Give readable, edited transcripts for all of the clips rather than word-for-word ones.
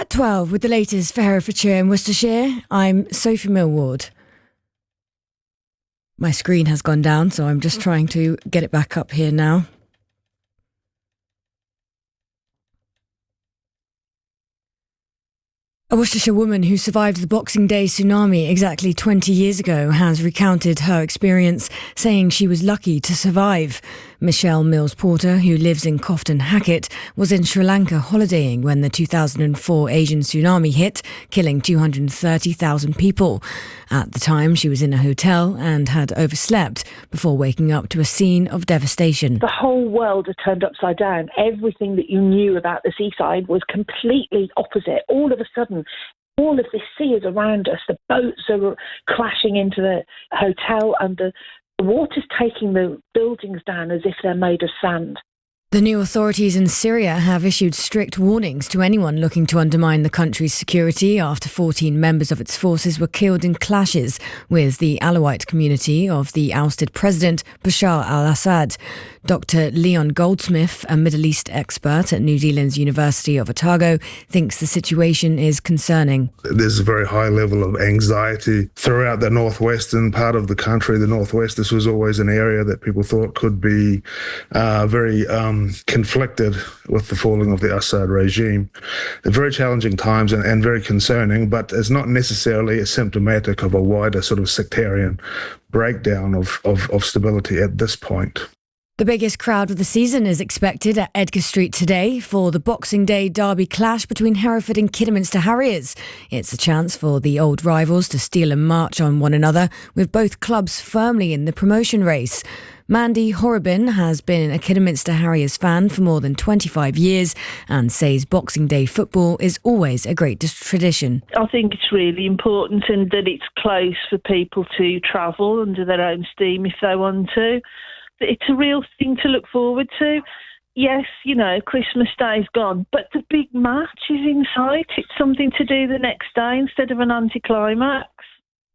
At 12 with the latest for Herefordshire and Worcestershire, I'm Sophie Millward. My screen has gone down, so I'm just trying to get it back up here now. A Worcestershire woman who survived the Boxing Day tsunami exactly 20 years ago has recounted her experience, saying she was lucky to survive. Michelle Mills-Porter, who lives in Cofton Hackett, was in Sri Lanka holidaying when the 2004 Asian tsunami hit, killing 230,000 people. At the time, she was in a hotel and had overslept before waking up to a scene of devastation. The whole world had turned upside down. Everything that you knew about the seaside was completely opposite. All of a sudden, all of this sea is around us. The boats are crashing into the hotel and the water's taking the buildings down as if they're made of sand. The new authorities in Syria have issued strict warnings to anyone looking to undermine the country's security after 14 members of its forces were killed in clashes with the Alawite community of the ousted president Bashar al-Assad. Dr. Leon Goldsmith, a Middle East expert at New Zealand's University of Otago, thinks the situation is concerning. There's a very high level of anxiety throughout the northwestern part of the country. The northwest, this was always an area that people thought could be very conflicted with the falling of the Assad regime. They're very challenging times and very concerning, but it's not necessarily symptomatic of a wider sort of sectarian breakdown of stability at this point. The biggest crowd of the season is expected at Edgar Street today for the Boxing Day derby clash between Hereford and Kidderminster Harriers. It's a chance for the old rivals to steal a march on one another, with both clubs firmly in the promotion race. Mandy Horrobin has been a Kidderminster Harriers fan for more than 25 years and says Boxing Day football is always a great tradition. I think it's really important and that it's close for people to travel under their own steam if they want to. It's a real thing to look forward to. Yes, you know, Christmas Day's gone, but the big match is in sight. It's something to do the next day instead of an anticlimax.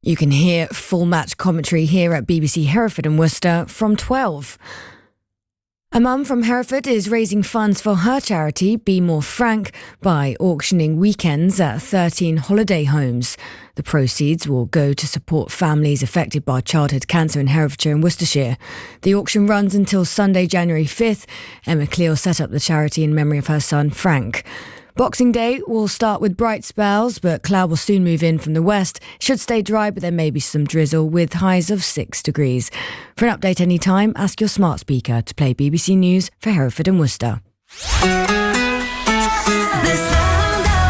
You can hear full match commentary here at BBC Hereford and Worcester from 12. A mum from Hereford is raising funds for her charity, Be More Frank, by auctioning weekends at 13 holiday homes. The proceeds will go to support families affected by childhood cancer in Herefordshire and Worcestershire. The auction runs until Sunday, January 5th. Emma Cleo set up the charity in memory of her son, Frank. Boxing Day will start with bright spells, but cloud will soon move in from the west. Should stay dry, but there may be some drizzle with highs of 6 degrees. For an update anytime, ask your smart speaker to play BBC News for Hereford and Worcester.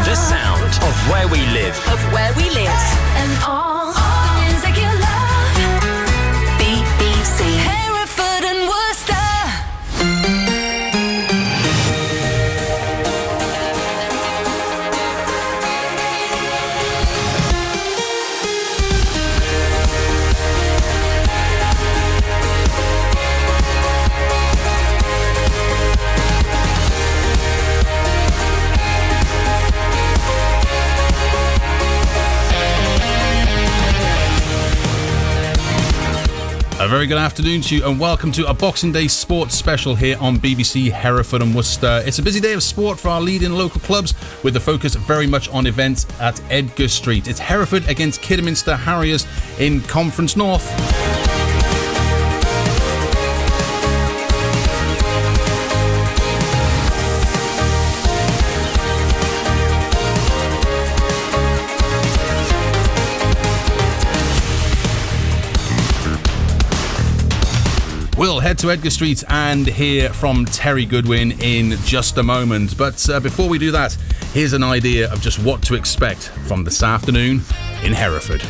The sound of where we live. Of where we live. And all the music you love. BBC Hereford and Worcester. A very good afternoon to you and welcome to a Boxing Day sports special here on BBC Hereford and Worcester. It's a busy day of sport for our leading local clubs with the focus very much on events at Edgar Street. It's Hereford against Kidderminster Harriers in Conference North. We'll head to Edgar Street and hear from Terry Goodwin in just a moment. But before we do that, here's an idea of just what to expect from this afternoon in Hereford.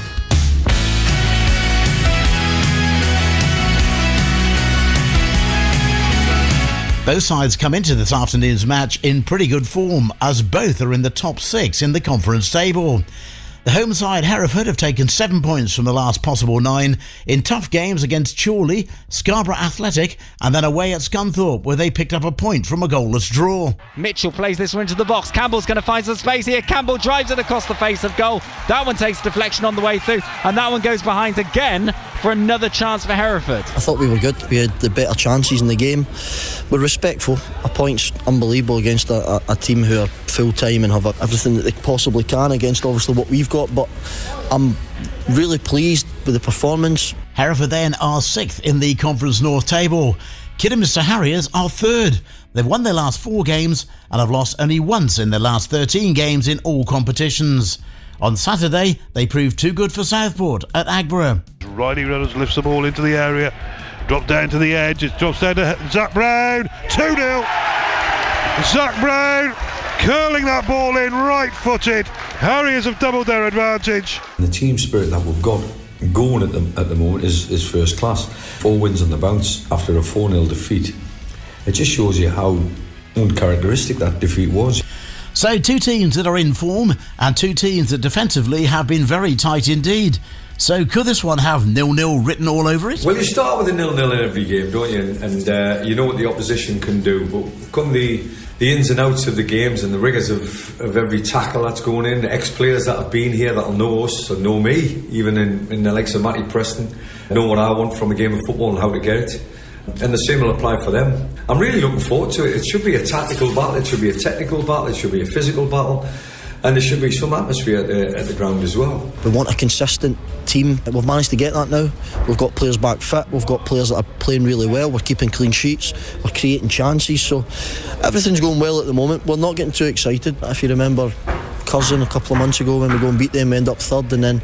Both sides come into this afternoon's match in pretty good form, as both are in the top 6 in the conference table. The home side Hereford have taken 7 points from the last possible 9 in tough games against Chorley, Scarborough Athletic and then away at Scunthorpe, where they picked up a point from a goalless draw. Mitchell plays this one into the box. Campbell's going to find some space here. Campbell drives it across the face of goal. That one takes deflection on the way through and that one goes behind again for another chance for Hereford? I thought we were good. We had the better chances in the game. We're respectful. A point's unbelievable against a team who are full-time and have everything that they possibly can against obviously what we've got, but I'm really pleased with the performance. Hereford then are 6th in the Conference North table. Kidderminster Harriers are 3rd. They've won their last 4 games and have lost only once in their last 13 games in all competitions. On Saturday, they proved too good for Southport at Agborough. Riley Reynolds lifts the ball into the area, drop down to the edge, it drops down to Zach Brown, 2-0. Zach Brown curling that ball in right-footed. Harriers have doubled their advantage. The team spirit that we've got going at the moment is first class. 4 wins on the bounce after a 4-0 defeat. It just shows you how uncharacteristic that defeat was. So 2 teams that are in form and 2 teams that defensively have been very tight indeed. So could this one have 0-0 written all over it? Well, you start with a 0-0 in every game, don't you? And you know what the opposition can do. But come the ins and outs of the games and the rigours of every tackle that's going in, the ex-players that have been here that'll know us and know me, even in the likes of Matty Preston, know what I want from a game of football and how to get it. And the same will apply for them. I'm really looking forward to it. It should be a tactical battle, it should be a technical battle, it should be a physical battle, and there should be some atmosphere at the ground as well. We want a consistent team. We've managed to get that now. We've got players back fit, we've got players that are playing really well, we're keeping clean sheets, we're creating chances, so everything's going well at the moment. We're not getting too excited. If you remember Cousin a couple of months ago when we go and beat them, we end up 3rd, and then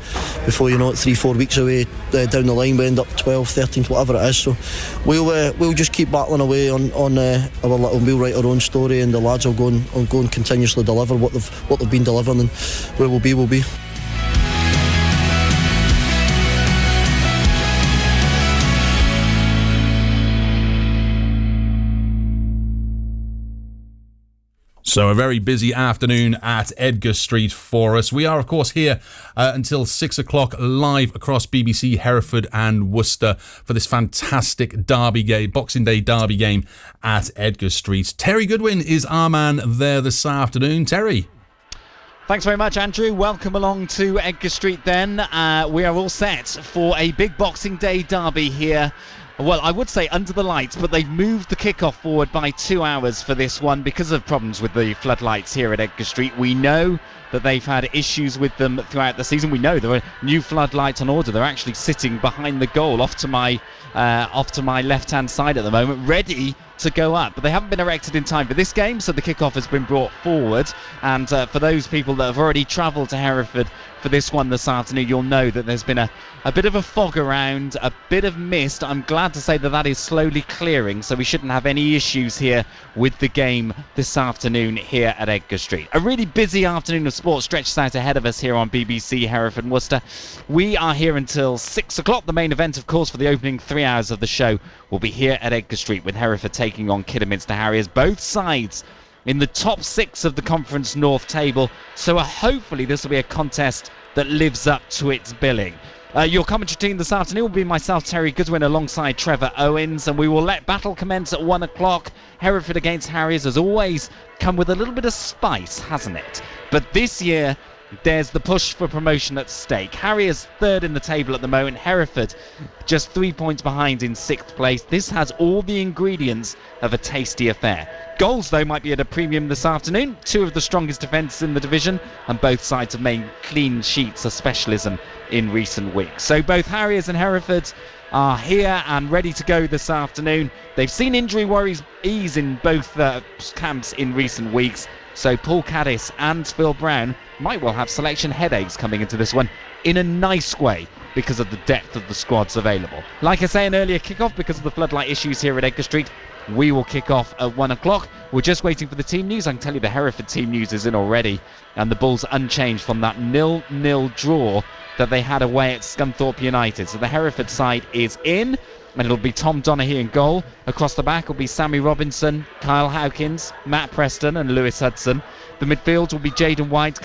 before you know it, 3-4 weeks away down the line we end up 12th, 13th, whatever it is. So we'll just keep battling away on our little, we'll write our own story, and the lads will go and continuously deliver what they've been delivering, and where we'll be. So a very busy afternoon at Edgar Street for us. We are, of course, here until 6 o'clock live across BBC Hereford and Worcester for this fantastic derby game, Boxing Day derby game at Edgar Street. Terry Goodwin is our man there this afternoon. Terry. Thanks very much, Andrew. Welcome along to Edgar Street then. We are all set for a big Boxing Day derby here. Well, I would say under the lights, but they've moved the kickoff forward by 2 hours for this one because of problems with the floodlights here at Edgar Street. We know that they've had issues with them throughout the season. We know there are new floodlights on order. They're actually sitting behind the goal off to my left-hand side at the moment, ready to go up, but they haven't been erected in time for this game, so the kickoff has been brought forward. And for those people that have already travelled to Hereford for this one this afternoon, you'll know that there's been a bit of a fog around, a bit of mist. I'm glad to say that is slowly clearing, so we shouldn't have any issues here with the game this afternoon here at Edgar Street. A really busy afternoon of sport stretches out ahead of us here on BBC Hereford and Worcester. We are here until 6 o'clock. The main event, of course, for the opening 3 hours of the show will be here at Edgar Street with Hereford taking on Kidderminster Harriers. Both sides in the top 6 of the Conference North table, so hopefully this will be a contest that lives up to its billing. Your commentary team this afternoon will be myself, Terry Goodwin, alongside Trevor Owens, and we will let battle commence at 1 o'clock. Hereford against Harriers has always come with a little bit of spice, hasn't it? But this year there's the push for promotion at stake. Harriers 3rd in the table at the moment. Hereford just 3 points behind in 6th place. This has all the ingredients of a tasty affair. Goals, though, might be at a premium this afternoon. 2 of the strongest defences in the division, and both sides have made clean sheets a specialism in recent weeks. So both Harriers and Hereford are here and ready to go this afternoon. They've seen injury worries ease in both camps in recent weeks. So Paul Caddis and Phil Brown might well have selection headaches coming into this one in a nice way because of the depth of the squads available. Like I say, an earlier kickoff because of the floodlight issues here at Edgar Street. We will kick off at 1 o'clock. We're just waiting for the team news. I can tell you the Hereford team news is in already, and the Bulls unchanged from that 0-0 draw that they had away at Scunthorpe United. So the Hereford side is in, and it'll be Tom Donaghy in goal. Across the back will be Sammy Robinson, Kyle Howkins, Matt Preston and Lewis Hudson. The midfield will be Jaden White,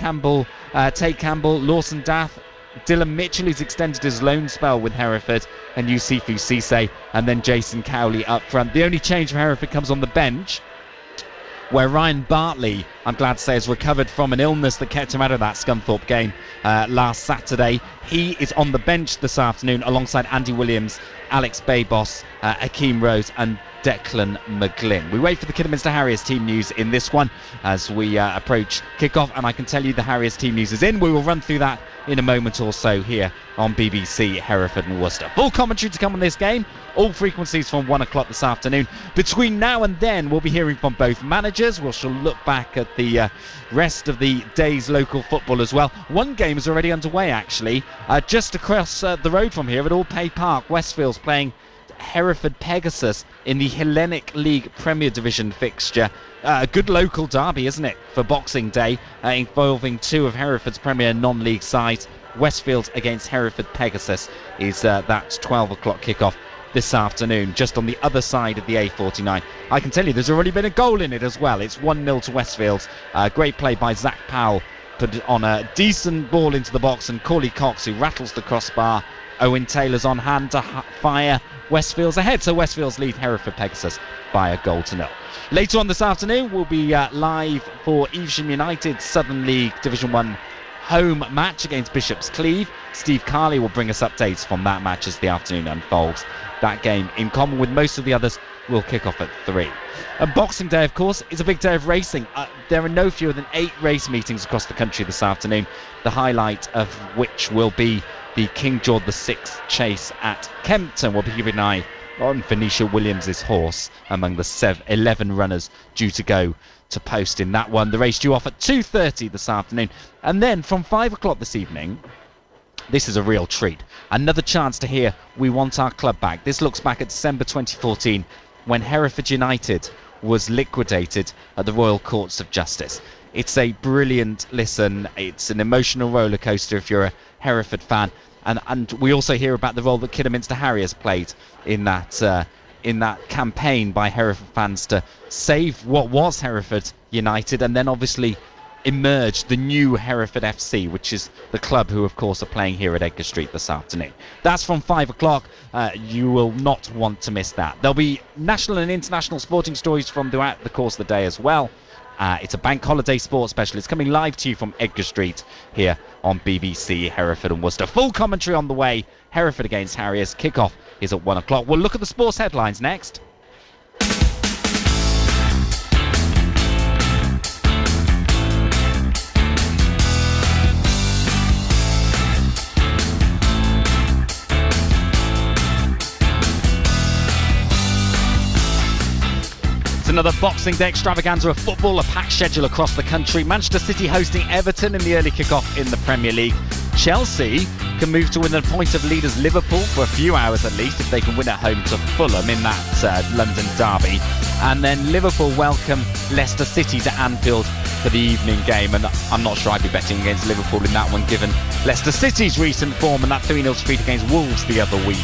Tate Campbell, Lawson Daff, Dylan Mitchell, who's extended his loan spell with Hereford, and Yusufu Cisse, and then Jason Cowley up front. The only change from Hereford comes on the bench. where Ryan Bartley, I'm glad to say, has recovered from an illness that kept him out of that Scunthorpe game last Saturday. He is on the bench this afternoon alongside Andy Williams, Alex Babos, Hakeem Rose and Declan McGlynn. We wait for the Kidderminster Harriers team news in this one as we approach kick-off, and I can tell you the Harriers team news is in. We will run through that in a moment or so here on BBC Hereford and Worcester. Full commentary to come on this game, all frequencies from 1 o'clock this afternoon. Between now and then we'll be hearing from both managers. We shall look back at the rest of the day's local football as well. One game is already underway actually, just across the road from here at Allpay Park. Westfield's playing Hereford Pegasus in the Hellenic League Premier Division fixture. A good local derby, isn't it, for Boxing Day, involving two of Hereford's Premier non-league sides. Westfield against Hereford Pegasus is that 12 o'clock kickoff this afternoon, just on the other side of the A49. I can tell you there's already been a goal in it as well. It's 1-0 to Westfield. Great play by Zach Powell, put on a decent ball into the box, and Corley Cox, who rattles the crossbar. Owen Taylor's on hand to fire. Westfield's ahead, so Westfield's lead Hereford Pegasus by a 1-0. Later on this afternoon, we'll be live for Evesham United Southern League Division 1 home match against Bishop's Cleeve. Steve Carley will bring us updates from that match as the afternoon unfolds. That game, in common with most of the others, will kick off at 3. And Boxing Day, of course, is a big day of racing. There are no fewer than 8 race meetings across the country this afternoon, the highlight of which will be the King George VI chase at Kempton. We'll be keeping an eye on Venetia Williams' horse among the 11 runners due to go to post in that one. The race due off at 2:30 this afternoon. And then from 5 o'clock this evening, this is a real treat. Another chance to hear We Want Our Club Back. This looks back at December 2014 when Hereford United was liquidated at the Royal Courts of Justice. It's a brilliant listen. It's an emotional roller coaster if you're a Hereford fan, and we also hear about the role that Kidderminster Harriers played in that campaign by Hereford fans to save what was Hereford United, and then obviously emerged the new Hereford FC, which is the club who of course are playing here at Edgar Street this afternoon. That's from 5 o'clock. You will not want to miss that. There'll be national and international sporting stories from throughout the course of the day as well. It's a bank holiday sports special. It's coming live to you from Edgar Street here on BBC Hereford and Worcester. Full commentary on the way. Hereford against Harriers. Kickoff is at 1 o'clock. We'll look at the sports headlines next. Another Boxing Day extravaganza of football, a packed schedule across the country. Manchester City hosting Everton in the early kick-off in the Premier League. Chelsea can move to within a point of leaders Liverpool for a few hours at least if they can win at home to Fulham in that London derby. And then Liverpool welcome Leicester City to Anfield for the evening game, and I'm not sure I'd be betting against Liverpool in that one given Leicester City's recent form and that 3-0 defeat against Wolves the other week.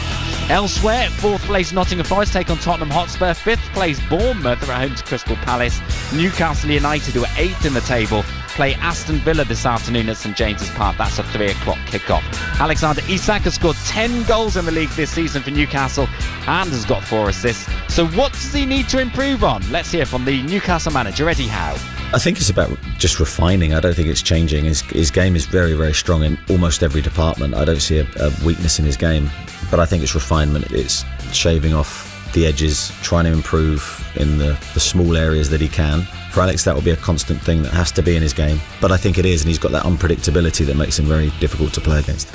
Elsewhere, 4th place Nottingham Forest take on Tottenham Hotspur. 5th place Bournemouth are at home to Crystal Palace. Newcastle United, who are 8th in the table, play Aston Villa this afternoon at St James's Park. That's a 3 o'clock kickoff. Alexander Isak has scored 10 goals in the league this season for Newcastle and has got 4 assists. So what does he need to improve on? Let's hear from the Newcastle manager, Eddie Howe. I think it's about just refining. I don't think it's changing. His game is very, very strong in almost every department. I don't see a weakness in his game, but I think it's refinement. It's shaving off the edges, trying to improve in the small areas that he can. For Alex, that will be a constant thing that has to be in his game, but I think it is, and he's got that unpredictability that makes him very difficult to play against.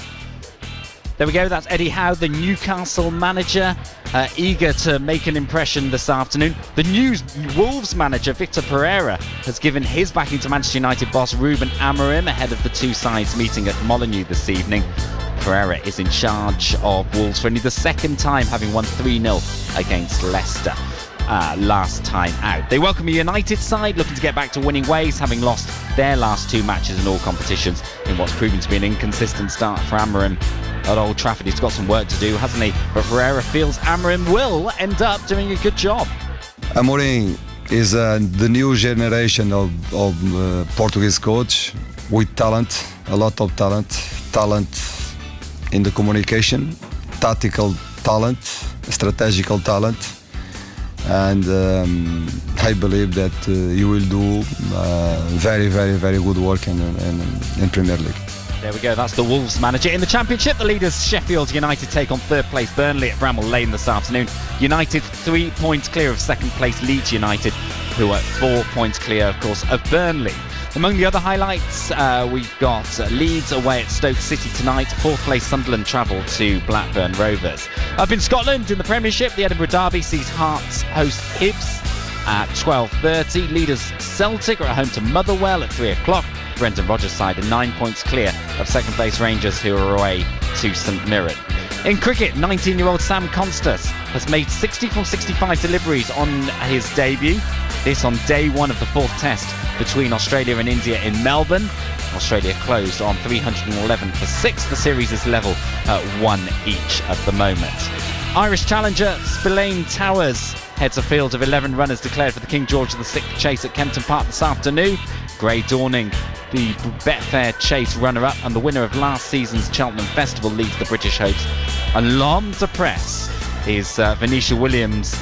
There we go, that's Eddie Howe, the Newcastle manager, eager to make an impression this afternoon. The new Wolves manager, Victor Pereira, has given his backing to Manchester United boss Ruben Amorim ahead of the two sides meeting at Molineux this evening. Pereira is in charge of Wolves for only the second time, having won 3-0 against Leicester last time out. They welcome a United side looking to get back to winning ways, having lost their last 2 matches in all competitions in what's proven to be an inconsistent start for Amorim at Old Trafford. He's got some work to do, hasn't he? But Pereira feels Amorim will end up doing a good job. Amorim is the new generation of Portuguese coach with talent, a lot of talent in the communication, tactical talent, strategical talent, and I believe that he will do very, very, very good work in Premier League. There we go, that's the Wolves manager. In the Championship, the leaders Sheffield United take on third place Burnley at Bramall Lane this afternoon. United 3 points clear of second place Leeds United, who are 4 points clear, of course, of Burnley. Among the other highlights, we've got Leeds away at Stoke City tonight. Fourth place Sunderland travel to Blackburn Rovers. Up in Scotland, in the Premiership, the Edinburgh Derby sees Hearts host Hibs at 12:30. Leaders Celtic are at home to Motherwell at 3 o'clock. Brendan Rodgers' side are 9 points clear of second place Rangers, who are away to St Mirren. In cricket, 19-year-old Sam Constas has made 60 from 65 deliveries on his debut. This on day one of the fourth test between Australia and India in Melbourne. Australia closed on 311 for 6. The series is level at 1 each at the moment. Irish challenger Spillane Towers heads a field of 11 runners declared for the King George VI Chase at Kempton Park this afternoon. Grey Dawning, the Betfair Chase runner-up and the winner of last season's Cheltenham Festival, leads the British hopes. And L'Homme de Presse is Venetia Williams'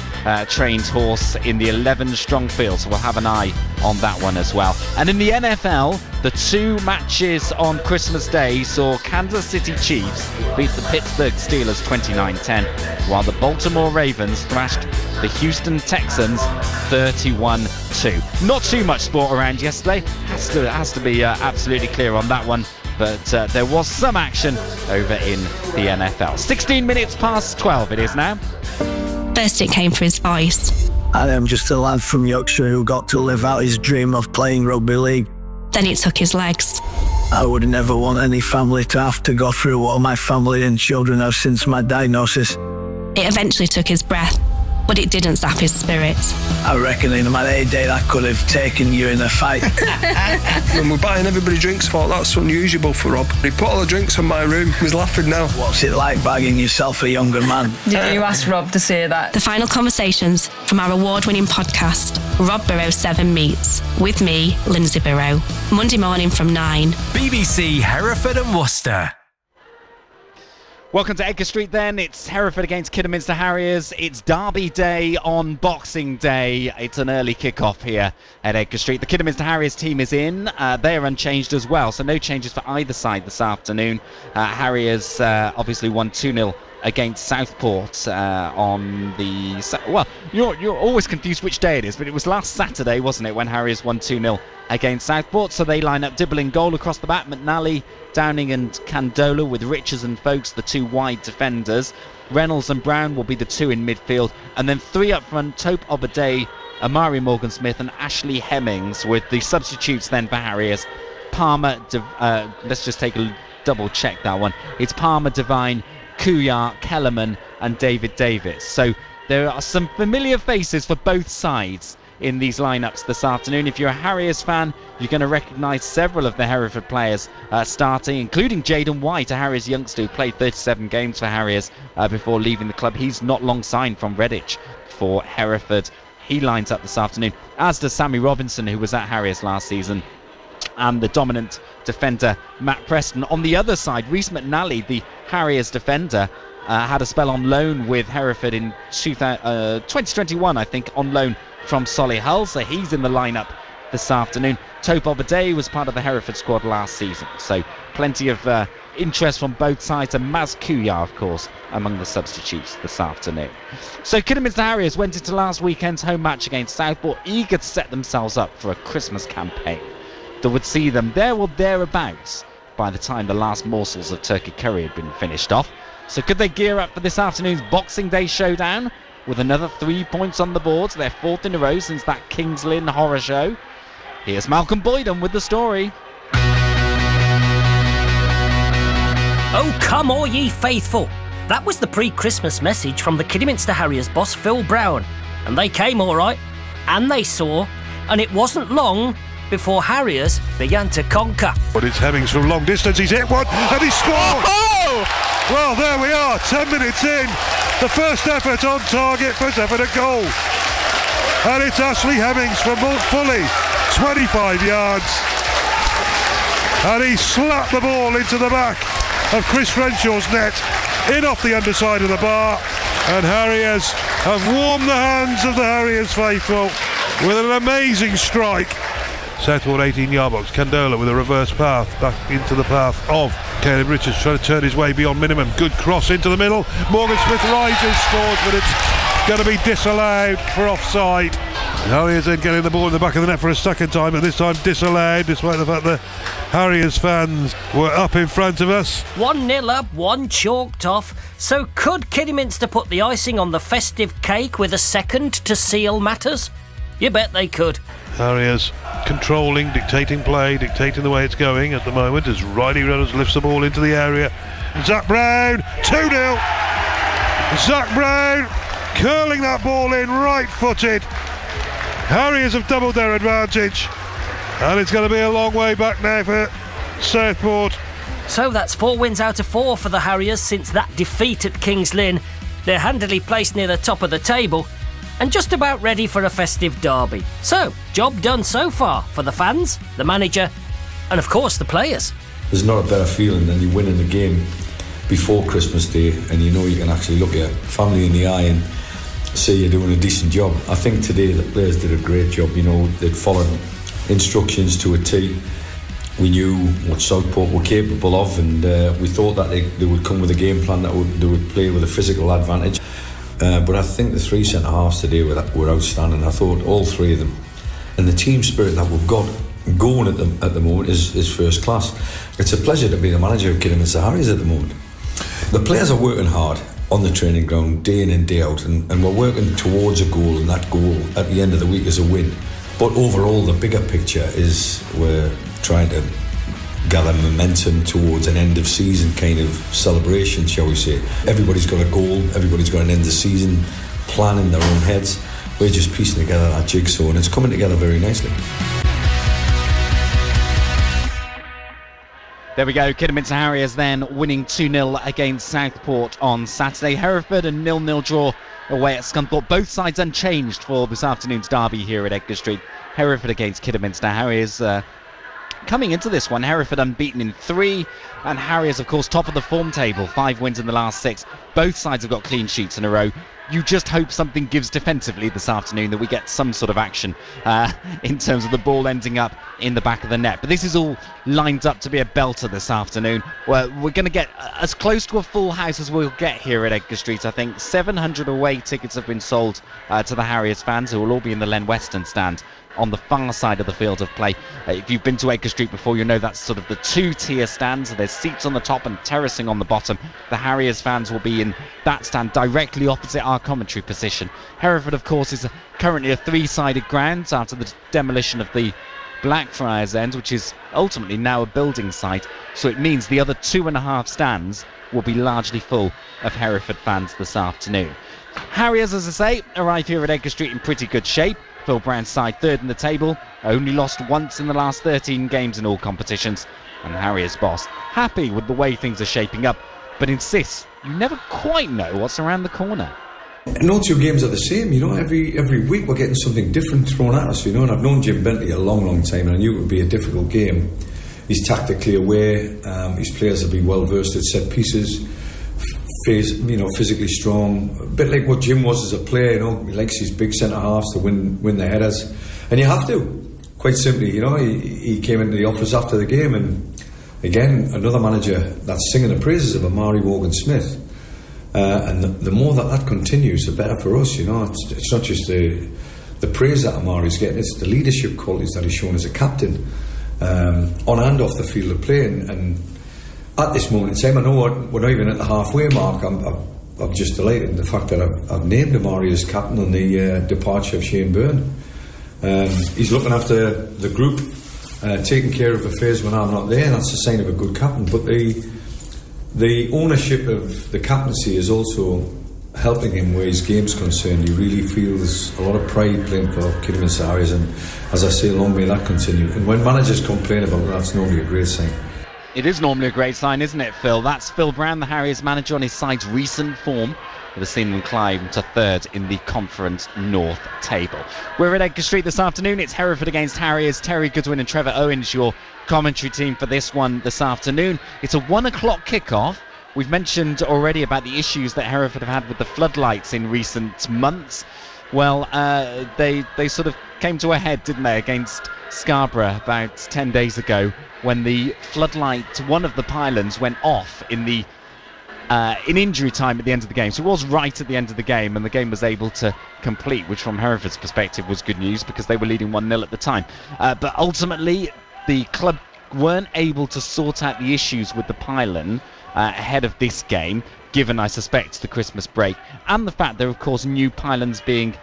trained horse in the 11-strong field, so we'll have an eye on that one as well. And in the NFL, the 2 matches on Christmas Day saw Kansas City Chiefs beat the Pittsburgh Steelers 29-10, while the Baltimore Ravens thrashed the Houston Texans 31-2. Not too much sport around yesterday, has to be absolutely clear on that one. But there was some action over in the NFL. 16 minutes past 12 it is now. First it came for his voice. I am just a lad from Yorkshire who got to live out his dream of playing rugby league. Then it took his legs. I would never want any family to have to go through what my family and children have since my diagnosis. It eventually took his breath, but it didn't sap his spirit. I reckon in my heyday I could have taken you in a fight. When we're buying everybody drinks, thought that's unusual for Rob. He put all the drinks in my room. He's laughing now. What's it like bagging yourself a younger man? Did you ask Rob to say that? The final conversations from our award-winning podcast, Rob Burrow 7 Meets, with me, Lindsay Burrow. Monday morning from 9. BBC Hereford and Worcester. Welcome to Edgar Street then. It's Hereford against Kidderminster Harriers. It's Derby Day on Boxing Day. It's an early kick-off here at Edgar Street. The Kidderminster Harriers team is in. They are unchanged as well, so no changes for either side this afternoon. Harriers obviously won 2-0 against Southport on the... Well, you're always confused which day it is, but it was last Saturday, wasn't it, when Harriers won 2-0 against Southport. So they line up Dibble in goal across the back. McNally, Downing and Candola with Richards and Folkes, the 2 wide defenders. Reynolds and Brown will be the 2 in midfield. And then 3 up front, Tope Obaday, Amari Morgan-Smith and Ashley Hemmings, with the substitutes then for Harriers. Palmer, let's just take a double check that one. It's Palmer, Devine, Kuyar, Kellerman and David Davis. So there are some familiar faces for both sides in these lineups this afternoon. If you're a Harriers fan, you're going to recognise several of the Hereford players starting, including Jaden White, a Harriers youngster who played 37 games for Harriers before leaving the club. He's not long signed from Redditch for Hereford. He lines up this afternoon, as does Sammy Robinson, who was at Harriers last season, and the dominant defender Matt Preston. On the other side, Rhys McNally, the Harriers defender, had a spell on loan with Hereford in 2021, I think, on loan from Solihull, so he's in the lineup this afternoon. Tope Obaday was part of the Hereford squad last season, so plenty of interest from both sides, and Maz Kuyar, of course, among the substitutes this afternoon. So Kidderminster Harriers went into last weekend's home match against Southport eager to set themselves up for a Christmas campaign that would see them there or thereabouts by the time the last morsels of turkey curry had been finished off. So could they gear up for this afternoon's Boxing Day showdown with another 3 points on the board, their 4th in a row since that Kings Lynn horror show? Here's Malcolm Boyden with the story. Oh, come all ye faithful. That was the pre-Christmas message from the Kidderminster Harriers boss Phil Brown. And they came all right, and they saw, and it wasn't long before Harriers began to conquer. But it's Hemmings from long distance, he's hit one, and he scored! Oh! Well, there we are, 10 minutes in. The first effort on target for Hereford a goal. And it's Ashley Hemmings from fully 25 yards. And he slapped the ball into the back of Chris Renshaw's net, in off the underside of the bar. And Harriers have warmed the hands of the Harriers faithful. with an amazing strike. Southport 18-yard box. Candola with a reverse path back into the path of Caleb Richards, trying to turn his way beyond minimum. Good cross into the middle. Morgan Smith rises, scores, but it's going to be disallowed for offside. Harriers then getting the ball in the back of the net for a second time, and this time disallowed, despite the fact that Harriers fans were up in front of us. 1-0 up, 1 chalked off. So could Kidderminster put the icing on the festive cake with a second to seal matters? You bet they could. Harriers controlling, dictating play, dictating the way it's going at the moment as Riley Reynolds lifts the ball into the area. Zach Brown, 2-0. Zach Brown curling that ball in right-footed. Harriers have doubled their advantage, and it's going to be a long way back now for Southport. So that's 4 wins out of 4 for the Harriers since that defeat at Kings Lynn. They're handily placed near the top of the table and just about ready for a festive derby. So, job done so far for the fans, the manager, and of course the players. There's not a better feeling than you winning the game before Christmas Day, and you know you can actually look your family in the eye and say you're doing a decent job. I think today the players did a great job. You know, they'd followed instructions to a T. We knew what Southport were capable of, and we thought that they would come with a game plan that they would play with a physical advantage. But I think the 3 centre-halves today were outstanding. I thought all 3 of them. And the team spirit that we've got going at the moment is first class. It's a pleasure to be the manager of Kidderminster Harriers at the moment. The players are working hard on the training ground day in and day out, and we're working towards a goal, and that goal at the end of the week is a win. But overall, the bigger picture is we're trying to gather momentum towards an end of season kind of celebration, shall we say. Everybody's got a goal, everybody's got an end of season plan in their own heads. We're just piecing together that jigsaw, and it's coming together very nicely. There we go, Kidderminster Harriers then winning 2-0 against Southport on Saturday. Hereford a 0-0 draw away at Scunthorpe. Both sides unchanged for this afternoon's derby here at Edgar Street. Hereford against Kidderminster. Harriers coming into this one, Hereford unbeaten in 3, and Harriers of course top of the form table, 5 wins in the last 6. Both sides have got clean sheets in a row. You just hope something gives defensively this afternoon, that we get some sort of action in terms of the ball ending up in the back of the net. But this is all lined up to be a belter this afternoon. We're going to get as close to a full house as we'll get here at Edgar Street. I think 700 away tickets have been sold to the Harriers fans, who will all be in the Len Weston stand on the far side of the field of play. If you've been to Edgar Street before, you know that's sort of the 2-tier stand. So there's seats on the top and terracing on the bottom. The Harriers fans will be in that stand directly opposite our commentary position. Hereford, of course, is currently a 3-sided ground after the demolition of the Blackfriars end, which is ultimately now a building site. So it means the other 2.5 stands will be largely full of Hereford fans this afternoon. Harriers, as I say, arrive here at Edgar Street in pretty good shape. Phil Brown's side 3rd in the table, only lost once in the last 13 games in all competitions, and Harriers boss happy with the way things are shaping up, but insists you never quite know what's around the corner. No 2 games are the same, you know. Every week we're getting something different thrown at us, you know. And I've known Jim Bentley a long time, and I knew it would be a difficult game. He's tactically aware, his players will be well versed at set pieces, physically strong, a bit like what Jim was as a player. You know, he likes his big centre halves to win the headers, and you have to, quite simply. You know, he came into the office after the game, and again, another manager that's singing the praises of Amari Morgan-Smith. And the more that continues, the better for us. You know, it's not just the praise that Amari's getting; it's the leadership qualities that he's shown as a captain, on and off the field of play. And at this moment in time, I know we're not even at the halfway mark. I'm just delighted in the fact that I've named Amari as captain on the departure of Shane Byrne. He's looking after the group, taking care of affairs when I'm not there, and that's a sign of a good captain. But the ownership of the captaincy is also helping him where his game's concerned. He really feels a lot of pride playing for Kidderminster Harriers, and as I say, long may that continue. And when managers complain about that, that's normally a great sign. It is normally a great sign, isn't it, Phil? That's Phil Brown, the Harriers manager, on his side's recent form, with have seen them climb to 3rd in the Conference North table. We're at Edgar Street this afternoon. It's Hereford against Harriers. Terry Goodwin and Trevor Owens, your commentary team for this one this afternoon. It's a 1 o'clock kickoff. We've mentioned already about the issues that Hereford have had with the floodlights in recent months. Well, they sort of came to a head, didn't they, against Scarborough about 10 days ago when the floodlight, one of the pylons, went off in injury time at the end of the game. So it was right at the end of the game, and the game was able to complete, which from Hereford's perspective was good news because they were leading 1-0 at the time. But ultimately, the club weren't able to sort out the issues with the pylon ahead of this game, given, I suspect, the Christmas break and the fact there are, of course, new pylons being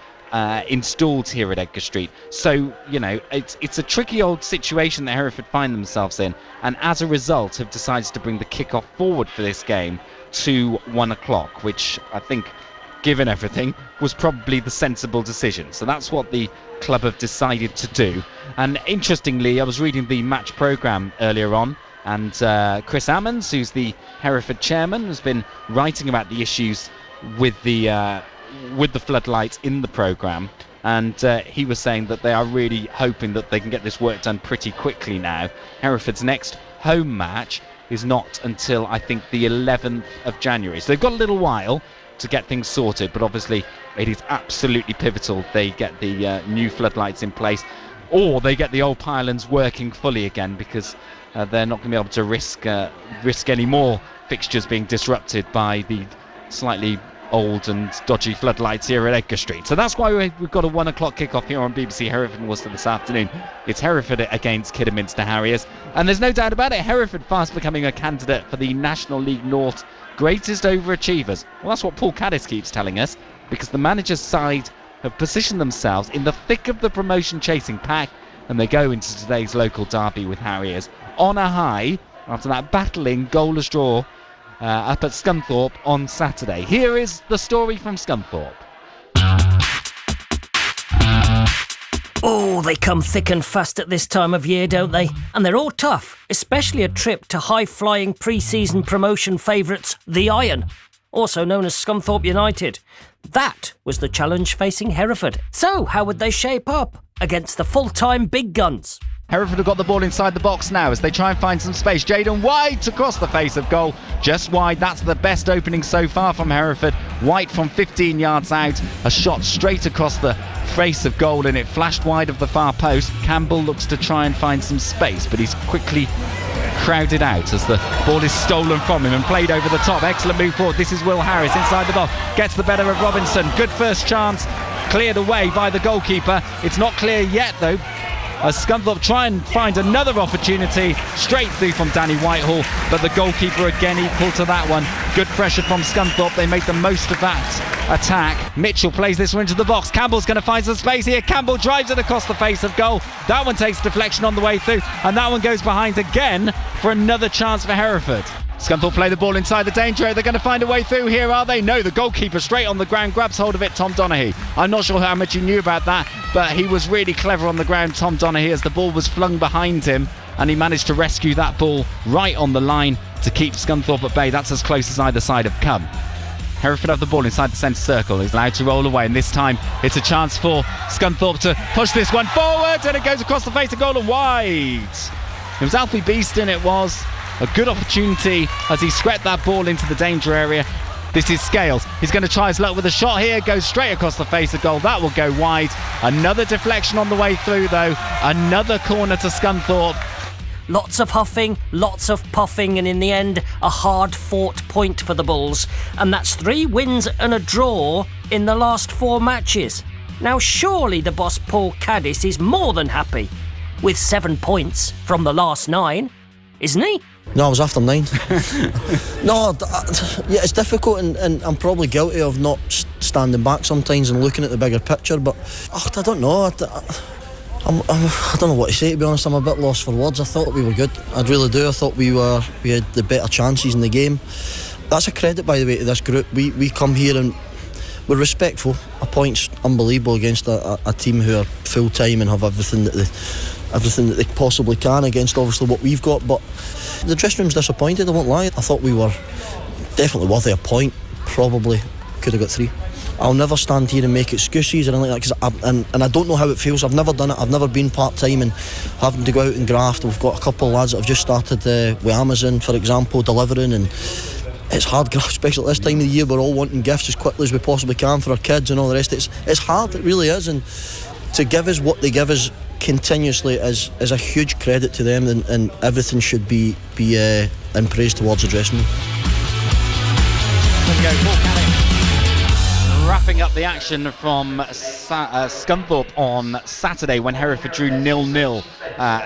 installed here at Edgar Street. So, you know, it's a tricky old situation that Hereford find themselves in, and as a result have decided to bring the kick-off forward for this game to 1 o'clock, which I think, given everything, was probably the sensible decision. So that's what the club have decided to do. And interestingly, I was reading the match programme earlier on, and Chris Ammons, who's the Hereford chairman, has been writing about the issues with the floodlights in the programme, and he was saying that they are really hoping that they can get this work done pretty quickly now. Hereford's next home match is not until, I think, the 11th of January. So they've got a little while to get things sorted, but obviously it is absolutely pivotal they get the new floodlights in place, or they get the old pylons working fully again, because they're not going to be able to risk any more fixtures being disrupted by the slightly old and dodgy floodlights here at Edgar Street. So that's why we've got a 1 o'clock kickoff here on BBC Hereford and Worcester this afternoon. It's Hereford against Kidderminster Harriers, and there's no doubt about it, Hereford fast becoming a candidate for the National League North greatest overachievers. Well, that's what Paul Caddis keeps telling us, because the manager's side have positioned themselves in the thick of the promotion chasing pack, and they go into today's local derby with Harriers on a high after that battling goalless draw up at Scunthorpe on Saturday. Here is the story from Scunthorpe. Oh, they come thick and fast at this time of year, don't they? And they're all tough, especially a trip to high-flying pre-season promotion favourites, the Iron, also known as Scunthorpe United. That was the challenge facing Hereford. So, how would they shape up against the full-time big guns? Hereford have got the ball inside the box now as they try and find some space. Jayden White across the face of goal, just wide. That's the best opening so far from Hereford. White from 15 yards out, a shot straight across the face of goal, and it flashed wide of the far post. Campbell looks to try and find some space, but he's quickly crowded out as the ball is stolen from him and played over the top. Excellent move forward. This is Will Harris inside the box, gets the better of Robinson. Good first chance, cleared away by the goalkeeper. It's not clear yet though, as Scunthorpe try and find another opportunity straight through from Danny Whitehall, but the goalkeeper again equal to that one. Good pressure from Scunthorpe, they make the most of that attack. Mitchell plays this one into the box. Campbell's going to find some space here. Campbell drives it across the face of goal. That one takes deflection on the way through, and that one goes behind again for another chance for Hereford. Scunthorpe play the ball inside the danger area. They're going to find a way through here, are they? No, the goalkeeper straight on the ground grabs hold of it, Tom Donaghy. I'm not sure how much he knew about that, but he was really clever on the ground, Tom Donaghy, as the ball was flung behind him, and he managed to rescue that ball right on the line to keep Scunthorpe at bay. That's as close as either side have come. Hereford have the ball inside the centre circle. He's allowed to roll away, and this time it's a chance for Scunthorpe to push this one forward, and it goes across the face of goal and wide. It was Alfie Beeston, it was. A good opportunity as he swept that ball into the danger area. This is Scales. He's going to try his luck with a shot here. Goes straight across the face of goal. That will go wide. Another deflection on the way through though. Another corner to Scunthorpe. Lots of huffing, lots of puffing, and in the end, a hard-fought point for the Bulls. And that's 3 wins and a draw in the last 4 matches. Now surely the boss Paul Caddis is more than happy with 7 points from the last 9, isn't he? No, I was after 9. No, yeah, it's difficult, and I'm probably guilty of not standing back sometimes and looking at the bigger picture, but I don't know. I don't know what to say, to be honest. I'm a bit lost for words. I thought we were good. I really do. I thought we had the better chances in the game. That's a credit, by the way, to this group. We come here and we're respectful. A point's unbelievable against a team who are full time and have everything that they possibly can against obviously what we've got, but the dressing room's disappointed, I won't lie. I thought we were definitely worthy a point, probably could have got 3. I'll never stand here and make excuses or anything like that, and I don't know how it feels. I've never done it. I've never been part-time and having to go out and graft. We've got a couple of lads that have just started with Amazon, for example, delivering, and it's hard graft, especially at this time of the year. We're all wanting gifts as quickly as we possibly can for our kids and all the rest. It's hard, it really is, and to give us what they give us continuously is a huge credit to them, and everything should be in praise towards the dressing room. Wrapping up the action from Scunthorpe on Saturday when Hereford drew 0-0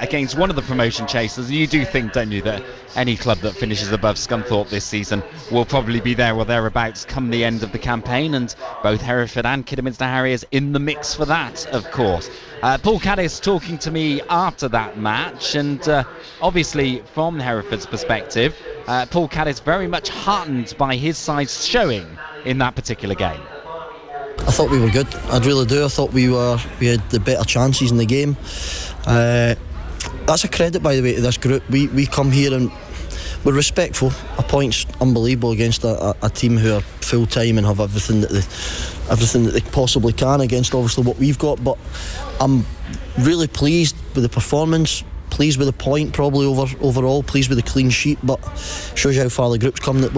against one of the promotion chasers. You do think, don't you, that any club that finishes above Scunthorpe this season will probably be there or thereabouts come the end of the campaign, and both Hereford and Kidderminster Harriers in the mix for that, of course. Paul Caddis talking to me after that match, and obviously from Hereford's perspective, Paul Caddis very much heartened by his side's showing in that particular game. I thought we were good. I really do. I thought we had the better chances in the game. That's a credit, by the way, to this group. We come here and we're respectful. A point's unbelievable against a team who are full time and have everything that they possibly can against obviously what we've got. But I'm really pleased with the performance. Pleased with the point, probably overall. Pleased with the clean sheet, but shows you how far the group's come. That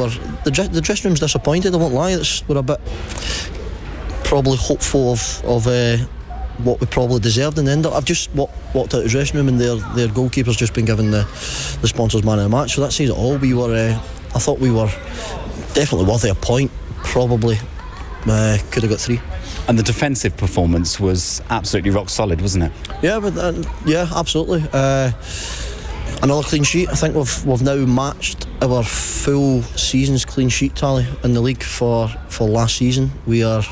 the dressing room's disappointed. I won't lie. We're a bit probably hopeful of what we probably deserved in the end. I've just walked out of the dressing room and their goalkeeper's just been given the sponsors man of the match, so that says it all. I thought we were definitely worthy a point. Probably could have got 3. And the defensive performance was absolutely rock solid, wasn't it? Yeah, absolutely. Another clean sheet. I think we've now matched our full season's clean sheet tally in the league for last season. We're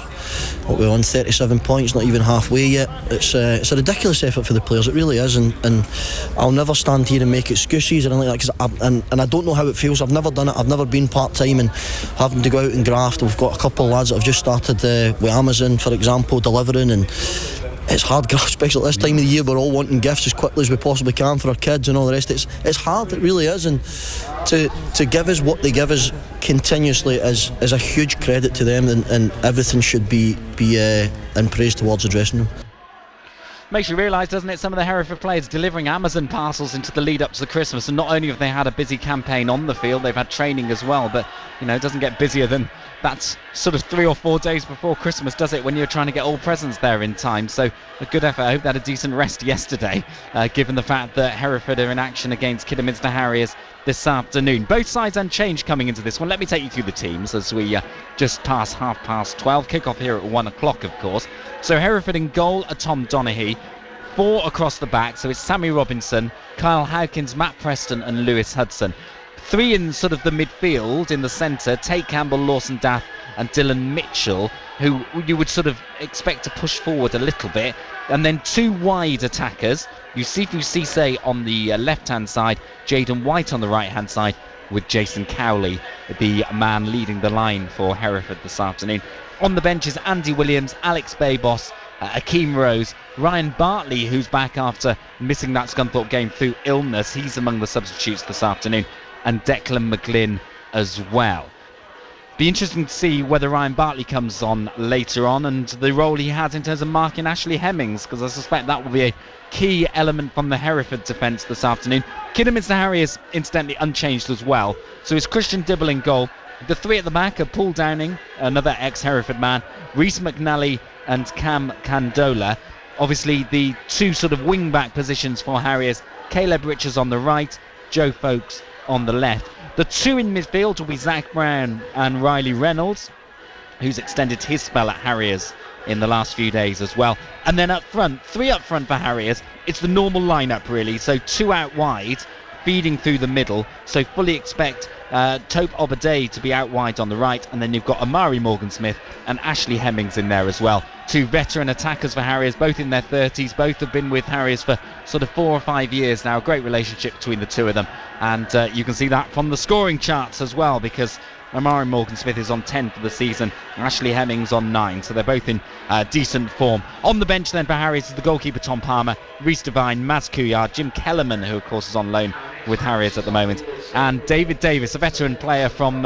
on 37 points, not even halfway yet. It's a ridiculous effort for the players, it really is, and I'll never stand here and make excuses or anything like that, and I don't know how it feels. I've never done it. I've never been part-time and having to go out and graft. We've got a couple of lads that have just started with Amazon, for example, delivering, and it's hard graft, especially at this time of the year. We're all wanting gifts as quickly as we possibly can for our kids and all the rest. It's hard, it really is, and to give us what they give us continuously is a huge credit to them, and everything should be in praise towards the dressing room. Makes you realise, doesn't it, some of the Hereford players delivering Amazon parcels into the lead up to the Christmas, and not only have they had a busy campaign on the field, they've had training as well, but it doesn't get busier than that's sort of 3 or 4 days before Christmas, does it, when you're trying to get all presents there in time? So a good effort. I hope they had a decent rest yesterday, given the fact that Hereford are in action against Kidderminster Harriers this afternoon. Both sides unchanged coming into this one. Let me take you through the teams as we just pass 12:30. Kick-off here at 1 o'clock, of course. So Hereford in goal are Tom Donaghy. 4 across the back, so it's Sammy Robinson, Kyle Howkins, Matt Preston and Lewis Hudson. 3 in sort of the midfield in the centre, Tate Campbell, Lawson Daff and Dylan Mitchell, who you would sort of expect to push forward a little bit. And then 2 wide attackers, Yusufu Cisse on the left-hand side, Jaden White on the right-hand side, with Jason Cowley, the man leading the line for Hereford this afternoon. On the bench is Andy Williams, Alex Babos, Akeem Rose, Ryan Bartley, who's back after missing that Scunthorpe game through illness. He's among the substitutes this afternoon, and Declan McGlynn as well. Be interesting to see whether Ryan Bartley comes on later on and the role he has in terms of marking Ashley Hemmings, because I suspect that will be a key element from the Hereford defence this afternoon. Kidderminster Harriers, incidentally, unchanged as well. So it's Christian Dibble in goal. The 3 at the back are Paul Downing, another ex-Hereford man, Rhys McNally and Cam Candola. Obviously, the 2 sort of wing-back positions for Harriers, Caleb Richards on the right, Joe Folkes on the left. The 2 in midfield will be Zach Brown and Riley Reynolds, who's extended his spell at Harriers in the last few days as well. And then up front, 3 up front for Harriers. It's the normal lineup really, so 2 out wide, feeding through the middle. So fully expect Tope Obadei to be out wide on the right, and then you've got Amari Morgan-Smith and Ashley Hemmings in there as well. 2 veteran attackers for Harriers, both in their 30s. Both have been with Harriers for sort of 4 or 5 years now. A great relationship between the 2 of them, and you can see that from the scoring charts as well, because Amari Morgan-Smith is on 10 for the season, Ashley Hemmings on 9, so they're both in decent form. On the bench then for Harriers is the goalkeeper Tom Palmer, Rhys Devine, Maz Couillard, Jim Kellerman, who of course is on loan with Harriers at the moment, and David Davis, a veteran player from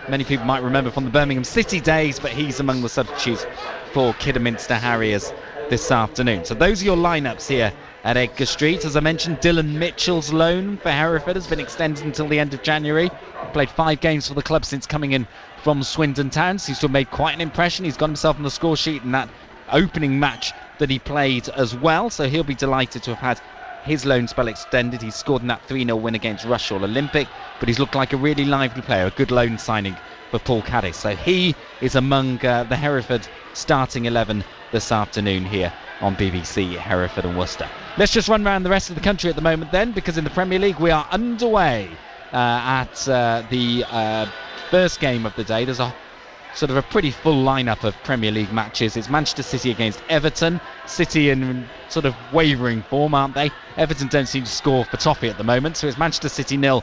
many people might remember from the Birmingham City days, but he's among the substitutes for Kidderminster Harriers this afternoon. So those are your lineups here at Edgar Street. As I mentioned, Dylan Mitchell's loan for Hereford has been extended until the end of January. Played 5 games for the club since coming in from Swindon Town. Seems to have made quite an impression. He's got himself on the score sheet in that opening match that he played as well, so he'll be delighted to have had his loan spell extended. He's scored in that 3-0 win against Rushall Olympic, but he's looked like a really lively player, a good loan signing for Paul Caddis. So he is among the Hereford starting 11 this afternoon here on BBC Hereford and Worcester. Let's just run around the rest of the country at the moment then, because in the Premier League we are underway at the first game of the day. There's a sort of a pretty full lineup of Premier League matches. It's Manchester City against Everton. City in sort of wavering form, aren't they? Everton don't seem to score for toffee at the moment, so it's Manchester City 0,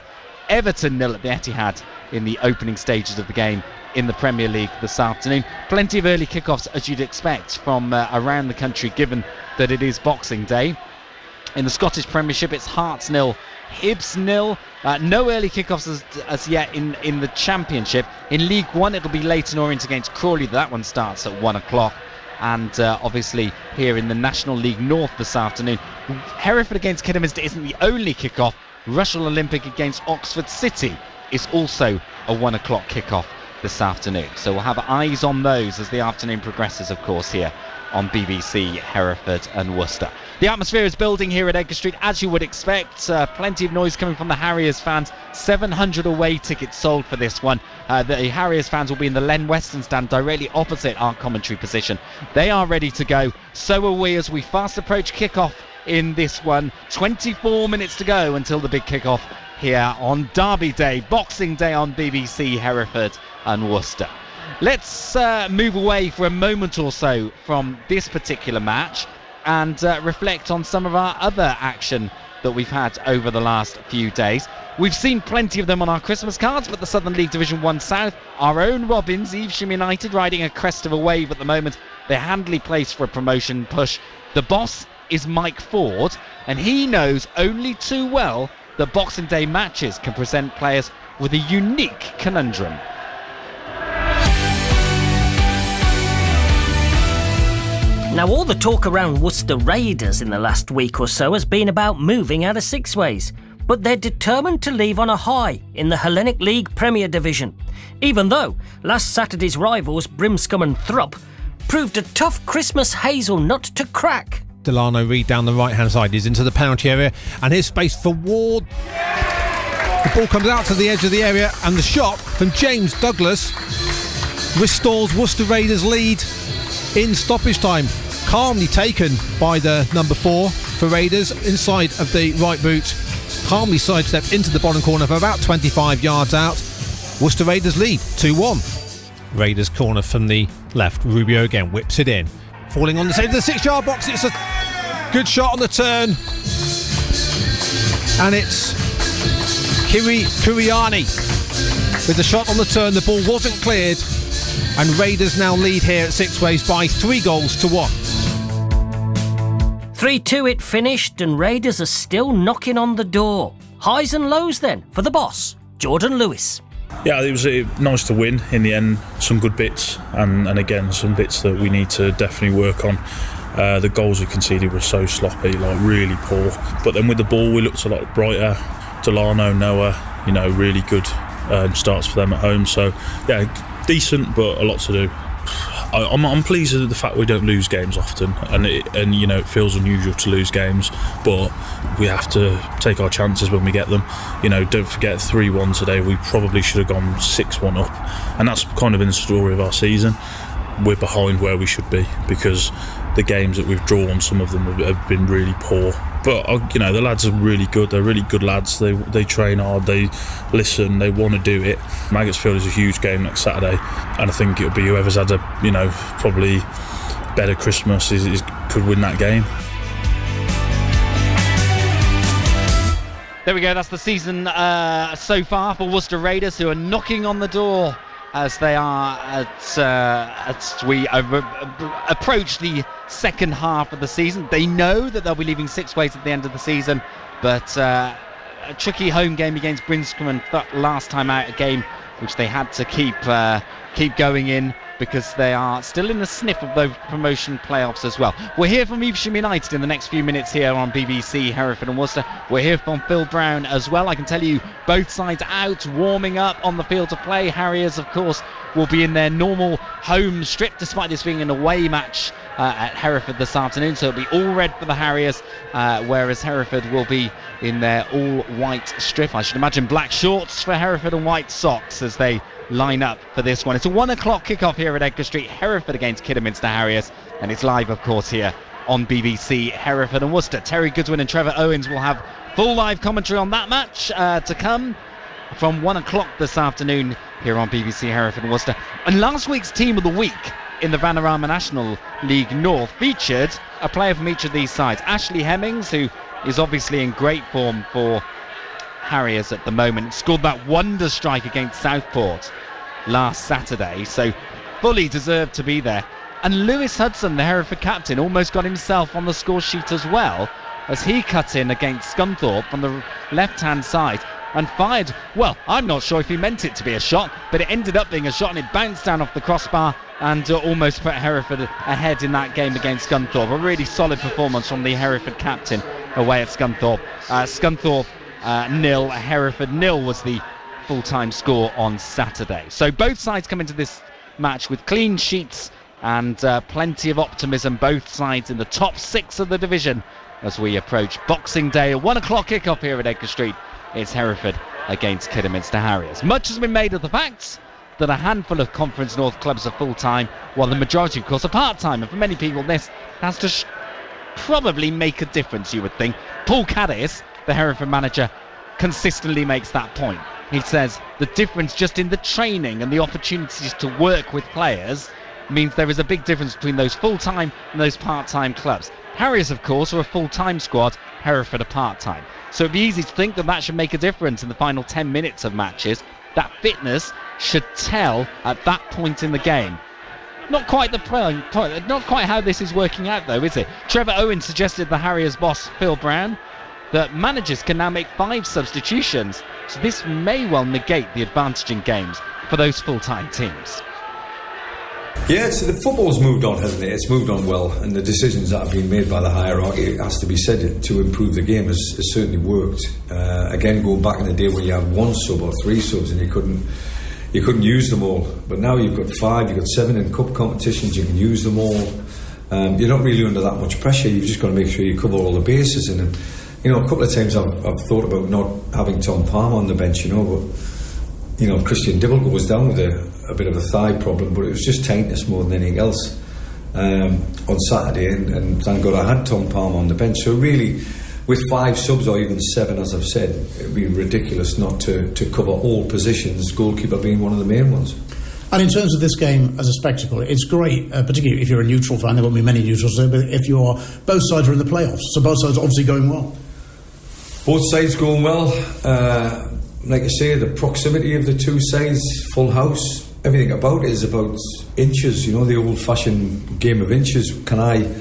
Everton 0 at the Etihad in the opening stages of the game in the Premier League this afternoon. Plenty of early kickoffs, as you'd expect, from around the country, given that it is Boxing Day. In the Scottish Premiership, it's Hearts 0, Hibs 0. No early kickoffs as yet in the Championship. In League One, it'll be Leyton Orient against Crawley. That one starts at 1 o'clock. And obviously here in the National League North this afternoon, Hereford against Kidderminster isn't the only kickoff. Rushall Olympic against Oxford City is also a 1 o'clock kickoff this afternoon. So we'll have eyes on those as the afternoon progresses, of course, here on BBC Hereford and Worcester. The atmosphere is building here at Edgar Street, as you would expect. Plenty of noise coming from the Harriers fans. 700 away tickets sold for this one. The Harriers fans will be in the Len Weston stand directly opposite our commentary position. They are ready to go. So are we, as we fast approach kickoff in this one. 24 minutes to go until the big kickoff here on Derby Day, Boxing Day on BBC Hereford and Worcester. Let's move away for a moment or so from this particular match and reflect on some of our other action that we've had over the last few days. We've seen plenty of them on our Christmas cards, but the Southern League Division 1 South, our own Robins, Evesham United, riding a crest of a wave at the moment. They're handily placed for a promotion push. The boss is Mike Ford, and he knows only too well that Boxing Day matches can present players with a unique conundrum. Now, all the talk around Worcester Raiders in the last week or so has been about moving out of Sixways, but they're determined to leave on a high in the Hellenic League Premier Division, even though last Saturday's rivals Brimscombe and Thrupp proved a tough Christmas hazelnut to crack. Delano Reid down the right hand side is into the penalty area, and here's space for Ward. The ball comes out to the edge of the area, and the shot from James Douglas restores Worcester Raiders' lead in stoppage time. Calmly taken by the number 4 for Raiders inside of the right boot. Calmly sidestepped into the bottom corner for about 25 yards out. Worcester Raiders lead 2-1. Raiders corner from the left. Rubio again whips it in. Falling on the side of the 6-yard box. It's a good shot on the turn. And it's Kiriani with the shot on the turn. The ball wasn't cleared. And Raiders now lead here at Sixways by 3-1. 3-2 it finished, and Raiders are still knocking on the door. Highs and lows then for the boss, Jordan Lewis. Yeah, it was nice to win in the end. Some good bits, and again some bits that we need to definitely work on. The goals we conceded were so sloppy, like really poor. But then with the ball, we looked a lot brighter. Delano, Noah, really good starts for them at home. So yeah, decent, but a lot to do. I'm pleased with the fact we don't lose games often, and it feels unusual to lose games, but we have to take our chances when we get them. Don't forget 3-1 today. We probably should have gone 6-1 up, and that's kind of been the story of our season. We're behind where we should be because the games that we've drawn, some of them have been really poor. But the lads are really good. They're really good lads. They train hard. They listen. They want to do it. Maggotsfield is a huge game next Saturday, and I think it'll be whoever's had a probably better Christmas could win that game. There we go. That's the season so far for Worcester Raiders, who are knocking on the door as they are as we approach the second half of the season. They know that they'll be leaving Sixways at the end of the season, but a tricky home game against Brimscombe and Thrupp last time out, a game which they had to keep going in because they are still in the sniff of those promotion playoffs as well. We'll hear from Evesham United in the next few minutes here on BBC Hereford and Worcester. We'll hear from Phil Brown as well. I can tell you both sides out warming up on the field to play. Harriers, of course, will be in their normal home strip despite this being an away match at Hereford this afternoon, so it'll be all red for the Harriers, whereas Hereford will be in their all-white strip. I should imagine black shorts for Hereford and white socks as they line up for this one. It's a 1 o'clock kickoff here at Edgar Street, Hereford against Kidderminster Harriers, and it's live, of course, here on BBC Hereford and Worcester. Terry Goodwin and Trevor Owens will have full live commentary on that match to come from 1 o'clock this afternoon here on BBC Hereford and Worcester. And last week's Team of the Week in the Vanarama National League North featured a player from each of these sides. Ashley Hemmings, who is obviously in great form for Harriers at the moment, scored that wonder strike against Southport last Saturday, so fully deserved to be there. And Lewis Hudson, the Hereford captain, almost got himself on the score sheet as well, as he cut in against Scunthorpe on the left-hand side and fired, well, I'm not sure if he meant it to be a shot, but it ended up being a shot and it bounced down off the crossbar and almost put Hereford ahead in that game against Scunthorpe. A really solid performance from the Hereford captain away at Scunthorpe. Scunthorpe 0, Hereford 0 was the full-time score on Saturday. So both sides come into this match with clean sheets and plenty of optimism, both sides in the top 6 of the division as we approach Boxing Day. A 1 o'clock kickoff here at Edgar Street. It's Hereford against Kidderminster Harriers. Much has been made of the facts that a handful of Conference North clubs are full-time, while the majority, of course, are part-time. And for many people, this has to probably make a difference, you would think. Paul Caddis, the Hereford manager, consistently makes that point. He says the difference just in the training and the opportunities to work with players means there is a big difference between those full-time and those part-time clubs. Harriers, of course, are a full-time squad, Hereford are part-time. So it'd be easy to think that that should make a difference in the final 10 minutes of matches. That fitness should tell at that point in the game. Not quite the point, not quite how this is working out, though, is it? Trevor Owens suggested the Harriers boss, Phil Brown, that managers can now make 5 substitutions. So this may well negate the advantage in games for those full-time teams. Yeah, so the football's moved on, hasn't it? It's moved on well, and the decisions that have been made by the hierarchy, it has to be said, to improve the game has certainly worked. Again, going back in the day when you had 1 sub or 3 subs and you couldn't use them all, but now you've got 5, you've got 7 in cup competitions, you can use them all. You're not really under that much pressure. You've just got to make sure you cover all the bases. And you know, a couple of times I've thought about not having Tom Palmer on the bench, you know, but you know, Christian Dibble goes down with a bit of a thigh problem, but it was just tightness more than anything else on Saturday, and thank God I had Tom Palmer on the bench. So really, with 5 subs or even 7, as I've said, it would be ridiculous not to cover all positions, goalkeeper being one of the main ones. And in terms of this game as a spectacle, it's great, particularly if you're a neutral fan. There won't be many neutrals there, but if you're, both sides are in the playoffs, so both sides are obviously going well. Both sides going well. Like I say, the proximity of the two sides, full house, everything about it is about inches, you know, the old-fashioned game of inches. Can I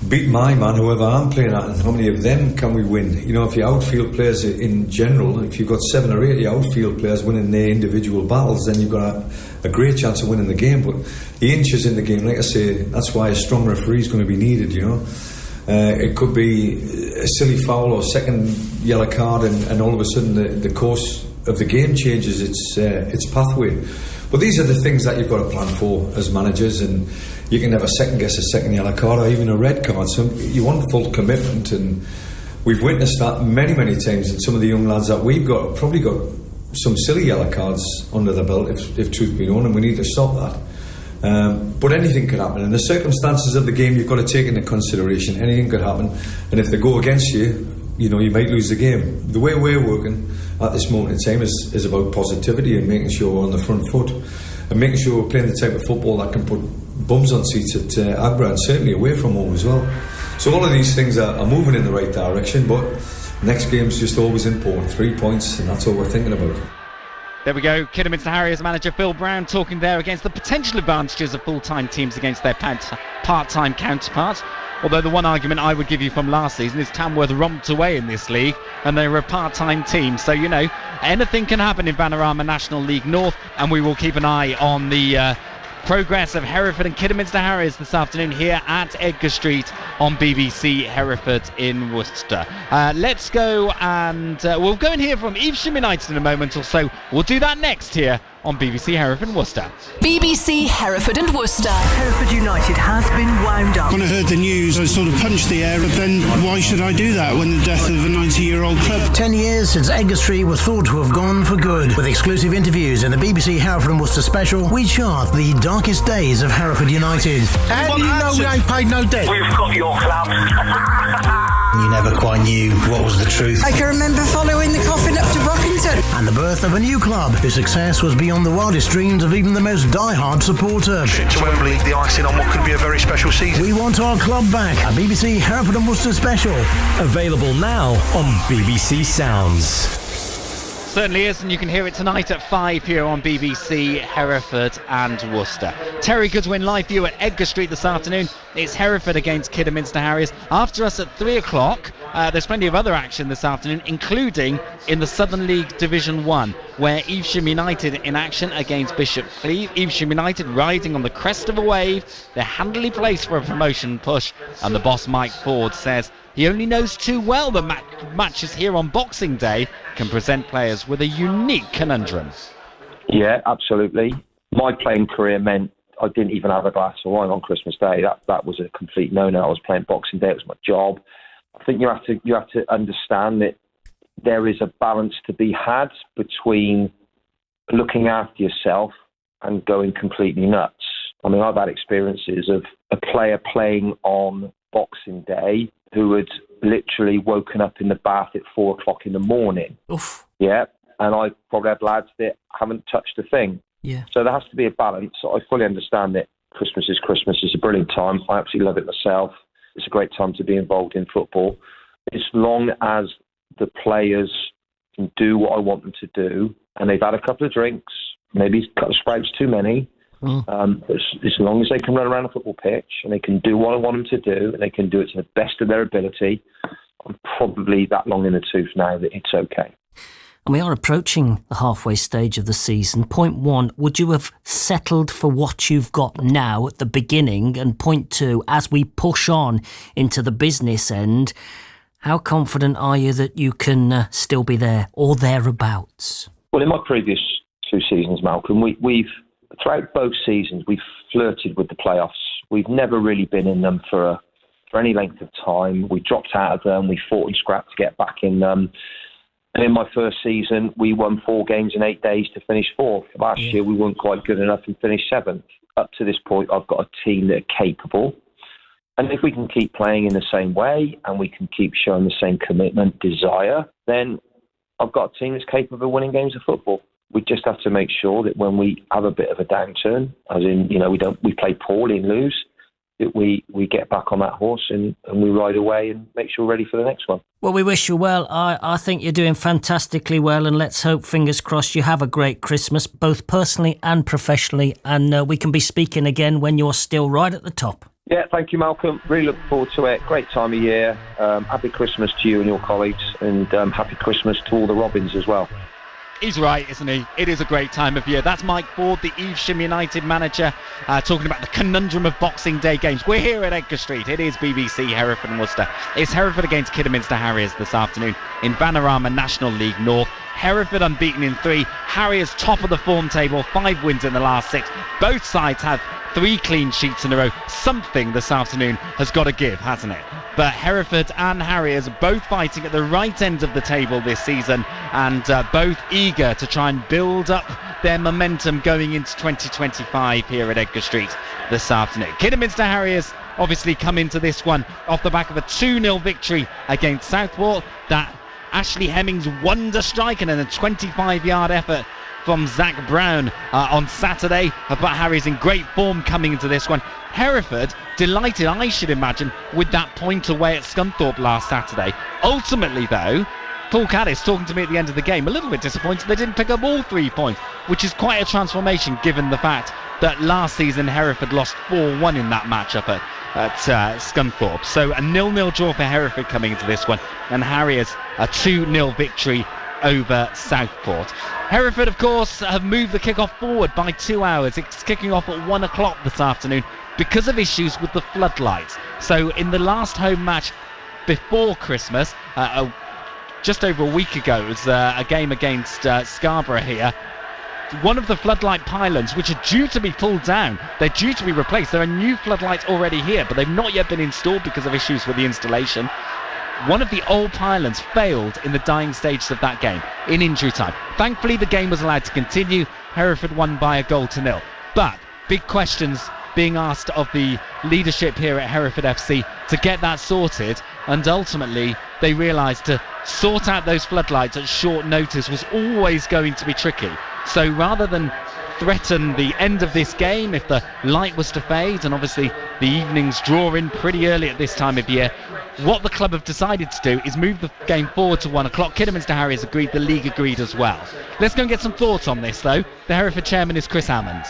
beat my man, whoever I'm playing at, and how many of them can we win? You know, if your outfield players in general, if you've got 7 or 8 of your outfield players winning their individual battles, then you've got a great chance of winning the game. But the inches in the game, like I say, that's why a strong referee is going to be needed, you know. It could be a silly foul or second yellow card, and all of a sudden the course of the game changes its pathway. But these are the things that you've got to plan for as managers, and you can never second guess a second yellow card or even a red card. So you want full commitment, and we've witnessed that many times. And some of the young lads that we've got have probably got some silly yellow cards under the belt, if truth be known, and we need to stop that. But anything could happen, and the circumstances of the game you've got to take into consideration. Anything could happen, and if they go against you, you know, you might lose the game. The way we're working at this moment in time is about positivity and making sure we're on the front foot and making sure we're playing the type of football that can put bums on seats at Agbra, and certainly away from home as well. So all of these things are moving in the right direction, but next game's just always important. 3 points, and that's all we're thinking about. There we go, Kidderminster Harriers manager Phil Brown talking there against the potential advantages of full-time teams against their part-time counterparts. Although the one argument I would give you from last season is Tamworth romped away in this league and they were a part-time team. So, you know, anything can happen in Vanarama National League North, and we will keep an eye on the progress of Hereford and Kidderminster Harriers this afternoon here at Edgar Street on BBC Hereford in Worcester. Let's go and we'll go and hear from Yves Shuminites in a moment or so. We'll do that next here on BBC Hereford and Worcester. BBC Hereford and Worcester. Hereford United has been wound up. When I heard the news, I sort of punched the air, but then why should I do that when the death of a 90-year-old club? 10 years since Edgar Street was thought to have gone for good. With exclusive interviews in the BBC Hereford and Worcester special, we chart the darkest days of Hereford United. How do you know we ain't paid no debt? We've got your club. You never quite knew what was the truth. I can remember following the coffin up to Brockington. And the birth of a new club whose success was beyond the wildest dreams of even the most die-hard supporter. Trip to Wembley, the icing on what could be a very special season. We want our club back. A BBC Hereford and Worcester special. Available now on BBC Sounds. Certainly is, and you can hear it tonight at 5 here on BBC Hereford and Worcester. Terry Goodwin live view at Edgar Street this afternoon. It's Hereford against Kidderminster Harriers. After us at 3 o'clock, there's plenty of other action this afternoon, including in the Southern League Division 1, where Evesham United in action against Bishop Cleeve. Evesham United riding on the crest of a wave. They're handily placed for a promotion push, and the boss Mike Ford says he only knows too well that matches here on Boxing Day can present players with a unique conundrum. Yeah, absolutely. My playing career meant I didn't even have a glass of wine on Christmas Day. That was a complete no-no. I was playing Boxing Day. It was my job. I think you have to understand that there is a balance to be had between looking after yourself and going completely nuts. I mean, I've had experiences of a player playing on Boxing Day who had literally woken up in the bath at 4 o'clock in the morning. Oof. Yeah. And I probably have lads that haven't touched a thing. Yeah. So there has to be a balance. I fully understand that Christmas is Christmas. It's a brilliant time. I absolutely love it myself. It's a great time to be involved in football. As long as the players can do what I want them to do, and they've had a couple of drinks, maybe a couple of sprouts too many, as long as they can run around a football pitch and they can do what I want them to do and they can do it to the best of their ability, I'm probably that long in the tooth now that it's okay. And we are approaching the halfway stage of the season. Point one, would you have settled for what you've got now at the beginning? And point two, as we push on into the business end, how confident are you that you can still be there or thereabouts? Well, in my previous 2 seasons, Malcolm, we've throughout both seasons, we've flirted with the playoffs. We've never really been in them for any length of time. We dropped out of them. We fought and scrapped to get back in them. And in my first season, we won 4 games in 8 days to finish 4th. Last year, we weren't quite good enough and finished 7th. Up to this point, I've got a team that are capable. And if we can keep playing in the same way and we can keep showing the same commitment, desire, then I've got a team that's capable of winning games of football. We just have to make sure that when we have a bit of a downturn, as in, we play poorly and lose, that we get back on that horse and we ride away and make sure we're ready for the next one. Well, we wish you well. I think you're doing fantastically well, and let's hope, fingers crossed, you have a great Christmas, both personally and professionally, and we can be speaking again when you're still right at the top. Yeah, thank you, Malcolm. Really look forward to it. Great time of year. Happy Christmas to you and your colleagues, and happy Christmas to all the Robins as well. He's right, isn't he? It is a great time of year. That's Mike Ford, the Evesham United manager, talking about the conundrum of Boxing Day games. We're here at Edgar Street. It is BBC Hereford and Worcester. It's Hereford against Kidderminster Harriers this afternoon in Vanarama National League North. Hereford unbeaten in 3. Harriers top of the form table, 5 wins in the last 6. Both sides have 3 clean sheets in a row. Something this afternoon has got to give, hasn't it? But Hereford and Harriers both fighting at the right end of the table this season, and both eager to try and build up their momentum going into 2025 here at Edgar Street this afternoon. Kidderminster Harriers obviously come into this one off the back of a 2-0 victory against Southport. That Ashley Hemmings wonder strike and a 25-yard effort from Zach Brown on Saturday. But Harriers in great form coming into this one. Hereford delighted, I should imagine, with that point away at Scunthorpe last Saturday. Ultimately, though, Paul Caddis talking to me at the end of the game, a little bit disappointed they didn't pick up all 3 points, which is quite a transformation given the fact that last season Hereford lost 4-1 in that matchup at Scunthorpe. So a 0-0 draw for Hereford coming into this one, and Harriers a 2-0 victory over Southport. Hereford, of course, have moved the kick-off forward by 2 hours. It's kicking off at 1 o'clock this afternoon because of issues with the floodlights. So in the last home match before Christmas, just over a week ago, it was a game against Scarborough here. one of the floodlight pylons, which are due to be pulled down, they're due to be replaced. There are new floodlights already here, but they've not yet been installed because of issues with the installation. One of the old pylons failed in the dying stages of that game in injury time. Thankfully, the game was allowed to continue. Hereford won by 1-0. But big questions being asked of the leadership here at Hereford FC to get that sorted, and ultimately they realised to sort out those floodlights at short notice was always going to be tricky. So rather than threaten the end of this game if the light was to fade, and obviously the evenings draw in pretty early at this time of year, what the club have decided to do is move the game forward to 1 o'clock. Kidderminster Harriers agreed, the league agreed as well. Let's go and get some thoughts on this though. The Hereford chairman is Chris Hammonds.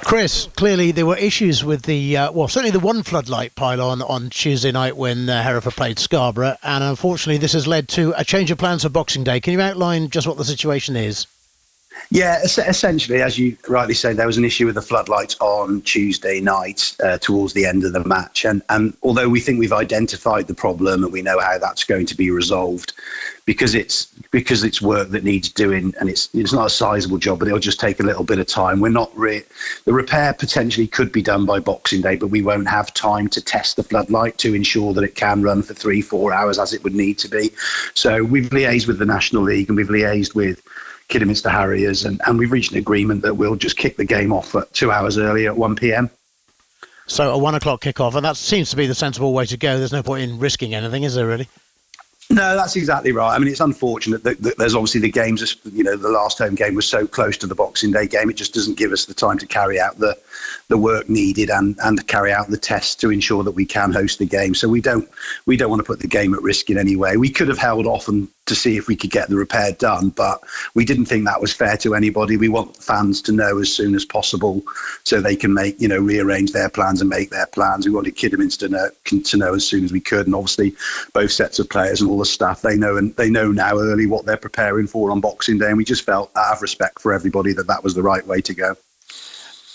Chris, clearly there were issues with the, certainly the one floodlight pylon on Tuesday night when Hereford played Scarborough, and unfortunately this has led to a change of plans for Boxing Day. Can you outline just what the situation is? Yeah, essentially, as you rightly say, there was an issue with the floodlights on Tuesday night towards the end of the match. And although we think we've identified the problem and we know how that's going to be resolved, because it's work that needs doing, and it's not a sizable job, but it'll just take a little bit of time. We're not the repair potentially could be done by Boxing Day, but we won't have time to test the floodlight to ensure that it can run for 3-4 hours as it would need to be. So we've liaised with the National League and we've liaised with Kidderminster Harriers, and we've reached an agreement that we'll just kick the game off at 2 hours early at 1 p.m. So a 1 o'clock kick-off, and that seems to be the sensible way to go. There's no point in risking anything, is there really? No, that's exactly right. I mean, it's unfortunate that there's obviously the games, the last home game was so close to the Boxing Day game. It just doesn't give us the time to carry out the work needed and carry out the tests to ensure that we can host the game. So we don't want to put the game at risk in any way. We could have held off to see if we could get the repair done, but we didn't think that was fair to anybody. We want fans to know as soon as possible so they can rearrange their plans and make their plans. We wanted Kidderminster to know as soon as we could, and obviously both sets of players and all the staff, they know now early what they're preparing for on Boxing Day, and we just felt, out of respect for everybody, that was the right way to go.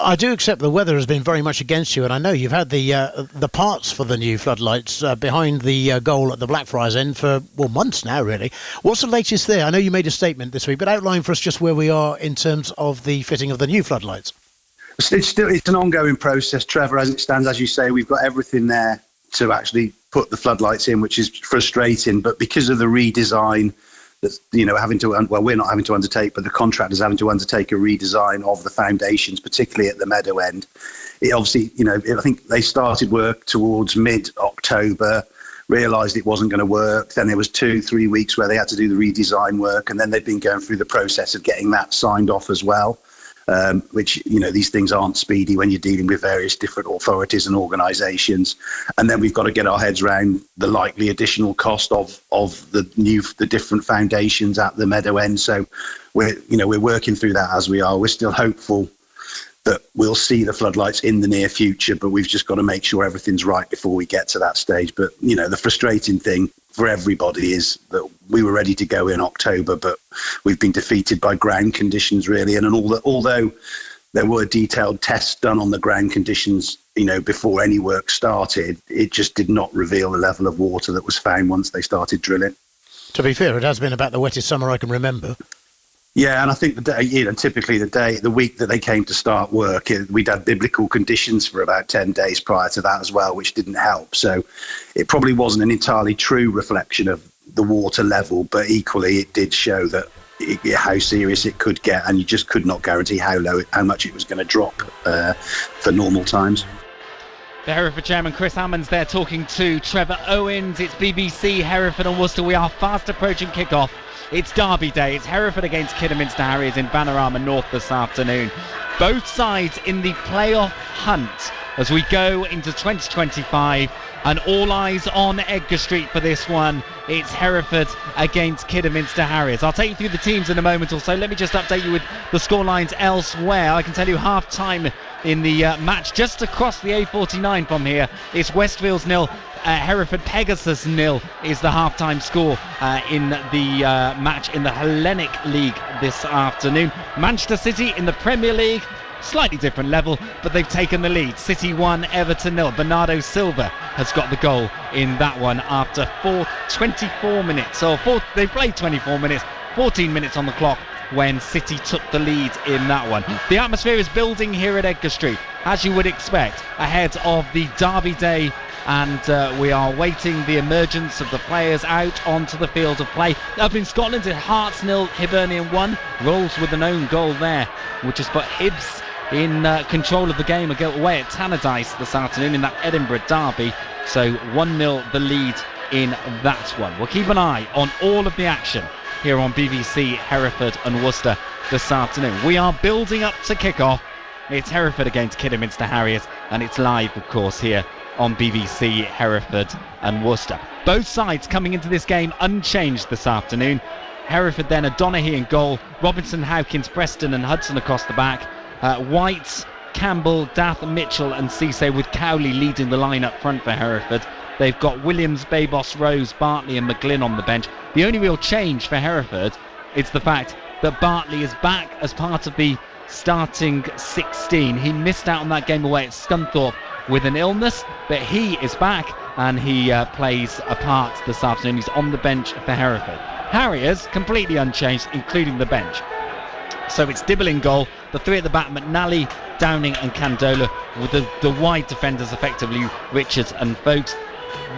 I do accept the weather has been very much against you, and I know you've had the parts for the new floodlights behind the goal at the Blackfriars end for months now, really. What's the latest there? I know you made a statement this week, but outline for us just where we are in terms of the fitting of the new floodlights. It's an ongoing process, Trevor. As it stands, as you say, we've got everything there to actually put the floodlights in, which is frustrating. But because of the redesign that we're not having to undertake, but the contractor's having to undertake a redesign of the foundations, particularly at the Meadow end. It obviously, I think they started work towards mid-October, realised it wasn't going to work. Then there was 2-3 weeks where they had to do the redesign work, and then they've been going through the process of getting that signed off as well. Which, these things aren't speedy when you're dealing with various different authorities and organisations. And then we've got to get our heads around the likely additional cost of the different foundations at the Meadow end. So we're working through that as we are. We're still hopeful that we'll see the floodlights in the near future, but we've just got to make sure everything's right before we get to that stage. But, the frustrating thing for everybody is that we were ready to go in October, but we've been defeated by ground conditions, really. And although there were detailed tests done on the ground conditions, before any work started, it just did not reveal the level of water that was found once they started drilling. To be fair, it has been about the wettest summer I can remember. Yeah, and I think typically the week that they came to start work, we'd had biblical conditions for about 10 days prior to that as well, which didn't help. So it probably wasn't an entirely true reflection of the water level, but equally it did show that how serious it could get, and you just could not guarantee how much it was going to drop for normal times. The Hereford chairman Chris Hammonds there talking to Trevor Owens. It's BBC, Hereford and Worcester. We are fast approaching kick-off. It's Derby Day. It's Hereford against Kidderminster Harriers in Panorama North this afternoon. Both sides in the playoff hunt as we go into 2025, and all eyes on Edgar Street for this one. It's Hereford against Kidderminster Harriers. I'll take you through the teams in a moment or so. Let me just update you with the scorelines elsewhere. I can tell you half-time in the match just across the A49 from here. It's Westfields 0, Hereford Pegasus 0 is the half-time score in the match in the Hellenic League this afternoon. Manchester City in the Premier League, slightly different level, but they've taken the lead. City 1, Everton 0. Bernardo Silva has got the goal in that one after 24 minutes. They played 24 minutes, 14 minutes on the clock when City took the lead in that one. The atmosphere is building here at Edgar Street, as you would expect, ahead of the Derby Day, and we are waiting the emergence of the players out onto the field of play. Up in Scotland, it Hearts 0, Hibernian 1. Rolls with an own goal there, which has put Hibs in control of the game away at Tannadice this afternoon in that Edinburgh derby. So 1-0 the lead in that one. We'll keep an eye on all of the action here on BBC Hereford and Worcester this afternoon. We are building up to kick-off. It's Hereford against Kidderminster Harriers, and it's live, of course, here on BBC Hereford and Worcester. Both sides coming into this game unchanged this afternoon. Hereford then O'Donoghue in goal, Robinson, Howkins, Preston and Hudson across the back. White, Campbell, Dath, Mitchell and Cisse, with Cowley leading the line up front for Hereford. They've got Williams, Babos, Rose, Bartley and McGlynn on the bench. The only real change for Hereford is the fact that Bartley is back as part of the starting 16. He missed out on that game away at Scunthorpe with an illness, but he is back and he plays a part this afternoon. He's on the bench for Hereford. Harriers completely unchanged, including the bench. So it's Dibble in goal, the three at the back, McNally, Downing and Candola, with the wide defenders effectively Richards and Folkes.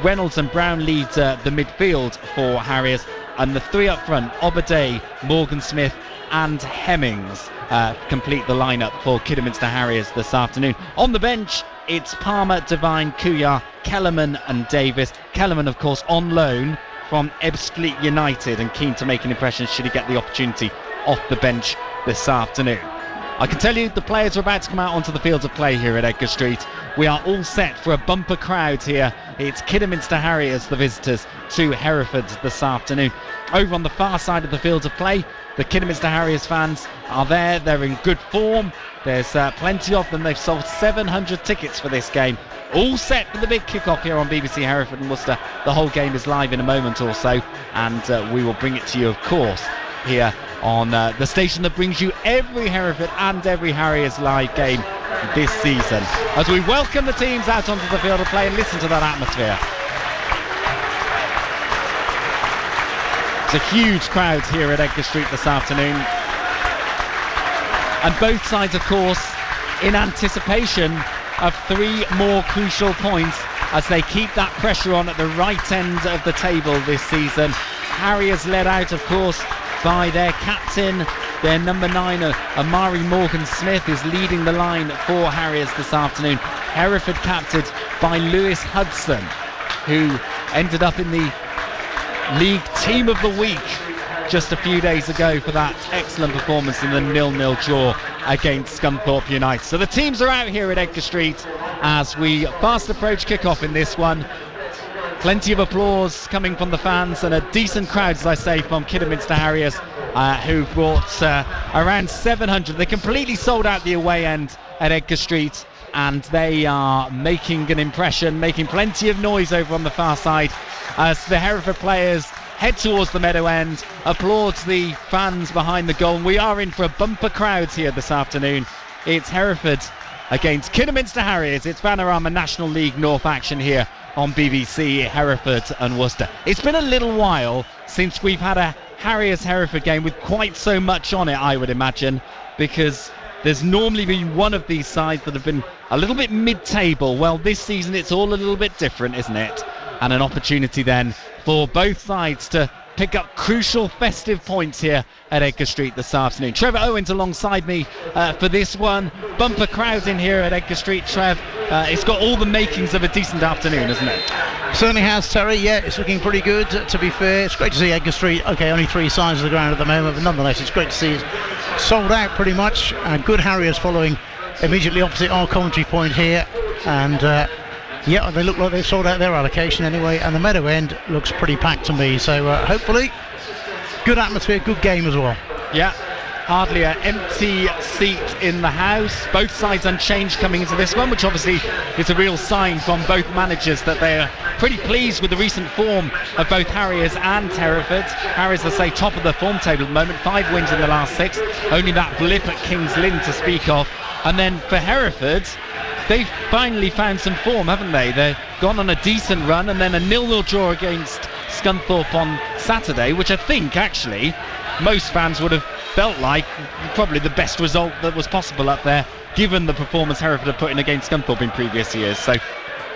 Reynolds and Brown lead the midfield for Harriers, and the three up front, Obaday, Morgan Smith and Hemmings, complete the lineup for Kidderminster Harriers this afternoon. On the bench, it's Palmer, Devine, Kuyar, Kellerman and Davis. Kellerman, of course, on loan from Ebbsfleet United and keen to make an impression should he get the opportunity off the bench this afternoon. I can tell you the players are about to come out onto the field of play here at Edgar Street. We are all set for a bumper crowd here. It's Kidderminster Harriers, the visitors, to Hereford this afternoon. Over on the far side of the field of play, the Kidderminster Harriers fans are there. They're in good form. There's plenty of them. They've sold 700 tickets for this game. All set for the big kick-off here on BBC Hereford and Worcester. The whole game is live in a moment or so, and we will bring it to you, of course, here on the station that brings you every Hereford and every Harriers live game this season, as we welcome the teams out onto the field of play and listen to that atmosphere. It's a huge crowd here at Edgar Street this afternoon, and both sides, of course, in anticipation of three more crucial points as they keep that pressure on at the right end of the table this season. Harriers led out, of course, by their captain, their number 9, Amari Morgan-Smith, is leading the line for Harriers this afternoon. Hereford captained by Lewis Hudson, who ended up in the League Team of the Week just a few days ago for that excellent performance in the 0-0 draw against Scunthorpe United. So the teams are out here at Edgar Street as we fast approach kick-off in this one. Plenty of applause coming from the fans and a decent crowd, as I say, from Kidderminster Harriers, who brought around 700. They completely sold out the away end at Edgar Street, and they are making an impression, making plenty of noise over on the far side as the Hereford players head towards the meadow end, applauds the fans behind the goal. And we are in for a bumper crowd here this afternoon. It's Hereford against Kidderminster Harriers. It's Vanarama National League North action here on BBC Hereford and Worcester. It's been a little while since we've had a Harriers-Hereford game with quite so much on it, I would imagine, because there's normally been one of these sides that have been a little bit mid-table. Well, this season it's all a little bit different, isn't it? And an opportunity then for both sides to pick up crucial festive points here at Edgar Street this afternoon. Trevor Owens alongside me for this one. Bumper crowd in here at Edgar Street, Trev. It's got all the makings of a decent afternoon, isn't it? Certainly has, Terry. Yeah, it's looking pretty good, to be fair. It's great to see Edgar Street. Okay, only 3 sides of the ground at the moment, but nonetheless it's great to see it sold out pretty much. Good Harriers following immediately opposite our commentary point here, and yeah, they look like they've sold out their allocation anyway, and the meadow end looks pretty packed to me, so hopefully good atmosphere, good game as well. Yeah, hardly an empty seat in the house. Both sides unchanged coming into this one, which obviously is a real sign from both managers that they're pretty pleased with the recent form of both Harriers and Hereford. Harriers, I say, top of the form table at the moment, 5 wins in the last 6, only that blip at Kings Lynn to speak of. And then for Hereford, they've finally found some form, haven't they? They've gone on a decent run, and then a 0-0 draw against Scunthorpe on Saturday, which I think actually most fans would have felt like probably the best result that was possible up there, given the performance Hereford had put in against Scunthorpe in previous years. So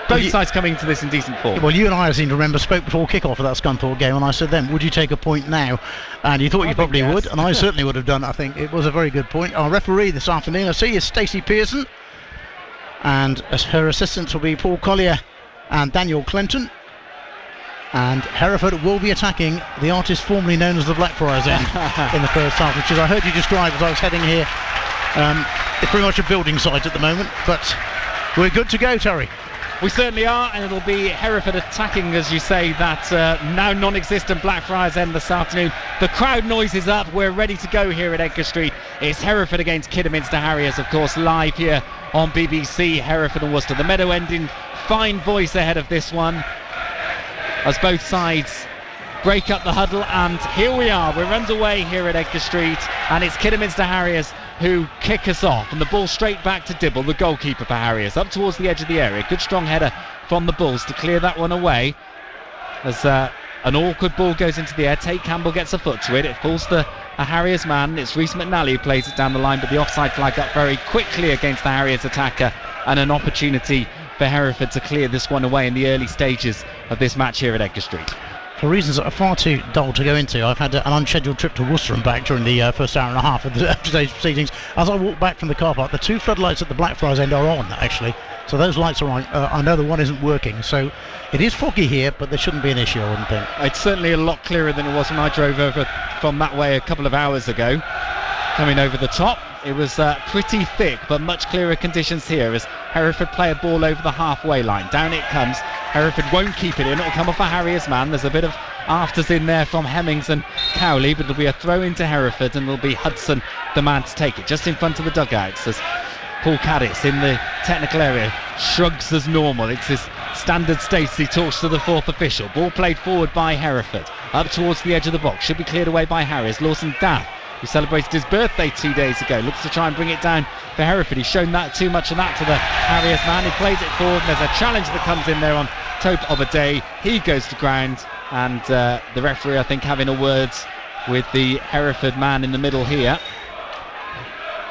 both sides coming to this in decent form. Well, you and I seem to remember spoke before kick-off of that Scunthorpe game, and I said then, would you take a point now? And you thought you probably would, and I certainly would have done. I think it was a very good point. Our referee this afternoon, I see, is Stacey Pearson, and her assistants will be Paul Collier and Daniel Clinton. And Hereford will be attacking the artist formerly known as the Blackfriars End in the first half, which, as I heard you describe as I was heading here, it's pretty much a building site at the moment, but we're good to go, Terry. We certainly are, and it'll be Hereford attacking, as you say, that now non-existent Blackfriars End this afternoon. The crowd noise is up. We're ready to go here at Edgar Street. It's Hereford against Kidderminster Harriers, of course, live here on BBC, Hereford and Worcester. The Meadow End in fine voice ahead of this one, as both sides break up the huddle, and here we are. We're underway here at Edgar Street, and it's Kidderminster Harriers who kick us off, and the ball straight back to Dibble, the goalkeeper for Harriers, up towards the edge of the area. Good strong header from the Bulls to clear that one away, as an awkward ball goes into the air. Tate Campbell gets a foot to it. It falls to a Harriers man. It's Rhys McNally who plays it down the line, but the offside flag up very quickly against the Harriers attacker, and an opportunity for Hereford to clear this one away in the early stages of this match here at Edgar Street. For reasons that are far too dull to go into, I've had an unscheduled trip to Worcester and back during the first hour and a half of today's proceedings. As I walk back from the car park, the two floodlights at the Blackfriars End are on, actually. So those lights are on. I know the one isn't working. So it is foggy here, but there shouldn't be an issue, I wouldn't think. It's certainly a lot clearer than it was when I drove over from that way a couple of hours ago. Coming over the top, it was pretty thick, but much clearer conditions here as Hereford play a ball over the halfway line. Down it comes. Hereford won't keep it in. It'll come off a Harriers man. There's a bit of afters in there from Hemmings and Cowley, but it'll be a throw into Hereford, and it'll be Hudson the man to take it, just in front of the dugouts, as Paul Caddis in the technical area shrugs as normal. It's his standard Stacey talks to the fourth official. Ball played forward by Hereford, up towards the edge of the box. Should be cleared away by Harriers. Lawson Daff, who celebrated his birthday 2 days ago, looks to try and bring it down for Hereford. He's shown that too much of that to the Harriers man. He plays it forward, and there's a challenge that comes in there on Tope of a Day. He goes to ground, and the referee, I think, having a words with the Hereford man in the middle here.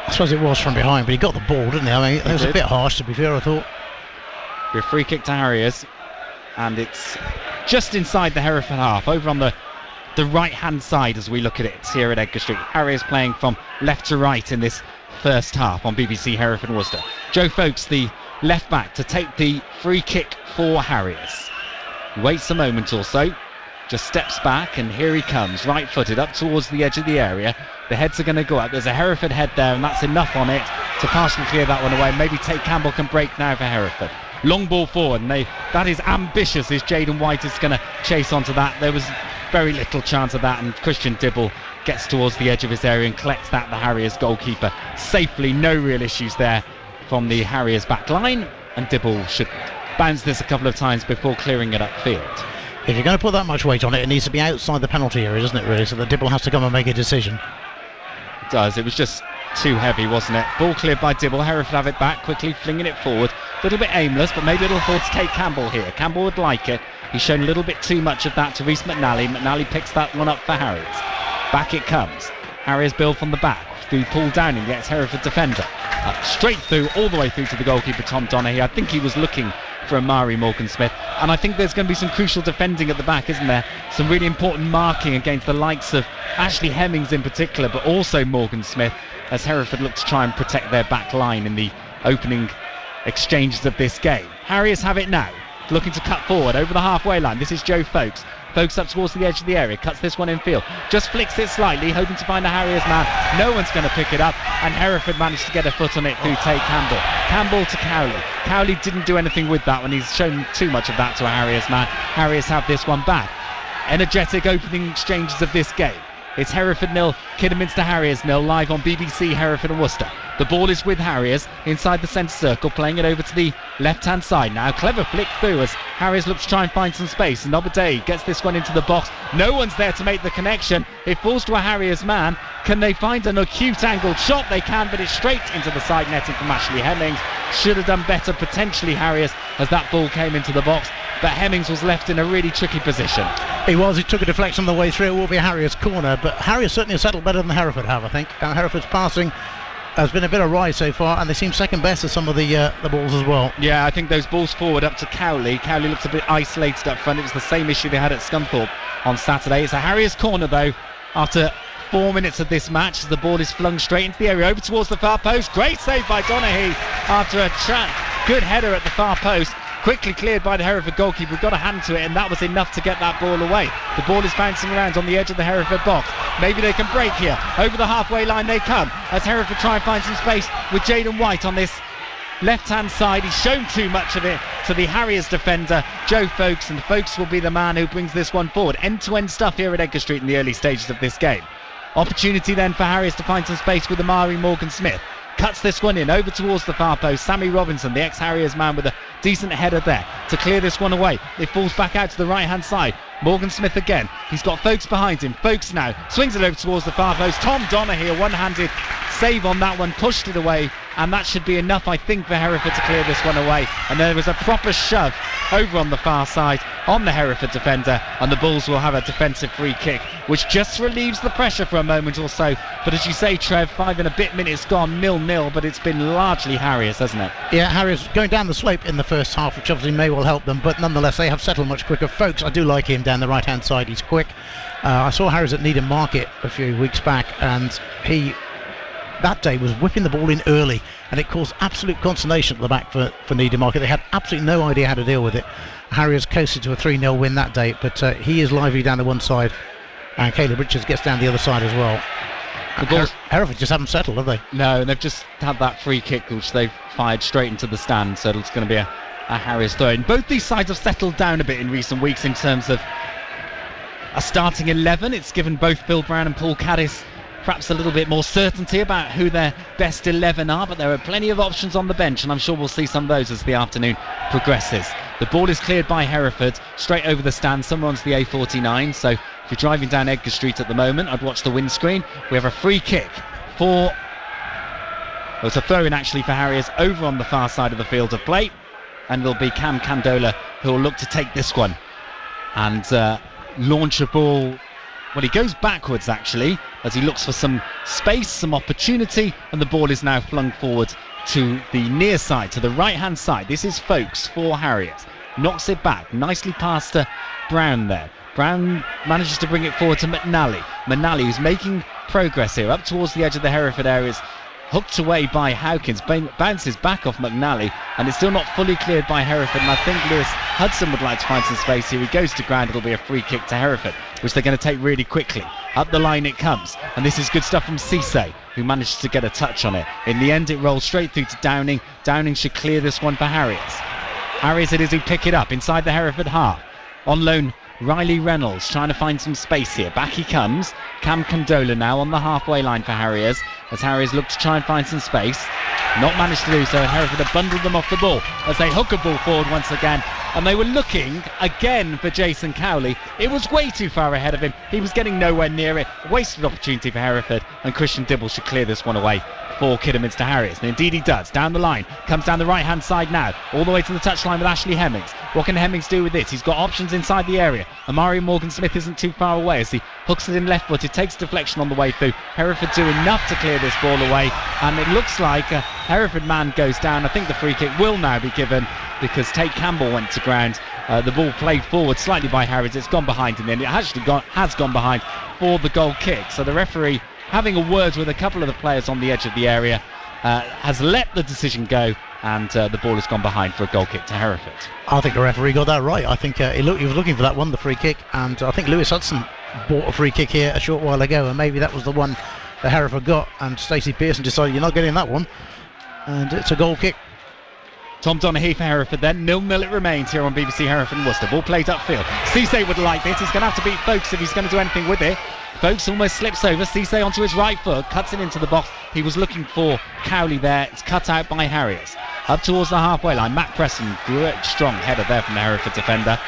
I suppose it was from behind, but he got the ball, didn't he? I mean, that was a bit harsh, to be fair, I thought. A free kick to Harriers, and it's just inside the Hereford half, over on the right hand side as we look at it here at Edgar Street. Harriers playing from left to right in this first half on BBC Hereford and Worcester. Joe Folkes, the left back, to take the free kick for Harriers. He waits a moment or so, just steps back, and here he comes, right footed up towards the edge of the area. The heads are going to go up. There's a Hereford head there, and that's enough on it to partially clear that one away. Maybe Tate Campbell can break now for Hereford. Long ball forward, and that is ambitious as Jaden White is going to chase onto that. There was very little chance of that, and Christian Dibble gets towards the edge of his area and collects that, the Harriers goalkeeper, safely. No real issues there from the Harriers back line, and Dibble should bounce this a couple of times before clearing it upfield. If you're going to put that much weight on it, it needs to be outside the penalty area, doesn't it, really, so that Dibble has to come and make a decision. It does. It was just too heavy, wasn't it? Ball cleared by Dibble. Hereford have it back, quickly flinging it forward. A little bit aimless, but maybe it'll afford to take Campbell here. Campbell would like it. He's shown a little bit too much of that to Rhys McNally. McNally picks that one up for Harriers. Back it comes. Harriers build from the back through Paul Downing, gets Hereford defender. Straight through, all the way through to the goalkeeper, Tom Donaghy. I think he was looking for Amari Morgan-Smith, and I think there's going to be some crucial defending at the back, isn't there? Some really important marking against the likes of Ashley Hemmings in particular, but also Morgan-Smith, as Hereford look to try and protect their back line in the opening exchanges of this game. Harriers have it now, looking to cut forward over the halfway line. This is Joe Folkes. Folkes up towards the edge of the area, cuts this one in field, just flicks it slightly, hoping to find a Harriers man. No one's going to pick it up, and Hereford managed to get a foot on it through Tate Campbell. Campbell to Cowley. Cowley didn't do anything with that when he's shown too much of that to a Harriers man. Harriers have this one back. Energetic opening exchanges of this game. It's Hereford 0, Kidderminster Harriers 0, live on BBC Hereford and Worcester. The ball is with Harriers inside the centre circle, playing it over to the left-hand side now. Clever flick through as Harriers looks to try and find some space. And Obade gets this one into the box. No one's there to make the connection. It falls to a Harriers man. Can they find an acute angled shot? They can, but it's straight into the side netting from Ashley Hemmings. Should have done better, potentially, Harriers, as that ball came into the box. But Hemmings was left in a really tricky position. He took a deflection on the way through. It will be Harriers' corner, but Harriers certainly have settled better than Hereford have, I think. Hereford's passing has been a bit awry so far, and they seem second best at some of the balls as well. Yeah, I think those balls forward up to Cowley. Cowley looks a bit isolated up front. It was the same issue they had at Scunthorpe on Saturday. It's a Harriers' corner, though, after 4 minutes of this match, as the ball is flung straight into the area, over towards the far post. Great save by Donaghy after a good header at the far post. Quickly cleared by the Hereford goalkeeper, got a hand to it, and that was enough to get that ball away. The ball is bouncing around on the edge of the Hereford box. Maybe they can break here. Over the halfway line they come, as Hereford try and find some space with Jaden White on this left-hand side. He's shown too much of it to the Harriers defender, Joe Folkes, and Folkes will be the man who brings this one forward. End-to-end stuff here at Edgar Street in the early stages of this game. Opportunity then for Harriers to find some space with Amari Morgan-Smith. Cuts this one in over towards the far post. Sammy Robinson, the ex-Harriers man, with a decent header there to clear this one away. It falls back out to the right-hand side. Morgan-Smith again. He's got Folkes behind him. Folkes now swings it over towards the far post. Tom Donaghy, a one-handed save on that one, pushed it away, and that should be enough, I think, for Hereford to clear this one away. And there was a proper shove over on the far side on the Hereford defender, and the Bulls will have a defensive free kick, which just relieves the pressure for a moment or so. But as you say, Trev, 5 and a bit minutes gone, 0-0, but it's been largely Harriers, hasn't it? Yeah, Harriers going down the slope in the first half, which obviously may well help them, but nonetheless they have settled much quicker. Folkes, I do like him down the right-hand side. He's quick. I saw Harriers at Needham Market a few weeks back, and he that day was whipping the ball in early, and it caused absolute consternation at the back for Needham Market. They had absolutely no idea how to deal with it. Harriers coasted to a 3-0 win that day, but he is lively down the one side, and Caleb Richards gets down the other side as well. Hereford just haven't settled, have they? No, and they've just had that free kick which they've fired straight into the stand, so it's going to be a Harriers throw in. Both these sides have settled down a bit in recent weeks in terms of a starting 11. It's given both Phil Brown and Paul Caddis perhaps a little bit more certainty about who their best 11 are, but there are plenty of options on the bench, and I'm sure we'll see some of those as the afternoon progresses. The ball is cleared by Hereford, straight over the stand, somewhere onto the A49, so if you're driving down Edgar Street at the moment, I'd watch the windscreen. We have a free kick for... Well, it's a throw-in actually for Harriers over on the far side of the field of play, and it'll be Cam Candola who will look to take this one and launch a ball. Well, he goes backwards actually as he looks for some space, some opportunity, and the ball is now flung forward to the near side, to the right hand side. This is Folkes for Harriers. Knocks it back, nicely past to Brown there. Brown manages to bring it forward to McNally. McNally, who's making progress here up towards the edge of the Hereford areas, hooked away by Howkins, bounces back off McNally, and it's still not fully cleared by Hereford, and I think Lewis Hudson would like to find some space here. He goes to ground. It'll be a free kick to Hereford, which they're going to take really quickly. Up the line it comes, and this is good stuff from Cisse, who manages to get a touch on it. In the end it rolls straight through to Downing. Downing should clear this one for Harriers. Harriers it is who pick it up inside the Hereford half. On loan, Riley Reynolds trying to find some space here. Back he comes. Cam Candola now on the halfway line for Harriers, as Harriers look to try and find some space. Not managed to do so, and Hereford have bundled them off the ball as they hook a ball forward once again. And they were looking again for Jason Cowley. It was way too far ahead of him. He was getting nowhere near it. Wasted opportunity for Hereford, and Christian Dibble should clear this one away for Kidderminster Harriers. And indeed he does. Down the line. Comes down the right hand side now. All the way to the touchline with Ashley Hemmings. What can Hemmings do with this? He's got options inside the area. Amari Morgan-Smith isn't too far away as he hooks it in left footed. Takes deflection on the way through. Hereford do enough to clear this ball away. And it looks like a Hereford man goes down. I think the free kick will now be given because Tate Campbell went to ground. The ball played forward slightly by Harriers. It's gone behind in the end. It actually has gone behind for the goal kick. So the referee, having a word with a couple of the players on the edge of the area, has let the decision go, and the ball has gone behind for a goal kick to Hereford. I think the referee got that right. I think he was looking for that one, the free kick, and I think Lewis Hudson bought a free kick here a short while ago, and maybe that was the one that Hereford got, and Stacey Pearson decided you're not getting that one, and it's a goal kick. Tom Donaghy for Hereford then. 0-0 it remains here on BBC Hereford and Worcester. Ball played upfield. Cisse would like this. He's going to have to beat Folkes if he's going to do anything with it. Folkes almost slips over. Cisse onto his right foot. Cuts it into the box. He was looking for Cowley there. It's cut out by Harriers. Up towards the halfway line. Matt Preston. Great strong header there from the Hereford defender.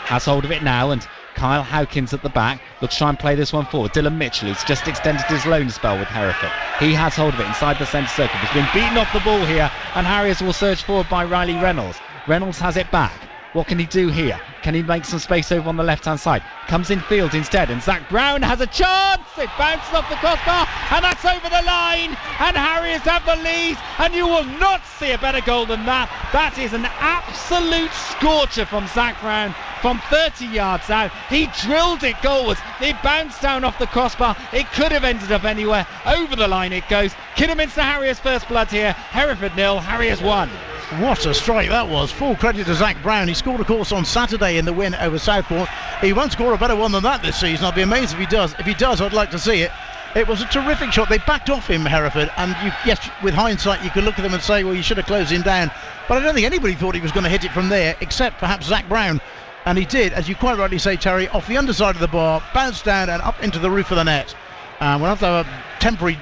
Has hold of it now, and Kyle Howkins at the back looks to try and play this one forward. Dylan Mitchell, who's just extended his loan spell with Hereford. He has hold of it inside the centre circle. He's been beaten off the ball here, and Harriers will surge forward by Riley Reynolds. Reynolds has it back. What can he do here? Can he make some space over on the left-hand side? Comes in field instead, and Zach Brown has a chance. It bounces off the crossbar, and that's over the line. And Harriers have the lead, and you will not see a better goal than that. That is an absolute scorcher from Zach Brown from 30 yards out. He drilled it goalwards. It bounced down off the crossbar. It could have ended up anywhere. Over the line it goes. Kidderminster Harriers first blood here. Hereford 0, Harriers 1. What a strike that was. Full credit to Zach Brown. He scored, of course, on Saturday in the win over Southport. He won't score a better one than that this season. I'll be amazed if he does. If he does, I'd like to see it. It was a terrific shot. They backed off him, Hereford, and yes, with hindsight, you could look at them and say, well, you should have closed him down. But I don't think anybody thought he was going to hit it from there, except perhaps Zach Brown. And he did, as you quite rightly say, Terry, off the underside of the bar, bounced down and up into the roof of the net. We'll have to have a temporary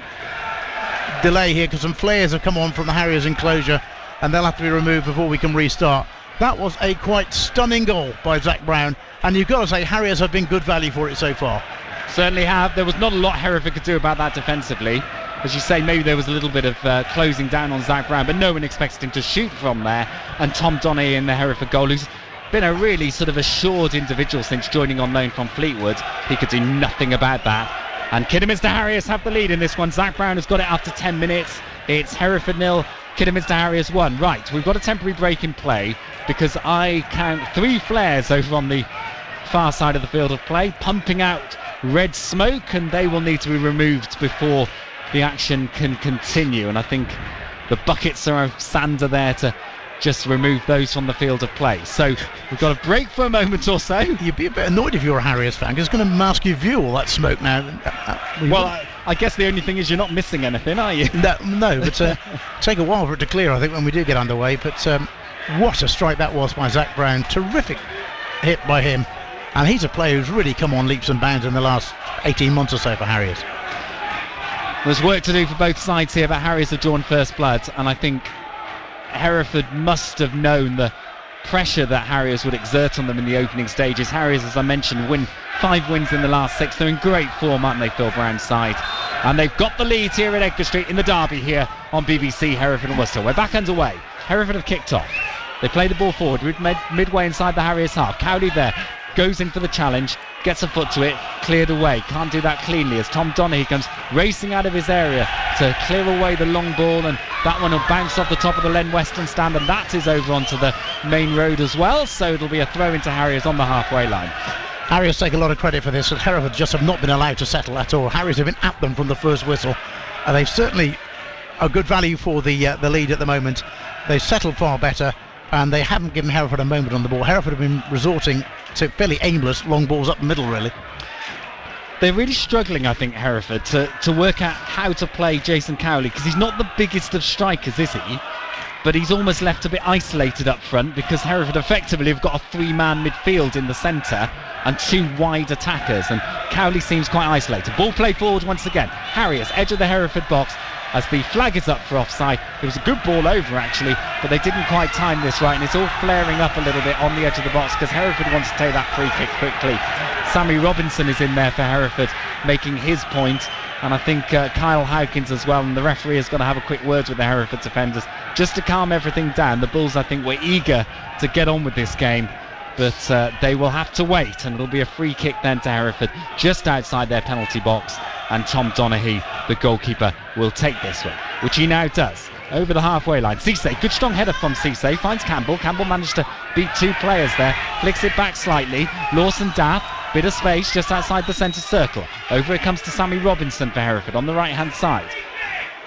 delay here because some flares have come on from the Harriers enclosure, and they'll have to be removed before we can restart. That was a quite stunning goal by Zach Brown, and you've got to say Harriers have been good value for it so far. Certainly have. There was not a lot Hereford could do about that defensively. As you say, maybe there was a little bit of closing down on Zach Brown, but no one expected him to shoot from there. And Tom Donaghy in the Hereford goal, who's been a really sort of assured individual since joining on loan from Fleetwood. He could do nothing about that. And Kidderminster Harriers have the lead in this one. Zach Brown has got it after 10 minutes. It's Hereford 0, Kidderminster Harriers 1. Right, we've got a temporary break in play because I count 3 flares over on the far side of the field of play, pumping out red smoke, and they will need to be removed before the action can continue. And I think the buckets of sand are there to just remove those from the field of play. So we've got a break for a moment or so. You'd be a bit annoyed if you're a Harriers fan, because it's going to mask your view, all that smoke now. Well, I guess the only thing is you're not missing anything, are you? No, but take a while for it to clear, I think, when we do get underway. But what a strike that was by Zach Brown. Terrific hit by him. And he's a player who's really come on leaps and bounds in the last 18 months or so for Harriers. There's work to do for both sides here, but Harriers have drawn first blood, and I think Hereford must have known the pressure that Harriers would exert on them in the opening stages. Harriers, as I mentioned, 5 wins in the last 6. They're in great form, aren't they, Phil Brown's side? And they've got the lead here at Edgar Street in the derby here on BBC, Hereford and Worcester. We're back underway. Hereford have kicked off. They play the ball forward midway inside the Harriers half. Cowley there goes in for the challenge, gets a foot to it, cleared away. Can't do that cleanly as Tom Donaghy comes racing out of his area to clear away the long ball, and that one will bounce off the top of the Len Western stand, and that is over onto the main road as well. So it'll be a throw into Harriers on the halfway line. Harriers take a lot of credit for this, and Hereford just have not been allowed to settle at all. Harriers have been at them from the first whistle, and they've certainly a good value for the lead at the moment. They've settled far better, and they haven't given Hereford a moment on the ball. Hereford have been resorting to fairly aimless long balls up the middle, really. They're really struggling, I think, Hereford, to work out how to play Jason Cowley, because he's not the biggest of strikers, is he? But he's almost left a bit isolated up front, because Hereford effectively have got a 3-man midfield in the centre and 2 wide attackers, and Cowley seems quite isolated. Ball play forward once again. Harriers, edge of the Hereford box, as the flag is up for offside. It was a good ball over, actually, but they didn't quite time this right, and it's all flaring up a little bit on the edge of the box because Hereford wants to take that free kick quickly. Sammy Robinson is in there for Hereford, making his point, and I think Kyle Howkins as well, and the referee is going to have a quick word with the Hereford defenders just to calm everything down. The Bulls, I think, were eager to get on with this game, but they will have to wait, and it'll be a free kick then to Hereford just outside their penalty box, and Tom Donaghy, the goalkeeper, will take this one, which he now does. Over the halfway line, Cisse, good strong header from Cisse, finds Campbell. Campbell managed to beat 2 players there, flicks it back slightly. Lawson Daff, bit of space just outside the centre circle. Over it comes to Sammy Robinson for Hereford on the right hand side.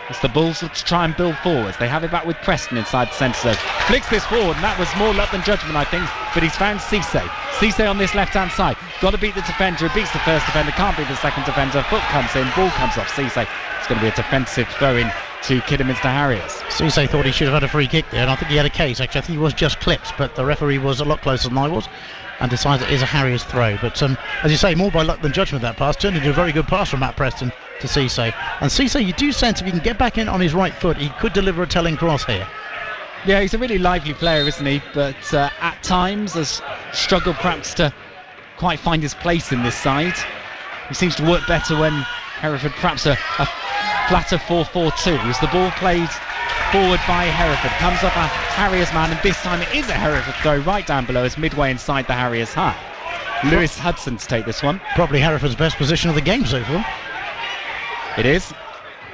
As the Bulls look to try and build forwards, they have it back with Preston inside the centre zone. Flicks this forward, and that was more luck than judgment, I think, but he's found Cisse. Cisse on this left-hand side. Got to beat the defender. It beats the first defender, can't beat the second defender. Foot comes in, ball comes off Cisse. It's going to be a defensive throw-in to Kidderminster Harriers. Cisse thought he should have had a free kick there, and I think he had a case. Actually, I think he was just clipped, but the referee was a lot closer than I was and decides it is a Harriers throw. But as you say, more by luck than judgment, that pass. Turned into a very good pass from Matt Preston to Cisse. And Cisse, you do sense if he can get back in on his right foot, he could deliver a telling cross here. Yeah, he's a really lively player, isn't he? But at times has struggled perhaps to quite find his place in this side. He seems to work better when Hereford perhaps a flatter 4-4-2. As the ball played forward by Hereford. Comes up a Harriers man, and this time it is a Hereford throw right down below as midway inside the Harriers half. Lewis Hudson to take this one. Probably Hereford's best position of the game so far. It is.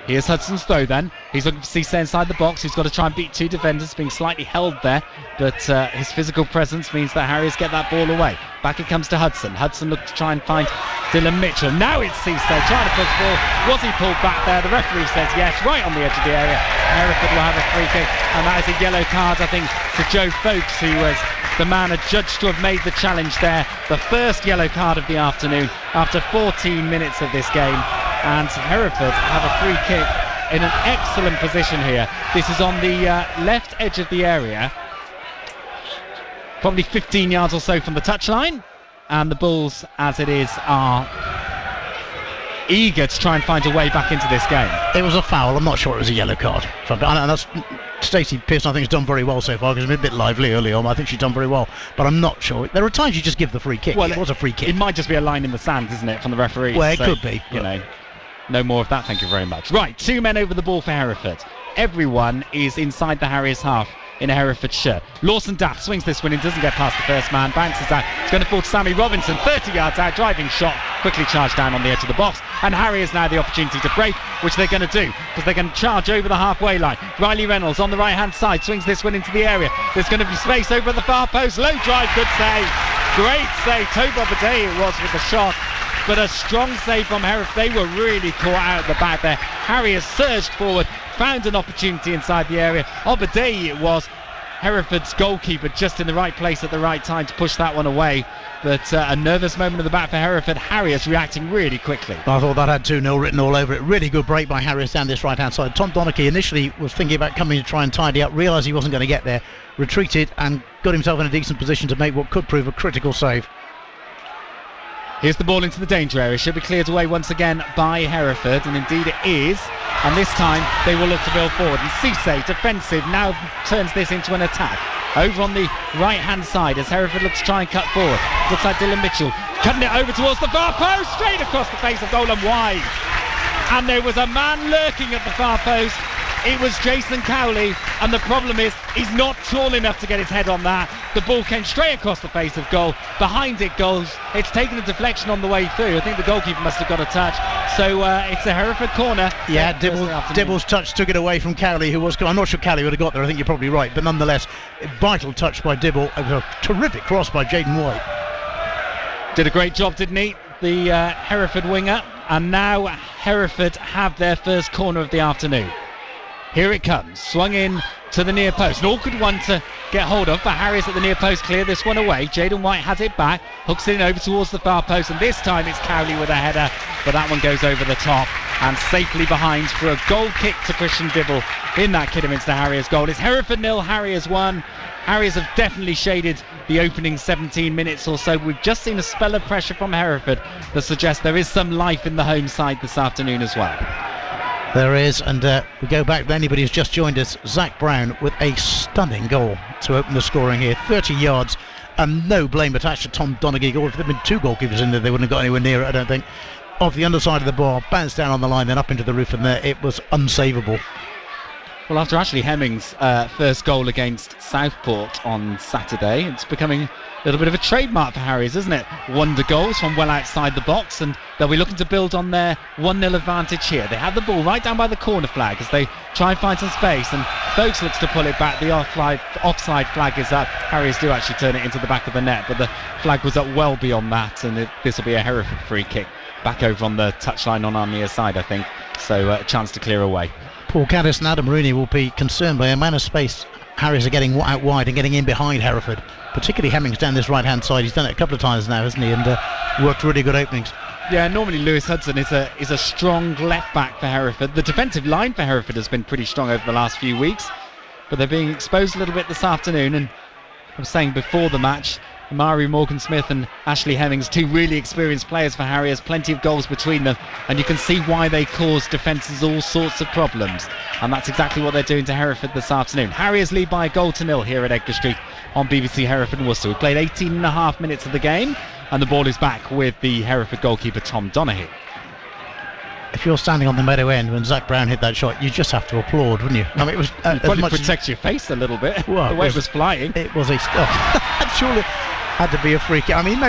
Here's Hudson's throw then. He's looking for Cisse inside the box. He's got to try and beat two defenders, being slightly held there, but his physical presence means that Harriers get that ball away. Back it comes to Hudson. Hudson looks to try and find Dylan Mitchell. Now it's Cisse trying to push the ball. Was he pulled back there? The referee says yes, right on the edge of the area. Hereford will have a free kick, and that is a yellow card, I think, to Joe Folks, who was the man adjudged to have made the challenge there. The first yellow card of the afternoon after 14 minutes of this game. And Hereford have a free kick in an excellent position here. This is on the left edge of the area, probably 15 yards or so from the touchline, and the Bulls, as it is, are eager to try and find a way back into this game. It was a foul. I'm not sure it was a yellow card. And that's Stacey Pearson, I think, has done very well so far, because she's been a bit lively early on. I think she's done very well, but I'm not sure. There are times you just give the free kick. Well, it was a free kick. It might just be a line in the sand, isn't it, from the referee? Well, it could be. You know. No more of that, thank you very much. Right, 2 men over the ball for Hereford. Everyone is inside the Harriers half in a Hereford shirt. Lawson Daft swings this one in, doesn't get past the first man, bounces out. It's going to fall to Sammy Robinson, 30 yards out, driving shot, quickly charged down on the edge of the box. And Harriers now the opportunity to break, which they're going to do, because they're going to charge over the halfway line. Riley Reynolds on the right-hand side swings this one into the area. There's going to be space over at the far post. Low drive, good save. Great save. Toby Obadei it was with the shot. But a strong save from Hereford. They were really caught out at the back there. Harriers surged forward, found an opportunity inside the area. Obadei it was, Hereford's goalkeeper, just in the right place at the right time to push that one away. But a nervous moment at the back for Hereford. Harriers reacting really quickly. I thought that had 2-0 written all over it. Really good break by Harriers down this right-hand side. Tom Donachie initially was thinking about coming to try and tidy up, realised he wasn't going to get there, retreated and got himself in a decent position to make what could prove a critical save. Here's the ball into the danger area. Should be cleared away once again by Hereford, and indeed it is. And this time they will look to build forward. And Cisse, defensive, now turns this into an attack. Over on the right-hand side as Hereford looks to try and cut forward. Looks like Dylan Mitchell cutting it over towards the far post, straight across the face of goal and wide. And there was a man lurking at the far post. It was Jason Cowley, and the problem is he's not tall enough to get his head on that. The ball came straight across the face of goal. Behind it goes. It's taken a deflection on the way through. I think the goalkeeper must have got a touch. So it's a Hereford corner. Yeah, Dibble's touch took it away from Cowley, who was... I'm not sure Cowley would have got there. I think you're probably right. But nonetheless, vital touch by Dibble. It was a terrific cross by Jaden White. Did a great job, didn't he? The Hereford winger. And now Hereford have their first corner of the afternoon. Here it comes, swung in to the near post. An awkward one to get hold of, but Harriers at the near post clear this one away. Jaden White has it back, hooks it in over towards the far post, and this time it's Cowley with a header, but that one goes over the top and safely behind for a goal kick to Christian Dibble in that Kidderminster Harriers goal. It's Hereford 0, Harriers 1. Harriers have definitely shaded the opening 17 minutes or so. We've just seen a spell of pressure from Hereford that suggests there is some life in the home side this afternoon as well. There is, and we go back to anybody who's just joined us. Zach Brown with a stunning goal to open the scoring here. 30 yards, and no blame attached to Tom Donachie. If there'd been 2 goalkeepers in there, they wouldn't have got anywhere near it, I don't think. Off the underside of the bar, bounced down on the line, then up into the roof, and there it was unsavable. Well, after Ashley Hemming's first goal against Southport on Saturday, it's becoming a little bit of a trademark for Harriers, isn't it? Wonder goals from well outside the box, and they'll be looking to build on their 1-0 advantage here. They have the ball right down by the corner flag as they try and find some space, and Folks looks to pull it back. The offside flag is up. Harriers do actually turn it into the back of the net, but the flag was up well beyond that, and this will be a Hereford free kick back over on the touchline on our near side, I think. So a chance to clear away. Paul Caddis and Adam Rooney will be concerned by the amount of space Harriers are getting out wide and getting in behind Hereford. Particularly Hemmings down this right-hand side. He's done it a couple of times now, hasn't he? And worked really good openings. Yeah, normally Lewis Hudson is a strong left back for Hereford. The defensive line for Hereford has been pretty strong over the last few weeks, but they're being exposed a little bit this afternoon. And I was saying before the match, Amari Morgan-Smith and Ashley Hemmings, 2 really experienced players for Harriers, plenty of goals between them, and you can see why they cause defences all sorts of problems, and that's exactly what they're doing to Hereford this afternoon. Harriers lead by 1-0 here at Edgar Street on BBC Hereford and Worcester. We played 18.5 minutes of the game, and the ball is back with the Hereford goalkeeper Tom Donachie. if you're standing on the meadow end when Zach Brown hit that shot, you just have to applaud, wouldn't you? I mean, it was probably protect your face a little bit. Well, the way it was flying. It was a surely had to be a free kick. I mean,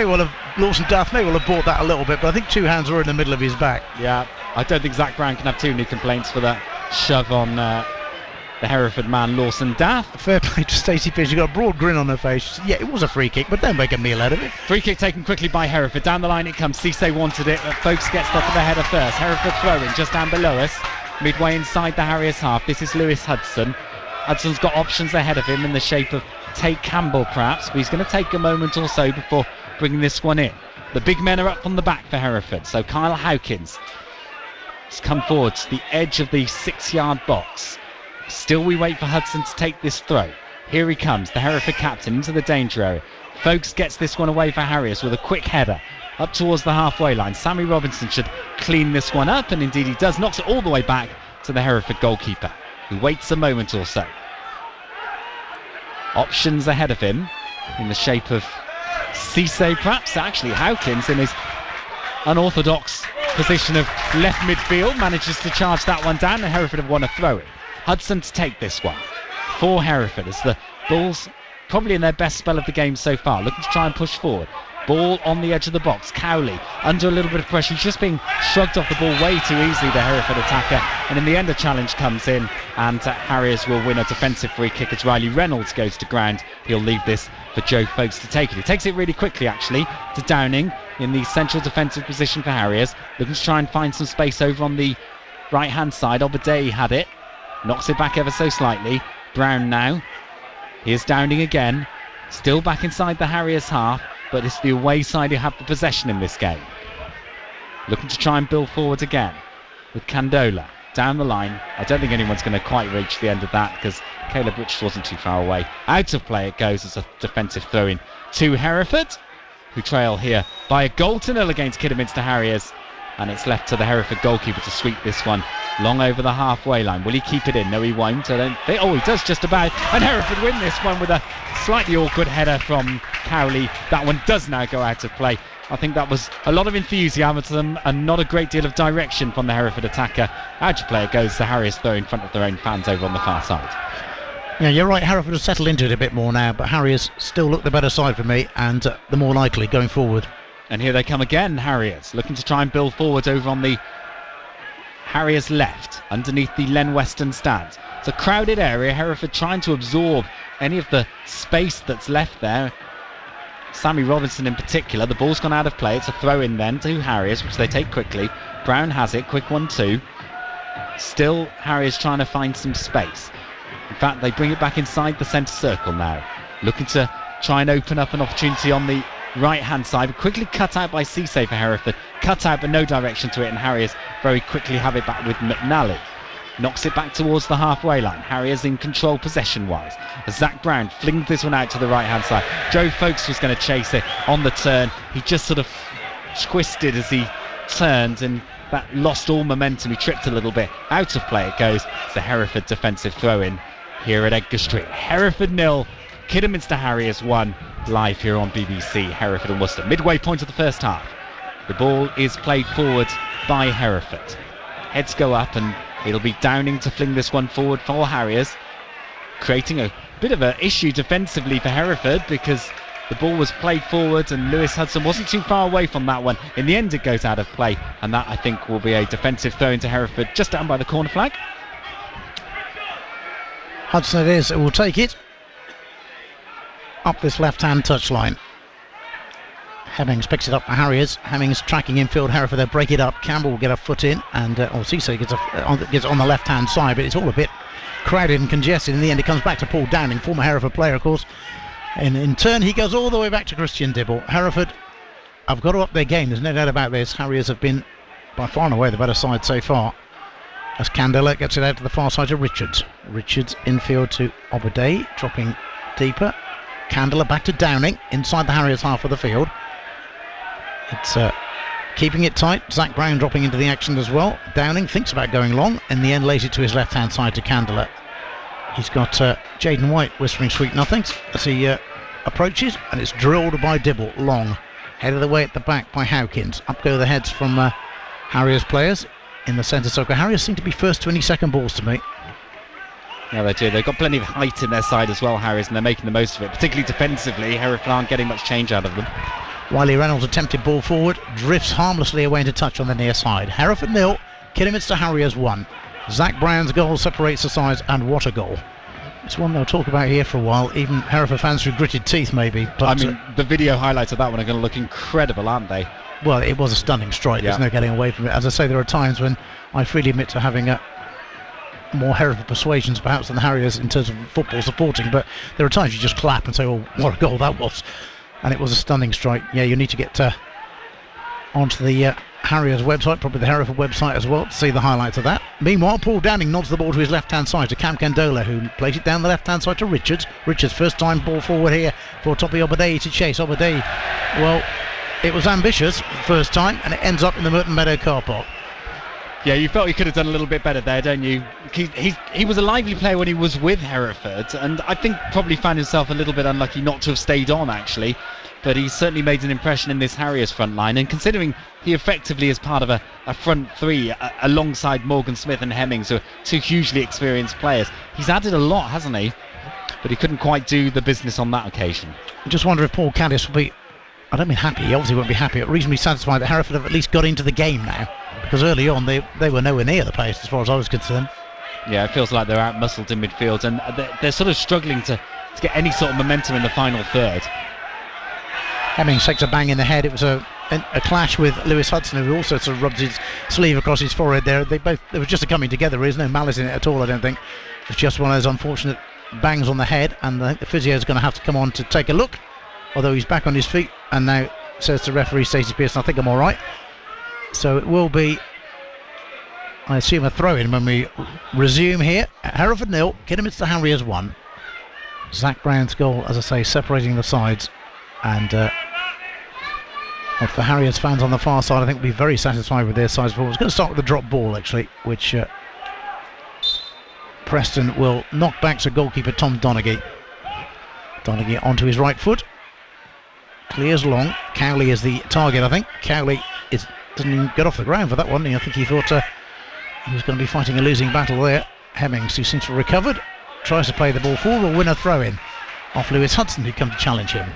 Lawson Duff may well have bought that a little bit, but I think two hands were in the middle of his back. Yeah, I don't think Zach Brown can have too many complaints for that shove on the Hereford man, Lawson Daff. Fair play to Stacey Pearce. She got a broad grin on her face. Yeah, it was a free kick, but don't make a meal out of it. Free kick taken quickly by Hereford. Down the line it comes. Cisse wanted it, but Folks gets there for the header first. Hereford throwing just down below us, midway inside the Harriers half. This is Lewis Hudson. Hudson's got options ahead of him in the shape of Tate Campbell perhaps, but he's going to take a moment or so before bringing this one in. The big men are up from the back for Hereford, so Kyle Howkins has come forward to the edge of the 6-yard box. Still we wait for Hudson to take this throw. Here he comes, the Hereford captain, into the danger area. Folks gets this one away for Harriers with a quick header up towards the halfway line. Sammy Robinson should clean this one up, and indeed he does. Knocks it all the way back to the Hereford goalkeeper, who waits a moment or so. Options ahead of him in the shape of Cisse perhaps. Actually Howkins in his unorthodox position of left midfield manages to charge that one down, and Hereford have won a throw-in. Hudson to take this one for Hereford as the Bulls probably in their best spell of the game so far, looking to try and push forward. Ball on the edge of the box. Cowley under a little bit of pressure. He's just being shrugged off the ball way too easily, the Hereford attacker, and in the end a challenge comes in, and Harriers will win a defensive free kick as Riley Reynolds goes to ground. He'll leave this for Joe Folks to take it. He takes it really quickly actually to Downing in the central defensive position for Harriers, looking to try and find some space over on the right hand side. Obadei had it, knocks it back ever so slightly. Brown now. Here's Downing again, still back inside the Harriers half, but it's the away side who have the possession in this game. Looking to try and build forward again with Candola down the line. I don't think anyone's going to quite reach the end of that because Caleb Richards wasn't too far away. Out of play it goes as a defensive throw-in to Hereford, who trail here by a goal to nil against Kidderminster Harriers, and it's left to the Hereford goalkeeper to sweep this one long over the halfway line. Will he keep it in? No, he won't. I don't think. Oh, he does just about. And Hereford win this one with a slightly awkward header from Cowley. That one does now go out of play. I think that was a lot of enthusiasm and not a great deal of direction from the Hereford attacker. Out of play it goes. The Harriers throw in front of their own fans over on the far side. Yeah, you're right. Hereford have settled into it a bit more now, but Harriers still look the better side for me and the more likely going forward. And here they come again, Harriers, looking to try and build forward over on the Harriers left, underneath the Len Weston stand. It's a crowded area, Hereford trying to absorb any of the space that's left there. Sammy Robinson in particular, the ball's gone out of play. It's a throw in then to Harriers, which they take quickly. Brown has it, quick 1-2. Still Harriers trying to find some space. In fact, they bring it back inside the centre circle now, looking to try and open up an opportunity on the right hand side, quickly cut out by Cisse for Hereford. Cut out but no direction to it, and Harriers very quickly have it back with McNally. Knocks it back towards the halfway line. Harriers in control possession wise. Zach Brown flings this one out to the right hand side. Joe Folks was going to chase it on the turn. He just sort of twisted as he turned, and that lost all momentum. He tripped a little bit. Out of play it goes. It's the Hereford defensive throw in here at Edgar Street. Hereford 0, Kidderminster Harriers 1. Live here on BBC, Hereford and Worcester. Midway point of the first half. The ball is played forward by Hereford. Heads go up and it'll be Downing to fling this one forward for Harriers, creating a bit of an issue defensively for Hereford because the ball was played forward and Lewis Hudson wasn't too far away from that one. In the end it goes out of play, and that I think will be a defensive throw into Hereford just down by the corner flag. Hudson it is, it will take it up this left-hand touchline. Hemmings picks it up for Harriers. Hemmings tracking infield. Hereford, they'll break it up. Campbell will get a foot in, and Cisse gets on the left-hand side, but it's all a bit crowded and congested. In the end, it comes back to Paul Downing, former Hereford player, of course. And in turn, he goes all the way back to Christian Dibble. Hereford have got to up their game. There's no doubt about this. Harriers have been by far and away the better side so far. As Candela gets it out to the far side to Richards. Richards infield to Obadei, dropping deeper. Candela back to Downing inside the Harriers half of the field. It's keeping it tight. Zach Brown dropping into the action as well. Downing thinks about going long. In the end, lays it to his left hand side to Candela. He's got Jaden White whispering sweet nothings as he approaches, and it's drilled by Dibble long. Head of the way at the back by Howkins. Up go the heads from Harriers players. in the centre circle. Harriers seem to be first to any second balls to me. Yeah, they do. They've got plenty of height in their side as well, Harriers, and they're making the most of it, particularly defensively. Hereford aren't getting much change out of them. Wiley Reynolds attempted ball forward, drifts harmlessly away into touch on the near side. Hereford 0, Kidderminster Harriers 1. Zach Brown's goal separates the sides, and what a goal. It's one they'll talk about here for a while, even Hereford fans through gritted teeth maybe. But, I mean, the video highlights of that one are going to look incredible, aren't they? Well, it was a stunning strike. There's no getting away from it. As I say, there are times when I freely admit to having more Hereford persuasions perhaps than the Harriers in terms of football supporting, but there are times you just clap and say, oh, what a goal that was. And it was a stunning strike. Yeah, you need to get onto the Harriers website, probably the Hereford website as well, to see the highlights of that. Meanwhile, Paul Downing nods the ball to his left-hand side to Cam Candola, who plays it down the left-hand side to Richards. Richards, first time ball forward here for Toppy Obadei to chase. Obadei, well, it was ambitious first time, and it ends up in the Merton Meadow car park. Yeah, you felt he could have done a little bit better there, don't you? He was a lively player when he was with Hereford, and I think probably found himself a little bit unlucky not to have stayed on, actually. But he certainly made an impression in this Harriers front line, and considering he effectively is part of a front three alongside Morgan Smith and Hemmings, who are two hugely experienced players, he's added a lot, hasn't he? But he couldn't quite do the business on that occasion. I just wonder if Paul Caddis will be, I don't mean happy, he obviously won't be happy, but reasonably satisfied that Hereford have at least got into the game now, because early on they were nowhere near the pace as far as I was concerned. Yeah, it feels like they're out-muscled in midfield, and they're sort of struggling to get any sort of momentum in the final third. Hemmings takes a bang in the head. It was a clash with Lewis Hudson, who also sort of rubs his sleeve across his forehead there. They were just a coming together. There's no malice in it at all, I don't think. It's just one of those unfortunate bangs on the head, and the physio is going to have to come on to take a look, although he's back on his feet and now says to referee Stacey Pearson, I think I'm all right. So it will be, I assume, a throw-in when we resume here. Hereford 0, Kidderminster Harriers 1. Zach Brown's goal, as I say, separating the sides. And for Harriers fans on the far side, I think will be very satisfied with their sides performance. Going to start with the drop ball, actually, which Preston will knock back to goalkeeper Tom Donaghy. Donaghy onto his right foot. Clears long. Cowley is the target, I think. Cowley doesn't even get off the ground for that one. I think he thought he was going to be fighting a losing battle there. Hemmings, who seems to have recovered, tries to play the ball forward, will win a throw-in off Lewis Hudson, who come to challenge him.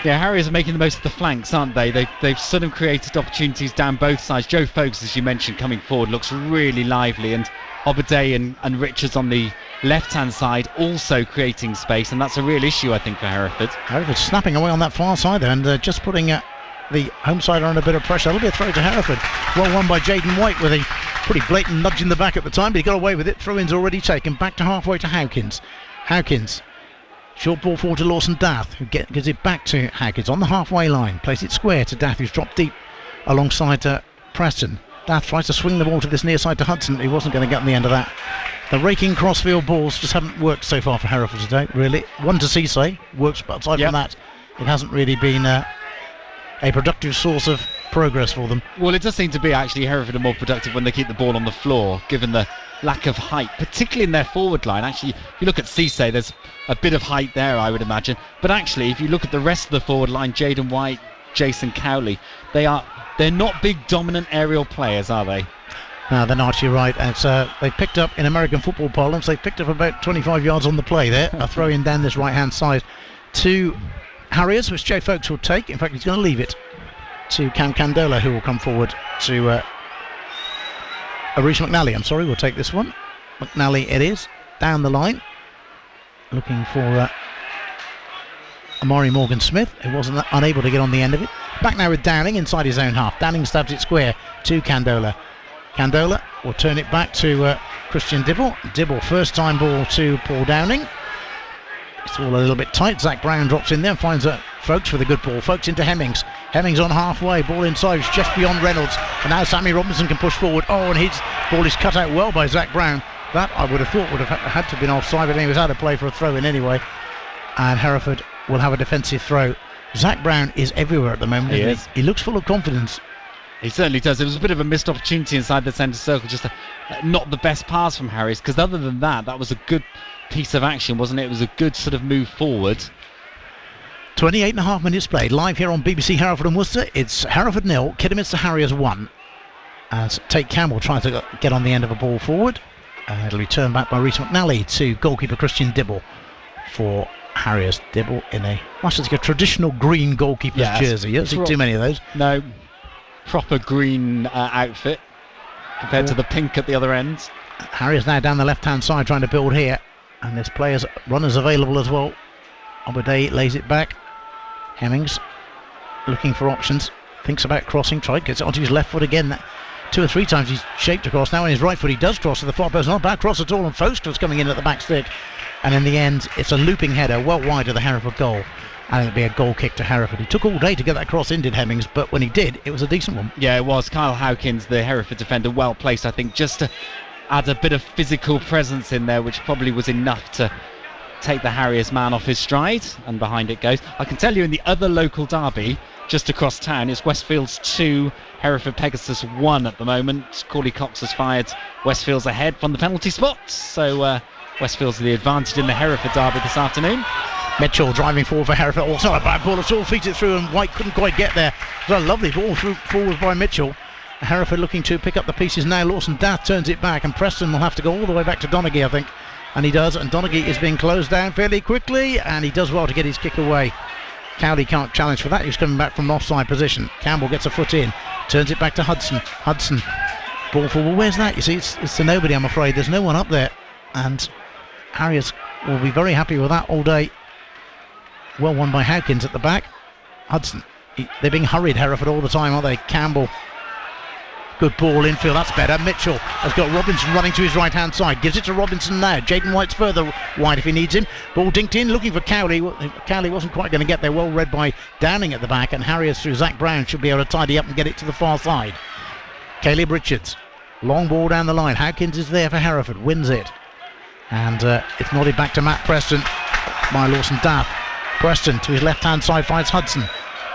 Yeah, Harriers are making the most of the flanks, aren't they? They've sort of created opportunities down both sides. Joe Folks, as you mentioned, coming forward, looks really lively, and Obadei and Richards on the left-hand side also creating space, and that's a real issue, I think, for Hereford. Hereford snapping away on that far side there, and just putting the home side under a bit of pressure. That'll be a throw to Hereford. Well won by Jaden White with a pretty blatant nudge in the back at the time, but he got away with it. Throw-in's already taken. Back to halfway to Howkins. Howkins. Short ball forward to Lawson Dath, who gives it back to Howkins on the halfway line. Plays it square to Dath, who's dropped deep alongside Preston. Dath tries to swing the ball to this near side to Hudson. He wasn't going to get on the end of that. The raking crossfield balls just haven't worked so far for Hereford today, really. One to Cisse, works, but aside from that, it hasn't really been a productive source of progress for them. Well, it does seem to be actually Hereford are more productive when they keep the ball on the floor, given the lack of height, particularly in their forward line. Actually, if you look at Cisse, there's a bit of height there, I would imagine. But actually, if you look at the rest of the forward line, Jaden White, Jason Cowley, they're not big dominant aerial players, are they? No, they're not, you're right. And they've picked up, in American football parlance, they've picked up about 25 yards on the play there. A throw in down this right-hand side to Harriers, which Joe Folks will take. In fact, he's going to leave it to Cam Candola, who will come forward to Arish McNally. I'm sorry, we'll take this one. McNally it is, down the line, looking for Amari Morgan Smith, who wasn't unable to get on the end of it. Back now with Downing inside his own half. Downing stabs it square to Candola. Candola will turn it back to Christian Dibble. Dibble, first time ball to Paul Downing. It's all a little bit tight. Zach Brown drops in there and finds Folks with a good ball. Folks into Hemmings. Hemmings on halfway. Ball inside. It's just beyond Reynolds. And now Sammy Robinson can push forward. Oh, and his ball is cut out well by Zach Brown. That I would have thought would have had to have been offside, but he was out of play for a throw in anyway. And Hereford will have a defensive throw. Zach Brown is everywhere at the moment. He is. He looks full of confidence. He certainly does. It was a bit of a missed opportunity inside the centre circle, just not the best pass from Harriers, because other than that was a good piece of action, wasn't it? It was a good sort of move forward. 28.5 minutes played live here on BBC Hereford and Worcester. It's Hereford 0, Kidderminster Harriers 1. as Tate Campbell tries to get on the end of a ball forward. It'll be turned back by Rhys McNally to goalkeeper Christian Dibble for Harriers. Dibble in a traditional green goalkeeper's jersey. You don't see too many of those. No, proper green outfit compared to the pink at the other end. Harriers now down the left-hand side trying to build here, and there's runners available as well. Obadei lays it back. Hemmings looking for options, thinks about crossing, gets it onto his left foot again. 2 or 3 times he's shaped across. Now on his right foot he does cross to the far post. Not a bad cross at all, and Foster's coming in at the back stick. And in the end, it's a looping header well wide of the Hereford goal. And it'll be a goal kick to Hereford. He took all day to get that cross in, did Hemmings, but when he did, it was a decent one. Yeah, it was. Kyle Howkins, the Hereford defender, well placed, I think, just to add a bit of physical presence in there, which probably was enough to take the Harriers man off his stride, and behind it goes. I can tell you in the other local derby, just across town, it's Westfield's 2, Hereford Pegasus 1 at the moment. Corley Cox has fired Westfield's ahead from the penalty spot, so Westfield's the advantage in the Hereford derby this afternoon. Mitchell driving forward for Hereford. Oh, it's not a bad ball at all. Feeds it through, and White couldn't quite get there. It was a lovely ball forward by Mitchell. Hereford looking to pick up the pieces now. Lawson Dath turns it back, and Preston will have to go all the way back to Donaghy, I think. And he does, and Donaghy is being closed down fairly quickly, and he does well to get his kick away. Cowley can't challenge for that. He's coming back from an offside position. Campbell gets a foot in, turns it back to Hudson. Hudson, ball forward. Where's that? You see, it's to nobody, I'm afraid. There's no one up there, and Harriers will be very happy with that all day. Well won by Howkins at the back. Hudson, they're being hurried, Hereford, all the time, aren't they? Campbell, good ball infield, that's better. Mitchell has got Robinson running to his right hand side, gives it to Robinson now. Jaden White's further wide if he needs him. Ball dinked in, looking for Cowley. Cowley wasn't quite going to get there, well read by Downing at the back, and Harriers through Zach Brown should be able to tidy up and get it to the far side. Caleb Richards, long ball down the line. Howkins is there for Hereford, wins it, and it's nodded back to Matt Preston by Lawson Dath. Preston to his left hand side finds Hudson,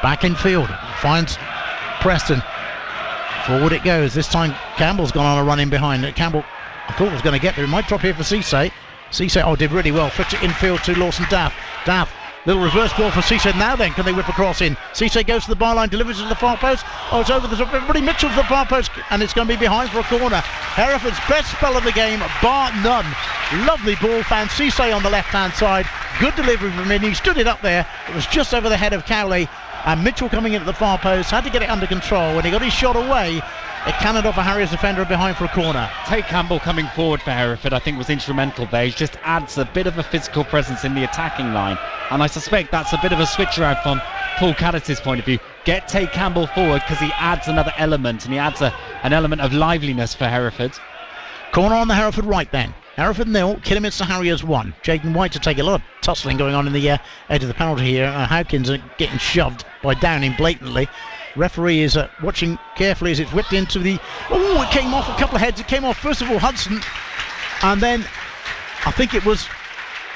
back in field, finds Preston. Forward it goes. This time Campbell's gone on a run in behind. Campbell, I thought was going to get there. It might drop here for Cisse. Cisse, did really well. Flipped it infield to Lawson Dath. Dath, little reverse ball for Cisse. Now then, can they whip across in? Cisse goes to the byline, delivers it to the far post. It's over the top. Everybody, Mitchell to the far post, and it's going to be behind for a corner. Hereford's best spell of the game, bar none. Lovely ball, found Cisse on the left hand side. Good delivery from him. He stood it up there. It was just over the head of Cowley. And Mitchell coming in at the far post, had to get it under control. When he got his shot away, it cannoned off a Harriers defender behind for a corner. Tate Campbell coming forward for Hereford, I think, was instrumental there. He just adds a bit of a physical presence in the attacking line. And I suspect that's a bit of a switcher out from Paul Caddice's point of view. Get Tate Campbell forward because he adds another element, and he adds an element of liveliness for Hereford. Corner on the Hereford right then. Hereford 0, Kidderminster Harriers 1. Jaden White to take a lot of tussling going on in the edge of the penalty here. Howkins getting shoved by Downing blatantly. Referee is watching carefully as it's whipped into the... it came off a couple of heads. It came off first of all Hudson, and then I think it was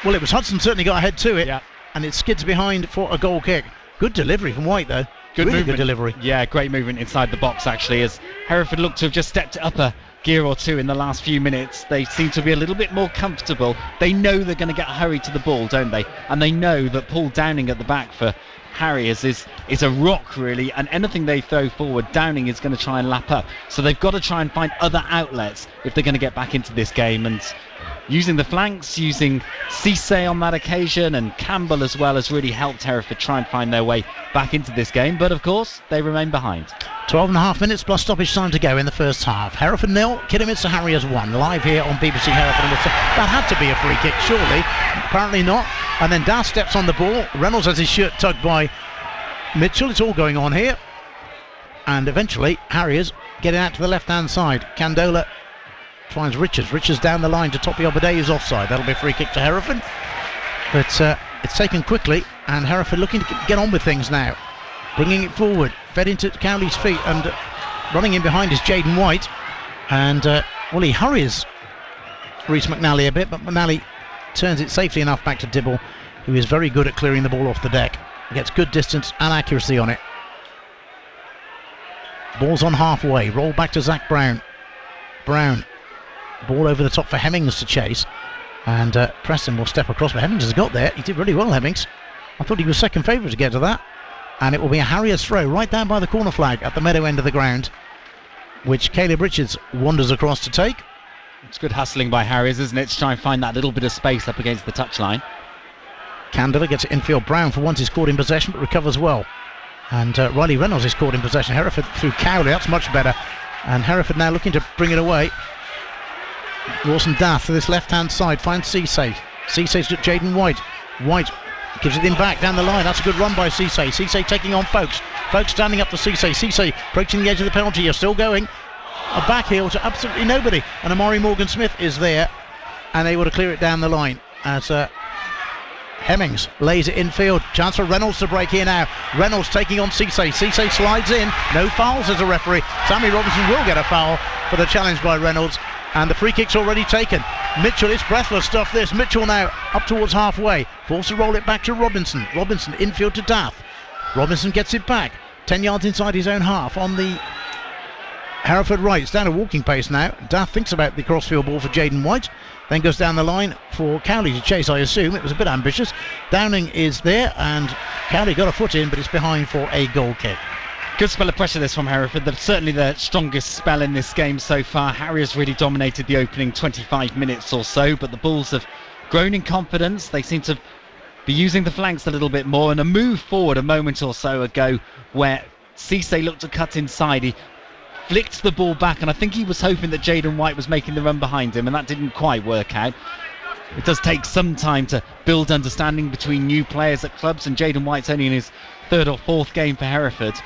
Hudson certainly got a head to it, and it skids behind for a goal kick. Good delivery from White though. Good really movement. Good delivery. Yeah, great movement inside the box actually, as Hereford looked to have just stepped up a gear or two in the last few minutes. They seem to be a little bit more comfortable. They know they're going to get hurried to the ball, don't they? And they know that Paul Downing at the back for Harriers is a rock really, and anything they throw forward, Downing is going to try and lap up. So they've got to try and find other outlets if they're going to get back into this game, and using the flanks, using Cisse on that occasion, and Campbell as well has really helped Hereford try and find their way back into this game. But of course they remain behind. 12.5 minutes plus stoppage time to go in the first half. Hereford 0, Kidderminster Harriers 1. Live here on BBC Hereford and Worcester. That had to be a free kick, surely. Apparently not. And then Dath steps on the ball. Reynolds has his shirt tugged by Mitchell. It's all going on here. And eventually Harriers getting out to the left-hand side. Candola finds Richards. Richards down the line to Toppy Obadei, who's offside. That'll be a free kick to Hereford. But it's taken quickly, and Hereford looking to get on with things now. Bringing it forward, fed into Cowley's feet, and running in behind is Jaden White. And, he hurries Rhys McNally a bit, but McNally turns it safely enough back to Dibble, who is very good at clearing the ball off the deck. Gets good distance and accuracy on it. Ball's on halfway, roll back to Zach Brown. Brown, ball over the top for Hemmings to chase. And Preston will step across, but Hemmings has got there. He did really well, Hemmings. I thought he was second favourite to get to that. And it will be a Harriers throw right down by the corner flag at the meadow end of the ground. which Caleb Richards wanders across to take. It's good hustling by Harriers, isn't it, to try and find that little bit of space up against the touchline. Candler gets it infield. Brown for once is caught in possession but recovers well. And Riley Reynolds is caught in possession. Hereford through Cowley, that's much better. And Hereford now looking to bring it away. Rawson Dath to this left-hand side finds Cisse. Cisse's got Jaden White. White gives it in back down the line. That's a good run by Cisse. Cisse taking on Folkes. Folkes standing up to Cisse. Cisse approaching the edge of the penalty. You're still going. A back heel to absolutely nobody. And Amari Morgan-Smith is there and able to clear it down the line as Hemmings lays it infield. Chance for Reynolds to break here now. Reynolds taking on Cisse. Cisse slides in. No fouls as a referee. Sammy Robinson will get a foul for the challenge by Reynolds. And the free kick's already taken. Mitchell, it's breathless stuff this. Mitchell now up towards halfway. Forced to roll it back to Robinson. Robinson infield to Dath. Robinson gets it back. 10 yards inside his own half on the Hereford right. It's down a walking pace now. Dath thinks about the crossfield ball for Jaden White. Then goes down the line for Cowley to chase, I assume. It was a bit ambitious. Downing is there and Cowley got a foot in, but it's behind for a goal kick. Good spell of pressure this from Hereford. They're certainly the strongest spell in this game so far. Harriers really dominated the opening 25 minutes or so, but the Bulls have grown in confidence. They seem to be using the flanks a little bit more, and a move forward a moment or so ago where Cisse looked to cut inside. He flicked the ball back, and I think he was hoping that Jaden White was making the run behind him, and that didn't quite work out. It does take some time to build understanding between new players at clubs, and Jaden White's only in his third or fourth game for Hereford.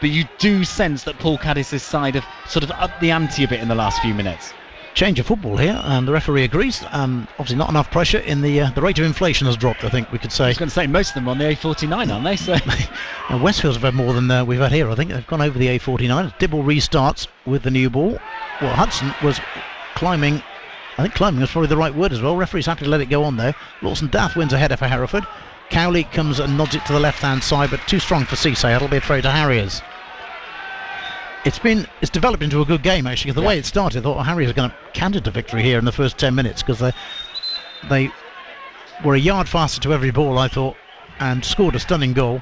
But you do sense that Paul Caddis' side have sort of upped the ante a bit in the last few minutes. Change of football here, and the referee agrees. Obviously not enough pressure in the rate of inflation has dropped, I think we could say. I was going to say, most of them are on the A49, aren't they? So Westfield's have had more than we've had here, I think. They've gone over the A49. Dibble restarts with the new ball. Well, Hudson was climbing. I think climbing was probably the right word as well. Referee's happy to let it go on there. Lawson Dath wins a header for Hereford. Cowley comes and nods it to the left-hand side, but too strong for Cisse. That'll be a throw to Harriers. It's developed into a good game, actually. The way it started, I thought Harriers are going to canter to victory here in the first 10 minutes because they were a yard faster to every ball, I thought, and scored a stunning goal.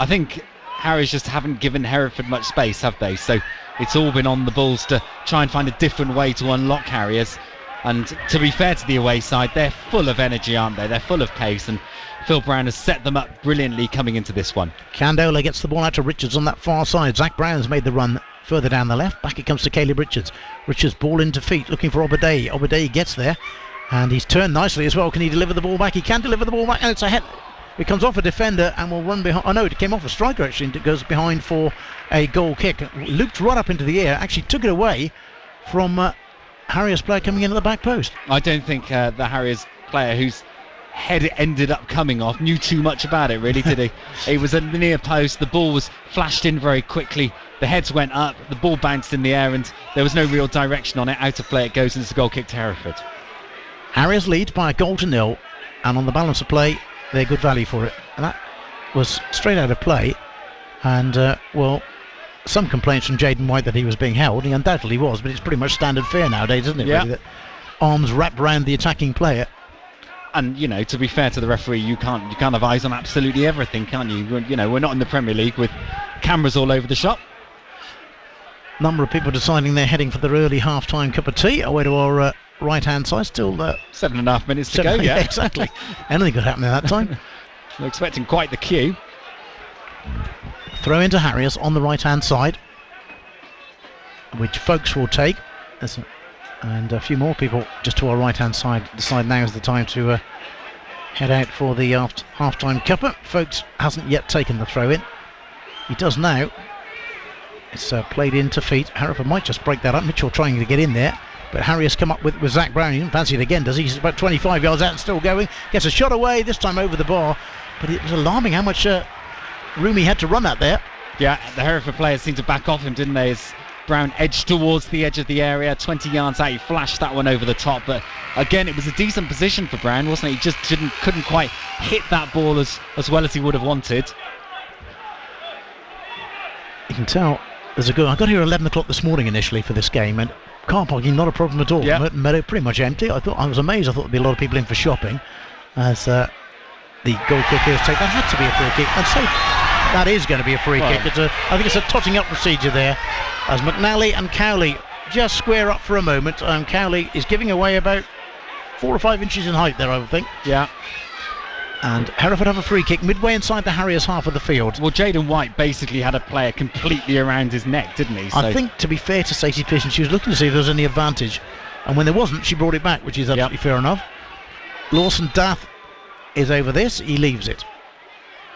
I think Harriers just haven't given Hereford much space, have they? So it's all been on the Bulls to try and find a different way to unlock Harriers. And to be fair to the away side, they're full of energy, aren't they? They're full of pace, and Phil Brown has set them up brilliantly coming into this one. Candola gets the ball out to Richards on that far side. Zach Brown's made the run further down the left. Back it comes to Caleb Richards. Richards ball into feet, looking for Obadei. Obadei gets there, and he's turned nicely as well. Can he deliver the ball back? He can deliver the ball back, and it's a head. It comes off a defender and will run behind. Oh no, it came off a striker actually, and it goes behind for a goal kick. Looped right up into the air, actually took it away from Harriers player coming in at the back post. I don't think the Harriers player whose head ended up coming off knew too much about it, really, did he? It was at the near post. The ball was flashed in very quickly. The heads went up. The ball bounced in the air, and there was no real direction on it. Out of play it goes, and it's a goal kick to Hereford. Harriers lead by 1-0, and on the balance of play, they're good value for it. And that was straight out of play, and some complaints from Jaden White that he was being held. He undoubtedly was, but it's pretty much standard fare nowadays, isn't it? Yeah. Really, that arms wrapped around the attacking player. And to be fair to the referee, you can't have eyes on absolutely everything, can you? We're not in the Premier League with cameras all over the shop. Number of people deciding they're heading for their early half-time cup of tea away to our right-hand side. Still 7.5 minutes to go. Yeah, exactly. Anything could happen at that time. We're expecting quite the queue. Throw into Harriers on the right-hand side, which Folkes will take. And a few more people just to our right-hand side decide now is the time to head out for the half-time cuppa. Folkes hasn't yet taken the throw-in. He does now. It's played into feet. Hereford might just break that up. Mitchell trying to get in there, but Harriers come up with Zach Brown. He didn't fancy it again, does he? He's about 25 yards out and still going. Gets a shot away, this time over the bar. But it was alarming how much room he had to run at there. Yeah, the Hereford players seemed to back off him, didn't they? As Brown edged towards the edge of the area, 20 yards out, he flashed that one over the top. But again, it was a decent position for Brown, wasn't it? He just couldn't quite hit that ball as well as he would have wanted. You can tell there's a good. I got here at 11 o'clock this morning initially for this game, and car parking not a problem at all. Yep. Merton Meadow pretty much empty. I was amazed. I thought there'd be a lot of people in for shopping, as the goal kick is taken. That had to be a free kick, and so That is going to be a free kick. I think it's a totting up procedure there, as McNally and Cowley just square up for a moment. Cowley is giving away about 4 or 5 inches in height there, I would think. Yeah. And Hereford have a free kick midway inside the Harriers half of the field. Well, Jaden White basically had a player completely around his neck, didn't he? So I think, to be fair to Stacey Pearson, she was looking to see if there was any advantage, and when there wasn't, she brought it back, which is absolutely fair enough. Lawson Dath is over this. He leaves it.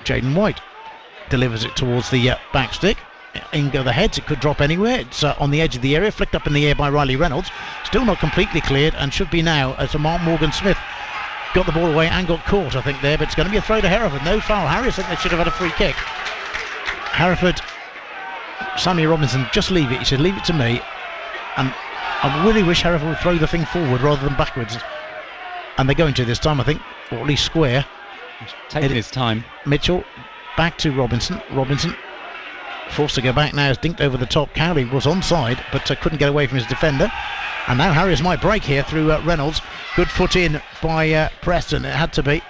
Jaden White delivers it towards the back stick. In go the heads. It could drop anywhere. It's on the edge of the area, flicked up in the air by Riley Reynolds. Still not completely cleared, and should be now as Mark Morgan Smith got the ball away and got caught, I think, there. But it's going to be a throw to Hereford. No foul. Harriers think they should have had a free kick. Hereford, Sammy Robinson, just leave it. He said, leave it to me. And I really wish Hereford would throw the thing forward rather than backwards. And they're going to this time, I think, or at least square. He's taking his time. Mitchell back to Robinson. Robinson forced to go back now, has dinked over the top. Cowley was onside, but couldn't get away from his defender. And now Harriers might break here through Reynolds. Good foot in by Preston. It had to be.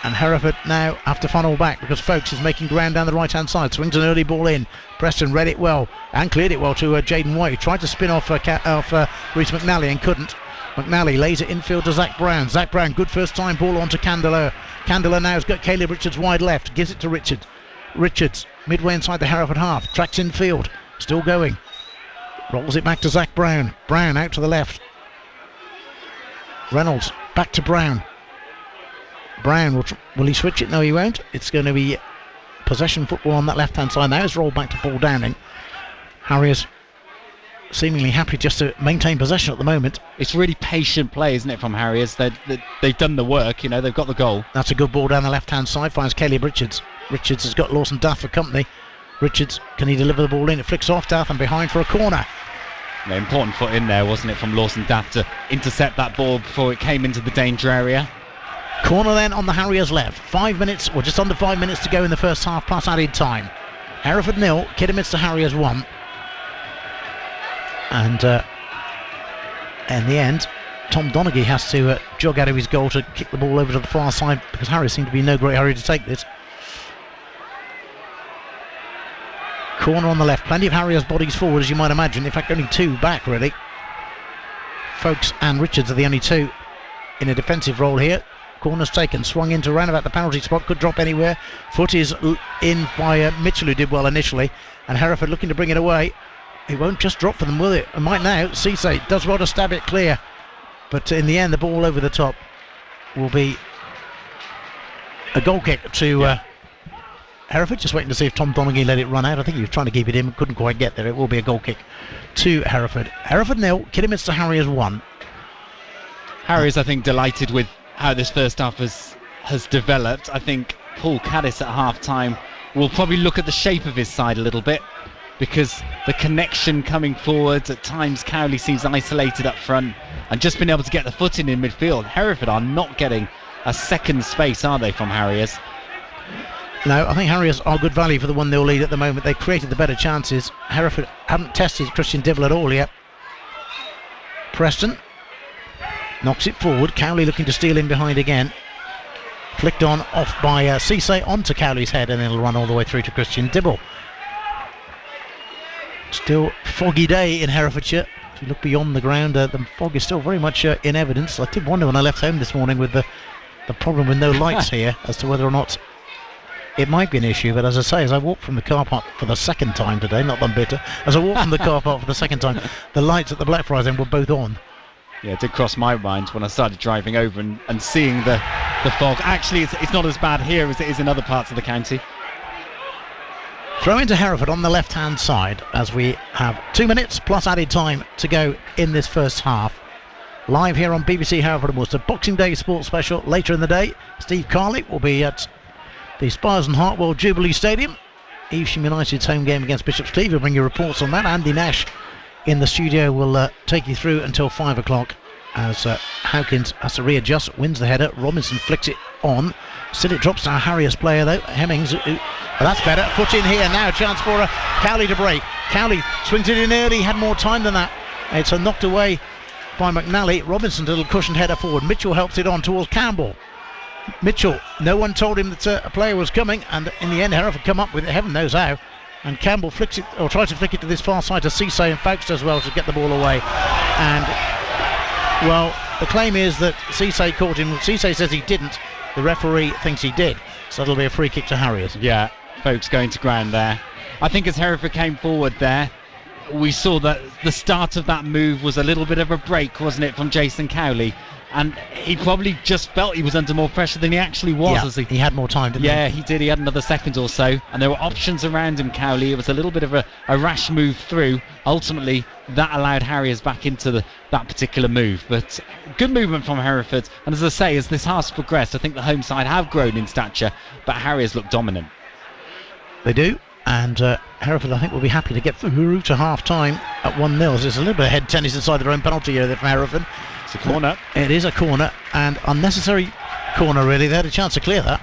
And Hereford now have to funnel back because Folkes is making ground down the right hand side. Swings an early ball in. Preston read it well and cleared it well to Jaden White, who tried to spin off Reece McNally and couldn't. McNally lays it infield to Zach Brown. Zach Brown, good first time ball on to Candler. Candler now has got Caleb Richards wide left. Gives it to Richard. Richards midway inside the Hereford half. Tracks infield. Still going. Rolls it back to Zach Brown. Brown out to the left. Reynolds back to Brown. Brown will he switch it? No, he won't. It's going to be possession football on that left hand side. Now it's rolled back to Paul Downing. Harriers seemingly happy just to maintain possession at the moment. It's really patient play, isn't it, from Harriers? They've done the work, they've got the goal. That's a good ball down the left hand side. Finds Caleb Richards. Richards has got Lawson Duff for company. Richards, can he deliver the ball in? It flicks off Duff and behind for a corner. No, important foot in there, wasn't it, from Lawson Duff to intercept that ball before it came into the danger area. Corner then on the Harriers left. 5 minutes, or just under 5 minutes to go in the first half plus added time. Hereford 0, Kidderminster Harriers 1. And in the end, Tom Donaghy has to jog out of his goal to kick the ball over to the far side because Harriers seem to be in no great hurry to take this. Corner on the left. Plenty of Harriers bodies forward, as you might imagine. In fact, only 2 back, really. Folkes and Richards are the only 2 in a defensive role here. Corner's taken, swung into round about the penalty spot, could drop anywhere. Foot is in by Mitchell, who did well initially, and Hereford looking to bring it away. It won't just drop for them, will it? It might now. Cisse does well to stab it clear, but in the end the ball over the top will be a goal kick to Hereford. Just waiting to see if Tom Donaghy let it run out. I think he was trying to keep it in, couldn't quite get there. It will be a goal kick to Hereford. Hereford 0, Kidderminster Harriers 1. Harriers, I think, delighted with how this first half has developed. I think Paul Caddis at half time will probably look at the shape of his side a little bit, because the connection coming forwards, at times Cowley seems isolated up front, and just been able to get the foot in midfield. Hereford are not getting a second space, are they, from Harriers? No, I think Harriers are good value for the 1-0 lead at the moment. They created the better chances. Hereford haven't tested Christian Dibble at all yet. Preston knocks it forward. Cowley looking to steal in behind again. Flicked on off by Cisse onto Cowley's head, and it'll run all the way through to Christian Dibble. Still foggy day in Herefordshire. If you look beyond the ground, the fog is still very much in evidence. I did wonder when I left home this morning with the problem with no lights here as to whether or not it might be an issue. But as I say, as I walked from the car park for the second time today, not that I'm bitter, as I walked from the car park for the second time, the lights at the Blackfriars end were both on. Yeah, it did cross my mind when I started driving over and seeing the fog. Actually, it's not as bad here as it is in other parts of the county. Throw into Hereford on the left hand side as we have 2 minutes plus added time to go in this first half. Live here on BBC Hereford and Worcester, Boxing Day sports special later in the day. Steve Carley will be at the Spires and Hartwell Jubilee Stadium. Evesham United's home game against Bishop's Cleeve. We'll bring you reports on that. Andy Nash in the studio will take you through until 5 o'clock as Howkins has to readjust, wins the header. Robinson flicks it on. Still it drops to our Harriers player though, Hemmings. But that's better. Foot in here now. Chance for Cowley to break. Cowley swings it in early. Had more time than that. It's knocked away by McNally. Robinson, a little cushioned header forward. Mitchell helps it on towards Campbell. Mitchell, no one told him that a player was coming, and in the end Hereford come up with it, heaven knows how, and Campbell flicks it, or tries to flick it to this far side to Cisse, and Fowkes does well to get the ball away. And well, the claim is that Cisse caught him. Cisse says he didn't, the referee thinks he did, so it'll be a free kick to Harriers. Yeah, Fowkes going to ground there. I think as Hereford came forward there, we saw that the start of that move was a little bit of a break, wasn't it, from Jason Cowley? And he probably just felt he was under more pressure than he actually was. Yeah, he had more time, didn't he? Yeah, he did. He had another second or so. And there were options around him, Cowley. It was a little bit of a rash move through. Ultimately, that allowed Harriers back into that particular move. But good movement from Hereford. And as I say, as this half's progressed, I think the home side have grown in stature. But Harriers look dominant. They do. And Hereford, I think, will be happy to get through to half-time at 1-0. There's a little bit of head tennis inside their own penalty area from Hereford. It's a corner. It is a corner, and unnecessary corner, really. They had a chance to clear that.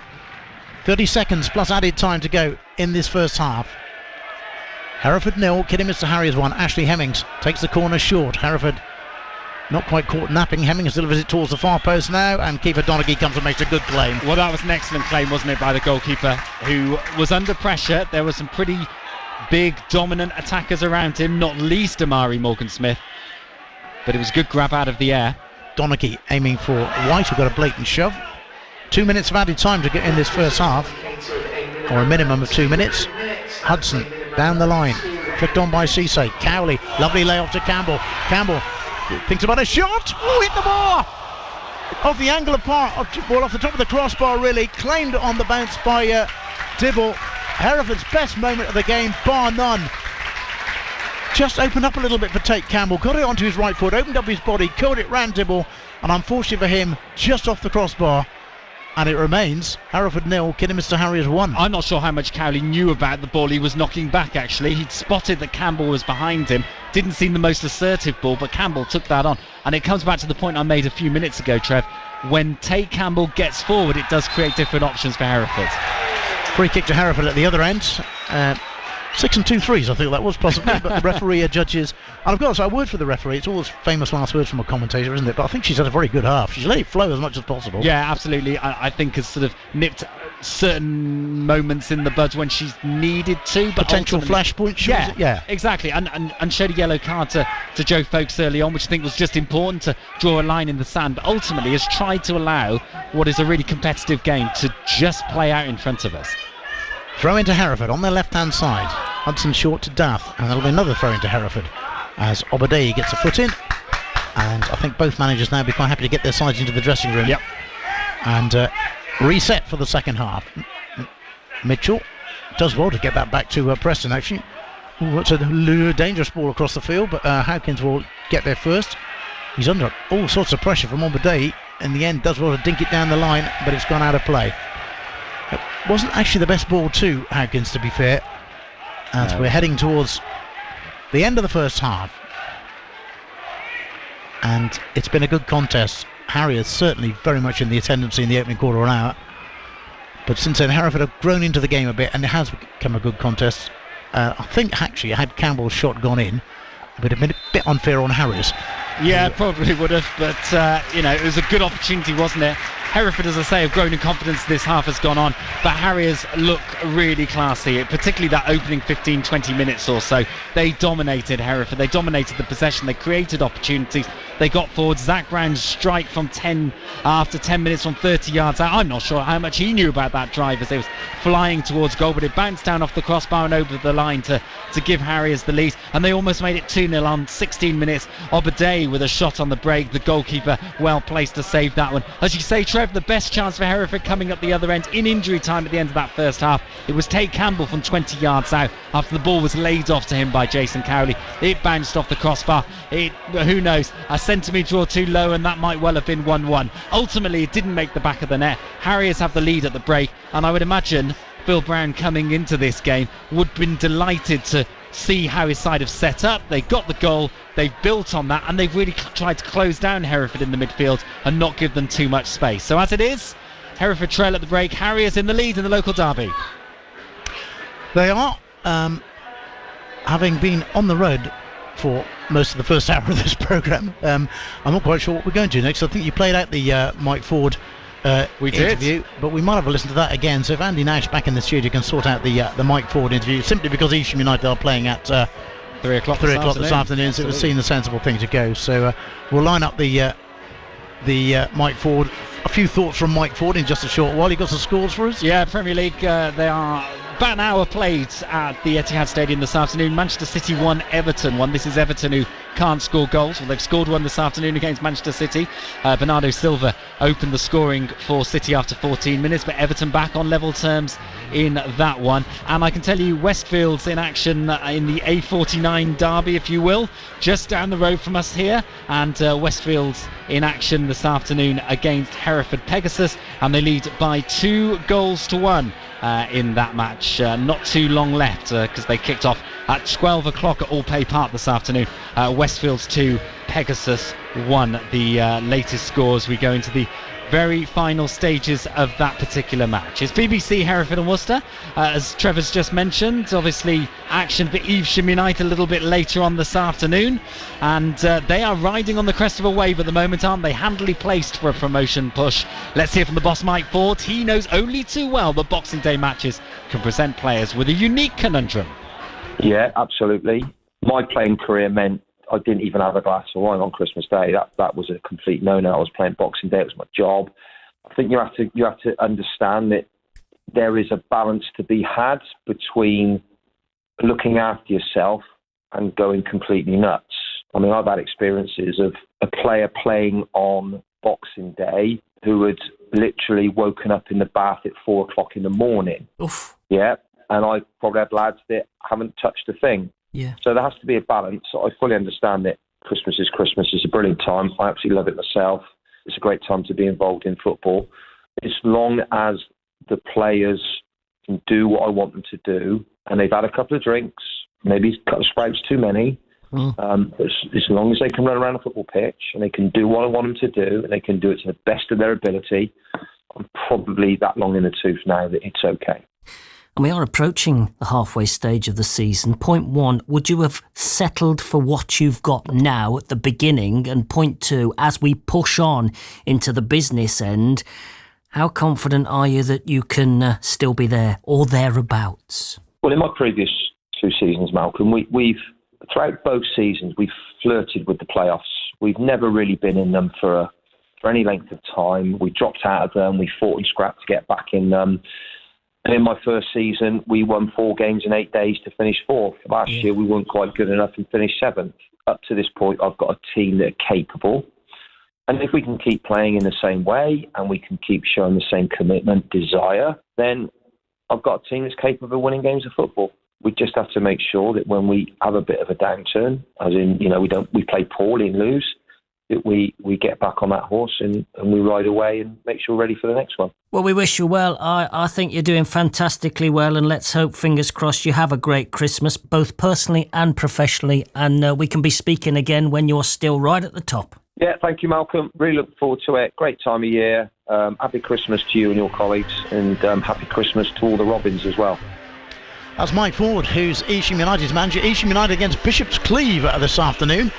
30 seconds plus added time to go in this first half. Hereford 0, Kidderminster Harriers 1. Ashley Hemmings takes the corner short. Hereford not quite caught napping. Hemmings delivers it towards the far post now, and keeper Donaghy comes and makes a good claim. Well, that was an excellent claim, wasn't it, by the goalkeeper, who was under pressure. There were some pretty big, dominant attackers around him, not least Amari Morgan-Smith. But it was a good grab out of the air. Donaghy aiming for White, who got a blatant shove. 2 minutes of added time to get in this first half, or a minimum of 2 minutes. Hudson down the line, flicked on by Cisse. Cowley, lovely layoff to Campbell. Campbell thinks about a shot. Oh, hit the bar off the angle of ball off the top of the crossbar, really. Claimed on the bounce by Dibble. Hereford's best moment of the game, bar none. Just opened up a little bit for Tate Campbell, got it onto his right foot, opened up his body, curled it round Dibble, and unfortunately for him, just off the crossbar. And it remains Hereford 0, Kidderminster Harriers 1. I'm not sure how much Cowley knew about the ball he was knocking back, actually. He'd spotted that Campbell was behind him. Didn't seem the most assertive ball, but Campbell took that on. And it comes back to the point I made a few minutes ago, Trev. When Tate Campbell gets forward, it does create different options for Hereford. Free kick to Hereford at the other end. 6 and 2 threes, I think that was possibly, but the referee judges. And of course, a word for the referee. It's always famous last words from a commentator, isn't it? But I think she's had a very good half. She's let it flow as much as possible. Yeah, absolutely. I think has sort of nipped certain moments in the bud when she's needed to. But potential flashpoints. Yeah, exactly. And showed a yellow card to Joe Fowkes early on, which I think was just important to draw a line in the sand. But ultimately has tried to allow what is a really competitive game to just play out in front of us. Throw into Hereford on their left-hand side. Hudson short to Dath, and there'll be another throw into Hereford as Obadei gets a foot in. And I think both managers now be quite happy to get their sides into the dressing room. Yep. And reset for the second half. Mitchell does well to get that back to Preston, actually. Ooh, it's a dangerous ball across the field, but Howkins will get there first. He's under all sorts of pressure from Obadei. In the end, does well to dink it down the line, but it's gone out of play. It wasn't actually the best ball to Howkins, to be fair. And we're heading towards the end of the first half. And it's been a good contest. Harriers certainly very much in the ascendancy in the opening quarter of an hour. But since then, Hereford have grown into the game a bit, and it has become a good contest. I think actually, had Campbell's shot gone in, it would have been a bit unfair on Harriers. Yeah, probably would have, but it was a good opportunity, wasn't it? Hereford, as I say, have grown in confidence this half has gone on, but Harriers look really classy, particularly that opening 15-20 minutes or so. They dominated Hereford, they dominated the possession, they created opportunities, they got forward. Zach Brown's strike from 10 after 10 minutes from 30 yards out. I'm not sure how much he knew about that drive as it was flying towards goal, but it bounced down off the crossbar and over the line to give Harriers the lead, and they almost made it 2-0 on 16 minutes. Obadei with a shot on the break, the goalkeeper well placed to save that one. As you say, Trev, the best chance for Hereford coming up the other end in injury time at the end of that first half. It was Tate Campbell from 20 yards out after the ball was laid off to him by Jason Cowley. It bounced off the crossbar. Who knows, a centimetre or two low, and that might well have been 1-1. Ultimately, it didn't make the back of the net. Harriers have the lead at the break, and I would imagine Phil Brown coming into this game would have been delighted to see how his side have set up. They got the goal, they've built on that, and they've really tried to close down Hereford in the midfield and not give them too much space. So as it is, Hereford trail at the break, Harriers in the lead in the local derby. They are, having been on the road for most of the first hour of this programme, I'm not quite sure what we're going to next. I think you played out the Mike Ford interview, but we might have a listen to that again. So if Andy Nash back in the studio can sort out the Mike Ford interview, simply because Easham United are playing at 3 o'clock this afternoon, so it would seem the sensible thing to go. So we'll line up the Mike Ford. A few thoughts from Mike Ford in just a short while. He got some scores for us. Yeah, Premier League. They are about an hour played at the Etihad Stadium this afternoon. Manchester City 1, Everton 1. This is Everton who can't score goals. Well, they've scored one this afternoon against Manchester City. Bernardo Silva opened the scoring for City after 14 minutes, but Everton back on level terms in that one. And I can tell you Westfield's in action in the A49 derby, if you will, just down the road from us here. And Westfield's in action this afternoon against Hereford Pegasus, and they lead by 2-1 in that match. Not too long left because they kicked off at 12 o'clock at Allpay Park this afternoon. Westfield's 2, Pegasus 1, the latest scores. We go into the very final stages of that particular match. It's BBC Hereford and Worcester, as Trevor's just mentioned. Obviously action for Evesham United a little bit later on this afternoon, and they are riding on the crest of a wave at the moment, aren't they? Handily placed for a promotion push. Let's hear from the boss, Mike Ford. He knows only too well that Boxing Day matches can present players with a unique conundrum. Yeah, absolutely. My playing career meant I didn't even have a glass of wine on Christmas Day. That was a complete no-no. I was playing Boxing Day. It was my job. I think you have to understand that there is a balance to be had between looking after yourself and going completely nuts. I mean, I've had experiences of a player playing on Boxing Day who had literally woken up in the bath at 4 o'clock in the morning. Oof. Yeah, and I probably had lads that haven't touched a thing. Yeah. So there has to be a balance. I fully understand that Christmas is Christmas. It's a brilliant time. I absolutely love it myself. It's a great time to be involved in football. As long as the players can do what I want them to do, and they've had a couple of drinks, maybe a couple of sprouts too many, as long as they can run around a football pitch and they can do what I want them to do, and they can do it to the best of their ability, I'm probably that long in the tooth now that it's okay. And we are approaching the halfway stage of the season. Point 1, would you have settled for what you've got now at the beginning? And point 2, as we push on into the business end, how confident are you that you can still be there or thereabouts? Well, in my previous 2 seasons, Malcolm, we've throughout both seasons, we've flirted with the playoffs. We've never really been in them for any length of time. We dropped out of them. We fought and scrapped to get back in them. And in my first season, we won 4 games in 8 days to finish 4th. Last year, we weren't quite good enough and finished 7th. Up to this point, I've got a team that are capable. And if we can keep playing in the same way and we can keep showing the same commitment, desire, then I've got a team that's capable of winning games of football. We just have to make sure that when we have a bit of a downturn, as in, we play poorly and lose, that we get back on that horse and we ride away and make sure we're ready for the next one. Well, we wish you well. I think you're doing fantastically well, and let's hope, fingers crossed, you have a great Christmas, both personally and professionally, and we can be speaking again when you're still right at the top. Yeah, thank you, Malcolm. Really look forward to it. Great time of year. Happy Christmas to you and your colleagues, and happy Christmas to all the Robins as well. That's Mike Ford, who's Evesham United's manager. Evesham United against Bishop's Cleeve this afternoon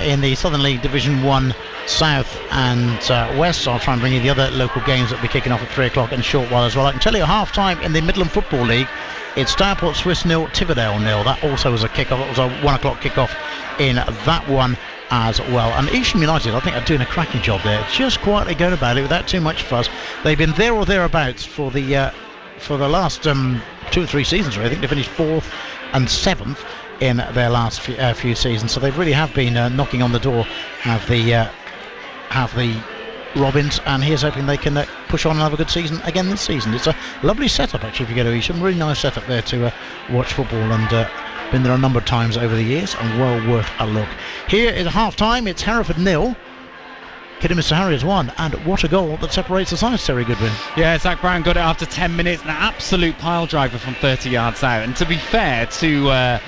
in the Southern League Division 1 South and West. So I'll try and bring you the other local games that will be kicking off at 3 o'clock in a short while as well. I can tell you half-time in the Midland Football League, it's Stourport Swiss 0, Tiverdale 0. That also was a kick-off. It was a 1 o'clock kick-off in that one as well. And Evesham United, I think, are doing a cracking job there. Just quietly going about it without too much fuss. They've been there or thereabouts for the last 2 or 3 seasons. I think they finished 4th and 7th in their last few seasons. So they really have been knocking on the door of the Robins, and here's hoping they can push on and have a good season again this season. It's a lovely setup actually if you go to Evesham. Really nice setup there to watch football, and been there a number of times over the years and well worth a look. Here is half time. It's Hereford 0, Kidderminster Harriers 1, and what a goal that separates the sides, Terry Goodwin. Yeah, Zach Brown got it after 10 minutes, an absolute pile driver from 30 yards out. And to be fair to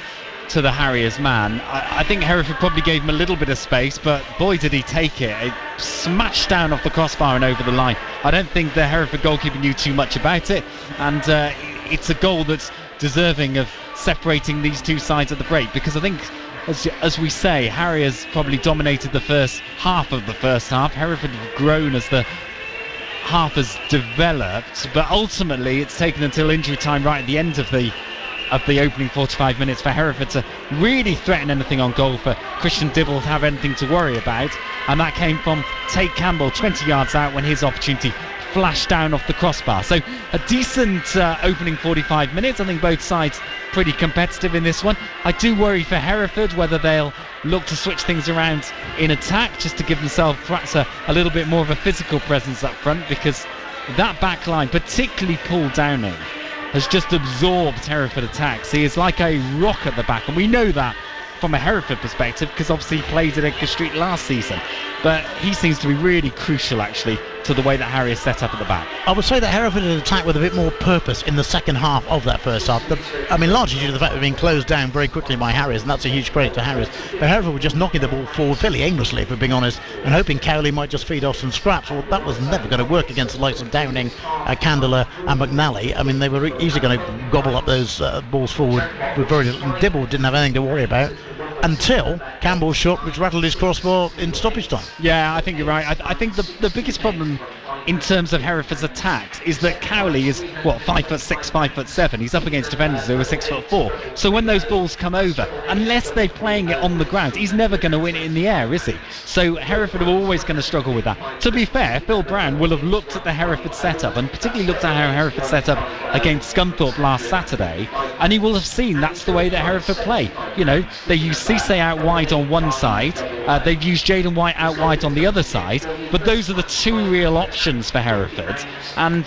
the Harriers man, I think Hereford probably gave him a little bit of space, but boy did he take it. It smashed down off the crossbar and over the line. I don't think the Hereford goalkeeper knew too much about it, and it's a goal that's deserving of separating these two sides at the break, because I think, as we say, Harriers probably dominated the first half of the first half. Hereford have grown as the half has developed, but ultimately it's taken until injury time right at the end of the opening 45 minutes for Hereford to really threaten anything on goal, for Christian Dibble to have anything to worry about, and that came from Tate Campbell 20 yards out when his opportunity flashed down off the crossbar. So a decent opening 45 minutes. I think both sides pretty competitive in this one. I do worry for Hereford whether they'll look to switch things around in attack just to give themselves perhaps a little bit more of a physical presence up front, because that back line, particularly Paul Downing, has just absorbed Hereford attacks. He is like a rock at the back, and we know that from a Hereford perspective because obviously he played at Edgar Street last season, but he seems to be really crucial actually to the way that Harriers set up at the back. I would say that Hereford had attacked with a bit more purpose in the second half of that first half. Largely due to the fact they've been closed down very quickly by Harriers, and that's a huge credit to Harriers. But Hereford were just knocking the ball forward fairly aimlessly, if we're being honest, and hoping Cowley might just feed off some scraps. Well, that was never going to work against the likes of Downing, Candler and McNally. I mean, they were easily going to gobble up those balls forward with very little. Dibble didn't have anything to worry about until Campbell's shot, which rattled his crossbar in stoppage time. Yeah, I think you're right. I think the biggest problem in terms of Hereford's attacks is that Cowley is 5'6", 5'7". He's up against defenders who are 6'4". So when those balls come over, unless they're playing it on the ground, he's never going to win it in the air, is he? So Hereford are always going to struggle with that. To be fair, Phil Brown will have looked at the Hereford setup, and particularly looked at how Hereford set up against Scunthorpe last Saturday, and he will have seen that's the way that Hereford play. You know, they use Cisse out wide on one side, they've used Jaden White out wide on the other side, but those are the two real options for Hereford, and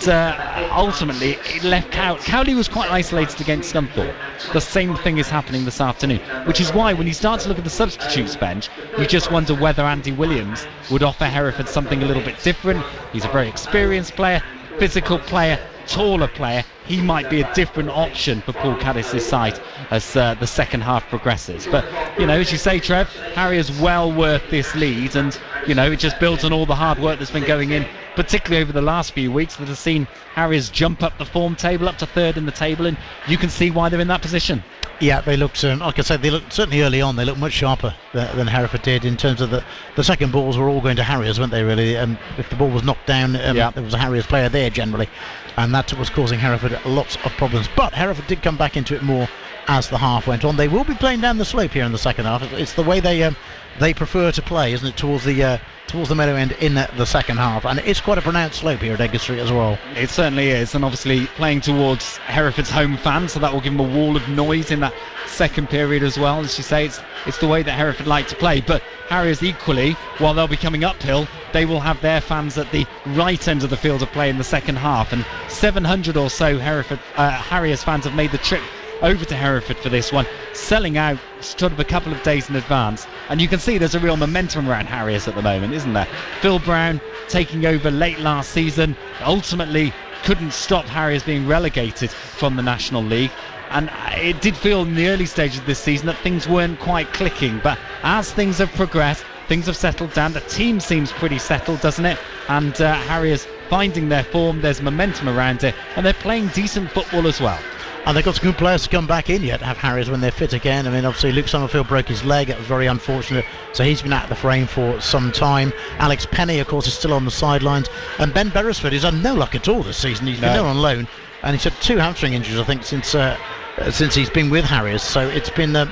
ultimately it left Cowley was quite isolated against Scunthorpe. The same thing is happening this afternoon, which is why when you start to look at the substitutes bench, you just wonder whether Andy Williams would offer Hereford something a little bit different. He's a very experienced player, physical player, taller player. He might be a different option for Paul Caddis' side as the second half progresses. But, you know, as you say, Trev, Harry is well worth this lead, and, you know, it just builds on all the hard work that's been going in, particularly over the last few weeks, that has seen Harriers jump up the form table, up to third in the table, and you can see why they're in that position. Yeah, they looked, like I said, they looked certainly early on, they looked much sharper than Hereford did in terms of the second balls were all going to Harriers, weren't they, really? If the ball was knocked down, there was a Harriers player there generally, and that was causing Hereford lots of problems. But Hereford did come back into it more as the half went on. They will be playing down the slope here in the second half. It's the way they prefer to play, isn't it, towards the meadow end in the second half, and it's quite a pronounced slope here at Edgar Street as well. It certainly is, and obviously playing towards Hereford's home fans, so that will give them a wall of noise in that second period as well. As you say, it's the way that Hereford like to play, but Harriers equally, while they'll be coming uphill, they will have their fans at the right end of the field of play in the second half, and 700 or so Harriers fans have made the trip over to Hereford for this one, selling out sort of a couple of days in advance, and you can see there's a real momentum around Harriers at the moment, isn't there? Phil Brown taking over late last season ultimately couldn't stop Harriers being relegated from the National League, and it did feel in the early stages of this season that things weren't quite clicking, but as things have progressed, things have settled down. The team seems pretty settled, doesn't it? And Harriers finding their form, there's momentum around it, and they're playing decent football as well. And they've got some good players to come back in yet, have Harriers, when they're fit again. I mean, obviously Luke Summerfield broke his leg. It was very unfortunate, so he's been out of the frame for some time. Alex Penny, of course, is still on the sidelines, and Ben Beresford has had no luck at all this season. He's been there on loan, and he's had 2 hamstring injuries, I think, since he's been with Harriers. So it's been the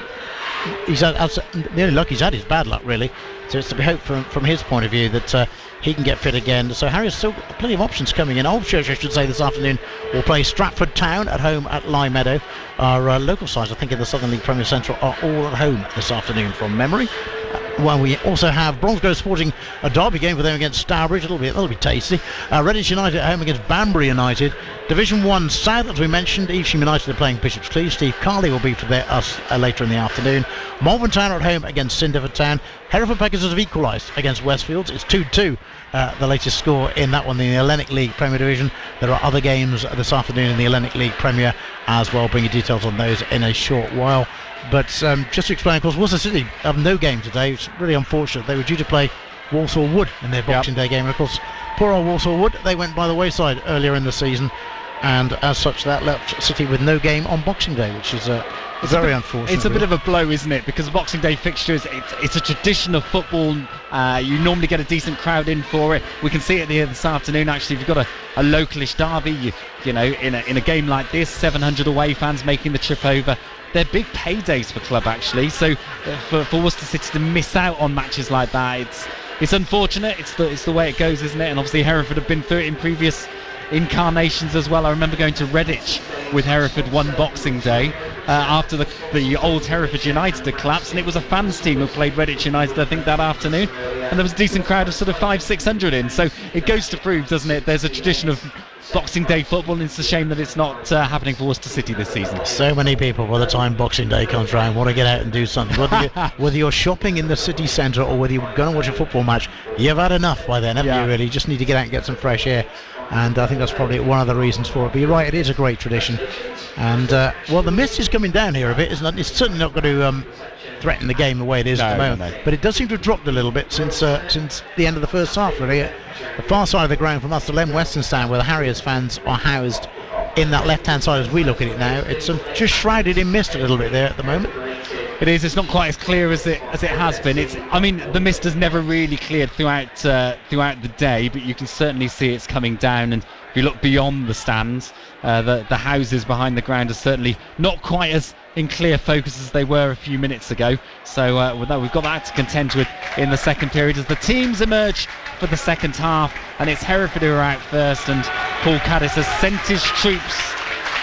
only luck he's had is bad luck, really. So it's to be hoped from his point of view that he can get fit again. So Harriers still got plenty of options coming in. Old Church, I should say, this afternoon will play Stratford Town at home at Lye Meadow. Our local sides, I think, in the Southern League Premier Central are all at home this afternoon from memory. While we also have Bromsgrove Sporting, a derby game for them against Stourbridge. That'll be tasty. Redditch United at home against Banbury United. Division 1 South, as we mentioned, Evesham United are playing Bishop's Cleeve. Steve Carley will be for us later in the afternoon. Malvern Town are at home against Cinderford Town. Hereford Pegasus have equalised against Westfields. It's 2-2, the latest score in that one in the Hellenic League Premier Division. There are other games this afternoon in the Hellenic League Premier as well. Bring you details on those in a short while. But just to explain, of course, Worcester City have no game today. It's really unfortunate. They were due to play Walsall Wood in their Boxing Day game. And of course, poor old Walsall Wood, they went by the wayside earlier in the season. and as such that left City with no game on Boxing Day, which is very unfortunate. It's a bit of a blow, isn't it? Because the Boxing Day fixtures, it's a tradition of football. You normally get a decent crowd in for it. We can see it here this afternoon. Actually, if you've got a localish derby, you know, in a game like this, 700 away fans making the trip over. They're big paydays for club, actually. So for Worcester City to miss out on matches like that, it's unfortunate. It's the way it goes, isn't it? And obviously Hereford have been through it in previous incarnations as well. I remember going to Redditch with Hereford one Boxing Day after the old Hereford United had collapsed, and it was a fans team who played Redditch United, I think, that afternoon, and there was a decent crowd of sort of 500-600 in. So it goes to prove, doesn't it, there's a tradition of Boxing Day football, and it's a shame that it's not happening for Worcester City this season. So many people, by the time Boxing Day comes round, want to get out and do something. Whether you're shopping in the city centre or whether you're going to watch a football match, you've had enough by then, haven't you, really? You just need to get out and get some fresh air. And I think that's probably one of the reasons for it. But you're right, it is a great tradition. And, well, the mist is coming down here a bit, isn't it? It's certainly not going to threaten the game the way it is at the moment. No. But it does seem to have dropped a little bit since the end of the first half, really. The far side of the ground from us, the Lem Western stand, where the Harriers fans are housed in that left-hand side as we look at it now, it's just shrouded in mist a little bit there at the moment. It is. It's not quite as clear as it has been. I mean, the mist has never really cleared throughout the day, but you can certainly see it's coming down. And if you look beyond the stands, the houses behind the ground are certainly not quite as in clear focus as they were a few minutes ago. So we've got that to contend with in the second period as the teams emerge for the second half. And it's Hereford who are out first, and Paul Caddis has sent his troops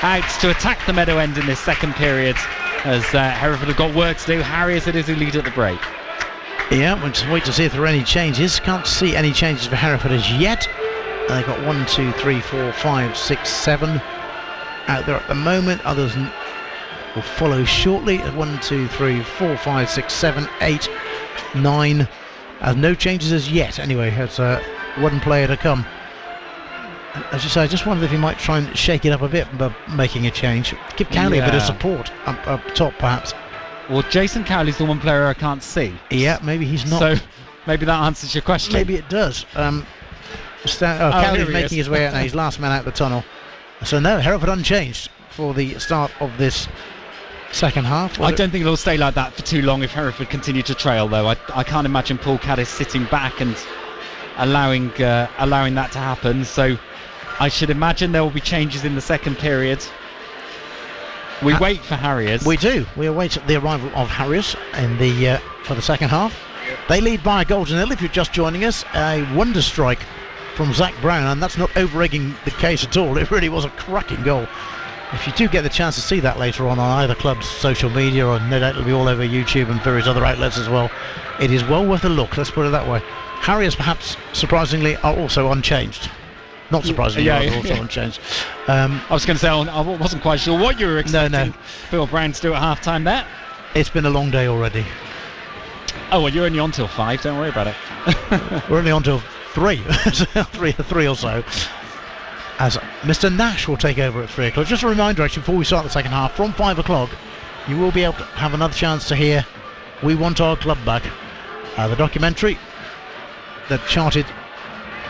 out to attack the Meadow End in this second period, as Hereford have got work to do. Harriers it is who lead at the break. Yeah, we'll just wait to see if there are any changes. Can't see any changes for Hereford as yet. They've got 1, 2, 3, 4, 5, 6, 7 out there at the moment. Others will follow shortly. 1, 2, 3, 4, 5, 6, 7, 8, 9. No changes as yet. Anyway, it's one player to come. As you say, I just wondered if he might try and shake it up a bit by making a change. Give Cowley a bit of support up top, perhaps. Well, Jason Cowley's the one player I can't see. Yeah, maybe he's not. So maybe that answers your question. Maybe it does. Cowley's making his way out now. He's last man out the tunnel. So no, Hereford unchanged for the start of this second half. I don't think it'll stay like that for too long if Hereford continue to trail, though. I can't imagine Paul Caddis sitting back and allowing that to happen. So I should imagine there will be changes in the second period. We wait for Harriers. We do. We await the arrival of Harriers in the for the second half. They lead by a goal to nil. If you're just joining us, a wonder strike from Zach Brown, and that's not over-egging the case at all. It really was a cracking goal. If you do get the chance to see that later on either club's social media, or no doubt it'll be all over YouTube and various other outlets as well, it is well worth a look, let's put it that way. Harriers, perhaps surprisingly, are also unchanged. Not surprisingly, also unchanged. I was going to say, I wasn't quite sure what you were expecting. No. Phil Brown to do at half-time there. It's been a long day already. Oh, well, you're only on till 5, don't worry about it. We're only on till 3, 3 or so. As Mr. Nash will take over at 3 o'clock. Just a reminder, actually, before we start the second half, from 5 o'clock, you will be able to have another chance to hear We Want Our Club Back. The documentary that charted...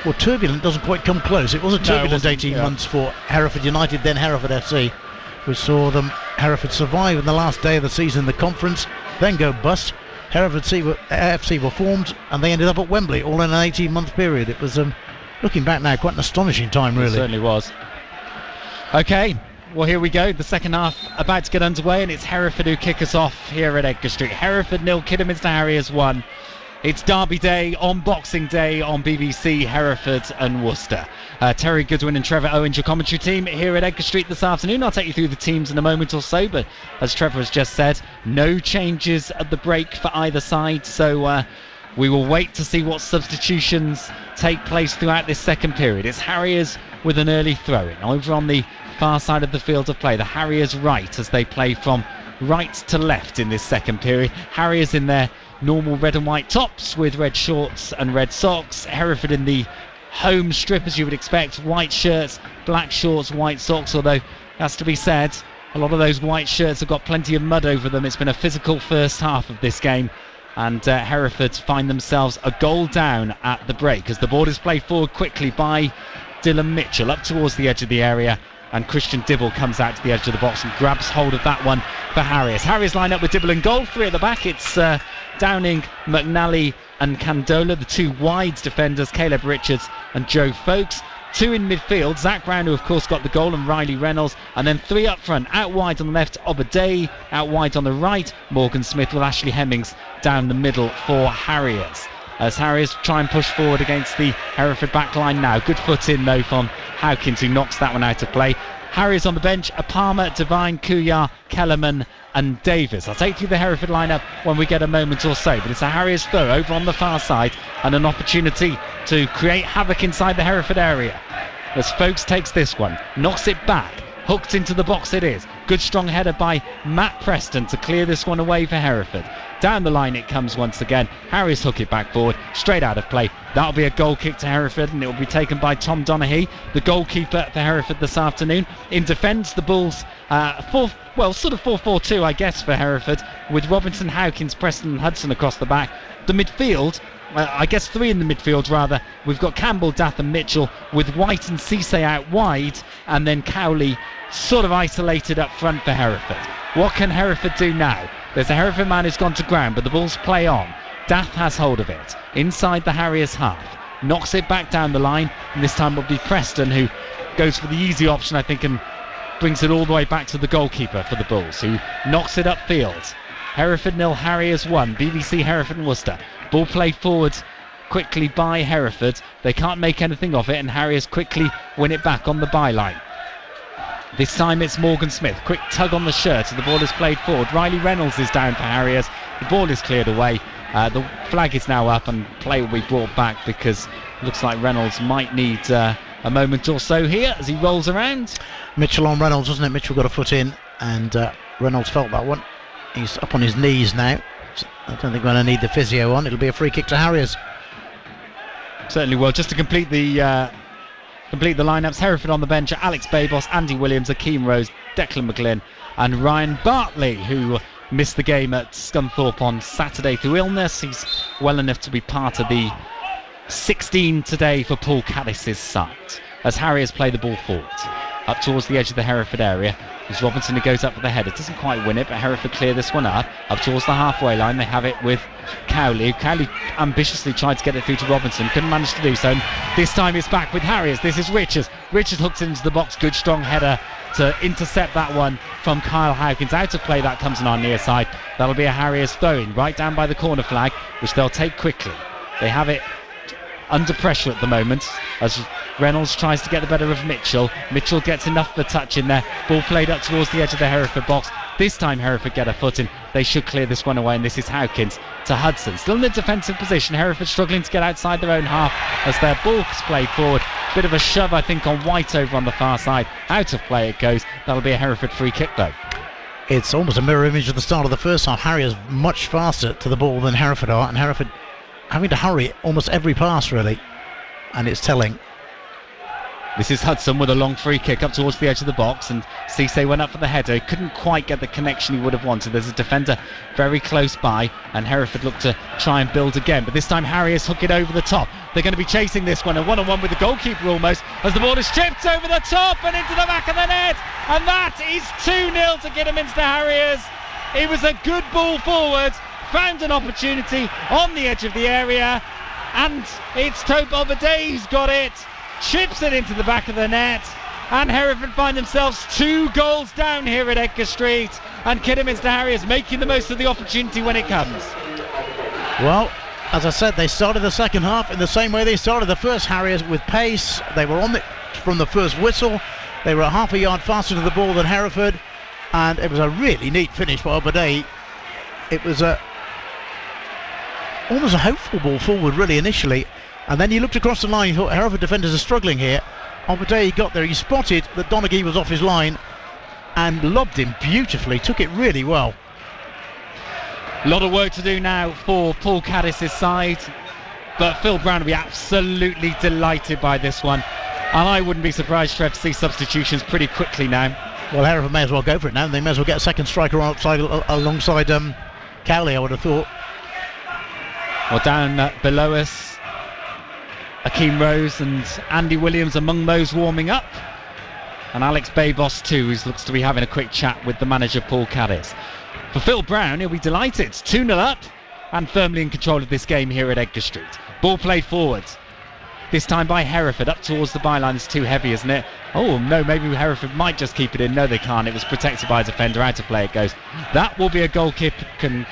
Well, turbulent doesn't quite come close. It was a turbulent 18 months for Hereford United, then Hereford FC. We saw Hereford survive in the last day of the season in the conference, then go bust. Hereford FC were formed, and they ended up at Wembley, all in an 18-month period. It was, looking back now, quite an astonishing time, really. It certainly was. Okay, well, here we go. The second half about to get underway, and it's Hereford who kick us off here at Edgar Street. Hereford 0, Kidderminster Harriers 1. It's Derby Day on Boxing Day on BBC, Hereford and Worcester. Terry Goodwin and Trevor Owens, your commentary team here at Edgar Street this afternoon. I'll take you through the teams in a moment or so, but as Trevor has just said, no changes at the break for either side, so we will wait to see what substitutions take place throughout this second period. It's Harriers with an early throw-in over on the far side of the field of play. The Harriers right as they play from right to left in this second period. Harriers in their normal red and white tops with red shorts and red socks. Hereford in the home strip, as you would expect, white shirts, black shorts, white socks, although it has to be said, a lot of those white shirts have got plenty of mud over them. It's been a physical first half of this game, and Hereford find themselves a goal down at the break as the ball is played forward quickly by Dylan Mitchell up towards the edge of the area. and Christian Dibble comes out to the edge of the box and grabs hold of that one for Harriers. Harriers line up with Dibble in goal, 3 at the back. It's Downing, McNally and Candola, the 2 wides defenders, Caleb Richards and Joe Folkes. 2 in midfield, Zach Brown, who of course got the goal, and Riley Reynolds, and then 3 up front, out wide on the left, Obadei, out wide on the right, Morgan Smith, with Ashley Hemmings down the middle for Harriers. As Harriers try and push forward against the Hereford backline now. Good foot in though from Hawkins, who knocks that one out of play. Harriers on the bench, Palmer, Devine, Kuyar, Kellerman and Davis. I'll take you the Hereford lineup when we get a moment or so, but it's a Harriers throw over on the far side and an opportunity to create havoc inside the Hereford area. As Folkes takes this one, knocks it back, hooked into the box it is. Good strong header by Matt Preston to clear this one away for Hereford. Down the line it comes once again. Harriers hook it back forward, straight out of play. That'll be a goal kick to Hereford, and it will be taken by Tom Donaghy, the goalkeeper for Hereford this afternoon. In defence, the Bulls, sort of 4-4-2, I guess, for Hereford, with Robinson, Hawkins, Preston and Hudson across the back. The midfield, I guess 3 in the midfield rather. We've got Campbell, Dath and Mitchell, with White and Cisse out wide, and then Cowley sort of isolated up front for Hereford. What can Hereford do now? There's a Hereford man who's gone to ground, but the Bulls play on. Dath has hold of it inside the Harriers half, knocks it back down the line, and this time it'll be Preston who goes for the easy option, I think, and brings it all the way back to the goalkeeper for the Bulls, who knocks it upfield. Hereford 0, Harriers 1. BBC Hereford and Worcester. Ball played forward quickly by Hereford. They can't make anything of it, and Harriers quickly win it back on the byline. This time it's Morgan Smith. Quick tug on the shirt, and the ball is played forward. Riley Reynolds is down for Harriers. The ball is cleared away. The flag is now up, and play will be brought back because it looks like Reynolds might need a moment or so here as he rolls around. Mitchell on Reynolds, wasn't it? Mitchell got a foot in, and Reynolds felt that one. He's up on his knees now. I don't think we're going to need the physio on. It'll be a free kick to Harriers. Certainly will. Just to complete the lineups, Hereford on the bench are Alex Babos, Andy Williams, Akeem Rose, Declan McGlynn and Ryan Bartley, who missed the game at Scunthorpe on Saturday through illness. He's well enough to be part of the 16 today for Paul Caddis's side. As Harriers play the ball forward up towards the edge of the Hereford area. It's Robinson who goes up with the header, doesn't quite win it, but Hereford clear this one up towards the halfway line. They have it with Cowley. Cowley ambitiously tried to get it through to Robinson, couldn't manage to do so, and this time it's back with Harriers. This is Richards hooks into the box, good strong header to intercept that one from Kyle Hawkins. Out of play, that comes on our near side. That'll be a Harriers throw-in right down by the corner flag, which they'll take quickly. They have it under pressure at the moment as Reynolds tries to get the better of Mitchell. Mitchell gets enough of a touch in there. Ball played up towards the edge of the Hereford box. This time Hereford get a foot in. They should clear this one away, and this is Hawkins to Hudson. Still in a defensive position. Hereford struggling to get outside their own half as their ball is played forward. Bit of a shove, I think, on White over on the far side. Out of play it goes. That'll be a Hereford free kick though. It's almost a mirror image of the start of the first half. Harriers much faster to the ball than Hereford are, and Hereford having to hurry almost every pass really, and it's telling. This is Hudson with a long free kick up towards the edge of the box, and Cisse went up for the header. He couldn't quite get the connection he would have wanted. There's a defender very close by, and Hereford look to try and build again, but this time Harriers hook it over the top. They're going to be chasing this one, and one-on-one with the goalkeeper almost, as the ball is chipped over the top and into the back of the net, and that is 2-0 to Kidderminster Harriers. It was a good ball forward, found an opportunity on the edge of the area, and it's Tope Obadei who's got it, chips it into the back of the net, and Hereford find themselves 2 goals down here at Edgar Street, and Kidderminster Harriers making the most of the opportunity when it comes. Well, as I said, they started the second half in the same way they started the first. Harriers with pace. They were on it from the first whistle. They were a half a yard faster to the ball than Hereford, and it was a really neat finish by Obadei. It was almost a hopeful ball forward really initially, and then you looked across the line, you thought Hereford defenders are struggling here. Obadei got there, he spotted that Donaghy was off his line and lobbed him beautifully, took it really well. A lot of work to do now for Paul Caddis's side, but Phil Brown will be absolutely delighted by this one, and I wouldn't be surprised, Trev, to see substitutions pretty quickly now. Well, Hereford may as well go for it now, and they may as well get a second striker alongside Cowley, I would have thought. Well, down below us, Akeem Rose and Andy Williams among those warming up. and Alex Babos too, who looks to be having a quick chat with the manager Paul Caddis. For Phil Brown, he'll be delighted. 2-0 up and firmly in control of this game here at Edgar Street. Ball played forwards. This time by Hereford, up towards the byline. It's too heavy, isn't it? Oh no, maybe Hereford might just keep it in. No, they can't. It was protected by a defender. Out of play it goes. That will be a goal kick, and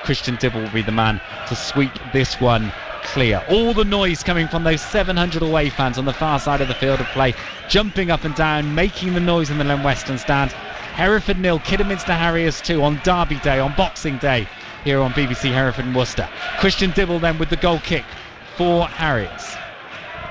Christian Dibble will be the man to sweep this one clear. All the noise coming from those 700 away fans on the far side of the field of play, jumping up and down, making the noise in the Len Western stand. Hereford 0, Kidderminster Harriers 2 on Derby Day, on Boxing Day, here on BBC Hereford and Worcester. Christian Dibble then with the goal kick for Harriers.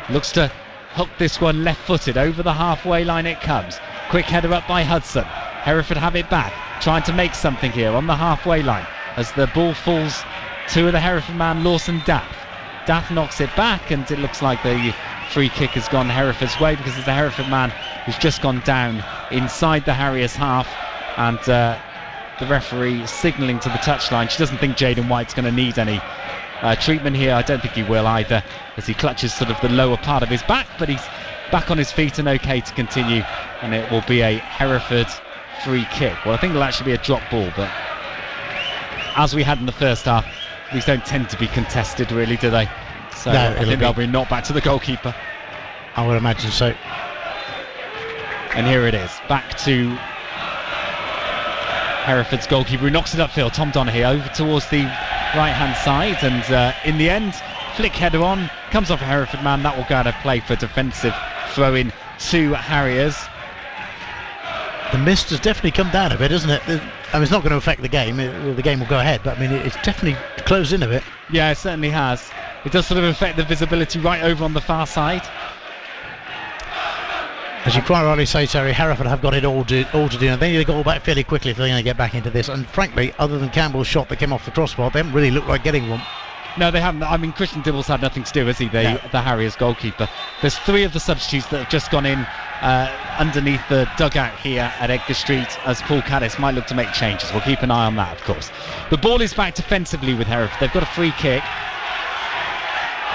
Looks to hook this one left-footed. Over the halfway line it comes. Quick header up by Hudson. Hereford have it back, trying to make something here on the halfway line as the ball falls to the Hereford man Lawson Daff. Daff knocks it back, and it looks like the free kick has gone Hereford's way, because it's the Hereford man who's just gone down inside the Harriers half, and the referee signalling to the touchline. She doesn't think Jaden White's going to need any treatment here. I don't think he will either, as he clutches sort of the lower part of his back, but he's back on his feet and okay to continue, and it will be a Hereford free kick. Well, I think it'll actually be a drop ball, but as we had in the first half, these don't tend to be contested really, do they? So no, I think they'll be knocked back to the goalkeeper. I would imagine so. And here it is, back to Hereford's goalkeeper, who knocks it upfield. Tom Donaghy over towards the right hand side, and in the end, flick header on, comes off a Hereford man. That will go out of play for defensive throw in to Harriers. The mist has definitely come down a bit, isn't it? I mean, it's not going to affect the game. The game will go ahead, but I mean, it's definitely closed in a bit. Yeah, it certainly has. It does sort of affect the visibility right over on the far side. As you quite rightly say, Terry, Hereford have got it all to do, and they need to go back fairly quickly if they're going to get back into this. And frankly, other than Campbell's shot that came off the crossbar, they haven't really looked like getting one. No, they haven't. I mean, Christian Dibble's had nothing to do, has he? The Harriers goalkeeper. There's 3 of the substitutes that have just gone in underneath the dugout here at Edgar Street, as Paul Caddis might look to make changes. We'll keep an eye on that, of course. The ball is back defensively with Hereford. They've got a free kick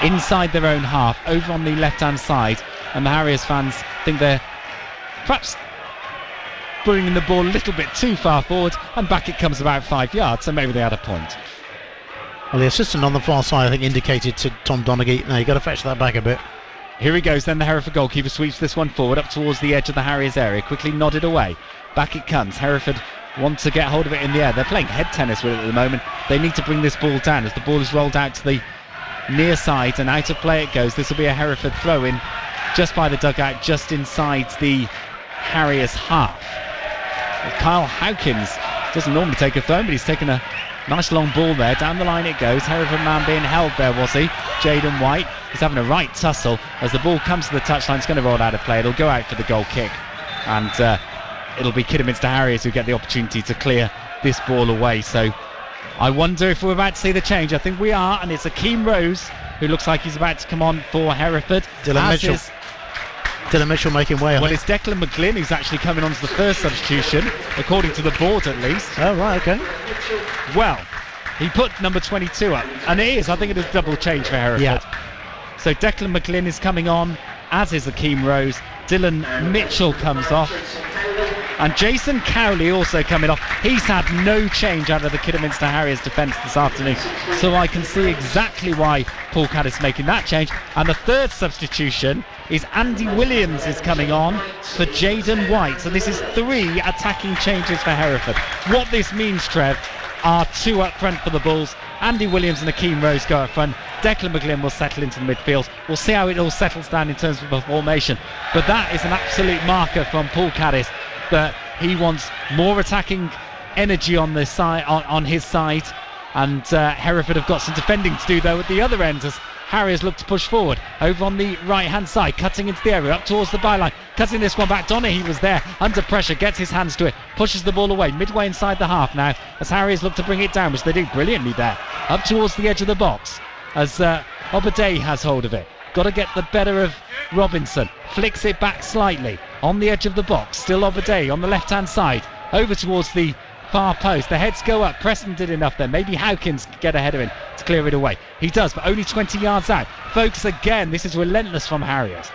inside their own half, over on the left-hand side, and the Harriers fans think they're perhaps bringing the ball a little bit too far forward, and back it comes about 5 yards, so maybe they had a point. Well, the assistant on the far side, I think, indicated to Tom Donaghy, no, you've got to fetch that back a bit. Here he goes, then the Hereford goalkeeper sweeps this one forward up towards the edge of the Harriers area, quickly nodded away. Back it comes. Hereford want to get hold of it in the air. They're playing head tennis with it at the moment. They need to bring this ball down as the ball is rolled out to the near side, and out of play it goes. This will be a Hereford throw-in just by the dugout, just inside the Harriers half. Kyle Howkins doesn't normally take a throw, but he's taken a nice long ball there. Down the line it goes. Hereford man being held there, was he? Jaden White is having a right tussle as the ball comes to the touchline. It's going to roll out of play. It'll go out for the goal kick, and it'll be Kidderminster Harriers who get the opportunity to clear this ball away. So I wonder if we're about to see the change. I think we are, and it's Akeem Rose who looks like he's about to come on for Hereford. Dylan Mitchell making way. Well, it's Declan McGlynn who's actually coming on to the first substitution, according to the board at least. Oh, right, okay. Well, he put number 22 up, and it is, I think it is double change for Hereford. Yeah. So Declan McGlynn is coming on, as is Akeem Rose. Dylan Mitchell comes off, and Jason Cowley also coming off. He's had no change out of the Kidderminster Harriers defence this afternoon, so I can see exactly why Paul Caddis making that change. And the third substitution is Andy Williams is coming on for Jaden White. So this is 3 attacking changes for Hereford. What this means, Trev, are 2 up front for the Bulls. Andy Williams and Akeem Rose go up front. Declan McGlynn will settle into the midfield. We'll see how it all settles down in terms of the formation. But that is an absolute marker from Paul Caddis that he wants more attacking energy on this side, on his side. And Hereford have got some defending to do though at the other end, as Harriers look to push forward over on the right hand side, cutting into the area up towards the byline, cutting this one back. Donaghy was there under pressure, gets his hands to it, pushes the ball away midway inside the half now as Harriers look to bring it down, which they do brilliantly there, up towards the edge of the box as Obadiah has hold of it. Got to get the better of Robinson, flicks it back slightly on the edge of the box. Still Obadiah on the left hand side over towards the far post. The heads go up. Preston did enough there. Maybe Howkins can get ahead of him to clear it away. He does, but only 20 yards out. Folks, again, this is relentless from Harriers.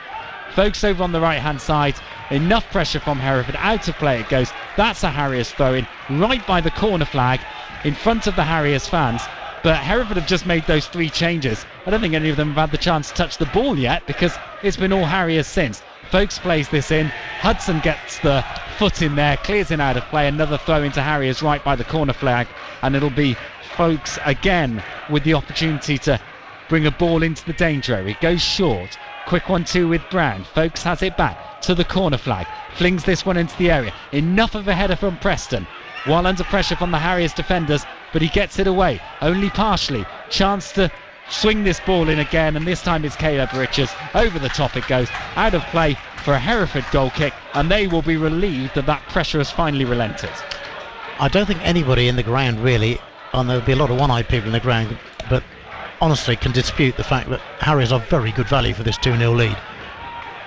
Folks over on the right hand side Enough pressure from Hereford. Out of play it goes. That's a Harriers throw-in right by the corner flag in front of the Harriers fans. But Hereford have just made those 3 changes. I don't think any of them have had the chance to touch the ball yet, because it's been all Harriers since. Folkes plays this in. Hudson gets the foot in there, clears it out of play. Another throw into Harriers right by the corner flag, and it'll be Folkes again with the opportunity to bring a ball into the danger area. It goes short. Quick 1-2 with Brown. Folkes has it back to the corner flag. Flings this one into the area. Enough of a header from Preston. While under pressure from the Harriers defenders, but he gets it away. Only partially. Chance to swing this ball in again, and this time it's Caleb Richards. Over the top it goes. Out of play for a Hereford goal kick, and they will be relieved that pressure has finally relented. I don't think anybody in the ground really, and there'll be a lot of one-eyed people in the ground, but honestly can dispute the fact that Harriers are very good value for this 2-0 lead.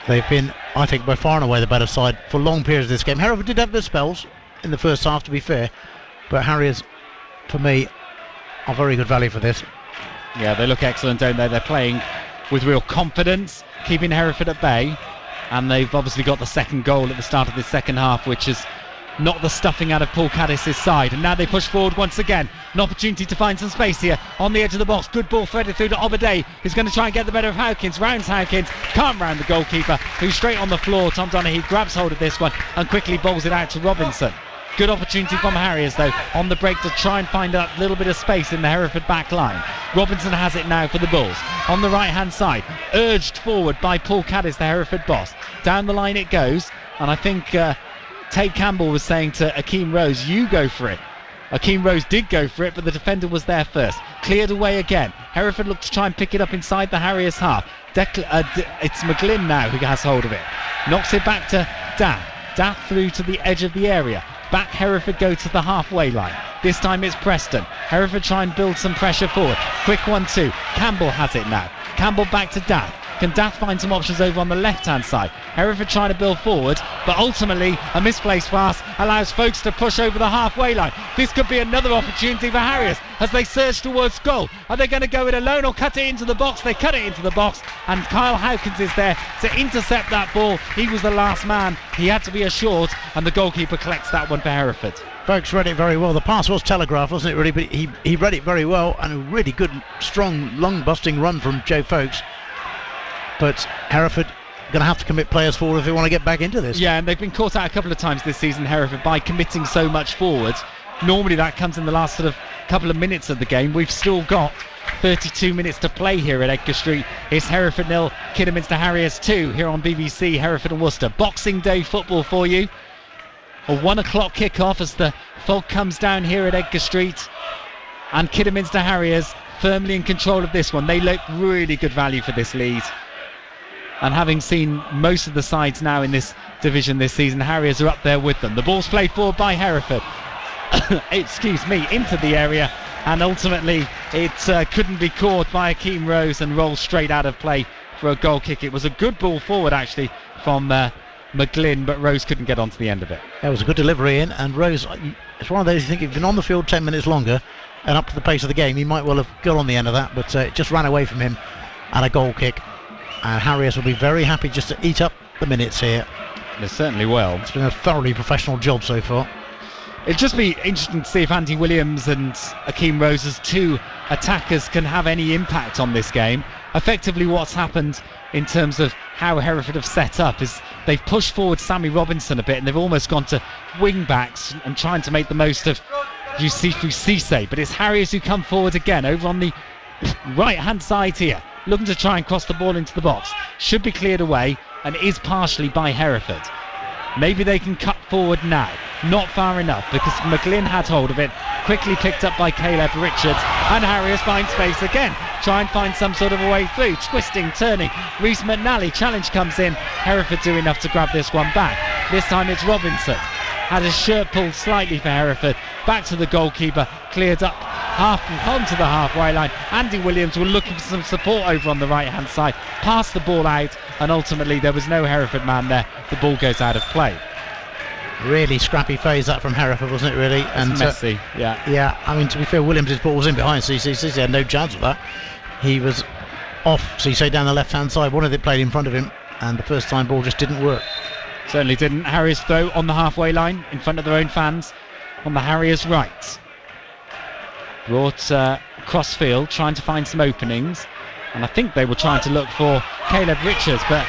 They've been, I think, by far and away the better side for long periods of this game. Hereford did have their spells in the first half, to be fair, but Harriers, for me, are very good value for this. Yeah, they look excellent, don't they? They're playing with real confidence, keeping Hereford at bay, and they've obviously got the second goal at the start of this second half, which is not the stuffing out of Paul Caddis' side. And now they push forward once again. An opportunity to find some space here on the edge of the box. Good ball threaded through to Obadei, who's going to try and get the better of Howkins. Rounds Howkins, can't round the goalkeeper, who's straight on the floor. Tom Donaghy grabs hold of this one and quickly bowls it out to Robinson. Good opportunity from Harriers though on the break to try and find a little bit of space in the Hereford back line. Robinson has it now for the Bulls on the right hand side, urged forward by Paul Caddis, the Hereford boss. Down the line it goes, and I think Tate Campbell was saying to Akeem Rose, you go for it. Akeem Rose did go for it, but the defender was there first. Cleared away again. Hereford looked to try and pick it up inside the Harriers half. It's McGlynn now who has hold of it. Knocks it back to Daff. Daff through to the edge of the area. Back Hereford go to the halfway line. This time it's Preston. Hereford try and build some pressure forward. Quick 1-2. Campbell has it now. Campbell back to Daff. Can Daff find some options over on the left-hand side? Hereford trying to build forward, but ultimately a misplaced pass allows Folkes to push over the halfway line. This could be another opportunity for Harriers as they surge towards goal. Are they going to go it alone or cut it into the box? They cut it into the box, and Kyle Howkins is there to intercept that ball. He was the last man. He had to be assured, and the goalkeeper collects that one for Hereford. Folkes read it very well. The pass was telegraphed, wasn't it, really? But he read it very well, and a really good, strong, lung-busting run from Joe Folkes. But Hereford going to have to commit players forward if they want to get back into this. Yeah, and they've been caught out a couple of times this season, Hereford, by committing so much forward. Normally that comes in the last sort of couple of minutes of the game. We've still got 32 minutes to play here at Edgar Street. It's Hereford 0, Kidderminster Harriers 2 here on BBC, Hereford and Worcester. Boxing Day football for you. A 1 o'clock kick-off as the fog comes down here at Edgar Street. And Kidderminster Harriers firmly in control of this one. They look really good value for this lead. And having seen most of the sides now in this division this season, Harriers are up there with them. The ball's played forward by Hereford. Excuse me, into the area, and ultimately it couldn't be caught by Akeem Rose and rolled straight out of play for a goal kick. It was a good ball forward actually from McGlynn, but Rose couldn't get onto the end of it. It was a good delivery in, and Rose, it's one of those you think if you've been on the field 10 minutes longer and up to the pace of the game, he might well have got on the end of that, but it just ran away from him, and a goal kick. And Harriers will be very happy just to eat up the minutes here. They certainly will. It's been a thoroughly professional job so far. It'd just be interesting to see if Andy Williams and Akeem Rose as two attackers can have any impact on this game. Effectively what's happened in terms of how Hereford have set up is they've pushed forward Sammy Robinson a bit, and they've almost gone to wing backs and trying to make the most of Yusufu Cisse. But it's Harriers who come forward again over on the right hand side here, looking to try and cross the ball into the box. Should be cleared away and is partially by Hereford. Maybe they can cut forward now. Not far enough because McGlynn had hold of it. Quickly picked up by Caleb Richards, and Harriers find space again. Try and find some sort of a way through. Twisting, turning. Reece McNally. Challenge comes in. Hereford do enough to grab this one back. This time it's Robinson. Had his shirt pulled slightly for Hereford. Back to the goalkeeper. Cleared up onto the halfway line. Andy Williams were looking for some support over on the right hand side. Passed the ball out, and ultimately there was no Hereford man there. The ball goes out of play. Really scrappy phase that from Hereford, wasn't it, really? And messy, yeah. Yeah, I mean, to be fair, Williams' ball was in behind Cisse. Cisse had no chance of that. He was off Cisse down the left hand side. One of it played in front of him, and the first time ball just didn't work. Certainly didn't. Harriers throw on the halfway line in front of their own fans on the Harriers' right. Brought crossfield, trying to find some openings, and I think they were trying to look for Caleb Richards, but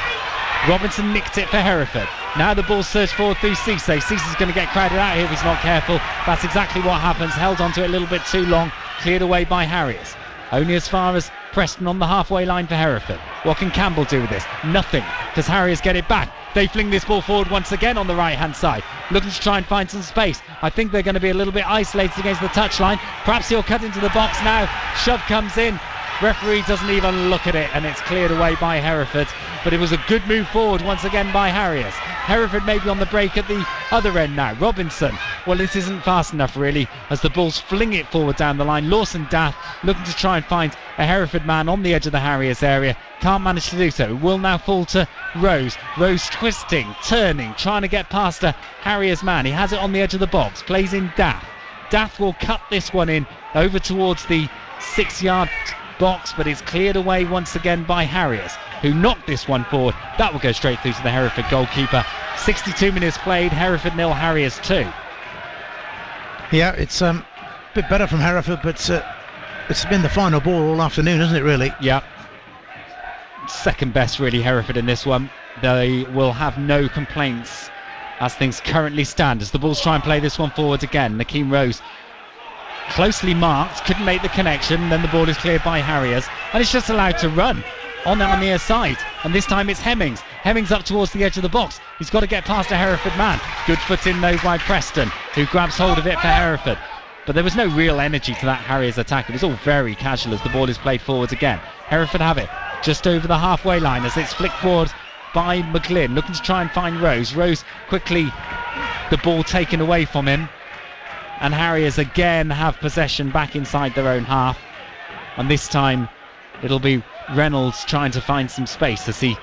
Robinson nicked it for Hereford. Now the ball surged forward through Cisse. Cisse's going to get crowded out here if he's not careful. That's exactly what happens. Held onto it a little bit too long. Cleared away by Harriers. Only as far as Preston on the halfway line for Hereford. What can Campbell do with this? Nothing. Does Harriers get it back? They fling this ball forward once again on the right hand side, looking to try and find some space. I think they're going to be a little bit isolated against the touchline. Perhaps he'll cut into the box now. Shove comes in. Referee doesn't even look at it, and it's cleared away by Hereford. But it was a good move forward once again by Harriers. Hereford maybe on the break at the other end now. Robinson, well, this isn't fast enough really, as the Bulls fling it forward down the line. Lawson Daff looking to try and find a Hereford man on the edge of the Harriers area. Can't manage to do so. Will now fall to Rose. Rose twisting, turning, trying to get past a Harriers man. He has it on the edge of the box. Plays in Daff. Daff will cut this one in over towards the 6-yard box, but it's cleared away once again by Harriers, who knocked this one forward. That will go straight through to the Hereford goalkeeper. 62 minutes played, Hereford 0, Harriers 2. Yeah, it's a bit better from Hereford, but it's been the final ball all afternoon, isn't it, really? Yeah. Second best, really, Hereford in this one. They will have no complaints as things currently stand, as the Bulls try and play this one forward again. Nakeem Rose closely marked, couldn't make the connection, then the ball is cleared by Harriers, and it's just allowed to run on the near side, and this time it's Hemmings up towards the edge of the box. He's got to get past a Hereford man. Good foot in though by Preston, who grabs hold of it for Hereford, but there was no real energy to that Harriers attack. It was all very casual as the ball is played forwards again. Hereford have it just over the halfway line as it's flicked forward by McGlynn, looking to try and find Rose. Rose quickly, the ball taken away from him, and Harriers again have possession back inside their own half, and this time it'll be Reynolds trying to find some space as he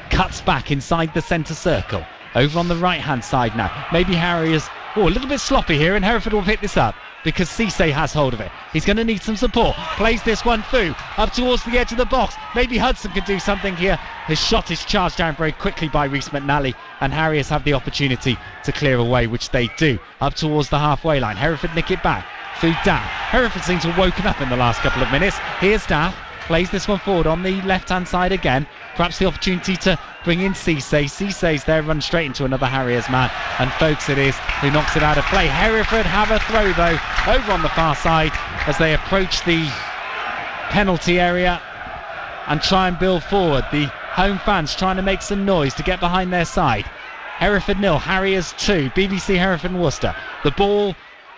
cuts back inside the centre circle. Over on the right hand side now, maybe Harriers, a little bit sloppy here, and Hereford will pick this up because Cisse has hold of it. He's going to need some support. Plays this one through up towards the edge of the box. Maybe Hudson can do something here. His shot is charged down very quickly by Rhys McNally, and Harriers have the opportunity to clear away, which they do, up towards the halfway line. Hereford nick it back through Daff. Hereford seems to have woken up in the last couple of minutes. Here's Daff. Plays this one forward on the left-hand side again. Perhaps the opportunity to bring in Cisse. Cisse's there, runs straight into another Harriers man, and Folks it is who knocks it out of play. Hereford have a throw though over on the far side as they approach the penalty area and try and build forward. The home fans trying to make some noise to get behind their side. Hereford 0, Harriers 2, BBC Hereford and Worcester. The ball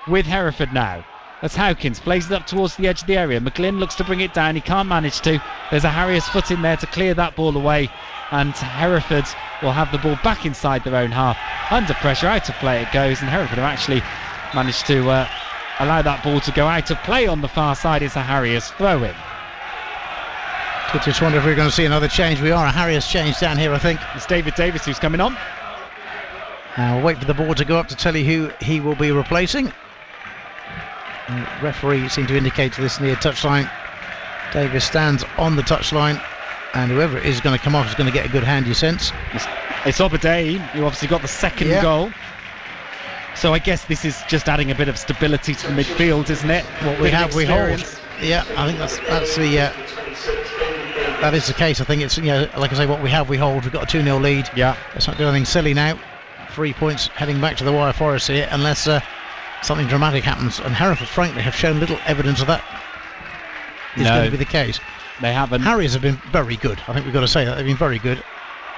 with Hereford now. That's Howkins, plays it up towards the edge of the area. McGlynn looks to bring it down, he can't manage to. There's a Harriers foot in there to clear that ball away, and Hereford will have the ball back inside their own half. Under pressure, out of play it goes, and Hereford have actually managed to allow that ball to go out of play on the far side. It's a Harriers throw-in. Just wonder if we're going to see another change. We are a Harriers change down here, I think. It's David Davis who's coming on. We'll wait for the ball to go up to tell you who he will be replacing. The referee seemed to indicate to this near touchline. Davis stands on the touchline, and whoever it is going to come off is going to get a good hand, you sense. It's Obadei, who obviously got the second goal. So I guess this is just adding a bit of stability to the midfield, isn't it? What we have, we hold. Yeah, I think that's the that is the case. I think it's, like I say, what we have, we hold. We've got a 2-0 lead. Yeah. Let's not do anything silly now. 3 points heading back to the Wire Forest here, unless something dramatic happens, and Hereford frankly have shown little evidence of that is going to be the case. They haven't. Harriers have been very good. I think we've got to say that they've been very good.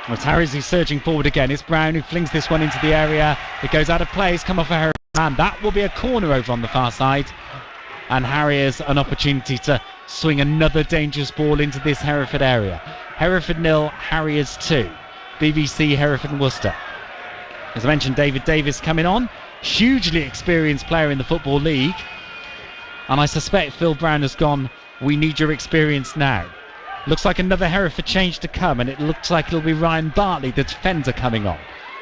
Well, it's Harriers who's surging forward again. It's Brown who flings this one into the area. It goes out of play. It's come off a Hereford man. That will be a corner over on the far side, and Harriers an opportunity to swing another dangerous ball into this Hereford area. Hereford 0, Harriers 2. BBC Hereford and Worcester. As I mentioned, David Davis coming on. Hugely experienced player in the Football League, and I suspect Phil Brown has gone, we need your experience now. Looks like another Hereford change to come, and it looks like it'll be Ryan Bartley, the defender, coming on.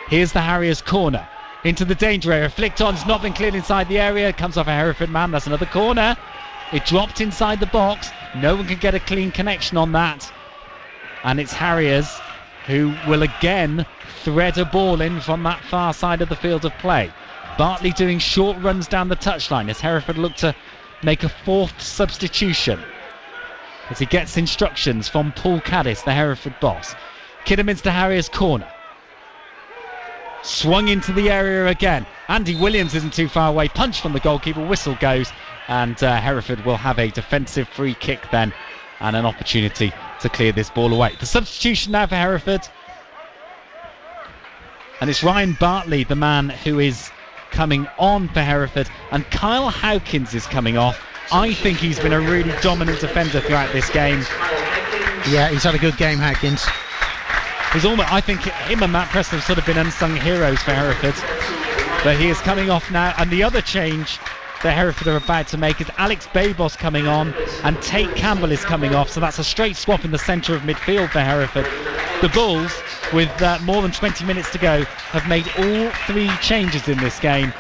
Here's the Harriers corner into the danger area. Flicked on, it's not been cleared inside the area. It comes off a Hereford man. That's another corner. It dropped inside the box. No one can get a clean connection on that, and it's Harriers who will again thread a ball in from that far side of the field of play. Bartley doing short runs down the touchline as Hereford look to make a fourth substitution as he gets instructions from Paul Caddis, the Hereford boss. Kidderminster Harriers corner. Swung into the area again. Andy Williams isn't too far away. Punch from the goalkeeper. Whistle goes. And Hereford will have a defensive free kick then and an opportunity to clear this ball away. The substitution now for Hereford. And it's Ryan Bartley, the man who is coming on for Hereford. And Kyle Howkins is coming off. I think he's been a really dominant defender throughout this game. Yeah, he's had a good game, Howkins. He's almost, I think him and Matt Preston have sort of been unsung heroes for Hereford. But he is coming off now. And the other change that Hereford are about to make is Alex Babos coming on and Tate Campbell is coming off. So that's a straight swap in the centre of midfield for Hereford. The Bulls, with more than 20 minutes to go, have made all 3 changes in this game.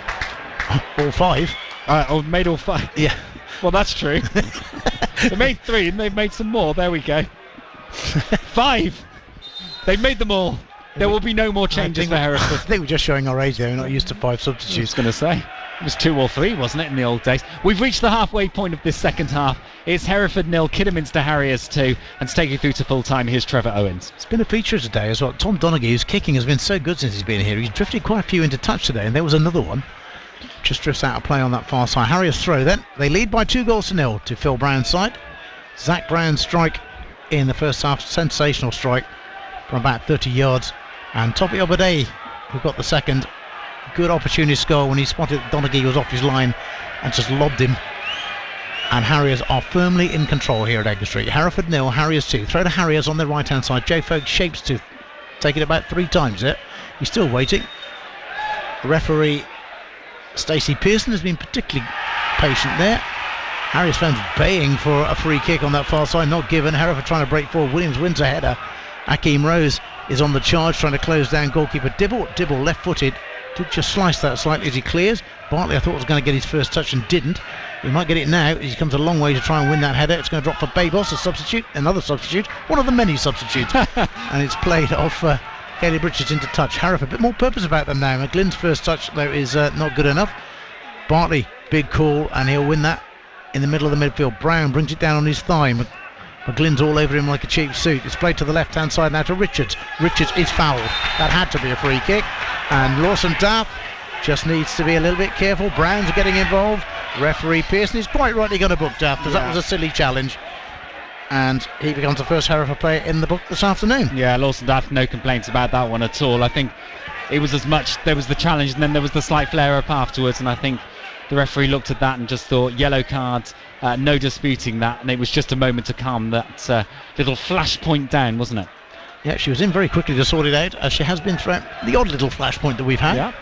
All 5? Or made all 5. Yeah. Well, that's true. They made 3 and they've made some more. There we go. 5. They've made them all. There will be no more changes for Hereford. I think we're just showing our age there. We're not used to 5 substitutes. I was going to say. It was 2 or 3, wasn't it, in the old days? We've reached the halfway point of this second half. It's Hereford 0, Kidderminster Harriers 2. And to take you through to full time, here's Trevor Owens. It's been a feature today as well. Tom Donahue's kicking has been so good since he's been here. He's drifted quite a few into touch today, and there was another one. Just drifts out of play on that far side. Harriers throw then. They lead by 2-0 to Phil Brown's side. Zach Brown's strike in the first half, sensational strike from about 30 yards. And Topi Obadei, who got the second, good opportunity score when he spotted Donaghy was off his line and just lobbed him. And Harriers are firmly in control here at Edgar Street. Hereford 0, Harriers 2. Throw to Harriers on their right hand side. Joe Folk shapes to take it about 3 times there. He's still waiting. Referee Stacey Pearson has been particularly patient there. Harriers fans baying for a free kick on that far side, not given. Hereford trying to break forward. Williams wins a header. Akeem Rose is on the charge, trying to close down goalkeeper Dibble. Dibble left-footed. Did just slice that slightly as he clears. Bartley, I thought, was going to get his first touch and didn't. He might get it now. He comes a long way to try and win that header. It's going to drop for Babos, a substitute, another substitute, one of the many substitutes. And it's played off Caleb Richards into touch. Hereford, a bit more purpose about them now. McGlynn's first touch, though, is not good enough. Bartley, big call, and he'll win that in the middle of the midfield. Brown brings it down on his thigh. McGlynn's all over him like a cheap suit. It's played to the left-hand side now to Richards. Richards is fouled. That had to be a free kick. And Lawson Duff just needs to be a little bit careful. Brown's getting involved. Referee Pearson is quite rightly going to book Duff because that was a silly challenge. And he becomes the first Hereford player in the book this afternoon. Yeah, Lawson Duff, no complaints about that one at all. I think it was as much, there was the challenge and then there was the slight flare-up afterwards, and I think the referee looked at that and just thought, yellow cards, no disputing that, and it was just a moment to calm that little flashpoint down, wasn't it? Yeah, she was in very quickly to sort it out, as she has been throughout the odd little flashpoint that we've had. Yeah.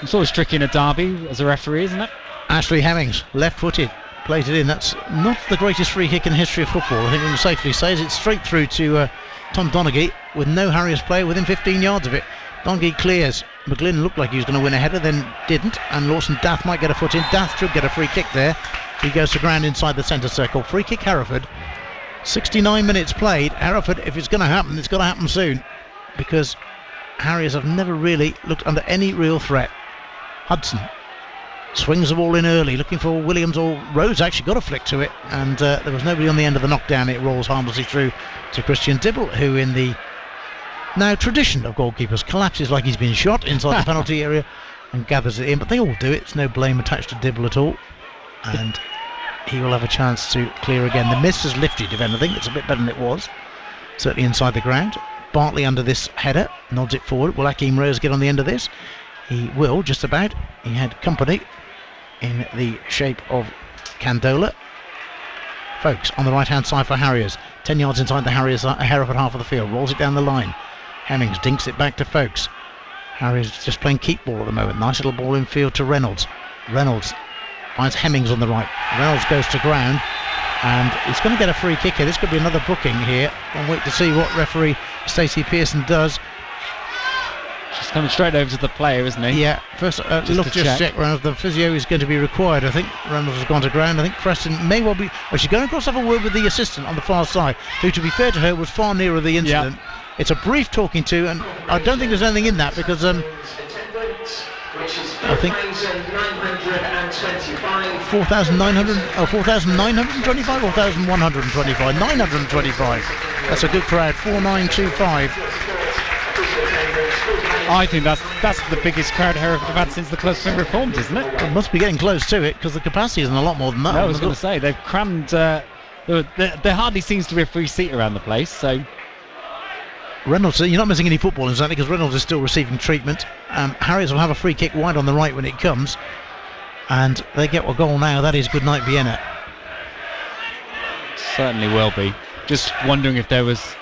It's always tricky in a derby as a referee, isn't it? Ashley Hemmings, left-footed, plays it in. That's not the greatest free kick in the history of football. I think we can safely say it's straight through to Tom Donaghy with no Harriers player within 15 yards of it. Donaghy clears. McGlynn looked like he was going to win a header, then didn't, and Lawson Dath might get a foot in. Dath should get a free kick there. He goes to ground inside the centre circle. Free kick Hereford. 69 minutes played. Hereford, if it's going to happen, it's got to happen soon, because Harriers have never really looked under any real threat. Hudson swings the ball in early, looking for Williams, or Rhodes actually got a flick to it, and there was nobody on the end of the knockdown. It rolls harmlessly through to Christian Dibble, who in the now tradition of goalkeepers collapses like he's been shot inside the penalty area and gathers it in, but they all do it. It's no blame attached to Dibble at all, and he will have a chance to clear again. The miss has lifted, if anything. It's a bit better than it was, certainly inside the ground. Bartley under this header, nods it forward. Will Akeem Rose get on the end of this? He will, just about. He had company in the shape of Candola. Folks on the right hand side for Harriers, 10 yards inside the Harriers, Hereford half of the field, rolls it down the line. Hemmings dinks it back to Folks. Harriers just playing keep ball at the moment. Nice little ball in field to Reynolds. Reynolds finds Hemmings on the right. Reynolds goes to ground, and he's going to get a free kick here. This could be another booking here. I'll wait to see what referee Stacey Pearson does. He's coming straight over to the player, isn't he? Yeah, first just check Reynolds. The physio is going to be required, I think. Reynolds has gone to ground. I think Preston may well be. Well, she's going across to have a word with the assistant on the far side, who, to be fair to her, was far nearer the incident. It's a brief talking to, and I don't think there's anything in that because I think 4,900, 4,925 or 4,125, 925. That's a good crowd. 4,925. I think that's the biggest crowd Hereford have had since the club's been reformed, isn't it? It must be getting close to it because the capacity isn't a lot more than that. No, I was going to say they've crammed. There hardly seems to be a free seat around the place. So Reynolds, you're not missing any football exactly because Reynolds is still receiving treatment. Harriers will have a free kick wide on the right when it comes, and they get a goal now. That is good night Vienna. Certainly will be. Just wondering if there was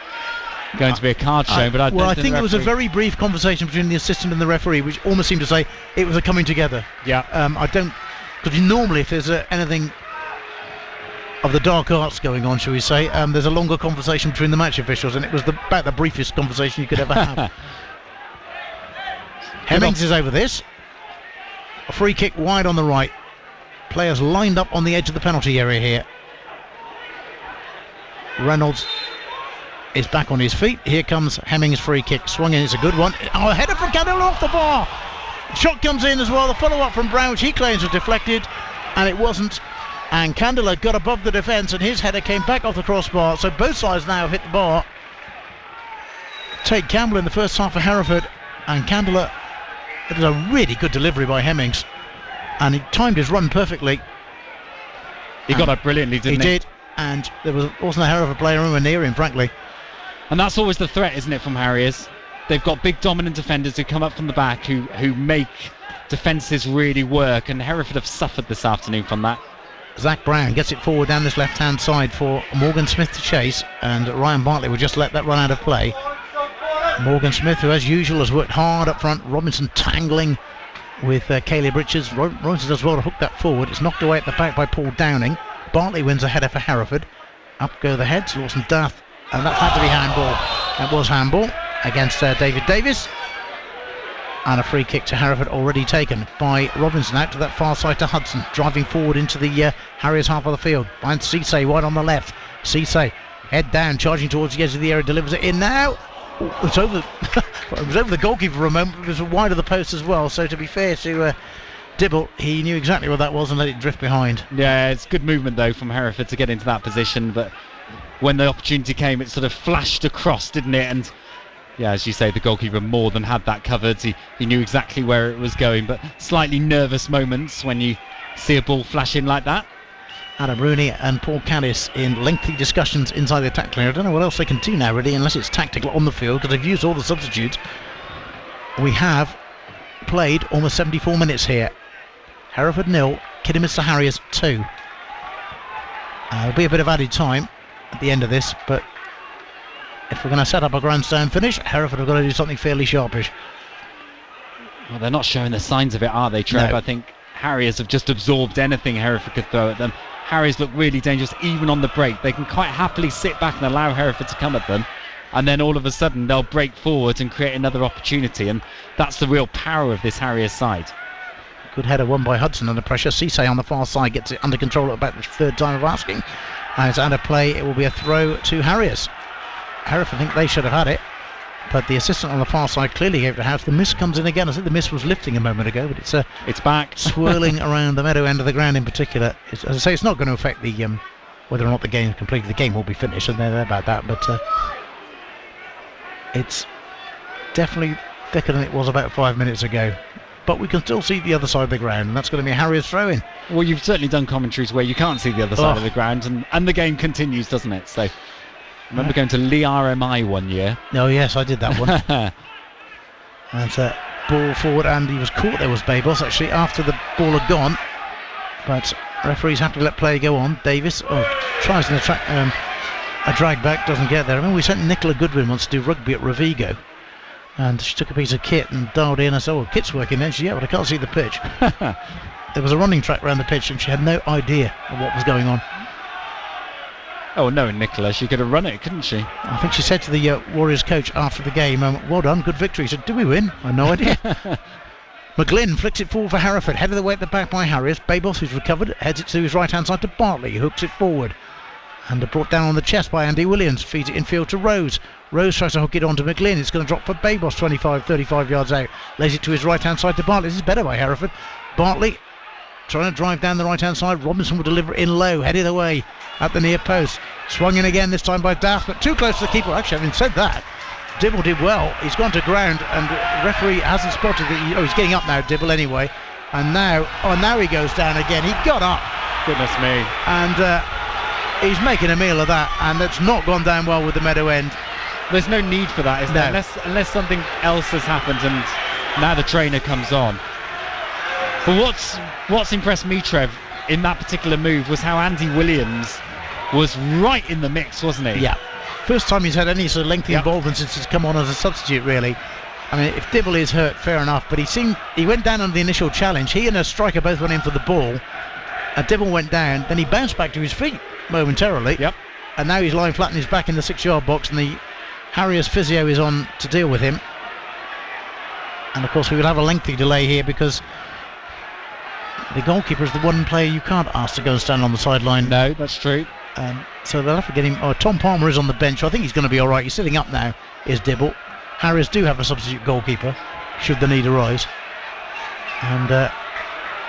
going to be a card shown, but I think it was a very brief conversation between the assistant and the referee, which almost seemed to say it was a coming together. Yeah. I don't, because normally if there's anything of the dark arts going on, shall we say, there's a longer conversation between the match officials, and it was about the briefest conversation you could ever have. Hemmings is over this. A free kick wide on the right. Players lined up on the edge of the penalty area here. Reynolds is back on his feet. Here comes Hemmings' free kick. Swung in, it's a good one. Oh, a header from Candela off the bar. Shot comes in as well. The follow-up from Brown, which he claims was deflected, and it wasn't. And Candela got above the defence, and his header came back off the crossbar. So both sides now hit the bar. Tate Campbell in the first half for Hereford, and Candela. It was a really good delivery by Hemmings, and he timed his run perfectly. He got up brilliantly, didn't he? He did, and there wasn't a Hereford player anywhere near him, frankly. And that's always the threat, isn't it, from Harriers? They've got big dominant defenders who come up from the back who make defences really work, and Hereford have suffered this afternoon from that. Zach Brown gets it forward down this left-hand side for Morgan Smith to chase, and Ryan Bartley will just let that run out of play. Morgan Smith, who as usual has worked hard up front. Robinson tangling with Caleb Richards. Robinson does well to hook that forward. It's knocked away at the back by Paul Downing. Bartley wins a header for Hereford. Up go the heads, Lawson Duff, and that had to be handball. That was handball against David Davis. And a free kick to Hereford already taken by Robinson out to that far side to Hudson, driving forward into the Harriers half of the field. Finds Cisse wide on the left. Cisse head down, charging towards the edge of the area, delivers it in now. It's over. It was over the goalkeeper for a moment. It was wide of the post as well. So to be fair to Dibble, he knew exactly what that was and let it drift behind. Yeah, it's good movement though from Hereford to get into that position. But when the opportunity came, it sort of flashed across, didn't it? And yeah, as you say, the goalkeeper more than had that covered. He knew exactly where it was going. But slightly nervous moments when you see a ball flash in like that. Adam Rooney and Paul Callis in lengthy discussions inside the attack clear. I don't know what else they can do now, really, unless it's tactical on the field, because they've used all the substitutes. We have played almost 74 minutes here. Hereford 0, Kidderminster Harriers 2. There'll be a bit of added time at the end of this, but if we're going to set up a grandstand finish, Hereford have got to do something fairly sharpish. Well, they're not showing the signs of it, are they, Trev? No. I think Harriers have just absorbed anything Hereford could throw at them. Harriers look really dangerous even on the break. They can quite happily sit back and allow Hereford to come at them, and then all of a sudden they'll break forward and create another opportunity, and that's the real power of this Harriers side. Good header won by Hudson under pressure. Cisse on the far side gets it under control at about the third time of asking, and it's out of play. It will be a throw to Harriers. Hereford think they should have had it, but the assistant on the far side clearly gave it a house. The mist comes in again. I think the mist was lifting a moment ago, but it's back, swirling around the meadow end of the ground in particular. As I say, it's not going to affect the whether or not the game is completed. The game will be finished, and they're about that. But it's definitely thicker than it was about 5 minutes ago. But we can still see the other side of the ground, and that's going to be a Harriers throw-in. Well, you've certainly done commentaries where you can't see the other side of the ground, and the game continues, doesn't it? So. I remember going to Lee RMI one year. Oh yes, I did that one. And ball forward, and he was caught. There was Babos actually after the ball had gone, but referees have to let play go on. Davis tries a drag back, doesn't get there. I remember we sent Nicola Goodwin once to do rugby at Rovigo, and she took a piece of kit and dialed in. I said, "Oh, kit's working then." She said, "Yeah, but I can't see the pitch." There was a running track around the pitch, and she had no idea of what was going on. Oh, no, Nicola, she could have run it, couldn't she? I think she said to the Warriors coach after the game, "Well done, good victory." He said, "Did we win?" I had no idea. McGlynn flicks it forward for Hereford, headed away at the back by Harriers. Babos, who's recovered, heads it to his right hand side to Bartley, who hooks it forward. And brought down on the chest by Andy Williams. Feeds it infield to Rose. Rose tries to hook it onto McLean. It's going to drop for Babos 35 yards out. Lays it to his right hand side to Bartley. This is better by Hereford. Bartley trying to drive down the right hand side. Robinson will deliver it in low, headed away at the near post. Swung in again, this time by Daft, but too close to the keeper. Actually, having said that, Dibble did well. He's gone to ground, and the referee hasn't spotted that. He's getting up now, Dibble, anyway. And now he goes down again. He got up. Goodness me. And he's making a meal of that, and it's not gone down well with the Meadow End. There's no need for that, is there? Unless something else has happened, and now the trainer comes on. But what's impressed me, Trev, in that particular move was how Andy Williams was right in the mix, wasn't he? Yeah. First time he's had any sort of lengthy involvement since he's come on as a substitute, really. I mean, if Dibble is hurt, fair enough, but he went down on the initial challenge. He and a striker both went in for the ball. Dibble went down, then he bounced back to his feet momentarily. Yep. And now he's lying flat on his back in the 6-yard box, and the Harriers physio is on to deal with him. And of course we will have a lengthy delay here because the goalkeeper is the one player you can't ask to go and stand on the sideline. No, that's true. So they'll have to get him. Tom Palmer is on the bench. I think he's going to be all right. He's sitting up now, is Dibble. Harriers do have a substitute goalkeeper, should the need arise. And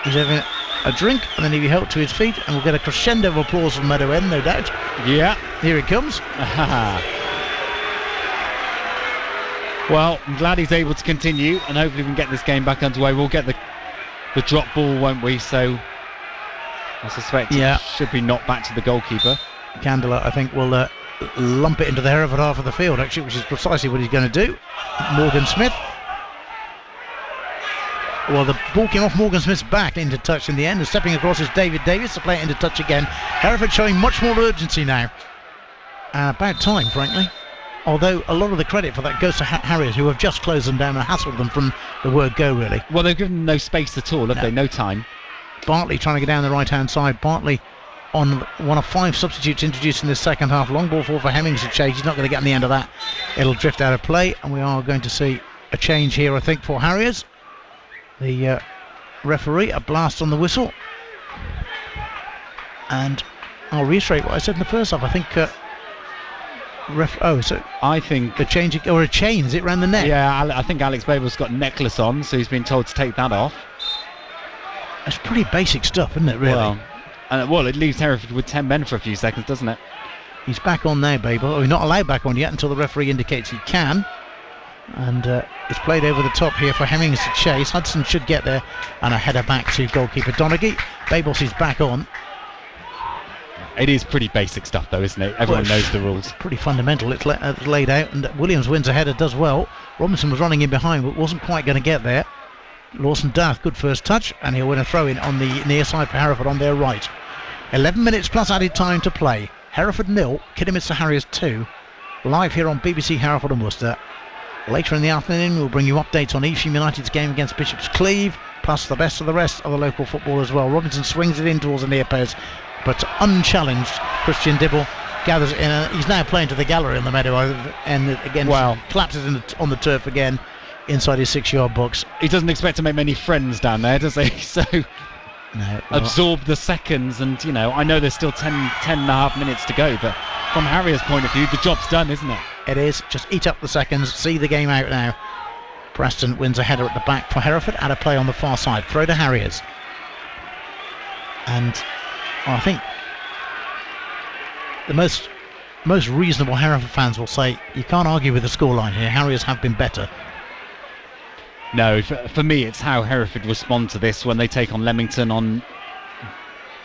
he's having a drink, and then he'll be helped to his feet, and we'll get a crescendo of applause from Meadow End, no doubt. Yeah. Here he comes. Well, I'm glad he's able to continue, and hopefully we can get this game back underway. We'll get the drop ball, won't we? So I suspect it should be knocked back to the goalkeeper. Candela, I think, will lump it into the Hereford half of the field, actually, which is precisely what he's going to do. Morgan Smith. Well, the ball came off Morgan Smith's back into touch in the end, and stepping across is David Davis to play it into touch again. Hereford showing much more urgency now. About time, frankly. Although a lot of the credit for that goes to Harriers, who have just closed them down and hassled them from the word go, really. Well, they've given them no space at all, have they? No time. Bartley trying to get down the right-hand side. Bartley on one of 5 substitutes introduced in this second half. Long ball for Hemmings to chase. He's not going to get on the end of that. It'll drift out of play, and we are going to see a change here, I think, for Harriers. The referee, a blast on the whistle. And I'll reiterate what I said in the first half. I think... so I think the change or a chain, is it round the neck? Yeah, I think Alex Babel's got a necklace on, so he's been told to take that off. That's pretty basic stuff, isn't it, really? Well, it leaves Hereford with 10 men for a few seconds, doesn't it? He's back on now, Babel. He's not allowed back on yet until the referee indicates he can. And it's played over the top here for Hemmings to chase. Hudson should get there, and a header back to goalkeeper Donaghy. Babels is back on. It is pretty basic stuff, though, isn't it? Everyone knows the rules. Pretty fundamental. It's laid out, and Williams wins a header, does well. Robinson was running in behind, but wasn't quite going to get there. Lawson Dath, good first touch, and he'll win a throw-in on the near side for Hereford on their right. 11 minutes plus added time to play. Hereford 0, Kidderminster Harriers 2. Live here on BBC Hereford and Worcester. Later in the afternoon, we'll bring you updates on Evesham United's game against Bishop's Cleeve, plus the best of the rest of the local football as well. Robinson swings it in towards the near post, but unchallenged, Christian Dibble gathers it in. He's now playing to the gallery on the meadow, and again collapses on the turf again inside his 6-yard box. He doesn't expect to make many friends down there, does he? So absorb the seconds, and I know there's still 10 and a half minutes to go, but from Harriers' point of view, the job's done, isn't it? It is. Just eat up the seconds, see the game out now. Preston wins a header at the back for Hereford, and a play on the far side. Throw to Harriers. And I think the most reasonable Hereford fans will say you can't argue with the scoreline here. Harriers have been better. No, for me it's how Hereford respond to this when they take on Leamington on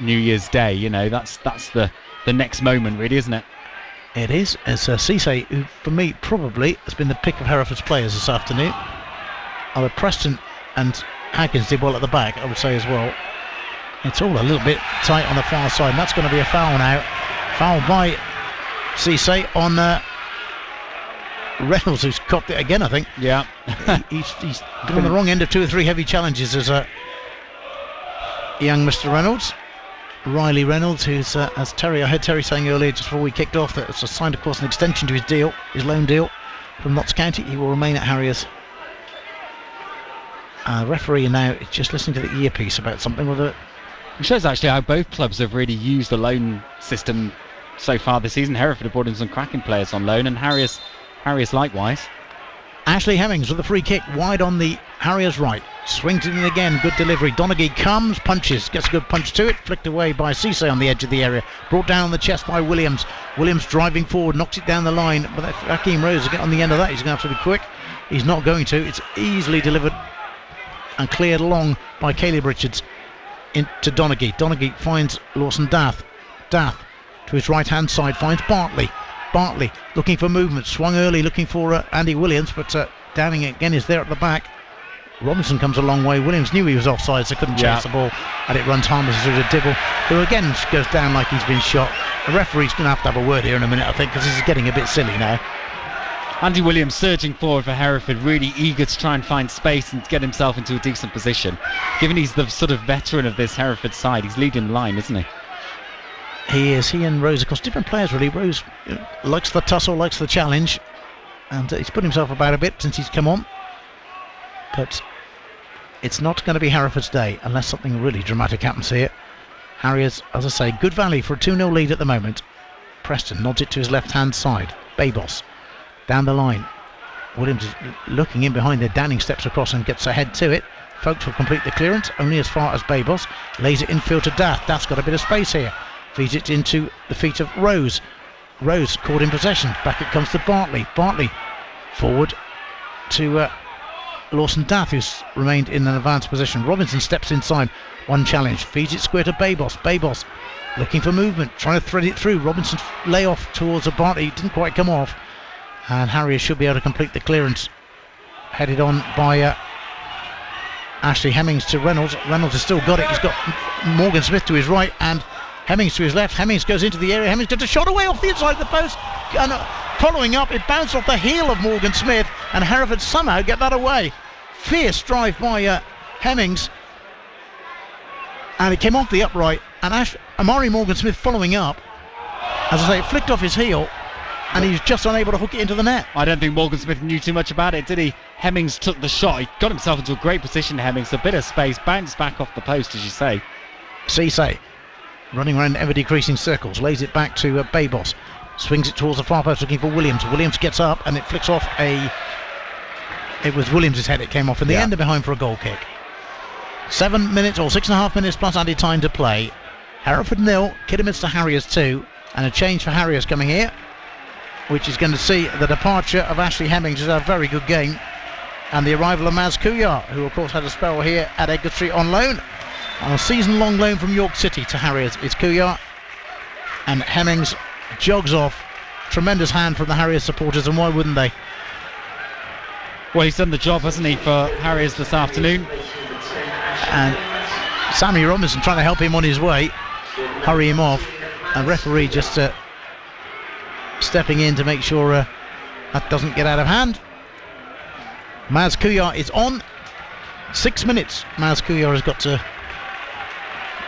New Year's Day. That's the next moment, really, isn't it? It is. It's Cisse, who for me probably has been the pick of Hereford's players this afternoon. Although Preston and Haggins did well at the back, I would say as well. It's all a little bit tight on the far side, and that's going to be a foul now. Foul by Cisse on Reynolds, who's copped it again, I think. Yeah. he's been on the wrong end of 2 or 3 heavy challenges as young Mr. Reynolds. Riley Reynolds, who's, as I heard Terry saying earlier just before we kicked off, that it's signed, of course, an extension to his loan deal from Notts County. He will remain at Harriers. Referee now is just listening to the earpiece about something with it. It shows actually how both clubs have really used the loan system so far this season. Hereford have brought in some cracking players on loan, and Harriers likewise. Ashley Hemmings with a free kick wide on the Harriers right. Swings it in again, good delivery. Donaghy comes, punches, gets a good punch to it. Flicked away by Cisse on the edge of the area. Brought down on the chest by Williams. Williams driving forward, knocks it down the line. But if Hakeem Rose get on the end of that, he's going to have to be quick. He's not going to. It's easily delivered and cleared along by Caleb Richards into Donaghy. Donaghy finds Lawson Dath. Dath to his right hand side finds Bartley. Bartley looking for movement, swung early looking for Andy Williams, but Downing again is there at the back. Robinson comes a long way. Williams knew he was offside, so couldn't chase the ball, and it runs harmless through to Dibble, who again goes down like he's been shot. The referee's going to have a word here in a minute, I think, because this is getting a bit silly now. Andy Williams surging forward for Hereford, really eager to try and find space and get himself into a decent position. Given he's the sort of veteran of this Hereford side, he's leading the line, isn't he? He is. He and Rose, of course, different players really. Rose likes the tussle, likes the challenge, and he's put himself about a bit since he's come on. But it's not going to be Hereford's day unless something really dramatic happens here. Harriers, as I say, good value for a 2-0 lead at the moment. Preston nods it to his left-hand side. Babos down the line. Williams is looking in behind there. Downing steps across and gets ahead to it. Folks will complete the clearance, only as far as Babos. Lays it infield to Dath. Dath's got a bit of space here. Feeds it into the feet of Rose. Rose caught in possession. Back it comes to Bartley. Bartley forward to Lawson Dath, who's remained in an advanced position. Robinson steps inside. One challenge. Feeds it square to Babos. Babos looking for movement. Trying to thread it through. Robinson lay off towards Bartley. Didn't quite come off. And Harriers should be able to complete the clearance. Headed on by Ashley Hemmings to Reynolds. Reynolds has still got it. He's got Morgan Smith to his right and Hemmings to his left. Hemmings goes into the area. Hemmings gets a shot away off the inside of the post. And following up, it bounced off the heel of Morgan Smith, and Hereford somehow get that away. Fierce drive by Hemmings. And it came off the upright. And Amari Morgan Smith following up. As I say, it flicked off his heel, and he was just unable to hook it into the net. I don't think Morgan Smith knew too much about it, did he? Hemmings took the shot. He got himself into a great position, Hemmings. A bit of space, bounced back off the post, as you say. Cisse running around ever-decreasing circles, lays it back to Babos, swings it towards the far post looking for Williams. Williams gets up and it flicks off it was Williams' head it came off in the end of behind for a goal kick. 7 minutes or 6.5 minutes plus added time to play. Hereford 0, Kidderminster Harriers 2, and a change for Harriers coming here, which is going to see the departure of Ashley Hemmings, who's had a very good game, and the arrival of Maz Kuyar, who of course had a spell here at Edgar Street on loan. On a season-long loan from York City to Harriers, it's Kuyar, and Hemmings jogs off. Tremendous hand from the Harriers supporters, and why wouldn't they? Well, he's done the job, hasn't he, for Harriers this afternoon? And Sammy Robinson trying to help him on his way, hurry him off, and referee just stepping in to make sure that doesn't get out of hand. Maz Kuyar is on. 6 minutes. Maz Kuyar has got to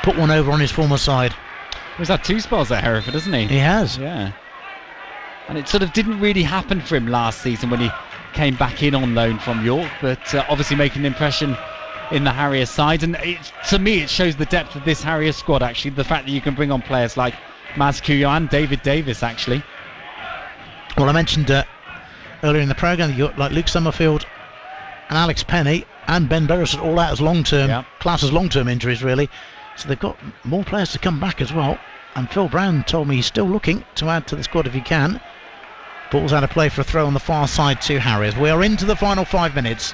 put one over on his former side. He's had 2 spells at Hereford, hasn't he? He has. Yeah. And it sort of didn't really happen for him last season when he came back in on loan from York, but obviously making an impression in the Harriers side. And to me, it shows the depth of this Harriers squad, actually. The fact that you can bring on players like Maz Kuyar and David Davis, actually. Well, I mentioned earlier in the programme that you got like Luke Summerfield and Alex Penny and Ben Beresford all out as long-term, class as long-term injuries, really. So they've got more players to come back as well. And Phil Brown told me he's still looking to add to the squad if he can. Ball's out of play for a throw on the far side to Harriers. We are into the final 5 minutes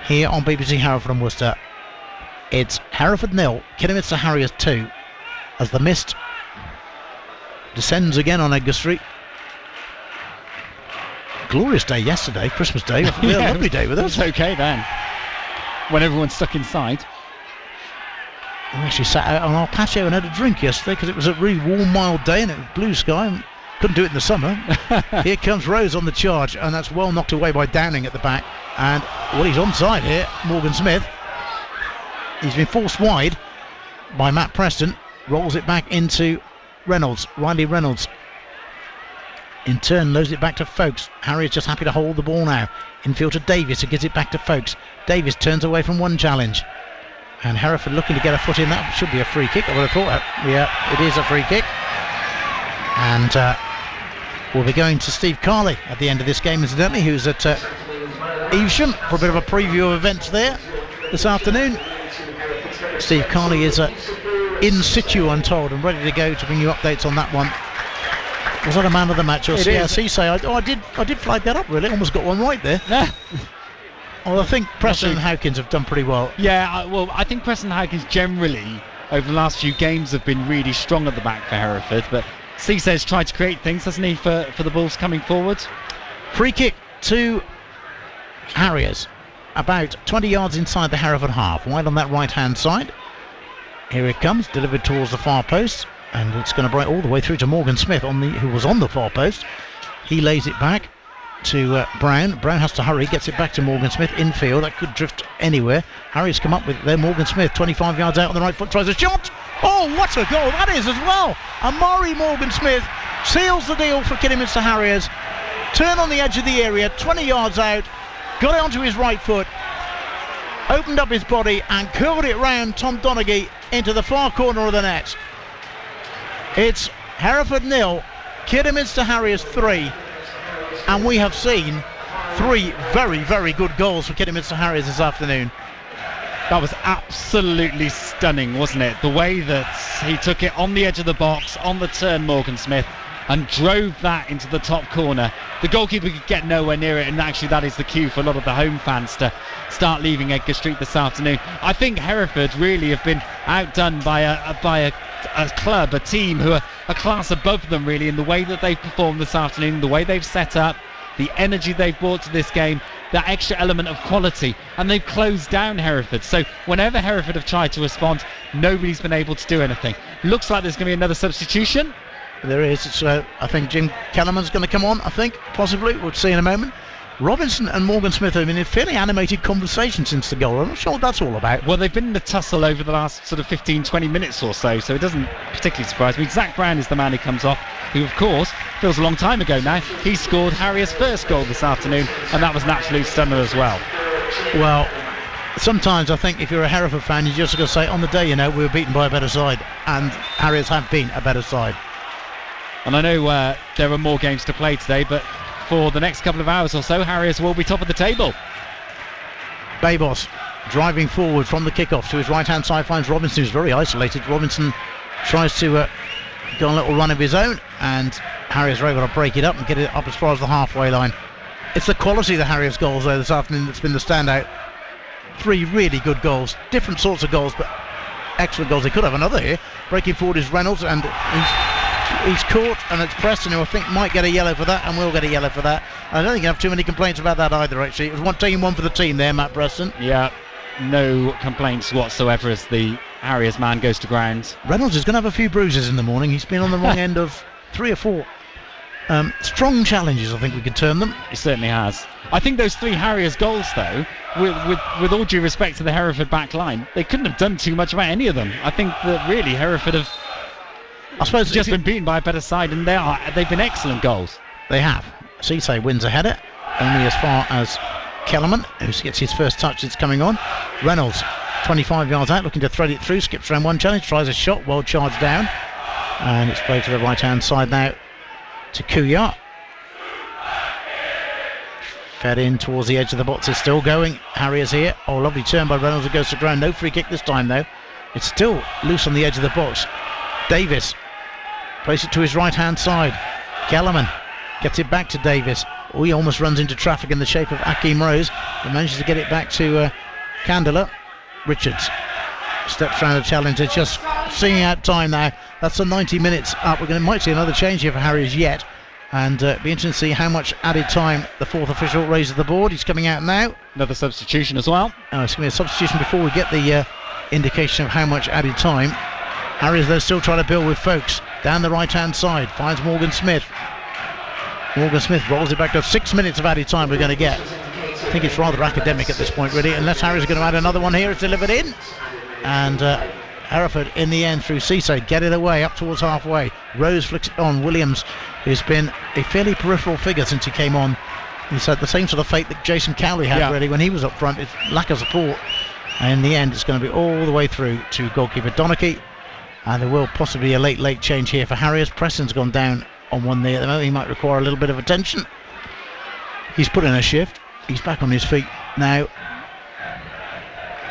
here on BBC Hereford and Worcester. It's Hereford 0, Kidderminster Harriers 2, as the mist descends again on Edgar Street. Glorious day yesterday, Christmas Day. We had a lovely day with us. It was okay then, when everyone's stuck inside. We actually sat out on our patio and had a drink yesterday because it was a really warm, mild day and it was blue sky. Couldn't do it in the summer. Here comes Rose on the charge, and that's well knocked away by Downing at the back. And well, he's onside here, Morgan Smith. He's been forced wide by Matt Preston. Rolls it back into Reynolds, Riley Reynolds. In turn, loads it back to Folkes. Harry is just happy to hold the ball now. Infield to Davis, who gives it back to Folkes. Davis turns away from one challenge. And Hereford looking to get a foot in. That should be a free kick, I would have thought. Yeah, it is a free kick. And we'll be going to Steve Carley at the end of this game, incidentally, who's at Evesham for a bit of a preview of events there this afternoon. Steve Carley is in situ, I'm told, and ready to go to bring you updates on that one. Was that a man of the match? Or I did flag that up, really. Almost got one right there. Well, I think Preston and Howkins have done pretty well. Yeah, well, I think Preston and Howkins generally, over the last few games, have been really strong at the back for Hereford, but Cesar's tried to create things, hasn't he, for the Bulls coming forward? Free kick to Harriers, about 20 yards inside the Hereford half, wide on that right-hand side. Here it comes, delivered towards the far post, and it's going to break all the way through to Morgan Smith, who was on the far post. He lays it back to Brown. Brown has to hurry, gets it back to Morgan Smith, infield. That could drift anywhere. Harry's come up with it there. Morgan Smith, 25 yards out on the right foot, tries a shot. Oh, what a goal that is as well. Amari Morgan Smith seals the deal for Kidderminster Harriers. Turn on the edge of the area, 20 yards out, got it onto his right foot, opened up his body and curled it round Tom Donaghy into the far corner of the net. It's Hereford 0, Kidderminster Harriers 3, and we have seen 3 very, very good goals for Kidderminster Harriers this afternoon. That was absolutely stunning, wasn't it? The way that he took it on the edge of the box, on the turn, Morgan Smith, and drove that into the top corner. The goalkeeper could get nowhere near it, and actually that is the cue for a lot of the home fans to start leaving Edgar Street this afternoon. I think Hereford really have been outdone by a club, a team who are a class above them, really, in the way that they've performed this afternoon, the way they've set up, the energy they've brought to this game, that extra element of quality, and they've closed down Hereford. So whenever Hereford have tried to respond, nobody's been able to do anything. Looks like there's going to be another substitution. There is. I think Jim Kellerman's going to come on, possibly. We'll see in a moment. Robinson and Morgan Smith have been in a fairly animated conversation since the goal. I'm not sure what that's all about. Well, they've been in a tussle over the last sort of 15-20 minutes or so it doesn't particularly surprise me. Zach Brown is the man who comes off, who of course feels a long time ago now. He scored Harriers' first goal this afternoon, and that was an absolute stunner as well. Well, sometimes I think if you're a Hereford fan, you're just going to say, on the day, we were beaten by a better side, and Harriers have been a better side. And I know there are more games to play today, but for the next couple of hours or so, Harriers will be top of the table. Babos driving forward from the kickoff to his right-hand side, finds Robinson, who's very isolated. Robinson tries to go on a little run of his own, and Harriers are able to break it up and get it up as far as the halfway line. It's the quality of the Harriers goals, though, this afternoon that's been the standout. 3 really good goals, different sorts of goals, but excellent goals. They could have another here. Breaking forward is Reynolds, and he's caught, and it's Preston, who I think might get a yellow for that, and will get a yellow for that. I don't think you have too many complaints about that either, actually. It was taking one for the team there, Matt Preston. Yeah, no complaints whatsoever as the Harriers man goes to ground. Reynolds is going to have a few bruises in the morning. He's been on the wrong end of 3 or 4 strong challenges, I think we could term them. He certainly has. I think those 3 Harriers goals, though, with all due respect to the Hereford back line, they couldn't have done too much about any of them. I think that really Hereford have, I suppose, just been beaten by a better side, and they've been excellent goals. They have. Cisse wins a header, only as far as Kellerman, who gets his first touch. It's coming on. Reynolds, 25 yards out, looking to thread it through, skips around one challenge, tries a shot, well charged down, and it's played to the right-hand side now to Kuya. Fed in towards the edge of the box, is still going. Harriers here. Oh, lovely turn by Reynolds, who goes to ground. No free kick this time, though. It's still loose on the edge of the box. Davis plays it to his right-hand side. Kellerman gets it back to Davis. Oh, he almost runs into traffic in the shape of Akeem Rose, but manages to get it back to Candela. Richards steps around the challenge. It's just seeing out time now. That's the 90 minutes up. Might see another change here for Harriers yet, and be interesting to see how much added time the 4th official raises the board. He's coming out now. Another substitution as well. Oh, it's going to be a substitution before we get the indication of how much added time. Harriers, though, still trying to build with Folks. Down the right-hand side, finds Morgan Smith. Morgan Smith rolls it back to 6 minutes of added time we're going to get. I think it's rather academic at this point, really, unless Harriers are going to add another one here. It's delivered in. And Hereford, in the end, through Cisse, get it away up towards halfway. Rose flicks it on. Williams, who's been a fairly peripheral figure since he came on. He's had the same sort of fate that Jason Cowley had, really, when he was up front. It's lack of support. And in the end, it's going to be all the way through to goalkeeper Donaghy. And there will possibly be a late change here for Harriers. Preston's gone down on one knee at the moment. He might require a little bit of attention. He's put in a shift. He's back on his feet now.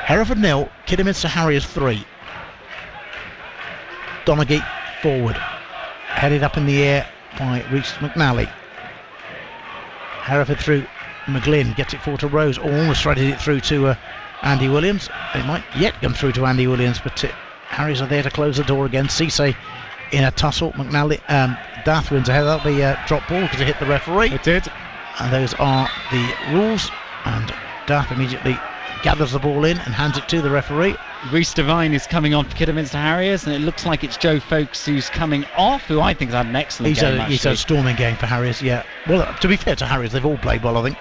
Hereford 0, Kidderminster Harriers 3. Donaghy forward, headed up in the air by Rhys McNally. Hereford through McGlynn, gets it forward to Rose, almost threaded it through to Andy Williams. It might yet come through to Andy Williams, but Harriers are there to close the door again. Cisse in a tussle. McNally, Dath wins ahead. That'll be a drop ball because it hit the referee. It did. And those are the rules. And Dath immediately gathers the ball in and hands it to the referee. Rhys Devine is coming on for Kidderminster Harriers, and it looks like it's Joe Folkes who's coming off, who I think has had an excellent game. He's a storming game for Harriers, yeah. Well, to be fair to Harriers, they've all played well, I think.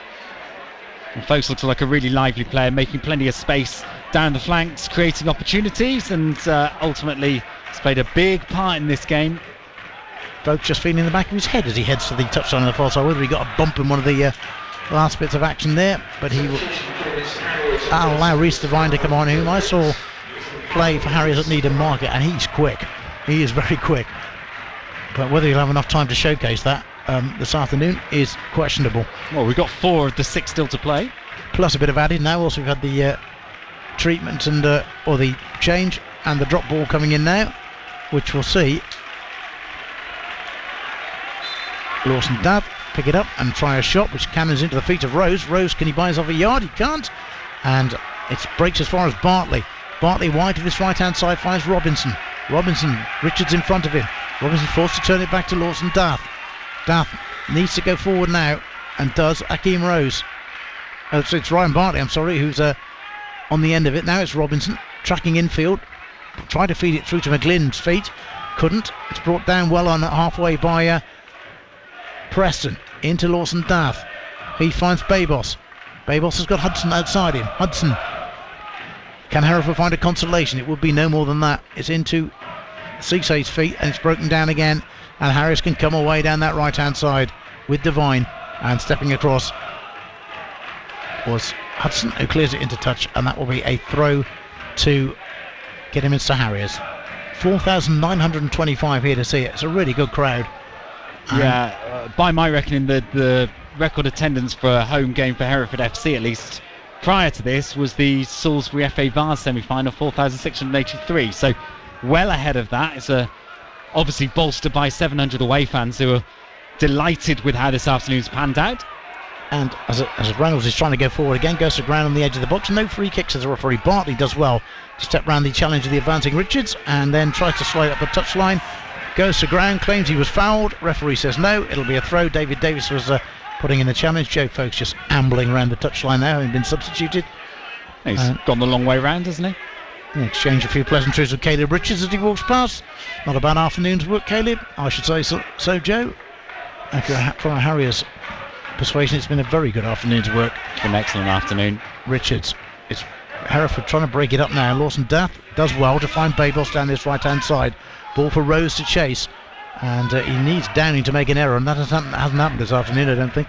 And Folkes looks like a really lively player, making plenty of space down the flanks, creating opportunities, and ultimately has played a big part in this game. Folkes just feeling the back of his head as he heads to the touchline on the far side. Whether he got a bump in one of the last bits of action there, but he will allow Rhys Devine to come on, whom I saw play for Harriers at Needham Market, and he's quick. He is very quick. But whether he'll have enough time to showcase that this afternoon is questionable. Well, we've got 4 of the 6 still to play. Plus a bit of added now. Also, we've had the treatment and or the change and the drop ball coming in now, which we'll see. Lawson Dath pick it up and try a shot, which cannons into the feet of Rose. Rose, can he buy himself a yard? He can't. And it breaks as far as Bartley. Bartley wide to this right-hand side finds Robinson. Richards in front of him. Robinson forced to turn it back to Lawson Dath. Dath needs to go forward now, and does. Akeem Rose. So it's Ryan Bartley, I'm sorry, who's on the end of it. Now it's Robinson tracking infield. Tried to feed it through to McGlynn's feet. Couldn't. It's brought down well on halfway by Preston. Into Lawson Dath. He finds Babos. Babos has got Hudson outside him. Hudson. Can Hereford find a consolation? It would be no more than that. It's into Cisse's feet and it's broken down again, and Harris can come away down that right hand side with Devine, and stepping across was Hudson, who clears it into touch, and that will be a throw to Kidderminster Harriers. 4,925 here to see it. It's a really good crowd. By my reckoning, the record attendance for a home game for Hereford FC, at least prior to this, was the Salisbury FA Vase semi-final, 4,683. So well ahead of that. It's obviously bolstered by 700 away fans who are delighted with how this afternoon's panned out. And as Reynolds is trying to go forward again, goes to ground on the edge of the box. No free kicks as a referee. Bartley does well to step round the challenge of the advancing Richards, and then tries to slide up the touchline. Goes to ground, claims he was fouled. Referee says no, it'll be a throw. David Davis was putting in the challenge. Joe Folkes just ambling around the touchline now, having been substituted. He's gone the long way round, hasn't he? Exchange a few pleasantries with Caleb Richards as he walks past. Not a bad afternoon's work, Caleb. I should say so, Joe. From a Harriers persuasion, it's been a very good afternoon's work. It's been an excellent afternoon. Richards. It's Hereford trying to break it up now. Lawson Dath does well to find Babos down this right hand side. Ball for Rose to chase, and he needs Downing to make an error, and that hasn't happened this afternoon, I don't think.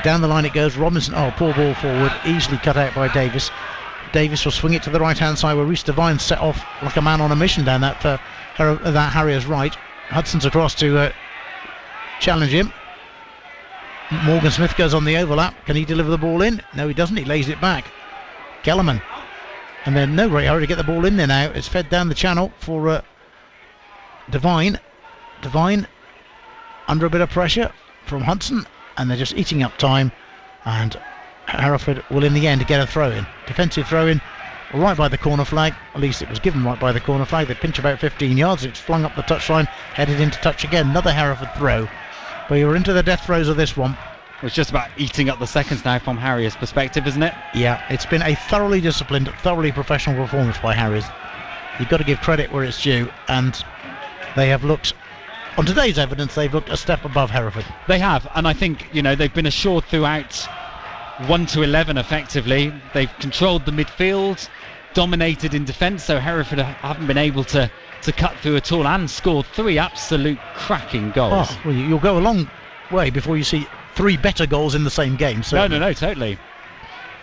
Down the line it goes. Robinson, poor ball forward, easily cut out by Davis. Davis will swing it to the right hand side, where Rhys Devine set off like a man on a mission down that Harriers right. Hudson's across to challenge him. Morgan Smith goes on the overlap. Can he deliver the ball in? No, he doesn't. He lays it back. Kellerman, and then no great hurry to get the ball in there now. It's fed down the channel for Devine under a bit of pressure from Hudson, and they're just eating up time, and Hereford will in the end get a throw in. Defensive throw in right by the corner flag. At least it was given right by the corner flag. They pinch about 15 yards. It's flung up the touchline, headed into touch again. Another Hereford throw. But you're into the death throes of this one. It's just about eating up the seconds now from Harriers' perspective, isn't it? Yeah, it's been a thoroughly disciplined, thoroughly professional performance by Harriers. You've got to give credit where it's due, and they have looked, on today's evidence, they've looked a step above Hereford. They have, and I think, they've been assured throughout 1 to 11 effectively. They've controlled the midfield, dominated in defence, so Hereford haven't been able to cut through at all, and scored 3 absolute cracking goals. Oh, well, you'll go a long way before you see 3 better goals in the same game. Certainly. No, totally.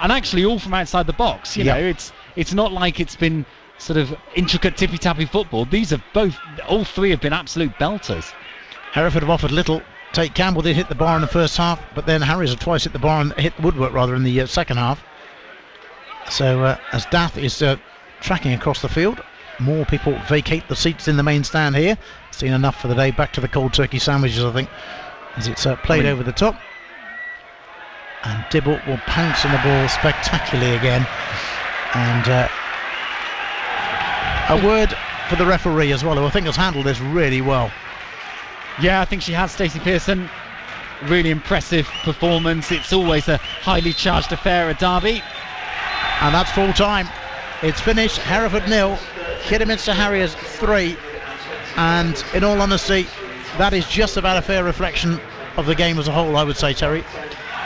And actually all from outside the box. You know, it's not like it's been sort of intricate tippy-tappy football. These are all 3 have been absolute belters. Hereford have offered little. Tate Campbell did hit the bar in the first half, but then Harriers have twice hit the bar and hit the woodwork rather in the second half. So as Dath is tracking across the field, more people vacate the seats in the main stand here. Seen enough for the day. Back to the cold turkey sandwiches, I think, as it's played over the top. And Dibble will pounce on the ball spectacularly again. And a word for the referee as well, who I think has handled this really well. Yeah, I think she has, Stacey Pearson. Really impressive performance. It's always a highly charged affair, a derby. And that's full time. It's finished. Hereford 0, Kidderminster Harriers 3. And in all honesty, that is just about a fair reflection of the game as a whole, I would say, Terry.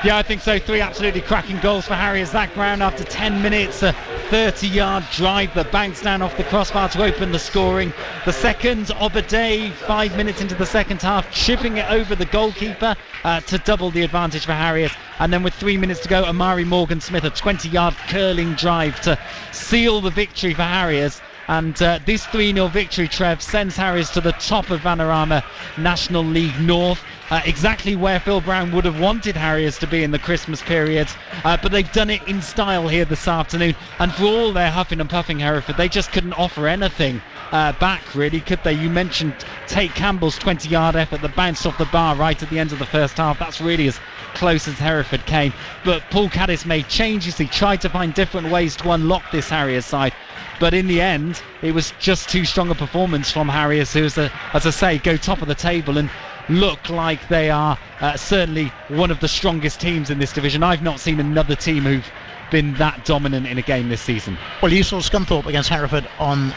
Yeah, I think so. 3 absolutely cracking goals for Harriers. Zach Brown, after 10 minutes, a 30-yard drive that banks down off the crossbar to open the scoring. The second, Obade, 5 minutes into the second half, chipping it over the goalkeeper to double the advantage for Harriers. And then with 3 minutes to go, Amari Morgan-Smith, a 20-yard curling drive to seal the victory for Harriers. And this 3-0 victory, Trev, sends Harriers to the top of Vanarama National League North. Exactly where Phil Brown would have wanted Harriers to be in the Christmas period. But they've done it in style here this afternoon. And for all their huffing and puffing, Hereford, they just couldn't offer anything back, really, could they? You mentioned Tate Campbell's 20-yard effort that bounced off the bar right at the end of the first half. That's really as close as Hereford came. But Paul Caddis made changes. He tried to find different ways to unlock this Harriers side. But in the end, it was just too strong a performance from Harriers, who, as I say, go top of the table and look like they are certainly one of the strongest teams in this division. I've not seen another team who've been that dominant in a game this season. Well, you saw Scunthorpe against Hereford on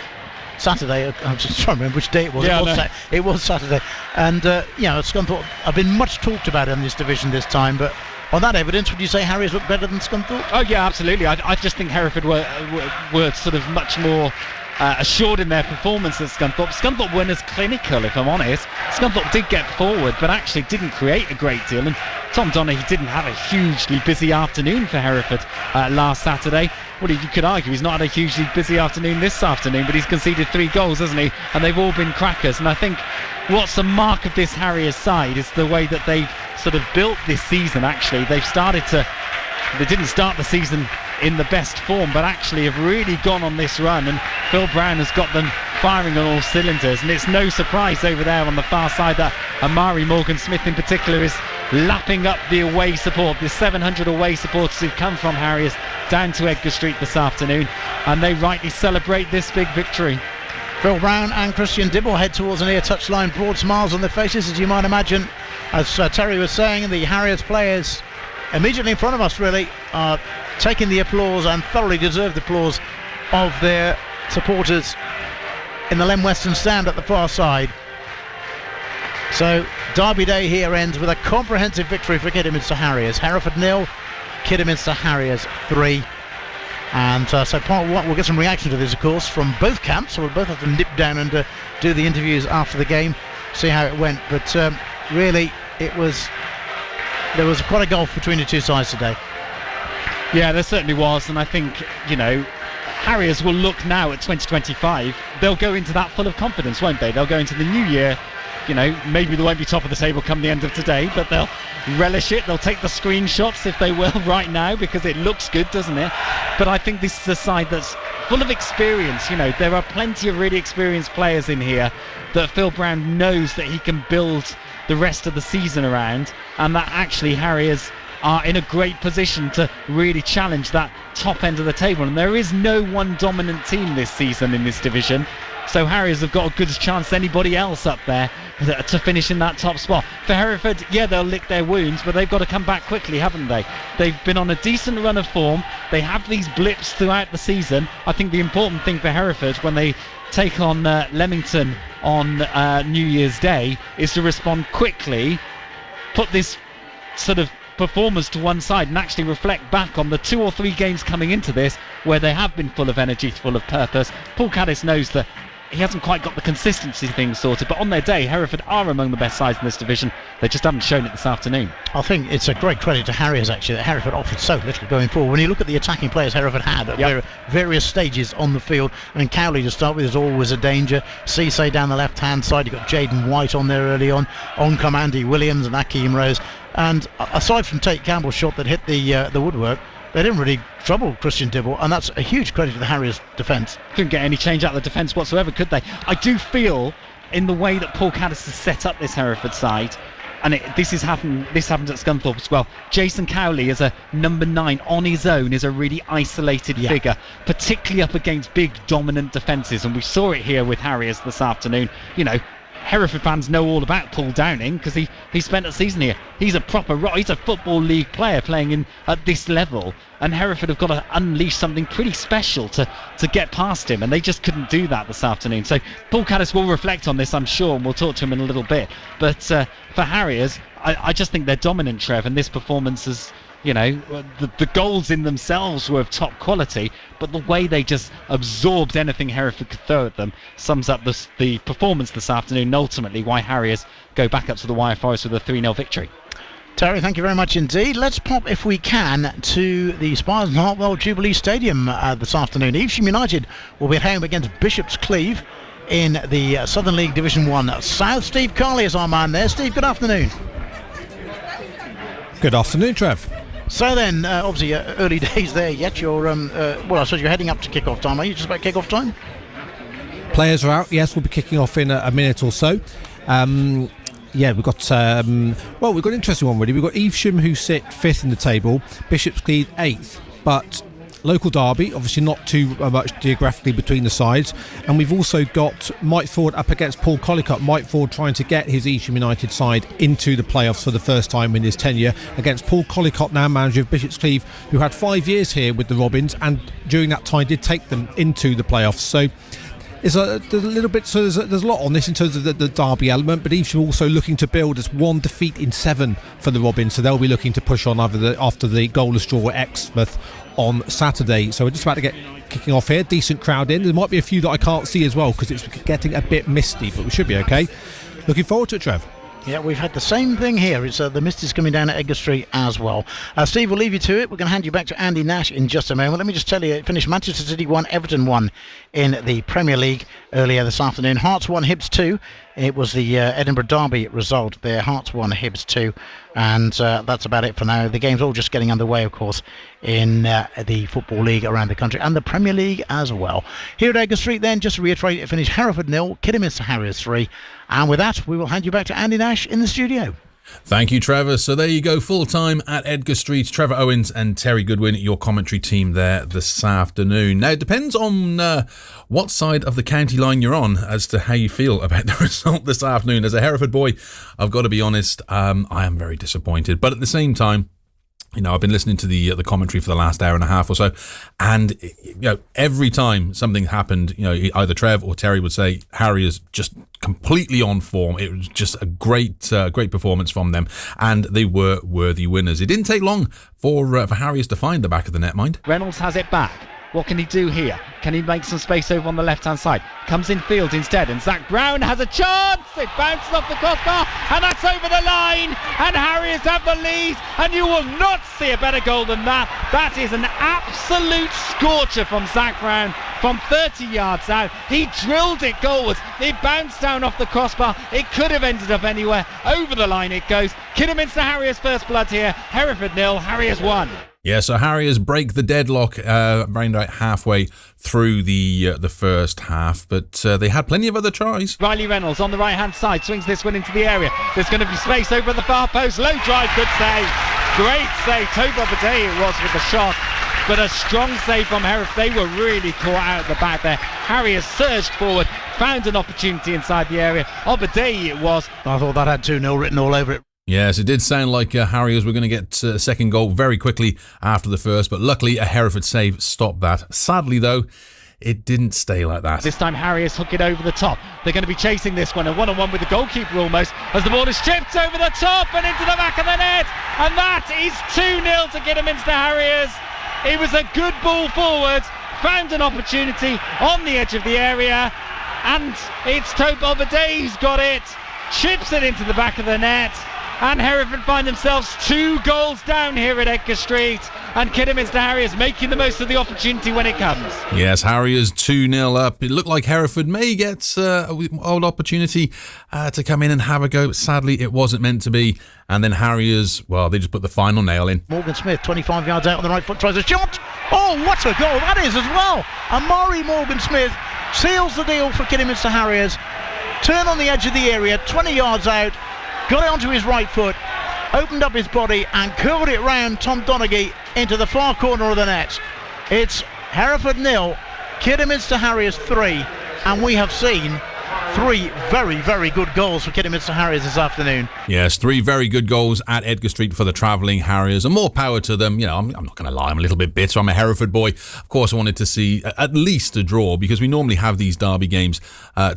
Saturday. I'm just trying to remember which day it was. Yeah, it was Saturday. And, Scunthorpe have been much talked about in this division this time, but on that evidence, would you say Harriers look better than Scunthorpe? Oh, yeah, absolutely. I just think Hereford were sort of much more assured in their performance at Scunthorpe. Scunthorpe weren't as clinical, if I'm honest. Scunthorpe did get forward, but actually didn't create a great deal. And Tom Donaghy didn't have a hugely busy afternoon for Hereford last Saturday. Well, you could argue he's not had a hugely busy afternoon this afternoon, but he's conceded 3 goals, hasn't he? And they've all been crackers. And I think what's the mark of this Harriers side is the way that they've sort of built this season, actually. They didn't start the season in the best form, but actually have really gone on this run, and Phil Brown has got them firing on all cylinders. And it's no surprise over there on the far side that Amari Morgan-Smith in particular is lapping up the away support, the 700 away supporters who've come from Harriers down to Edgar Street this afternoon, and they rightly celebrate this big victory. Phil Brown and Christian Dibble head towards the near touchline, broad smiles on their faces, as you might imagine. As Terry was saying, the Harriers players immediately in front of us really are taking the applause, and thoroughly deserved applause, of their supporters in the Len Weston stand at the far side. So Derby Day here ends with a comprehensive victory for Kidderminster Harriers. Hereford 0, Kidderminster Harriers 3. And so part one, we'll get some reaction to this, of course, from both camps. So we'll both have to nip down and do the interviews after the game, see how it went. But really, there was quite a gulf between the two sides today. Yeah, there certainly was. And I think, Harriers will look now at 2025. They'll go into that full of confidence, won't they? They'll go into the new year. Maybe they won't be top of the table come the end of today, but they'll relish it. They'll take the screenshots, if they will, right now, because it looks good, doesn't it? But I think this is a side that's full of experience. There are plenty of really experienced players in here that Phil Brown knows that he can build the rest of the season around, and that actually Harriers are in a great position to really challenge that top end of the table. And there is no one dominant team this season in this division. So Harriers have got a good chance than anybody else up there to finish in that top spot. For Hereford, yeah, they'll lick their wounds, but they've got to come back quickly, haven't they? They've been on a decent run of form. They have these blips throughout the season. I think the important thing for Hereford when they take on Leamington on New Year's Day is to respond quickly, put this sort of performers to one side and actually reflect back on the 2 or 3 games coming into this where they have been full of energy, full of purpose. Paul Caddis knows that he hasn't quite got the consistency thing sorted. But on their day, Hereford are among the best sides in this division. They just haven't shown it this afternoon. I think it's a great credit to Harriers, actually, that Hereford offered so little going forward. When you look at the attacking players Hereford had at various stages on the field, I mean, Cowley to start with is always a danger. Cisse down the left-hand side, you've got Jaden White on there early on. On come Andy Williams and Akeem Rose. And aside from Tate Campbell's shot that hit the woodwork, they didn't really trouble Christian Dibble, and that's a huge credit to the Harriers defence. Couldn't get any change out of the defence whatsoever, could they? I do feel, in the way that Paul Caddis has set up this Hereford side, and this happened at Scunthorpe as well, Jason Cowley as a number 9 on his own is a really isolated figure, particularly up against big dominant defences, and we saw it here with Harriers this afternoon. You know, Hereford fans know all about Paul Downing because he spent a season here. He's a Football League player playing at this level, and Hereford have got to unleash something pretty special to get past him, and they just couldn't do that this afternoon. So Paul Caddis will reflect on this, I'm sure, and we'll talk to him in a little bit. But for Harriers, I just think they're dominant, Trev, and this performance is, you know, the goals in themselves were of top quality, but the way they just absorbed anything Hereford could throw at them sums up the performance this afternoon, and ultimately why Harriers go back up to the Wire Forest with a 3-0 victory. Terry, thank you very much indeed. Let's pop, if we can, to the Spires and Hartwell Jubilee Stadium this afternoon. Evesham United will be at home against Bishop's Cleeve in the Southern League Division 1 South. Steve Carley is our man there. Steve, good afternoon. Good afternoon, Trev. So then, obviously, early days there yet. You're, I suppose you're heading up to kick-off time. Are you just about kick-off time? Players are out. Yes, we'll be kicking off in a minute or so. We've got an interesting one really. We've got Evesham, who sit 5th in the table, Bishop's Cleeve 8th, but local derby, obviously not too much geographically between the sides. And we've also got Mike Ford up against Paul Collicutt. Mike Ford trying to get his Evesham United side into the playoffs for the first time in his tenure against Paul Collicutt, now manager of Bishop's Cleeve, who had 5 years here with the Robins, and during that time did take them into the playoffs. So there's a little bit, so there's a lot on this in terms of the derby element, but Evesham also looking to build as 1 defeat in 7 for the Robins, so they'll be looking to push on after the goalless draw at Exmouth on Saturday. So we're just about to get kicking off here. Decent crowd in. There might be a few that I can't see as well because it's getting a bit misty, but we should be okay. Looking forward to it, Trev. Yeah, we've had the same thing here. It's the mist is coming down at Edgar Street as well. Steve, we'll leave you to it. We're going to hand you back to Andy Nash in just a moment. Let me just tell you, it finished Manchester City 1, Everton 1 in the Premier League earlier this afternoon. Hearts 1, Hibs 2. It was the Edinburgh Derby result there. Hearts 1, Hibs 2. And that's about it for now. The game's all just getting underway, of course, in the Football League around the country and the Premier League as well. Here at Edgar Street then, just to reiterate, it finished Hereford 0, Kidderminster Harriers 3. And with that, we will hand you back to Andy Nash in the studio. Thank you, Trevor. So there you go, full time at Edgar Street. Trevor Owens and Terry Goodwin, your commentary team there this afternoon. Now, it depends on what side of the county line you're on as to how you feel about the result this afternoon. As a Hereford boy, I've got to be honest, I am very disappointed. But at the same time, you know, I've been listening to the commentary for the last hour and a half or so, and you know, every time something happened, you know, either Trev or Terry would say Harriers just completely on form. It was just a great performance from them, and they were worthy winners. It didn't take long for Harriers to find the back of the net, mind. Reynolds has it back. What can he do here? Can he make some space over on the left-hand side? Comes in field instead, and Zach Brown has a chance! It bounces off the crossbar, and that's over the line! And Harriers have the lead, and you will not see a better goal than that. That is an absolute scorcher from Zach Brown from 30 yards out. He drilled it goalwards. It bounced down off the crossbar. It could have ended up anywhere. Over the line it goes. Kidderminster Harriers first blood here. Hereford 0, Harriers 1. Yeah, so Harriers break the deadlock around about halfway through the first half, but they had plenty of other tries. Riley Reynolds on the right-hand side swings this one into the area. There's going to be space over the far post. Low drive, good save. Great save. Toby Obadiah it was with the shot, but a strong save from Hereford. They were really caught out at the back there. Harriers surged forward, found an opportunity inside the area. Obadiah it was. I thought that had 2-0 written all over it. Yes, it did sound like Harriers were going to get a second goal very quickly after the first, but luckily a Hereford save stopped that. Sadly, though, it didn't stay like that. This time Harriers hook it over the top. They're going to be chasing this one, a one-on-one with the goalkeeper almost, as the ball is stripped over the top and into the back of the net. And that is 2-0 to Kidderminster Harriers. It was a good ball forward, found an opportunity on the edge of the area, and it's Tope Obaday's got it, chips it into the back of the net, and Hereford find themselves 2 goals down here at Edgar Street, and Kidderminster Harriers making the most of the opportunity when it comes. Yes, Harriers 2-0 up. It looked like Hereford may get an old opportunity to come in and have a go, but sadly it wasn't meant to be. And then Harriers, well, they just put the final nail in. Morgan Smith, 25 yards out on the right foot, tries a shot. Oh, what a goal that is as well. Amari Morgan Smith seals the deal for Kidderminster Harriers. Turn on the edge of the area, 20 yards out, got it onto his right foot, opened up his body and curled it round Tom Donaghy into the far corner of the net. It's Hereford 0, Kidderminster Harriers 3, and we have seen 3 very, very good goals for Kidderminster Harriers this afternoon. Yes, 3 very good goals at Edgar Street for the travelling Harriers, and more power to them. You know, I'm not going to lie, I'm a little bit bitter. I'm a Hereford boy. Of course, I wanted to see at least a draw, because we normally have these derby games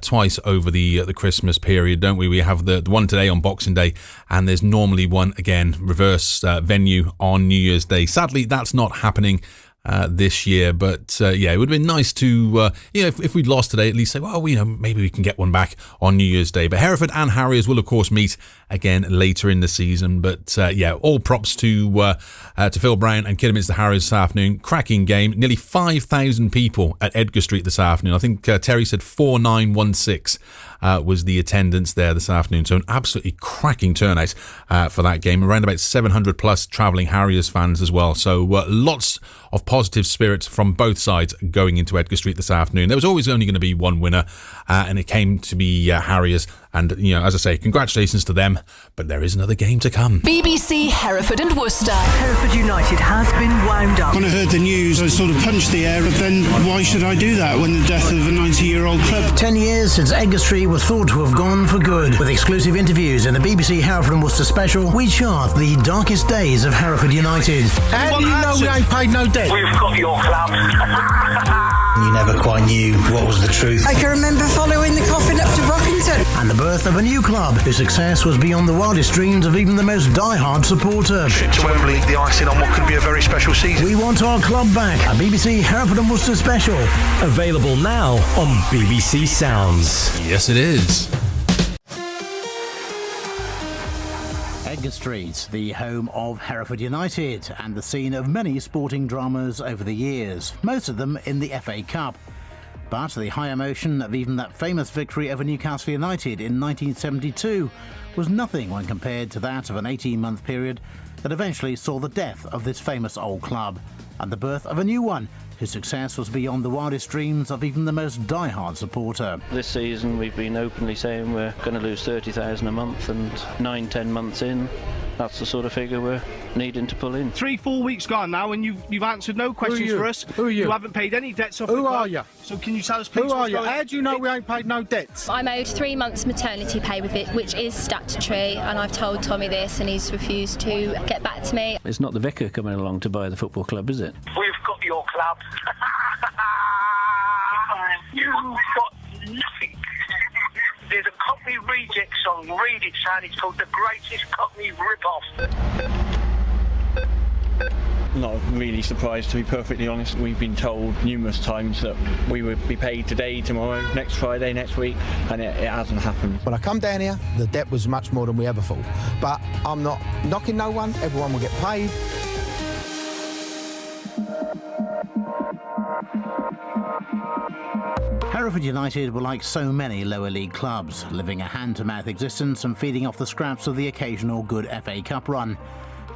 twice over the Christmas period, don't we? We have the one today on Boxing Day, and there's normally one, again, reverse venue on New Year's Day. Sadly, that's not happening this year, but yeah, it would have been nice to if we'd lost today, at least say, well, maybe we can get one back on New Year's Day. But Hereford and Harriers will of course meet again later in the season. But yeah, all props to Phil Brown and Kidderminster Harriers this afternoon. Cracking game. Nearly 5,000 people at Edgar Street this afternoon. I think Terry said 4,916 was the attendance there this afternoon. So an absolutely cracking turnout for that game. Around about 700 plus travelling Harriers fans as well. So lots of positive spirits from both sides going into Edgar Street this afternoon. There was always only going to be one winner, and it came to be Harriers. And, as I say, congratulations to them, but there is another game to come. BBC Hereford and Worcester. Hereford United has been wound up. When I heard the news, I sort of punched the air, but then why should I do that when the death of a 90-year-old club? 10 years since Edgar Street was thought to have gone for good. With exclusive interviews in the BBC Hereford and Worcester special, we chart the darkest days of Hereford United. How do you know we ain't paid no debt? We've got your club. You never quite knew what was the truth. I can remember following the coffin up to Brockington. And the birth of a new club whose success was beyond the wildest dreams of even the most die-hard supporter. Trip to Wembley, the icing on what could be a very special season. We want our club back. A BBC Hereford and Worcester special. Available now on BBC Sounds. Yes, it is. Edgar Street, the home of Hereford United and the scene of many sporting dramas over the years, most of them in the FA Cup. But the high emotion of even that famous victory over Newcastle United in 1972 was nothing when compared to that of an 18-month period that eventually saw the death of this famous old club and the birth of a new one whose success was beyond the wildest dreams of even the most die-hard supporter. This season we've been openly saying we're going to lose 30,000 a month, and 9-10 months in, that's the sort of figure we're needing to pull in. 3-4 weeks gone now, and you've answered no questions for us. Who are you? You haven't paid any debts off. Who are you? So can you tell us, please? Who are you? How do you know we ain't paid no debts? I'm owed 3 months maternity pay with it, which is statutory, and I've told Tommy this, and he's refused to get back to me. It's not the vicar coming along to buy the football club, is it? We've got your club. You've got nothing. There's a Cockney reject song, read it, son. It's called The Greatest Cockney Rip-Off. Not really surprised, to be perfectly honest. We've been told numerous times that we would be paid today, tomorrow, next Friday, next week, and it hasn't happened. When I come down here, the debt was much more than we ever thought. But I'm not knocking no one. Everyone will get paid. Hereford United were like so many lower league clubs, living a hand-to-mouth existence and feeding off the scraps of the occasional good FA Cup run.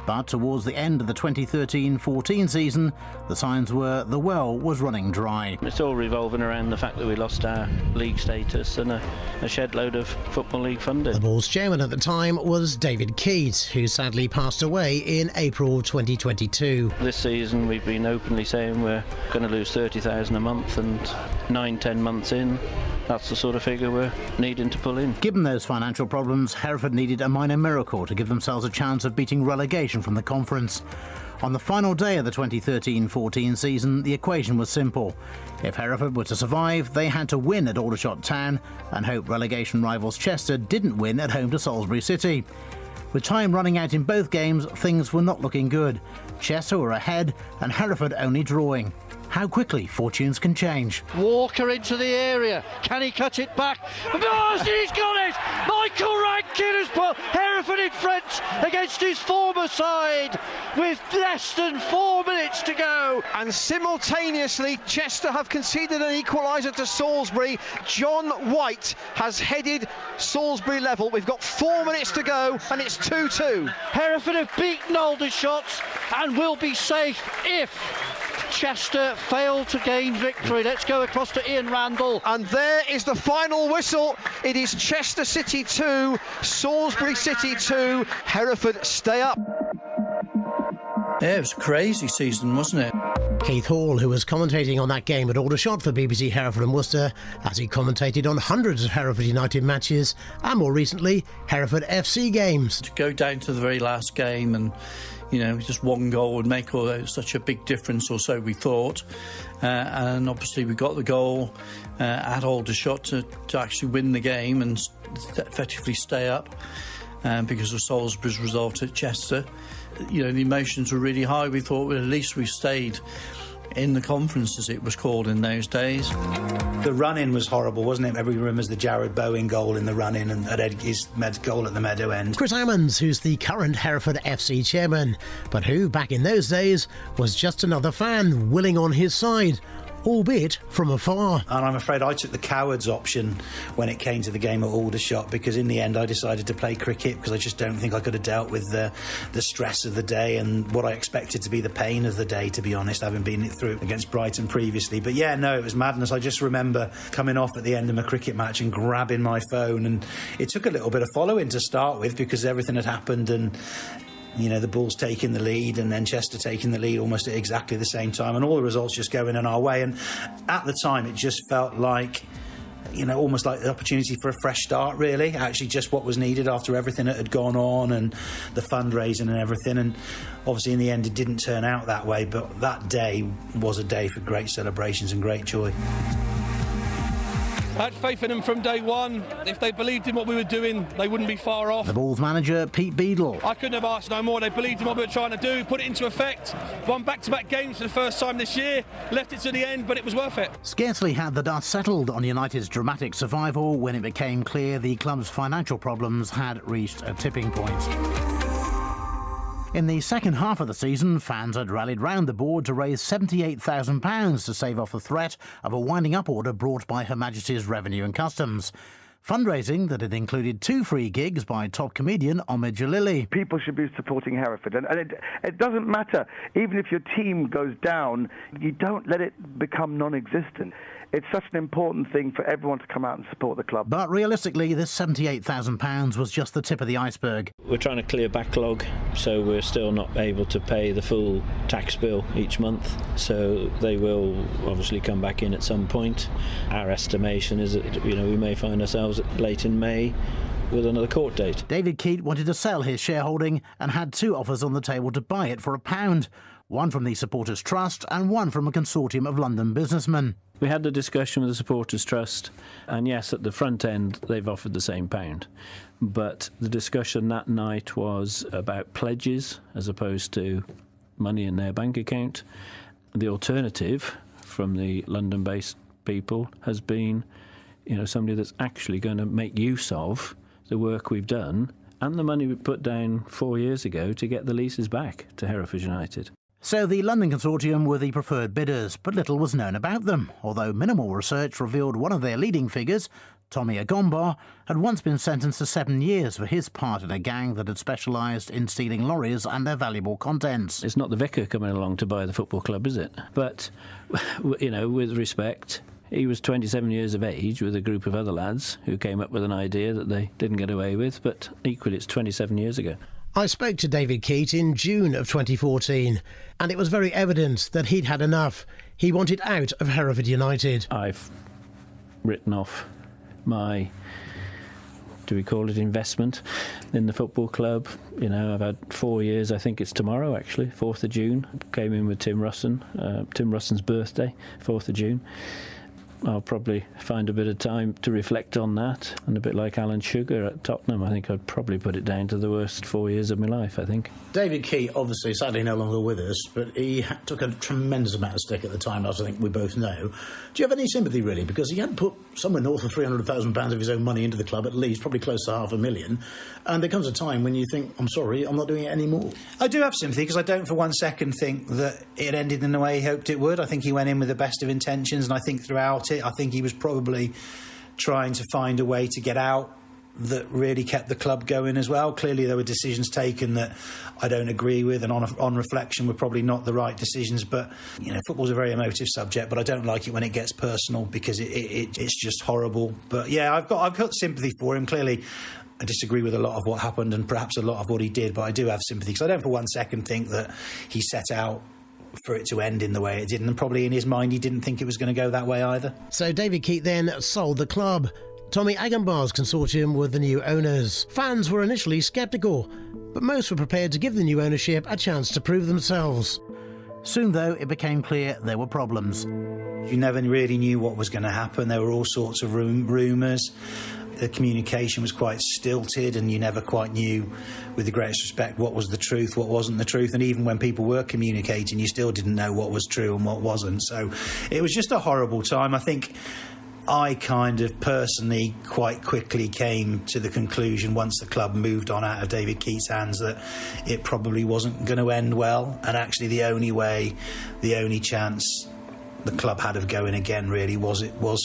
But towards the end of the 2013-14 season, the signs were the well was running dry. It's all revolving around the fact that we lost our league status and a shed load of Football League funding. The Ball's chairman at the time was David Keat, who sadly passed away in April 2022. This season we've been openly saying we're going to lose 30,000 a month, and 9-10 months in, that's the sort of figure we're needing to pull in. Given those financial problems, Hereford needed a minor miracle to give themselves a chance of beating relegation from the conference. On the final day of the 2013-14 season, the equation was simple. If Hereford were to survive, they had to win at Aldershot Town and hope relegation rivals Chester didn't win at home to Salisbury City. With time running out in both games, things were not looking good. Chester were ahead and Hereford only drawing. how quickly fortunes can change. Walker into the area. Can he cut it back? Oh, he's got it! Michael Rankin has put Hereford in front against his former side with less than 4 minutes to go. And simultaneously, Chester have conceded an equaliser to Salisbury. John White has headed Salisbury level. We've got 4 minutes to go and it's 2-2. Hereford have beaten Aldershot and will be safe if Chester fail to gain victory. Let's go across to Ian Randall. And there is the final whistle. It is Chester City 2, Salisbury City 2. Hereford stay up. Yeah, it was a crazy season, wasn't it? Keith Hall, who was commentating on that game at Aldershot for BBC Hereford and Worcester, as he commentated on hundreds of Hereford United matches and more recently Hereford FC games. To go down to the very last game and, you know, just one goal would make such a big difference, or so we thought. And obviously we got the goal at Aldershot to actually win the game and effectively stay up because of Salisbury's result at Chester. You know, the emotions were really high. We thought, well, at least we stayed in the conference, as it was called in those days. The run-in was horrible, wasn't it? Everyone remembers the Jared Bowen goal in the run-in and his goal at the Meadow End. Chris Ammons, who's the current Hereford FC chairman, but who, back in those days, was just another fan willing on his side, albeit from afar. And I'm afraid I took the cowards option when it came to the game at Aldershot, because in the end I decided to play cricket because I just don't think I could have dealt with the stress of the day and what I expected to be the pain of the day, to be honest, having been through against Brighton previously. But yeah, no, it was madness. I just remember coming off at the end of my cricket match and grabbing my phone, and it took a little bit of following to start with because everything had happened, and you know, the Bulls taking the lead and then Chester taking the lead almost at exactly the same time, and all the results just going in our way. And at the time it just felt like, you know, almost like the opportunity for a fresh start, really. Actually just what was needed after everything that had gone on and the fundraising and everything. And obviously in the end it didn't turn out that way, but that day was a day for great celebrations and great joy. I had faith in them from day one. If they believed in what we were doing, they wouldn't be far off. The Bulls manager, Pete Beadle. I couldn't have asked no more. They believed in what we were trying to do, put it into effect, won back-to-back games for the first time this year, left it to the end, but it was worth it. Scarcely had the dust settled on United's dramatic survival when it became clear the club's financial problems had reached a tipping point. In the second half of the season, fans had rallied round the board to raise £78,000 to save off the threat of a winding up order brought by Her Majesty's Revenue and Customs. Fundraising that had included 2 free gigs by top comedian Omid Jalili. People should be supporting Hereford, and it doesn't matter. Even if your team goes down, you don't let it become non-existent. It's such an important thing for everyone to come out and support the club. But realistically, this £78,000 was just the tip of the iceberg. We're trying to clear backlog, so we're still not able to pay the full tax bill each month. So they will obviously come back in at some point. Our estimation is that, you know, we may find ourselves late in May with another court date. David Keat wanted to sell his shareholding and had 2 offers on the table to buy it for £1. One from the Supporters Trust and one from a consortium of London businessmen. We had the discussion with the Supporters Trust, and yes, at the front end they've offered the same £1. But the discussion that night was about pledges as opposed to money in their bank account. The alternative from the London-based people has been, you know, somebody that's actually going to make use of the work we've done and the money we put down 4 years ago to get the leases back to Hereford United. So the London consortium were the preferred bidders, but little was known about them, although minimal research revealed one of their leading figures, Tommy Agomba, had once been sentenced to 7 years for his part in a gang that had specialised in stealing lorries and their valuable contents. It's not the vicar coming along to buy the football club, is it? But, you know, with respect, he was 27 years of age with a group of other lads who came up with an idea that they didn't get away with, but equally it's 27 years ago. I spoke to David Keat in June of 2014, and it was very evident that he'd had enough. He wanted out of Hereford United. I've written off my, do we call it investment, in the football club. You know, I've had 4 years, I think it's tomorrow actually, 4th of June. Came in with Tim Russon, Tim Russon's birthday, 4th of June. I'll probably find a bit of time to reflect on that. And a bit like Alan Sugar at Tottenham, I think I'd probably put it down to the worst 4 years of my life, I think. David Key, obviously, sadly no longer with us, but he took a tremendous amount of stick at the time, as I think we both know. Do you have any sympathy, really? Because he had put somewhere north of £300,000 of his own money into the club, at least, probably close to £500,000. And there comes a time when you think, I'm sorry, I'm not doing it anymore. I do have sympathy, because I don't for one second think that it ended in the way he hoped it would. I think he went in with the best of intentions, and I think throughout it, I think he was probably trying to find a way to get out that really kept the club going as well. Clearly there were decisions taken that I don't agree with, and on reflection were probably not the right decisions, but football's a very emotive subject, but I don't like it when it gets personal, because it's just horrible. But yeah, I've got sympathy for him. Clearly I disagree with a lot of what happened and perhaps a lot of what he did, but I do have sympathy, because I don't for one second think that he set out for it to end in the way it did, and probably in his mind he didn't think it was going to go that way either. So David Keat then sold the club. Tommy Agambar's consortium with the new owners. Fans were initially sceptical, but most were prepared to give the new ownership a chance to prove themselves. Soon, though, it became clear there were problems. You never really knew what was going to happen. There were all sorts of rumours. The communication was quite stilted, and you never quite knew, with the greatest respect, what was the truth, what wasn't the truth. And even when people were communicating, you still didn't know what was true and what wasn't. So it was just a horrible time. I think I kind of personally quite quickly came to the conclusion, once the club moved on out of David Keat's hands, that it probably wasn't going to end well. And actually the only chance the club had of going again really was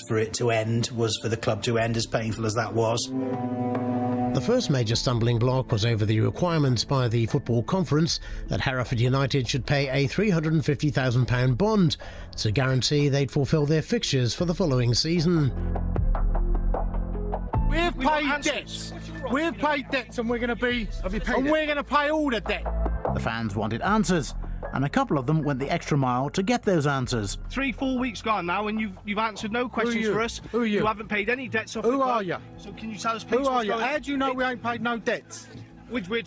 for the club to end, as painful as that was. The first major stumbling block was over the requirements by the Football Conference that Hereford United should pay a £350,000 bond to guarantee they'd fulfil their fixtures for the following season. We've paid debts. We've paid debts, and we're going to pay all the debt. The fans wanted answers, and a couple of them went the extra mile to get those answers. 3-4 weeks gone now, and you've answered no questions for us. Who are you? You haven't paid any debts off the club. Who are you? So can you tell us, please, who are you? How do you know we ain't paid no debts?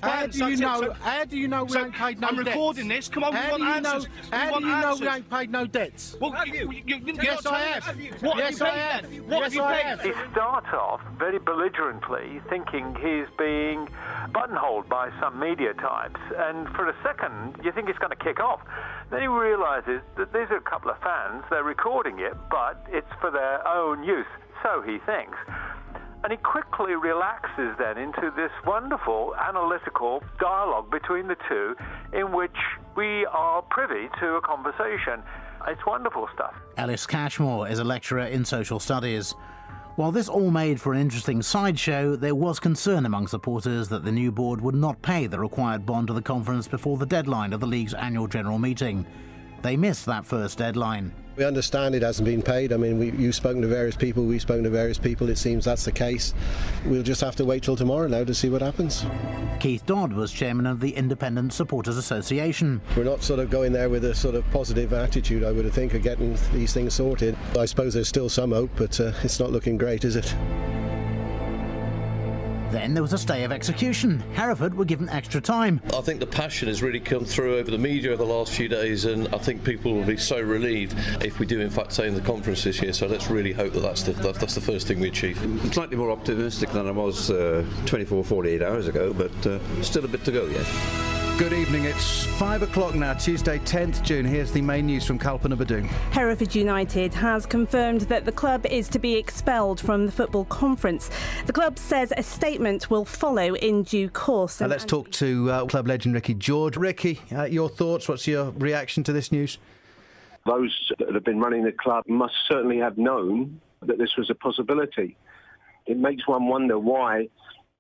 How do you know we ain't paid no debts? I'm recording this. Come on, we want answers. How do you know we ain't paid no debts? Well, yes, I have. Yes, I have. What have you paid? He starts off very belligerently, thinking he's being buttonholed by some media types, and for a second you think it's going to kick off. Then he realises that these are a couple of fans, they're recording it, but it's for their own use, so he thinks. And he quickly relaxes then into this wonderful analytical dialogue between the two, in which we are privy to a conversation. It's wonderful stuff. Ellis Cashmore is a lecturer in social studies. While this all made for an interesting sideshow, there was concern among supporters that the new board would not pay the required bond to the conference before the deadline of the league's annual general meeting. They missed that first deadline. We understand it hasn't been paid. I mean, you've spoken to various people, we've spoken to various people. It seems that's the case. We'll just have to wait till tomorrow now to see what happens. Keith Dodd was chairman of the Independent Supporters Association. We're not sort of going there with a sort of positive attitude, I would think, of getting these things sorted. I suppose there's still some hope, but it's not looking great, is it? Then there was a stay of execution. Hereford were given extra time. I think the passion has really come through over the media over the last few days, and I think people will be so relieved if we do in fact stay in the conference this year. So let's really hope that that's the first thing we achieve. I'm slightly more optimistic than I was 48 hours ago, but still a bit to go yet. Good evening, it's 5 o'clock now, Tuesday 10th June. Here's the main news from Kalpana Badu. Hereford United has confirmed that the club is to be expelled from the Football Conference. The club says a statement will follow in due course. Let's talk to club legend Ricky George. Ricky, your thoughts, what's your reaction to this news? Those that have been running the club must certainly have known that this was a possibility. It makes one wonder why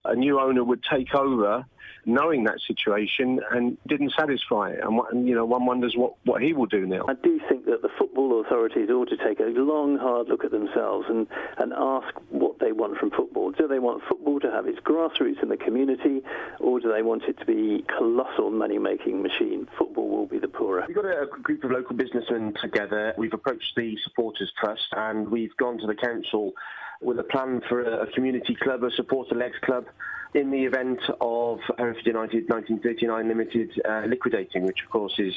a new owner would take over knowing that situation and didn't satisfy it, and one wonders what he will do now. I do think that the football authorities ought to take a long, hard look at themselves and ask what they want from football. Do they want football to have its grassroots in the community, or do they want it to be a colossal money-making machine? Football will be the poorer. We've got a group of local businessmen together. We've approached the Supporters Trust, and we've gone to the council with a plan for a community club, a supporter-led club, in the event of Hereford United 1939 Limited liquidating, which of course is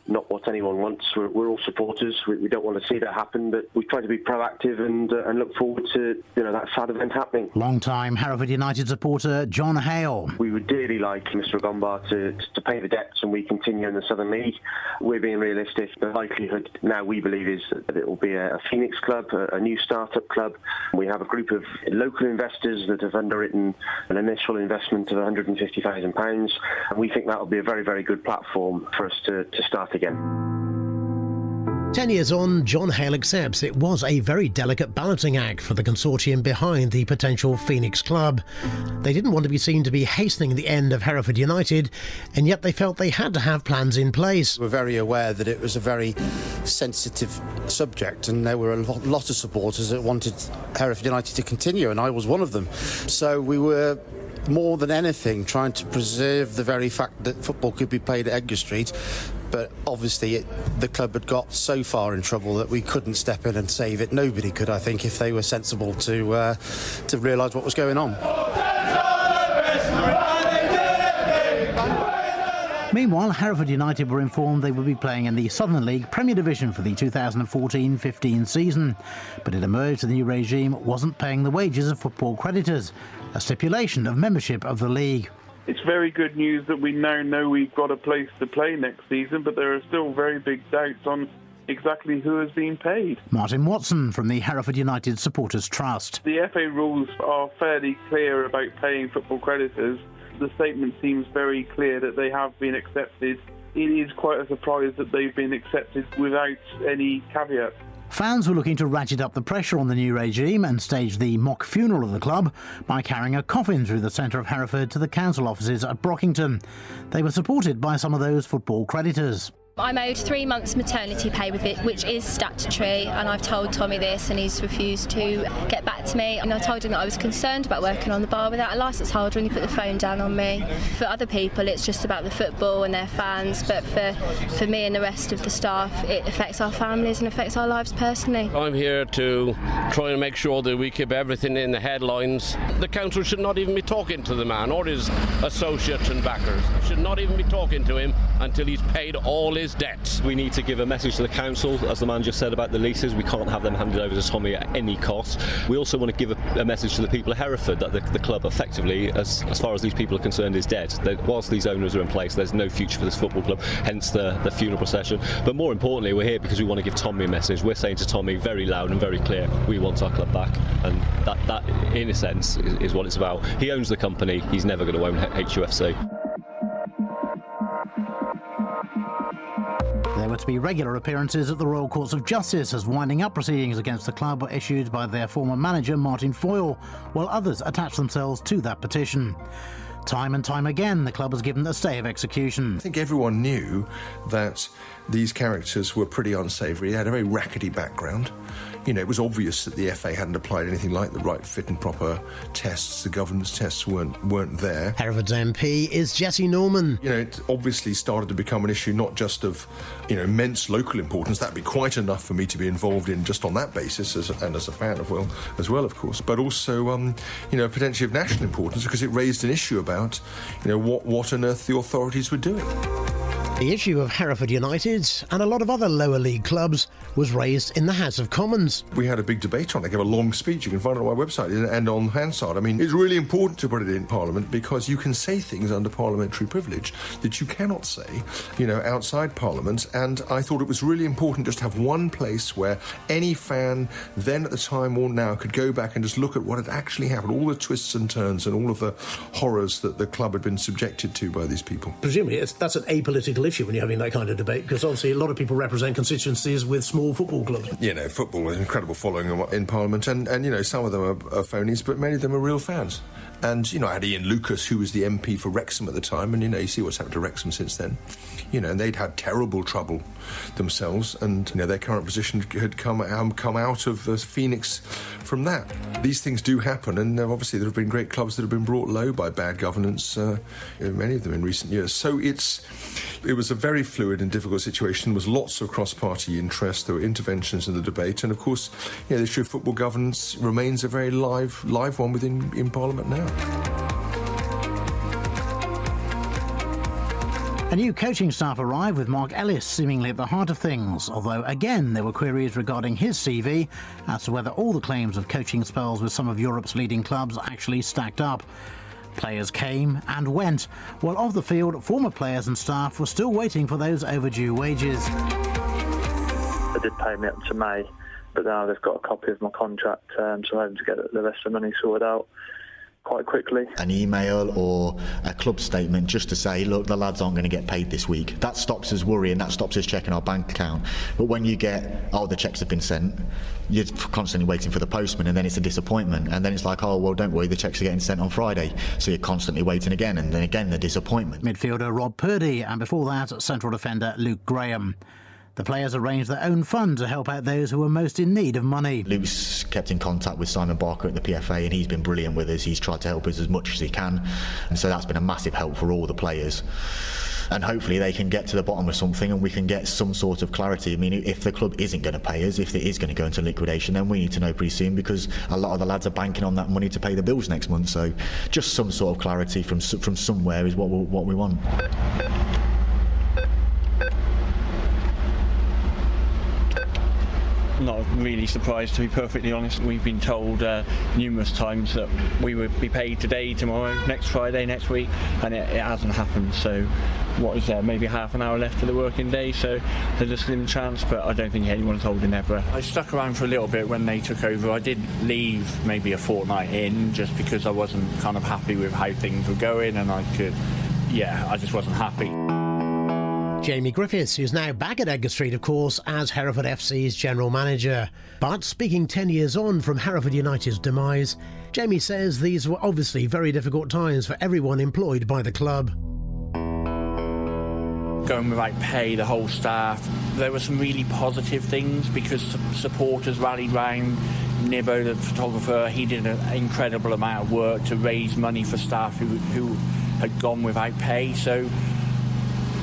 not what anyone wants. We're all supporters. We don't want to see that happen, but we try to be proactive and look forward to that sad event happening. Long-time Hereford United supporter John Hale. We would dearly like Mr Agomba to pay the debts and we continue in the Southern League. We're being realistic. The likelihood now, we believe, is that it will be a Phoenix club, a new start-up club. We have a group of local investors that have underwritten an initial investment of £150,000, and we think that will be a very, very good platform for us to start again. 10 years on, John Hale accepts it was a very delicate balancing act for the consortium behind the potential Phoenix club. They didn't want to be seen to be hastening the end of Hereford United, and yet they felt they had to have plans in place. We're very aware that it was a very sensitive subject, and there were a lot of supporters that wanted Hereford United to continue, and I was one of them. So we were, more than anything, trying to preserve the very fact that football could be played at Edgar Street. But obviously the club had got so far in trouble that we couldn't step in and save it. Nobody could, I think, if they were sensible to realise what was going on. Meanwhile, Hereford United were informed they would be playing in the Southern League Premier Division for the 2014-15 season. But it emerged the new regime wasn't paying the wages of football creditors, a stipulation of membership of the league. It's very good news that we now know we've got a place to play next season, but there are still very big doubts on exactly who has been paid. Martin Watson from the Hereford United Supporters Trust. The FA rules are fairly clear about paying football creditors. The statement seems very clear that they have been accepted. It is quite a surprise that they've been accepted without any caveat. Fans were looking to ratchet up the pressure on the new regime and stage the mock funeral of the club by carrying a coffin through the centre of Hereford to the council offices at Brockington. They were supported by some of those football creditors. I'm owed 3 months maternity pay with it, which is statutory, and I've told Tommy this and he's refused to get back to me. And I told him that I was concerned about working on the bar without a licence holder, and he put the phone down on me. For other people it's just about the football and their fans, but for me and the rest of the staff it affects our families and affects our lives personally. I'm here to try and make sure that we keep everything in the headlines. The council should not even be talking to the man or his associates and backers. Should not even be talking to him until he's paid all his debts. We need to give a message to the council, as the man just said about the leases. We can't have them handed over to Tommy at any cost. We also want to give a message to the people of Hereford that the club effectively, as far as these people are concerned, is dead. Whilst these owners are in place, there's no future for this football club, hence the funeral procession. But more importantly, we're here because we want to give Tommy a message. We're saying to Tommy very loud and very clear, we want our club back, and that in a sense is what it's about. He owns the company, he's never going to own HUFC. There were to be regular appearances at the Royal Courts of Justice as winding up proceedings against the club were issued by their former manager Martin Foyle, while others attached themselves to that petition. Time and time again, the club was given a stay of execution. I think everyone knew that these characters were pretty unsavoury. They had a very rackety background. You know, it was obvious that the FA hadn't applied anything like the right fit and proper tests. The governance tests weren't there. Hereford's MP is Jesse Norman. You know, it obviously started to become an issue not just of, immense local importance. That'd be quite enough for me to be involved in just on that basis, and as a fan as well, of course. But also, potentially of national importance, because it raised an issue about, what on earth the authorities were doing. The issue of Hereford United and a lot of other lower league clubs was raised in the House of Commons. We had a big debate on it. I gave a long speech. You can find it on my website and on Hansard. I mean, it's really important to put it in Parliament because you can say things under parliamentary privilege that you cannot say, outside Parliament. And I thought it was really important just to have one place where any fan then at the time or now could go back and just look at what had actually happened, all the twists and turns and all of the horrors that the club had been subjected to by these people. Presumably that's an apolitical issue when you're having that kind of debate, because obviously a lot of people represent constituencies with small football clubs. Football has an incredible following in Parliament, and some of them are phonies, but many of them are real fans. And, I had Ian Lucas, who was the MP for Wrexham at the time, and, you see what's happened to Wrexham since then. And they'd had terrible trouble themselves, and, their current position had come out of Phoenix from that. These things do happen, and obviously there have been great clubs that have been brought low by bad governance, many of them in recent years. So it was a very fluid and difficult situation. There was lots of cross-party interest. There were interventions in the debate, and of course, the issue of football governance remains a very live one in Parliament now. A new coaching staff arrived with Mark Ellis seemingly at the heart of things, although again there were queries regarding his CV as to whether all the claims of coaching spells with some of Europe's leading clubs actually stacked up. Players came and went, while off the field, former players and staff were still waiting for those overdue wages. They did pay me up to May, but now they've got a copy of my contract, so I'm hoping to get the rest of the money sorted out quite quickly. An email or a club statement just to say, look, the lads aren't going to get paid this week. That stops us worrying, that stops us checking our bank account. But when you get, oh, the cheques have been sent, you're constantly waiting for the postman, and then it's a disappointment. And then it's like, oh, well, don't worry, the cheques are getting sent on Friday. So you're constantly waiting again, and then again the disappointment. Midfielder Rob Purdy, and before that, central defender Luke Graham. The players arranged their own fund to help out those who were most in need of money. Luke's kept in contact with Simon Barker at the PFA, and he's been brilliant with us. He's tried to help us as much as he can, and so that's been a massive help for all the players. And hopefully they can get to the bottom of something and we can get some sort of clarity. I mean, if the club isn't going to pay us, if it is going to go into liquidation, then we need to know pretty soon, because a lot of the lads are banking on that money to pay the bills next month. So just some sort of clarity from somewhere is what we want. Not really surprised, to be perfectly honest. We've been told numerous times that we would be paid today, tomorrow, next Friday, next week, and it hasn't happened. So what is there, maybe half an hour left of the working day, so there's a slim chance, but I don't think anyone's holding their breath. I stuck around for a little bit when they took over. I did leave maybe a fortnight in, just because I wasn't kind of happy with how things were going, and I just wasn't happy. Jamie Griffiths, who's now back at Edgar Street, of course, as Hereford FC's general manager. But speaking 10 years on from Hereford United's demise, Jamie says these were obviously very difficult times for everyone employed by the club. Going without pay, the whole staff, there were some really positive things because supporters rallied round. Nibbo, the photographer, he did an incredible amount of work to raise money for staff who had gone without pay. So,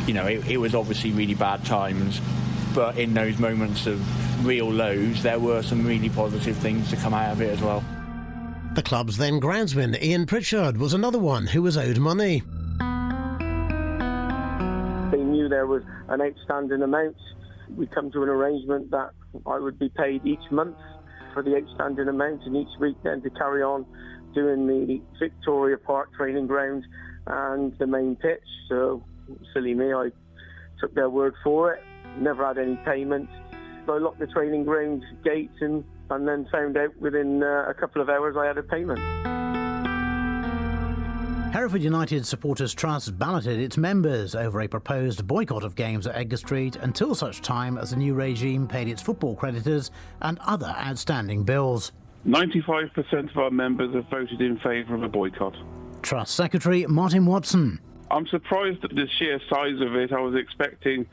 you know, it was obviously really bad times, but in those moments of real lows, there were some really positive things to come out of it as well. The club's then groundsman, Ian Pritchard, was another one who was owed money. They knew there was an outstanding amount. We come to an arrangement that I would be paid each month for the outstanding amount, and each week then to carry on doing the Victoria Park training ground and the main pitch. So, silly me, I took their word for it, never had any payment. So I locked the training ground gates and then found out within a couple of hours I had a payment. Hereford United Supporters Trust balloted its members over a proposed boycott of games at Edgar Street until such time as the new regime paid its football creditors and other outstanding bills. 95% of our members have voted in favour of a boycott. Trust Secretary Martin Watson. I'm surprised at the sheer size of it. I was expecting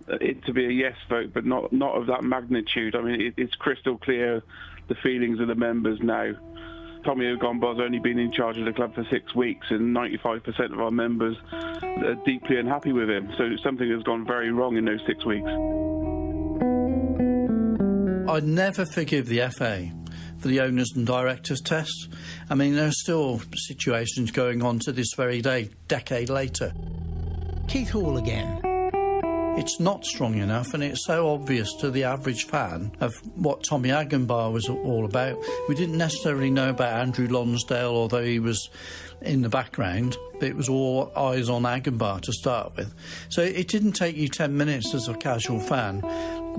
it to be a yes vote, but not of that magnitude. I mean, it's crystal clear the feelings of the members now. Tommy Ogomba's only been in charge of the club for 6 weeks, and 95% of our members are deeply unhappy with him. So something has gone very wrong in those 6 weeks. I'd never forgive the FA for the owners and directors test. I mean, there are still situations going on to this very day, decade later. Keith Hall again. It's not strong enough, and it's so obvious to the average fan of what Tommy Aggenbar was all about. We didn't necessarily know about Andrew Lonsdale, although he was in the background. It was all eyes on Aggenbar to start with. So it didn't take you 10 minutes as a casual fan.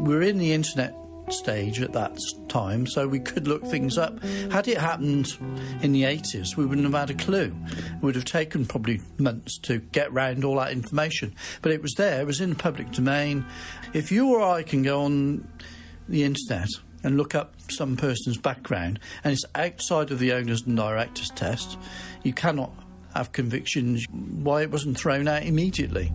We're in the internet stage at that time, so we could look things up. Had it happened in the 80s, we wouldn't have had a clue. It would have taken probably months to get round all that information, but it was there, it was in the public domain. If you or I can go on the internet and look up some person's background and it's outside of the owners and directors test, you cannot have convictions why it wasn't thrown out immediately.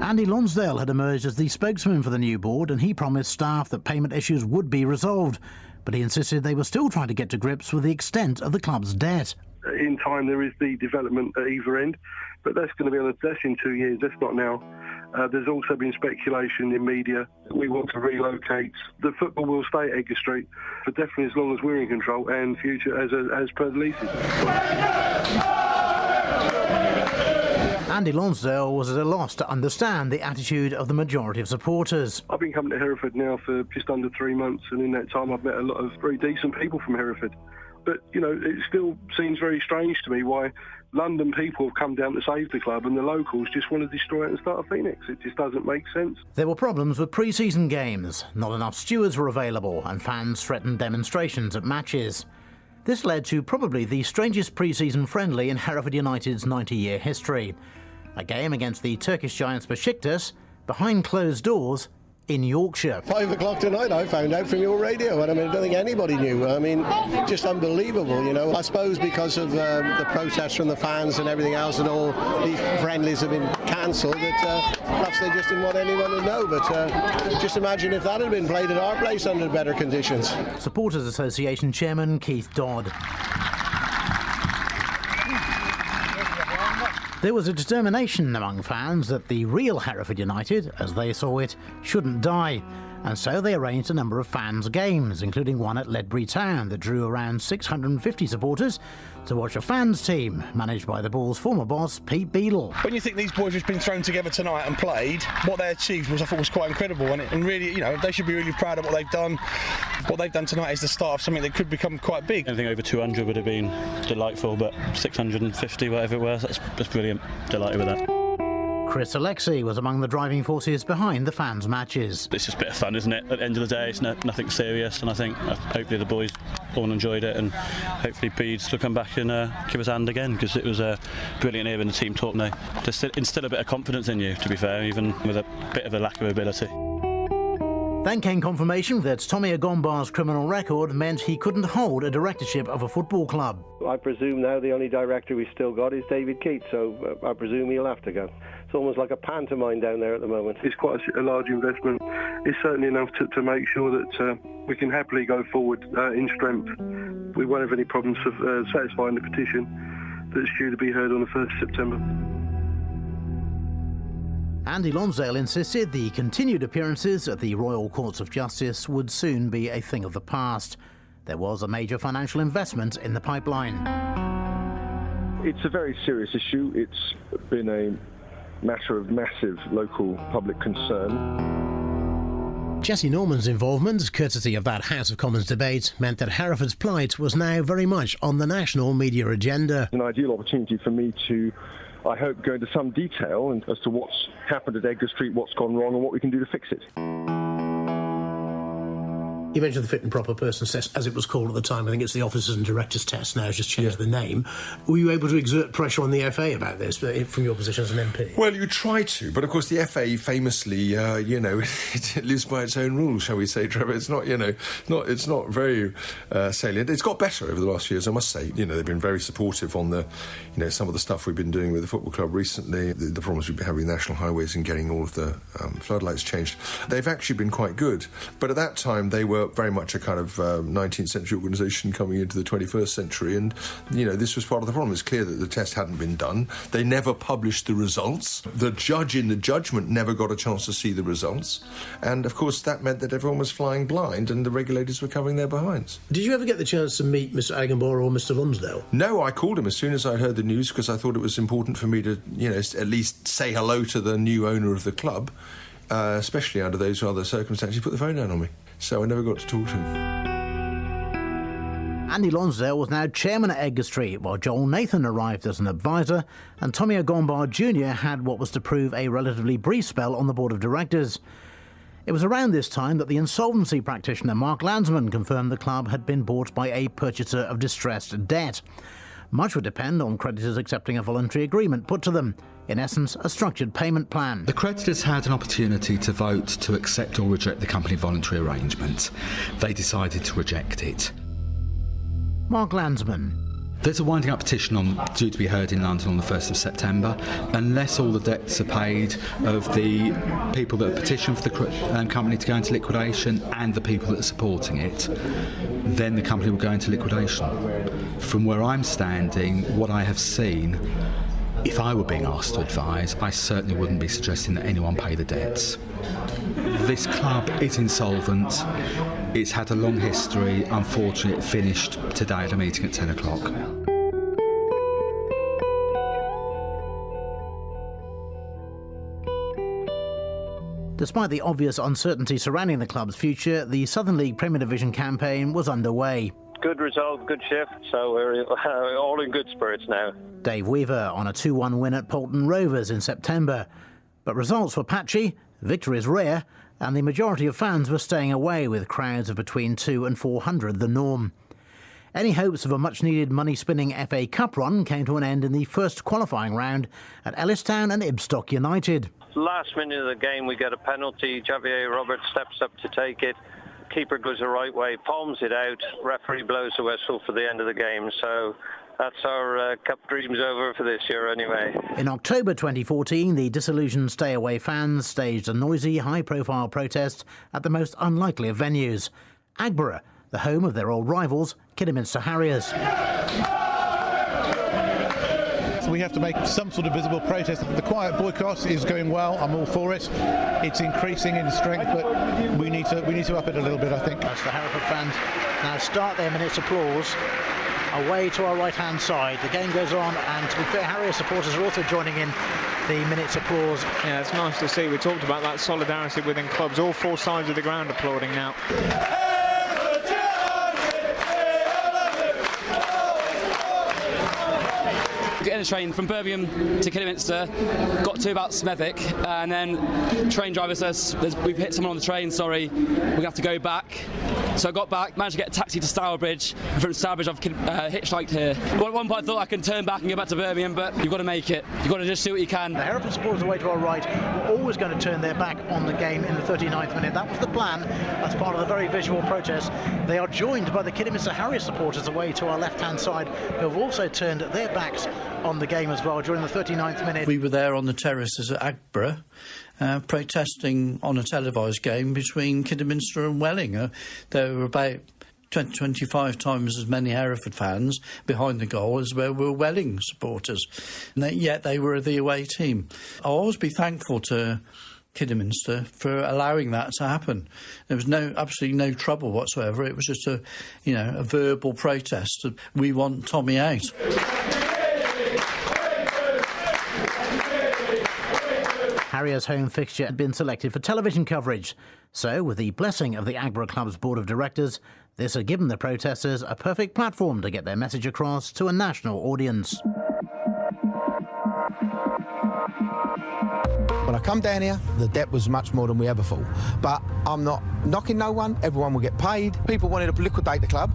Andy Lonsdale had emerged as the spokesman for the new board, and he promised staff that payment issues would be resolved, but he insisted they were still trying to get to grips with the extent of the club's debt. In time there is the development at either end, but that's going to be that's in 2 years, that's not now. There's also been speculation in media that we want to relocate. The football will stay at Edgar Street for definitely as long as we're in control and future as per the leases. Andy Lonsdale was at a loss to understand the attitude of the majority of supporters. I've been coming to Hereford now for just under 3 months, and in that time I've met a lot of very decent people from Hereford. But, it still seems very strange to me why London people have come down to save the club and the locals just want to destroy it and start a phoenix. It just doesn't make sense. There were problems with pre-season games. Not enough stewards were available and fans threatened demonstrations at matches. This led to probably the strangest pre-season friendly in Hereford United's 90-year history. A game against the Turkish giants Besiktas behind closed doors in Yorkshire. 5 o'clock tonight, I found out from your radio, and I don't think anybody knew. Just unbelievable, I suppose because of the protests from the fans and everything else, and all these friendlies have been cancelled, that perhaps they just didn't want anyone to know. But just imagine if that had been played at our place under better conditions. Supporters Association Chairman Keith Dodd. There was a determination among fans that the real Hereford United, as they saw it, shouldn't die, and so they arranged a number of fans' games, including one at Ledbury Town that drew around 650 supporters to watch a fans team managed by the Ball's former boss, Pete Beadle. When you think these boys have been thrown together tonight and played, what they achieved I thought was quite incredible, and really, they should be really proud of what they've done. What they've done tonight is the start of something that could become quite big. Anything over 200 would have been delightful, but 650, whatever it was, that's brilliant. Delighted with that. Chris Alexi was among the driving forces behind the fans' matches. It's just a bit of fun, isn't it? At the end of the day, it's nothing serious, and I think hopefully the boys all enjoyed it, and hopefully Beads will come back and give us a hand again, because it was brilliant hearing the team talk now. To instill a bit of confidence in you, to be fair, even with a bit of a lack of ability. Then came confirmation that Tommy Agomba's criminal record meant he couldn't hold a directorship of a football club. I presume now the only director we've still got is David Keats, so I presume he'll have to go. It's almost like a pantomime down there at the moment. It's quite a large investment. It's certainly enough to make sure that we can happily go forward in strength. We won't have any problems of satisfying the petition that's due to be heard on the 1st of September. Andy Lonsdale insisted the continued appearances at the Royal Courts of Justice would soon be a thing of the past. There was a major financial investment in the pipeline. It's a very serious issue. It's been a matter of massive local public concern. Jesse Norman's involvement, courtesy of that House of Commons debate, meant that Hereford's plight was now very much on the national media agenda. An ideal opportunity for me to, I hope, go into some detail as to what's happened at Edgar Street, what's gone wrong, and what we can do to fix it. You mentioned the fit and proper persons test, as it was called at the time. I think it's the officers and directors test now, it's just changed the name. Were you able to exert pressure on the FA about this from your position as an MP? Well, you try to, but of course the FA famously, it lives by its own rules, shall we say, Trevor. It's not, it's not very salient. It's got better over the last few years, I must say. They've been very supportive on the, some of the stuff we've been doing with the football club recently, the problems we've been having with national highways and getting all of the floodlights changed. They've actually been quite good, but at that time they were very much a kind of 19th century organisation coming into the 21st century, and this was part of the problem. It's clear that the test hadn't been done. They never published the results. The judge in the judgment never got a chance to see the results, and of course that meant that everyone was flying blind and the regulators were covering their behinds. Did you ever get the chance to meet Mr. Agombar or Mr. Lonsdale? No, I called him as soon as I heard the news, because I thought it was important for me to at least say hello to the new owner of the club, especially under those other circumstances. He put the phone down on me, so I never got to talk to him. Andy Lonsdale was now chairman at Edgar Street, while Joel Nathan arrived as an advisor, and Tommy Agombar Jr. had what was to prove a relatively brief spell on the board of directors. It was around this time that the insolvency practitioner Mark Landsman confirmed the club had been bought by a purchaser of distressed debt. Much would depend on creditors accepting a voluntary agreement put to them. In essence, a structured payment plan. The creditors had an opportunity to vote to accept or reject the company voluntary arrangement. They decided to reject it. Mark Landsman. There's a winding up petition due to be heard in London on the 1st of September. Unless all the debts are paid of the people that have petitioned for the company to go into liquidation and the people that are supporting it, then the company will go into liquidation. From where I'm standing, what I have seen, if I were being asked to advise, I certainly wouldn't be suggesting that anyone pay the debts. This club is insolvent. It's had a long history. Unfortunately, it finished today at a meeting at 10 o'clock. Despite the obvious uncertainty surrounding the club's future, the Southern League Premier Division campaign was underway. Good result, good shift, so we're all in good spirits now. Dave Weaver on a 2-1 win at Polton Rovers in September. But results were patchy, victories rare, and the majority of fans were staying away, with crowds of between 200 and 400 the norm. Any hopes of a much-needed money-spinning FA Cup run came to an end in the first qualifying round at Ellistown and Ibstock United. Last minute of the game, we get a penalty. Javier Roberts steps up to take it. Keeper goes the right way, palms it out. Referee blows the whistle for the end of the game. So that's our cup dreams over for this year anyway. In October 2014, the disillusioned stay-away fans staged a noisy, high-profile protest at the most unlikely of venues, Agborough, the home of their old rivals, Kidderminster Harriers. So we have to make some sort of visible protest. The quiet boycott is going well. I'm all for it. It's increasing in strength, but we need to up it a little bit, I think. As the Hereford fans now start their minute's applause away to our right-hand side. The game goes on, and to be fair, Harriers supporters are also joining in the minute's applause. Yeah, it's nice to see. We talked about that solidarity within clubs. All four sides of the ground applauding now. Getting a train from Birmingham to Kidderminster, got to about Smethwick, and then train driver says, we've hit someone on the train, sorry, we're going to have to go back. So I got back, managed to get a taxi to Stourbridge, and from Stourbridge I've hitchhiked here. At one point I thought I can turn back and go back to Birmingham, but you've got to make it. You've got to just do what you can. The Hereford supporters away to our right were always going to turn their back on the game in the 39th minute. That was the plan as part of the very visual protest. They are joined by the Kidderminster Harriers supporters away to our left-hand side, who have also turned their backs on the game as well during the 39th minute. We were there on the terraces at Agborough, protesting on a televised game between Kidderminster and Welling. There were about 20-25 times as many Hereford fans behind the goal as there were Welling supporters, and yet they were the away team. I'll always be thankful to Kidderminster for allowing that to happen. There was absolutely no trouble whatsoever. It was just a verbal protest. We want Tommy out. Harriers' home fixture had been selected for television coverage. So, with the blessing of the Agborough Club's board of directors, this had given the protesters a perfect platform to get their message across to a national audience. When I come down here, the debt was much more than we ever thought. But I'm not knocking no one. Everyone will get paid. People wanted to liquidate the club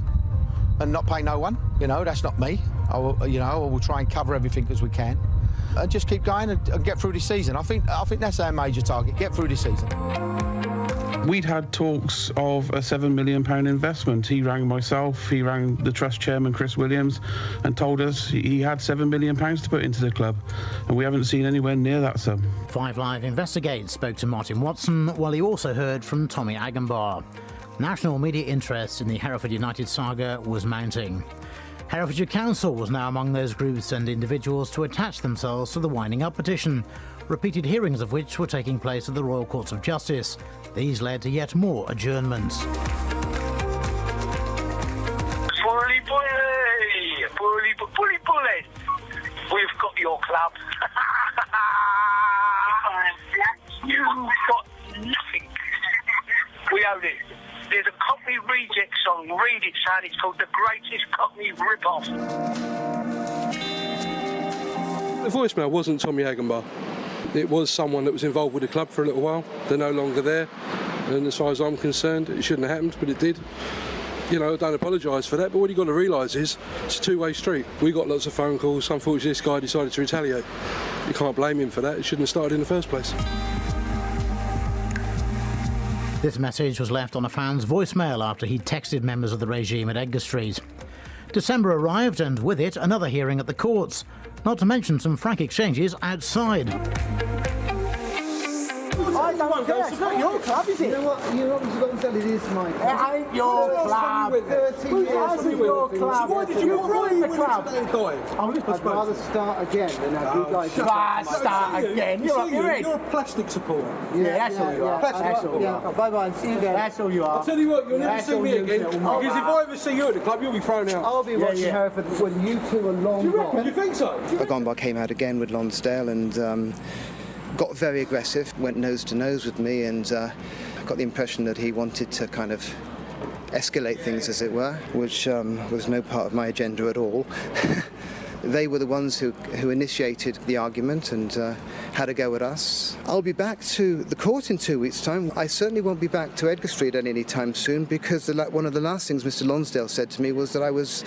and not pay no one. That's not me. I will try and cover everything as we can. And just keep going and get through this season. I think that's our major target, get through this season. We'd had talks of a £7 million investment. He rang myself, he rang the Trust Chairman, Chris Williams, and told us he had £7 million to put into the club. And we haven't seen anywhere near that sum. 5 Live Investigates spoke to Martin Watson, while he also heard from Tommy Agenbar. National media interest in the Hereford United saga was mounting. Herefordshire Council was now among those groups and individuals to attach themselves to the winding up petition, repeated hearings of which were taking place at the Royal Courts of Justice. These led to yet more adjournments. Bully. We've got your club. You've got nothing. We own it. There's a Cockney reject song, read it, son. It's called The Greatest Cockney Rip-Off. The voicemail wasn't Tommy Agenbar. It was someone that was involved with the club for a little while. They're no longer there. And as far as I'm concerned, it shouldn't have happened, but it did. I don't apologise for that, but what you've got to realise is it's a two-way street. We got lots of phone calls. Unfortunately, this guy decided to retaliate. You can't blame him for that. It shouldn't have started in the first place. This message was left on a fan's voicemail after he'd texted members of the regime at Edgar Street. December arrived, and with it, another hearing at the courts, not to mention some frank exchanges outside. I don't care. It's not your club, is it? You know what? You've got to tell it is, mate. It ain't your club. 13 years. It ain't your club. So why did you ruin the club? I'd rather start again than have you guys start again. You're a plastic supporter. Yeah, that's all you are. That's all you are. Bye-bye and see you again. That's all you are. I'll tell you what, you'll never see me again, because if I ever see you at the club, you'll be thrown out. I'll be watching Hereford when you two are long gone. You think so? Agenbar came out again with Lonsdale, and got very aggressive, went nose to nose with me, and I got the impression that he wanted to kind of escalate things, as it were, which was no part of my agenda at all. They were the ones who initiated the argument and had a go at us. I'll be back to the court in 2 weeks' time. I certainly won't be back to Edgar Street any time soon, because one of the last things Mr. Lonsdale said to me was that I was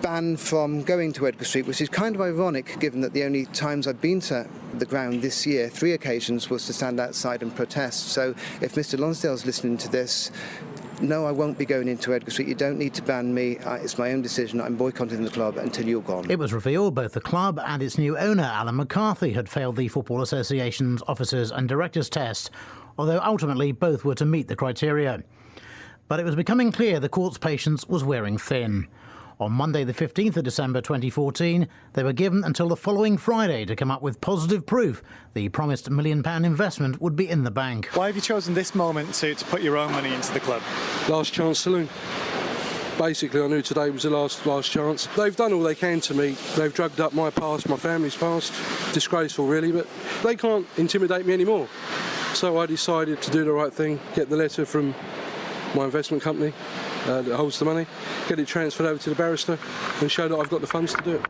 banned from going to Edgar Street, which is kind of ironic given that the only times I've been to the ground this year, 3 occasions, was to stand outside and protest. So if Mr. Lonsdale's listening to this, no, I won't be going into Edgar Street. You don't need to ban me. It's my own decision. I'm boycotting the club until you're gone. It was revealed both the club and its new owner, Alan McCarthy, had failed the Football Association's officers and directors test, although ultimately both were to meet the criteria. But it was becoming clear the court's patience was wearing thin. On Monday the 15th of December 2014, they were given until the following Friday to come up with positive proof the promised £1 million investment would be in the bank. Why have you chosen this moment to put your own money into the club? Last chance saloon. Basically, I knew today was the last chance. They've done all they can to me. They've drugged up my past, my family's past. Disgraceful, really, but they can't intimidate me anymore. So I decided to do the right thing, get the letter from my investment company that holds the money, get it transferred over to the barrister and show that I've got the funds to do it.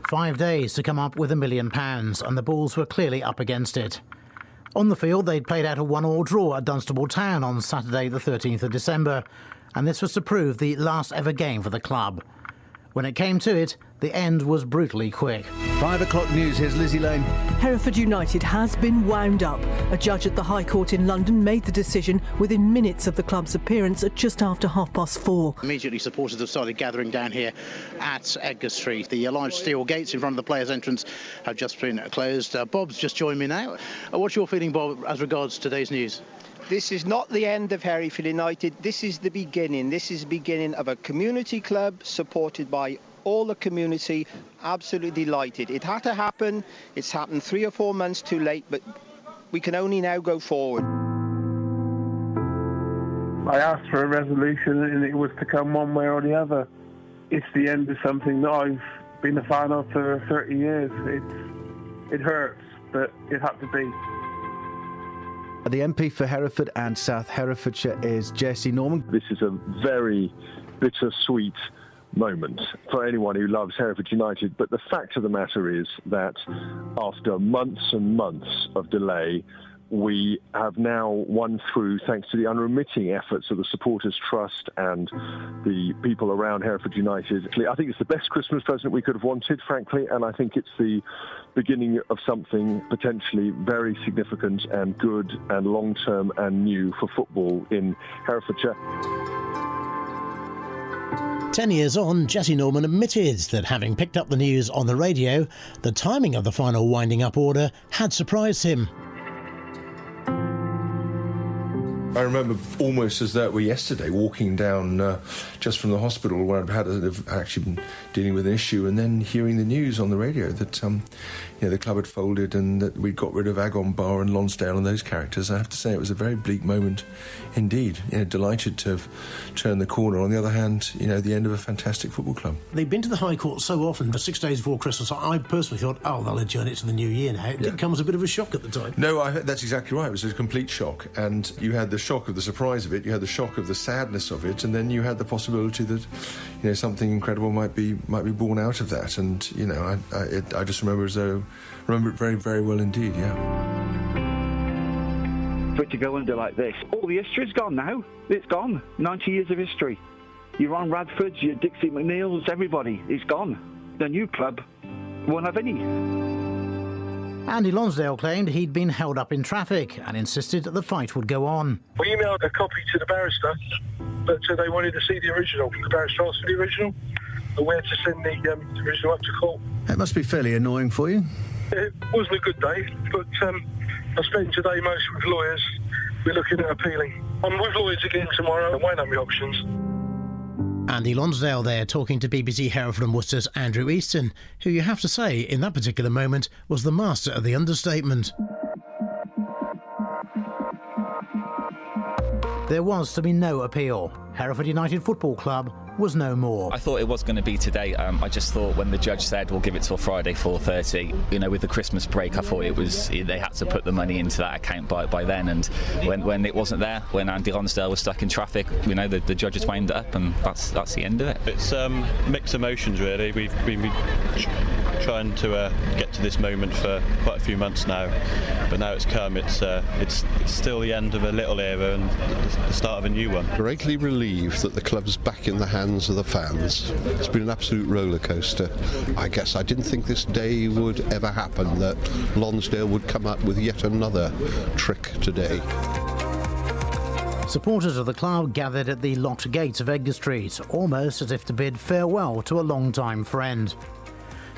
5 days to come up with £1 million, and the Bulls were clearly up against it. On the field, they'd played out a 1-1 draw at Dunstable Town on Saturday the 13th of December, and this was to prove the last ever game for the club. When it came to it, the end was brutally quick. 5 o'clock news, here's Lizzie Lane. Hereford United has been wound up. A judge at the High Court in London made the decision within minutes of the club's appearance at just after 4:30. Immediately supporters have started gathering down here at Edgar Street. The large steel gates in front of the players' entrance have just been closed. Bob's just joined me now. What's your feeling, Bob, as regards today's news? This is not the end of Hereford United. This is the beginning. This is the beginning of a community club supported by all the community. Absolutely delighted. It had to happen. It's happened 3 or 4 months too late, but we can only now go forward. I asked for a resolution and it was to come one way or the other. It's the end of something that I've been a fan of for 30 years. It hurts, but it had to be. The MP for Hereford and South Herefordshire is Jesse Norman. This is a very bittersweet moment for anyone who loves Hereford United, but the fact of the matter is that after months and months of delay, we have now won through, thanks to the unremitting efforts of the Supporters Trust and the people around Hereford United. I think it's the best Christmas present we could have wanted, frankly, and I think it's the beginning of something potentially very significant and good and long-term and new for football in Herefordshire. 10 years on, Jesse Norman admitted that having picked up the news on the radio, the timing of the final winding up order had surprised him. I remember almost as though it were yesterday, walking down just from the hospital where I've actually been dealing with an issue, and then hearing the news on the radio that the club had folded and that we'd got rid of Agon Bar and Lonsdale and those characters. I have to say it was a very bleak moment indeed. Delighted to have turned the corner. On the other hand, the end of a fantastic football club. They've been to the High Court so often, but 6 days before Christmas, I personally thought, they'll adjourn it to the new year now. It did come as a bit of a shock at the time. No, that's exactly right. It was a complete shock, and you had the shock of the surprise of it, you had the shock of the sadness of it, and then you had the possibility that something incredible might be born out of that. And I just remember it very, very well indeed. For it to go under like this, all the history's gone now. It's gone. 90 years of history. Your Ron Radfords, your Dixie McNeils, everybody. It's gone. The new club won't have any. Andy Lonsdale claimed he'd been held up in traffic and insisted that the fight would go on. We emailed a copy to the barrister, but they wanted to see the original. The barrister asked for the original, and where to send the original up to court. That must be fairly annoying for you. It wasn't a good day, but I spent today mostly with lawyers. We're looking at appealing. I'm with lawyers again tomorrow and weighing up my options. Andy Lonsdale there talking to BBC Hereford and Worcester's Andrew Easton, who you have to say in that particular moment was the master of the understatement. There was to be no appeal. Hereford United Football Club was no more. I thought it was going to be today. I just thought when the judge said we'll give it till Friday 4:30, with the Christmas break, I thought they had to put the money into that account by then. And when it wasn't there, when Andy Lonsdale was stuck in traffic, the judges wound it up, and that's the end of it. It's mixed emotions really. We've been trying to get to this moment for quite a few months now, but now it's come. It's still the end of a little era and the start of a new one. Greatly relieved that the club's back in the hands of the fans. It's been an absolute roller coaster. I guess I didn't think this day would ever happen, that Lonsdale would come up with yet another trick today. Supporters of the club gathered at the locked gates of Edgar Street, almost as if to bid farewell to a long-time friend.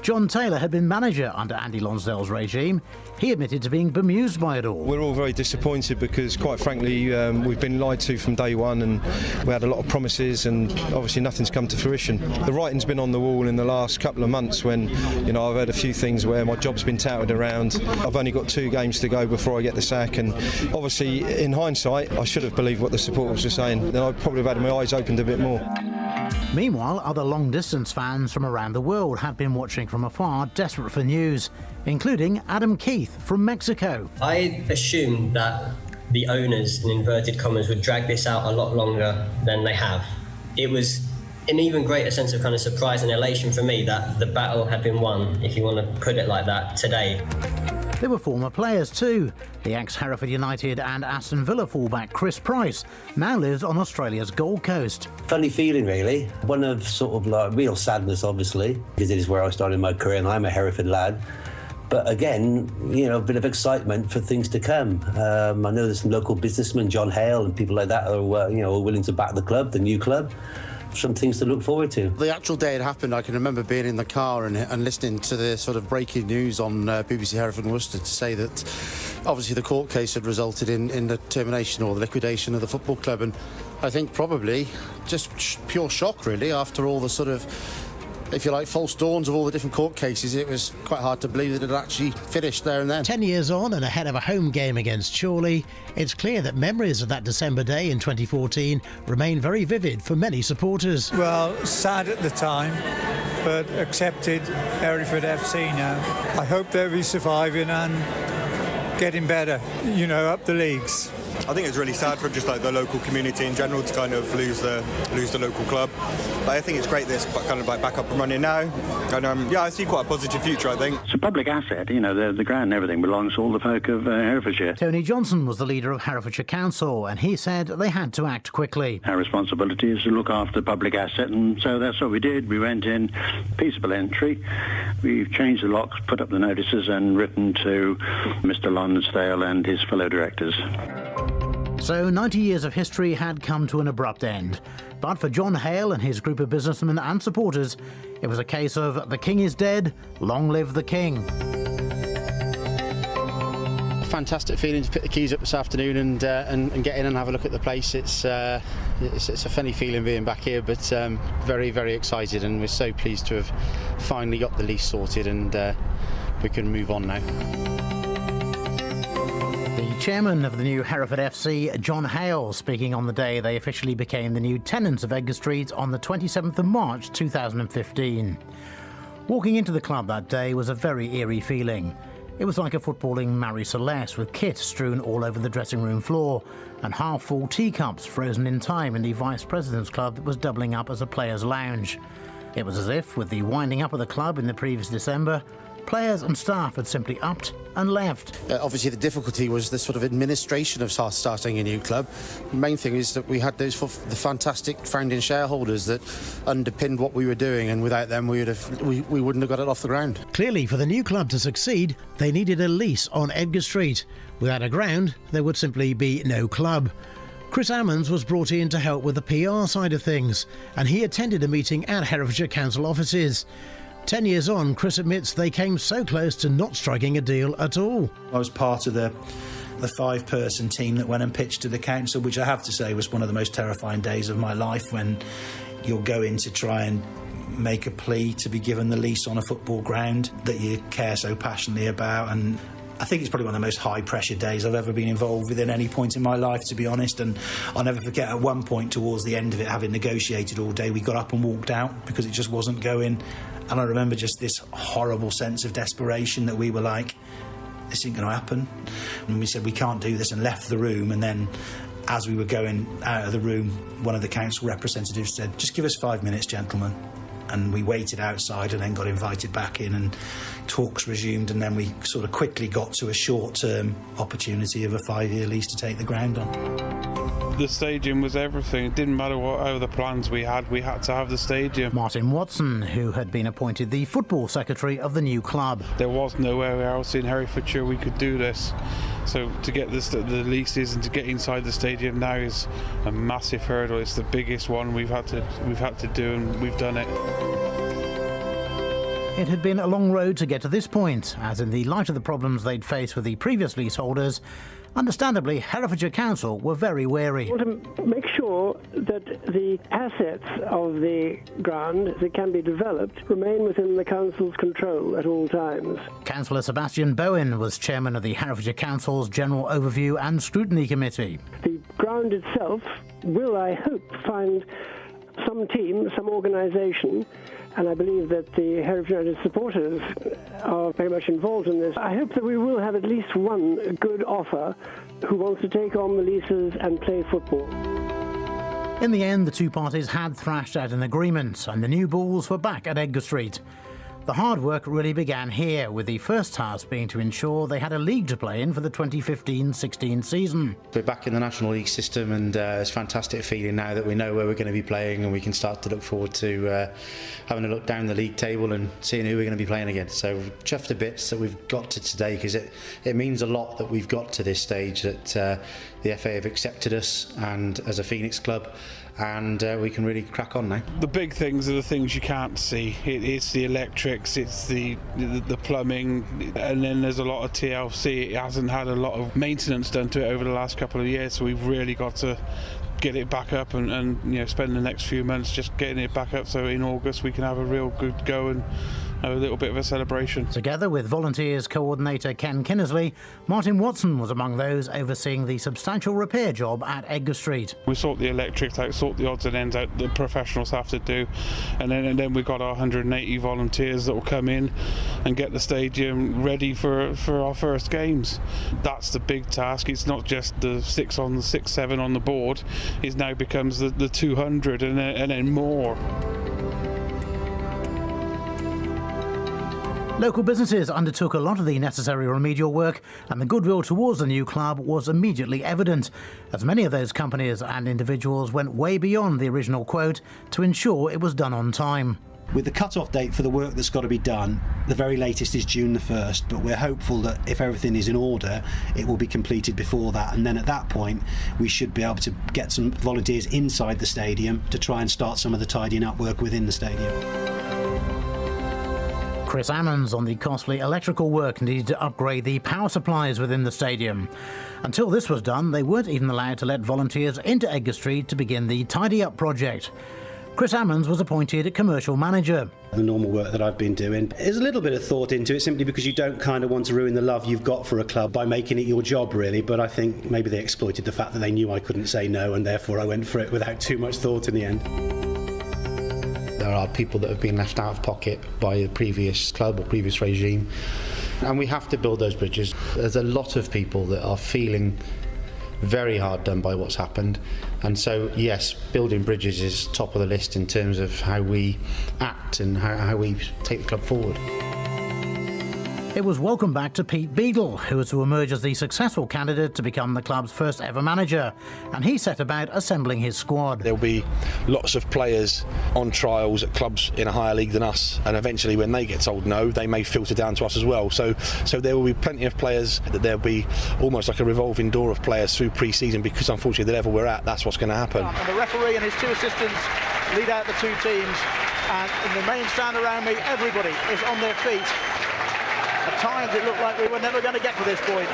John Taylor had been manager under Andy Lonsdale's regime. He admitted to being bemused by it all. We're all very disappointed because, quite frankly, we've been lied to from day one, and we had a lot of promises, and obviously nothing's come to fruition. The writing's been on the wall in the last couple of months when, I've heard a few things where my job's been touted around. I've only got 2 games to go before I get the sack, and obviously, in hindsight, I should have believed what the supporters were saying. Then I probably have had my eyes opened a bit more. Meanwhile, other long-distance fans from around the world had been watching from afar, desperate for news, including Adam Keith from Mexico. I assumed that the owners, in inverted commas, would drag this out a lot longer than they have. It was an even greater sense of kind of surprise and elation for me that the battle had been won, if you want to put it like that, today. There were former players too. The ex-Hereford United and Aston Villa fullback Chris Price now lives on Australia's Gold Coast. Funny feeling, really. One of sort of like real sadness, obviously, because it is where I started my career and I'm a Hereford lad. But again, a bit of excitement for things to come. I know there's some local businessmen, John Hale and people like that, are willing to back the club, the new club. Some things to look forward to. The actual day it happened, I can remember being in the car and listening to the sort of breaking news on BBC Hereford and Worcester to say that obviously the court case had resulted in the termination or the liquidation of the football club, and I think probably just pure shock really after all the sort of, if you like, false dawns of all the different court cases. It was quite hard to believe that it had actually finished there and then. 10 years on and ahead of a home game against Chorley, it's clear that memories of that December day in 2014 remain very vivid for many supporters. Well, sad at the time, but accepted Hereford FC now. I hope they'll be surviving and getting better, up the leagues. I think it's really sad for just like the local community in general to kind of lose the local club. But I think it's great this kind of like back up and running now. And I see quite a positive future, I think. It's a public asset, the ground and everything belongs to all the folk of Herefordshire. Tony Johnson was the leader of Herefordshire Council, and he said they had to act quickly. Our responsibility is to look after the public asset, and so that's what we did. We went in, peaceable entry. We've changed the locks, put up the notices and written to Mr. Lonsdale and his fellow directors. So 90 years of history had come to an abrupt end. But for John Hale and his group of businessmen and supporters, it was a case of the king is dead, long live the king. Fantastic feeling to pick the keys up this afternoon and get in and have a look at the place. It's a funny feeling being back here, but very, very excited, and we're so pleased to have finally got the lease sorted and we can move on now. Chairman of the new Hereford FC, John Hale, speaking on the day they officially became the new tenants of Edgar Street on the 27th of March 2015. Walking into the club that day was a very eerie feeling. It was like a footballing Marie Celeste, with kit strewn all over the dressing room floor and half-full teacups frozen in time in the Vice President's Club that was doubling up as a players' lounge. It was as if, with the winding up of the club in the previous December, players and staff had simply upped and left. Obviously the difficulty was the sort of administration of starting a new club. The main thing is that we had the fantastic founding shareholders that underpinned what we were doing, and without them we wouldn't have got it off the ground. Clearly, for the new club to succeed, they needed a lease on Edgar Street. Without a ground, there would simply be no club. Chris Ammons was brought in to help with the PR side of things, and he attended a meeting at Herefordshire Council offices. 10 years on, Chris admits they came so close to not striking a deal at all. I was part of the 5-person team that went and pitched to the council, which I have to say was one of the most terrifying days of my life, when you're going to try and make a plea to be given the lease on a football ground that you care so passionately about. And I think it's probably one of the most high-pressure days I've ever been involved with in any point in my life, to be honest. And I'll never forget at one point towards the end of it, having negotiated all day, we got up and walked out because it just wasn't going. And I remember just this horrible sense of desperation that we were like, this isn't going to happen. And we said, we can't do this, and left the room. And then as we were going out of the room, one of the council representatives said, just give us 5 minutes, gentlemen. And we waited outside and then got invited back in, and talks resumed, and then we sort of quickly got to a short-term opportunity of a 5-year lease to take the ground on. The stadium was everything. It didn't matter what other plans we had to have the stadium. Martin Watson, who had been appointed the football secretary of the new club. There was nowhere else in Herefordshire we could do this. So to get the leases and to get inside the stadium now is a massive hurdle. It's the biggest one we've had to do, and we've done it. It had been a long road to get to this point, as in the light of the problems they'd faced with the previous leaseholders, understandably, Herefordshire Council were very wary. We want to make sure that the assets of the ground that can be developed remain within the council's control at all times. Councillor Sebastian Bowen was chairman of the Herefordshire Council's General Overview and Scrutiny Committee. The ground itself will, I hope, find some team, some organisation, and I believe that the Hereford United supporters are very much involved in this. I hope that we will have at least one good offer who wants to take on the leases and play football. In the end, the two parties had thrashed out an agreement, and the new Bulls were back at Edgar Street. The hard work really began here, with the first task being to ensure they had a league to play in for the 2015-16 season. We're back in the National League system, and it's a fantastic feeling now that we know where we're going to be playing, and we can start to look forward to having a look down the league table and seeing who we're going to be playing against. So chuffed to bits that we've got to today, because it means a lot that we've got to this stage, that the FA have accepted us and as a Phoenix club, and we can really crack on now. The big things are the things you can't see. It's the electrics, it's the plumbing, and then there's a lot of TLC. It hasn't had a lot of maintenance done to it over the last couple of years, so we've really got to get it back up and spend the next few months just getting it back up, so in August we can have a real good go and have a little bit of a celebration. Together with Volunteers coordinator Ken Kinnersley, Martin Watson was among those overseeing the substantial repair job at Edgar Street. We sort the electrics out, sort the odds and ends out the professionals have to do, and then we've got our 180 volunteers that will come in and get the stadium ready for our first games. That's the big task. It's not just the 7 on the board. It now becomes the 200 and then more. Local businesses undertook a lot of the necessary remedial work, and the goodwill towards the new club was immediately evident, as many of those companies and individuals went way beyond the original quote to ensure it was done on time. With the cut-off date for the work that's got to be done, the very latest is June the 1st, but we're hopeful that if everything is in order, it will be completed before that, and then at that point we should be able to get some volunteers inside the stadium to try and start some of the tidying up work within the stadium. Chris Ammons on the costly electrical work needed to upgrade the power supplies within the stadium. Until this was done, they weren't even allowed to let volunteers into Edgar Street to begin the tidy up project. Chris Ammons was appointed commercial manager. The normal work that I've been doing, there's a little bit of thought into it, simply because you don't kind of want to ruin the love you've got for a club by making it your job, really. But I think maybe they exploited the fact that they knew I couldn't say no, and therefore I went for it without too much thought in the end. There are people that have been left out of pocket by the previous club or previous regime, and we have to build those bridges. There's a lot of people that are feeling very hard done by what's happened, and so yes, building bridges is top of the list in terms of how we act and how we take the club forward. It was welcome back to Pete Beadle, who was to emerge as the successful candidate to become the club's first ever manager, and he set about assembling his squad. There'll be lots of players on trials at clubs in a higher league than us, and eventually when they get told no, they may filter down to us as well. So there will be plenty of players, that there'll be almost like a revolving door of players through pre-season, because unfortunately the level we're at, that's what's going to happen. And the referee and his two assistants lead out the two teams, and in the main stand around me, everybody is on their feet. At times it looked like we were never going to get to this point.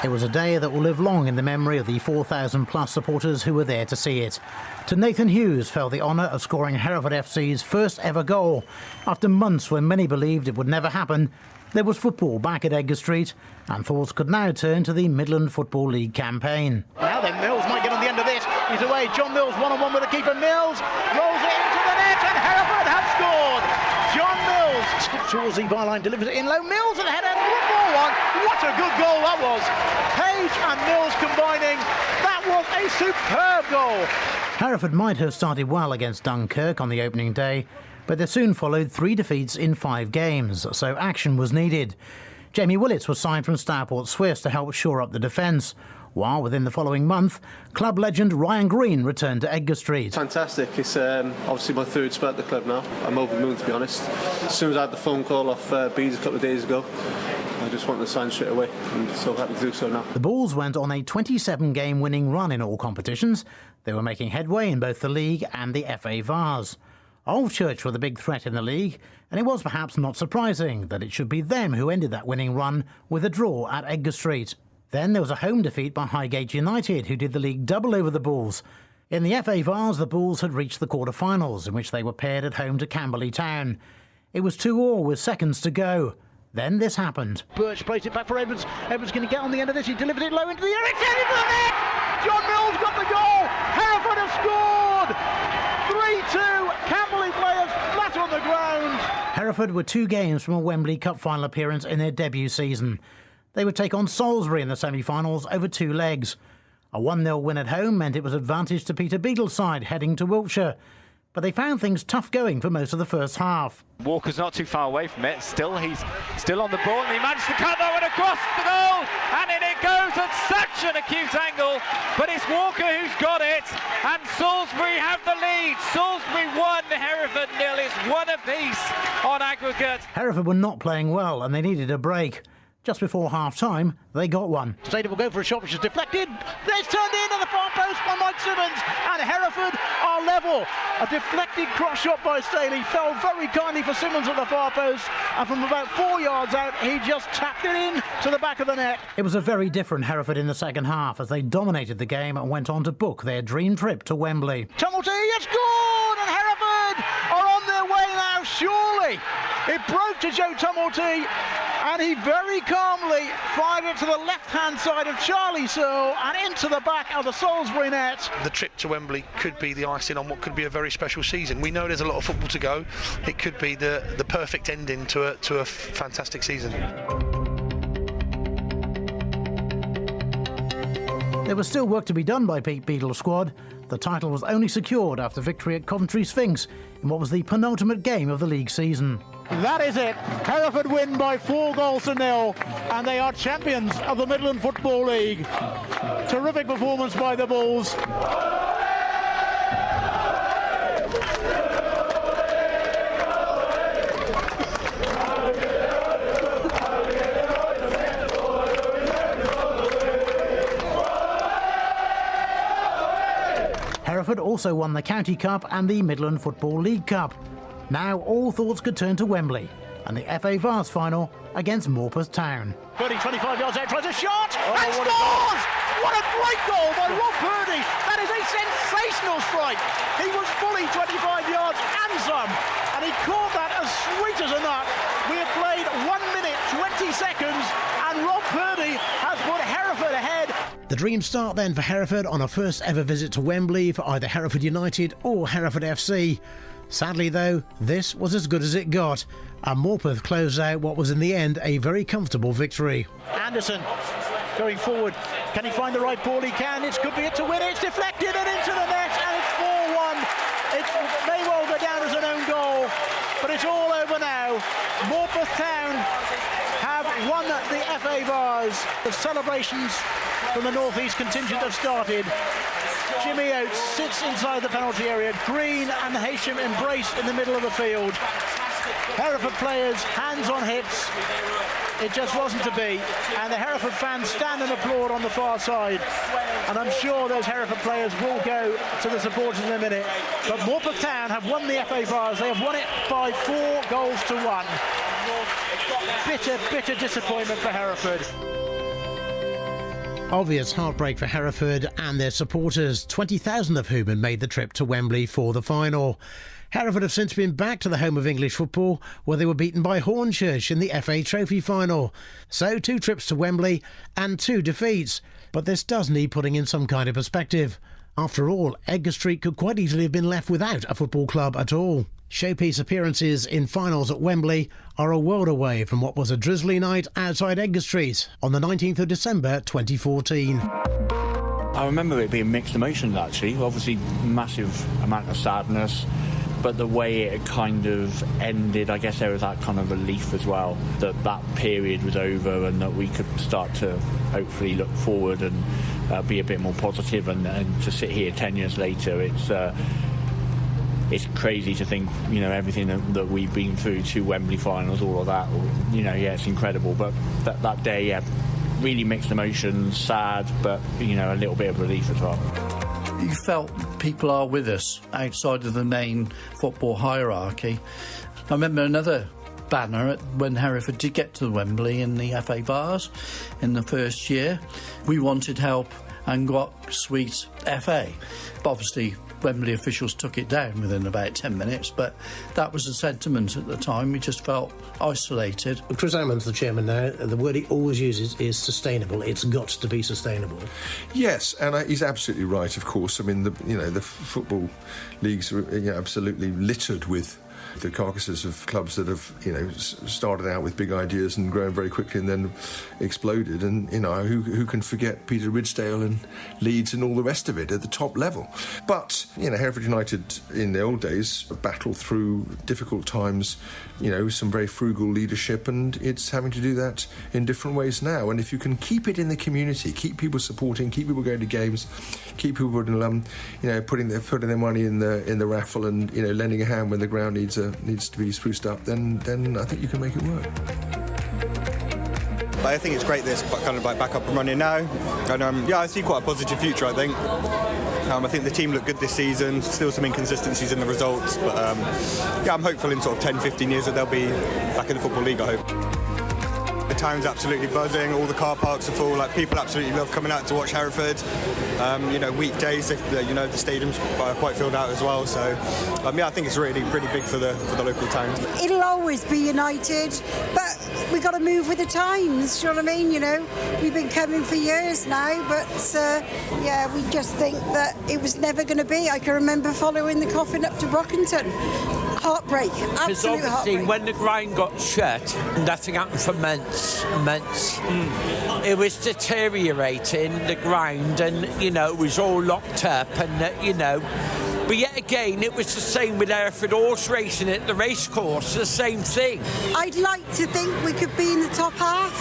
It was a day that will live long in the memory of the 4,000 plus supporters who were there to see it. To Nathan Hughes fell the honour of scoring Hereford FC's first ever goal. After months when many believed it would never happen, there was football back at Edgar Street, and thoughts could now turn to the Midland Football League campaign. Now then, Mills might get on the end of this. He's away. John Mills one-on-one with the keeper. Mills rolls it into the net, and Hereford have scored. John Mills skips towards the byline, delivers it in low. Mills and the header, 1-1. What a good goal that was. Page and Mills combining. That was a superb goal. Hereford might have started well against Dunkirk on the opening day, but there soon followed 3 defeats in 5 games, so action was needed. Jamie Willits was signed from Stourport Swiss to help shore up the defence, while within the following month, club legend Ryan Green returned to Edgar Street. Fantastic. It's obviously my 3rd spell at the club now. I'm over the moon, to be honest. As soon as I had the phone call off Bees a couple of days ago, I just wanted to sign straight away, and so happy to do so now. The Bulls went on a 27-game winning run in all competitions. They were making headway in both the league and the FA Vars. Alvechurch were the big threat in the league, and it was perhaps not surprising that it should be them who ended that winning run with a draw at Edgar Street. Then there was a home defeat by Highgate United, who did the league double over the Bulls. In the FA Vars, the Bulls had reached the quarter-finals, in which they were paired at home to Camberley Town. It was 2-2 with seconds to go. Then this happened. Birch plays it back for Edwards. Edwards going to get on the end of this. He delivered it low into the air. It's headed to the net! John Mills got the goal! Hereford have scored! 3-2. Camberley players flat on the ground. Hereford were 2 games from a Wembley Cup final appearance in their debut season. They would take on Salisbury in the semi-finals over 2 legs. A 1-0 win at home meant it was advantage to Peter Beadle's side heading to Wiltshire. But they found things tough going for most of the first half. Walker's not too far away from it. He's still on the ball, and he managed to cut that one across the goal, and in it goes at such an acute angle. But it's Walker who's got it, and Salisbury have the lead. Salisbury 1, Hereford 0. It's 1 apiece on aggregate. Hereford were not playing well, and they needed a break. Just before half-time, they got one. Staley will go for a shot which is deflected. It's turned in at the far post by Mike Simmons, and Hereford are level. A deflected cross shot by Staley fell very kindly for Simmons at the far post, and from about 4 yards out, he just tapped it in to the back of the net. It was a very different Hereford in the second half as they dominated the game and went on to book their dream trip to Wembley. Tumulty has scored, and Hereford are on their way now, surely. It broke to Joe Tumulty, and he very calmly fired it to the left-hand side of Charlie Searle and into the back of the Salisbury net. The trip to Wembley could be the icing on what could be a very special season. We know there's a lot of football to go. It could be the perfect ending to a fantastic season. There was still work to be done by Pete Beadle's squad. The title was only secured after victory at Coventry Sphinx in what was the penultimate game of the league season. That is it. Hereford win by 4-0, and they are champions of the Midland Football League. Terrific performance by the Bulls. Hereford also won the County Cup and the Midland Football League Cup. Now all thoughts could turn to Wembley and the FA Vars final against Morpeth Town. Purdy, 25 yards out, tries a shot and scores! What a great goal by Rob Purdy! That is a sensational strike. He was fully 25 yards and some, and he caught that as sweet as a nut. We have played 1 minute 20 seconds, and Rob Purdy has put Hereford ahead. The dream start then for Hereford on a first ever visit to Wembley for either Hereford United or Hereford FC. Sadly though, this was as good as it got, and Morpeth closed out what was in the end a very comfortable victory. Anderson going forward, can he find the right ball? He can, it could be it to win it, it's deflected and into the net, and it's 4-1. It may well go down as an own goal, but it's all over now. Morpeth Town have won the FA Vars. The celebrations from the North East contingent have started. Jimmy Oates sits inside the penalty area. Green and Hasham embrace in the middle of the field. Hereford players, hands on hips. It just wasn't to be. And the Hereford fans stand and applaud on the far side. And I'm sure those Hereford players will go to the supporters in a minute. But Morpeth Town have won the FA Vars. They have won it by 4-1. Bitter, bitter disappointment for Hereford. Obvious heartbreak for Hereford and their supporters, 20,000 of whom had made the trip to Wembley for the final. Hereford have since been back to the home of English football, where they were beaten by Hornchurch in the FA Trophy final. So 2 trips to Wembley and 2 defeats. But this does need putting in some kind of perspective. After all, Edgar Street could quite easily have been left without a football club at all. Showpiece appearances in finals at Wembley are a world away from what was a drizzly night outside Edgar Street on the 19th of December 2014. I remember it being mixed emotions, actually. Obviously, massive amount of sadness, but the way it kind of ended, I guess there was that kind of relief as well, that period was over and that we could start to hopefully look forward and be a bit more positive. And to sit here 10 years later, it's crazy to think, everything that we've been through, 2 Wembley finals, all of that, it's incredible. But that day, really mixed emotions, sad, but, a little bit of relief as well. You felt people are with us outside of the main football hierarchy. I remember another banner when Hereford did get to Wembley in the FA Vars in the first year. We wanted help and got sweet FA. But obviously, Wembley officials took it down within about 10 minutes, but that was the sentiment at the time. We just felt isolated. Chris Ammons, the chairman now, the word he always uses is sustainable. It's got to be sustainable. Yes, and he's absolutely right, of course. I mean, the football leagues are absolutely littered with the carcasses of clubs that have, started out with big ideas and grown very quickly and then exploded. And, who can forget Peter Ridsdale and Leeds and all the rest of it at the top level? But, Hereford United in the old days battled through difficult times, some very frugal leadership, and it's having to do that in different ways now. And if you can keep it in the community, keep people supporting, keep people going to games, keep people, putting their money in the raffle and, lending a hand when the ground needs to be spruced up, then I think you can make it work. I think it's great this kind of back up and running now, and I see quite a positive future. I think the team look good this season. Still some inconsistencies in the results, but I'm hopeful in sort of 10-15 years that they'll be back in the Football League, I hope. The town's absolutely buzzing, all the car parks are full, people absolutely love coming out to watch Hereford. Weekdays, the stadium's quite filled out as well, so I think it's really pretty big for the local town. It'll always be United, but we've got to move with the times, do you know what I mean? We've been coming for years now, but we just think that it was never going to be. I can remember following the coffin up to Brockington. Heartbreak, absolute heartbreak. When the ground got shut, nothing happened for months. It was deteriorating, the ground, and it was all locked up, and but yet again it was the same with Hereford horse racing at the racecourse, the same thing. I'd like to think we could be in the top half.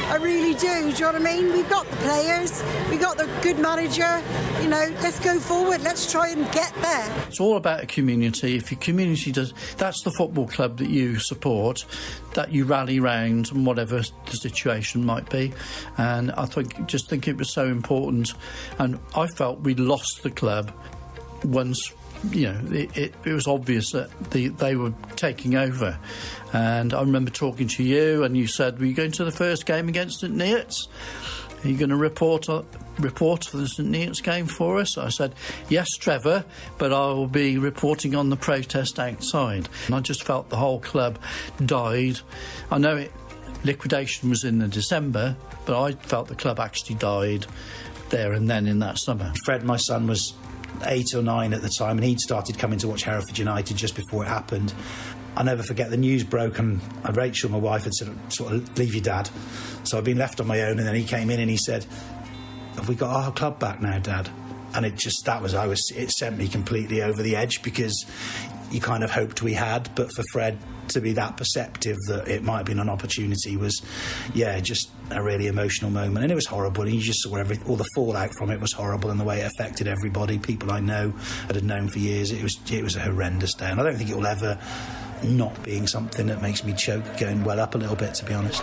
I really do you know what I mean? We've got the players, we've got the good manager, let's go forward, let's try and get there. It's all about a community. If your community does, that's the football club that you support, that you rally round, and whatever the situation might be. And I think it was so important, and I felt we lost the club once it was obvious that they were taking over. And I remember talking to you, and you said, were you going to the first game against St Neots? Are you going to report for the St Neots game for us? I said, yes, Trevor, but I will be reporting on the protest outside. And I just felt the whole club died. I know liquidation was in the December, but I felt the club actually died there and then in that summer. Fred, my son, was 8 or 9 at the time, and he'd started coming to watch Hereford United just before it happened. I'll never forget, the news broke, and Rachel, my wife, had said, sort of, leave your dad. So I'd been left on my own, and then he came in and he said, have we got our club back now, Dad? And it sent me completely over the edge, because you kind of hoped we had, but for Fred to be that perceptive that it might have been an opportunity was, just a really emotional moment. And it was horrible, and you just saw all the fallout from it was horrible, and the way it affected everybody, people I know that had known for years. It was a horrendous day, and I don't think it will ever not being something that makes me choke going well up a little bit, to be honest.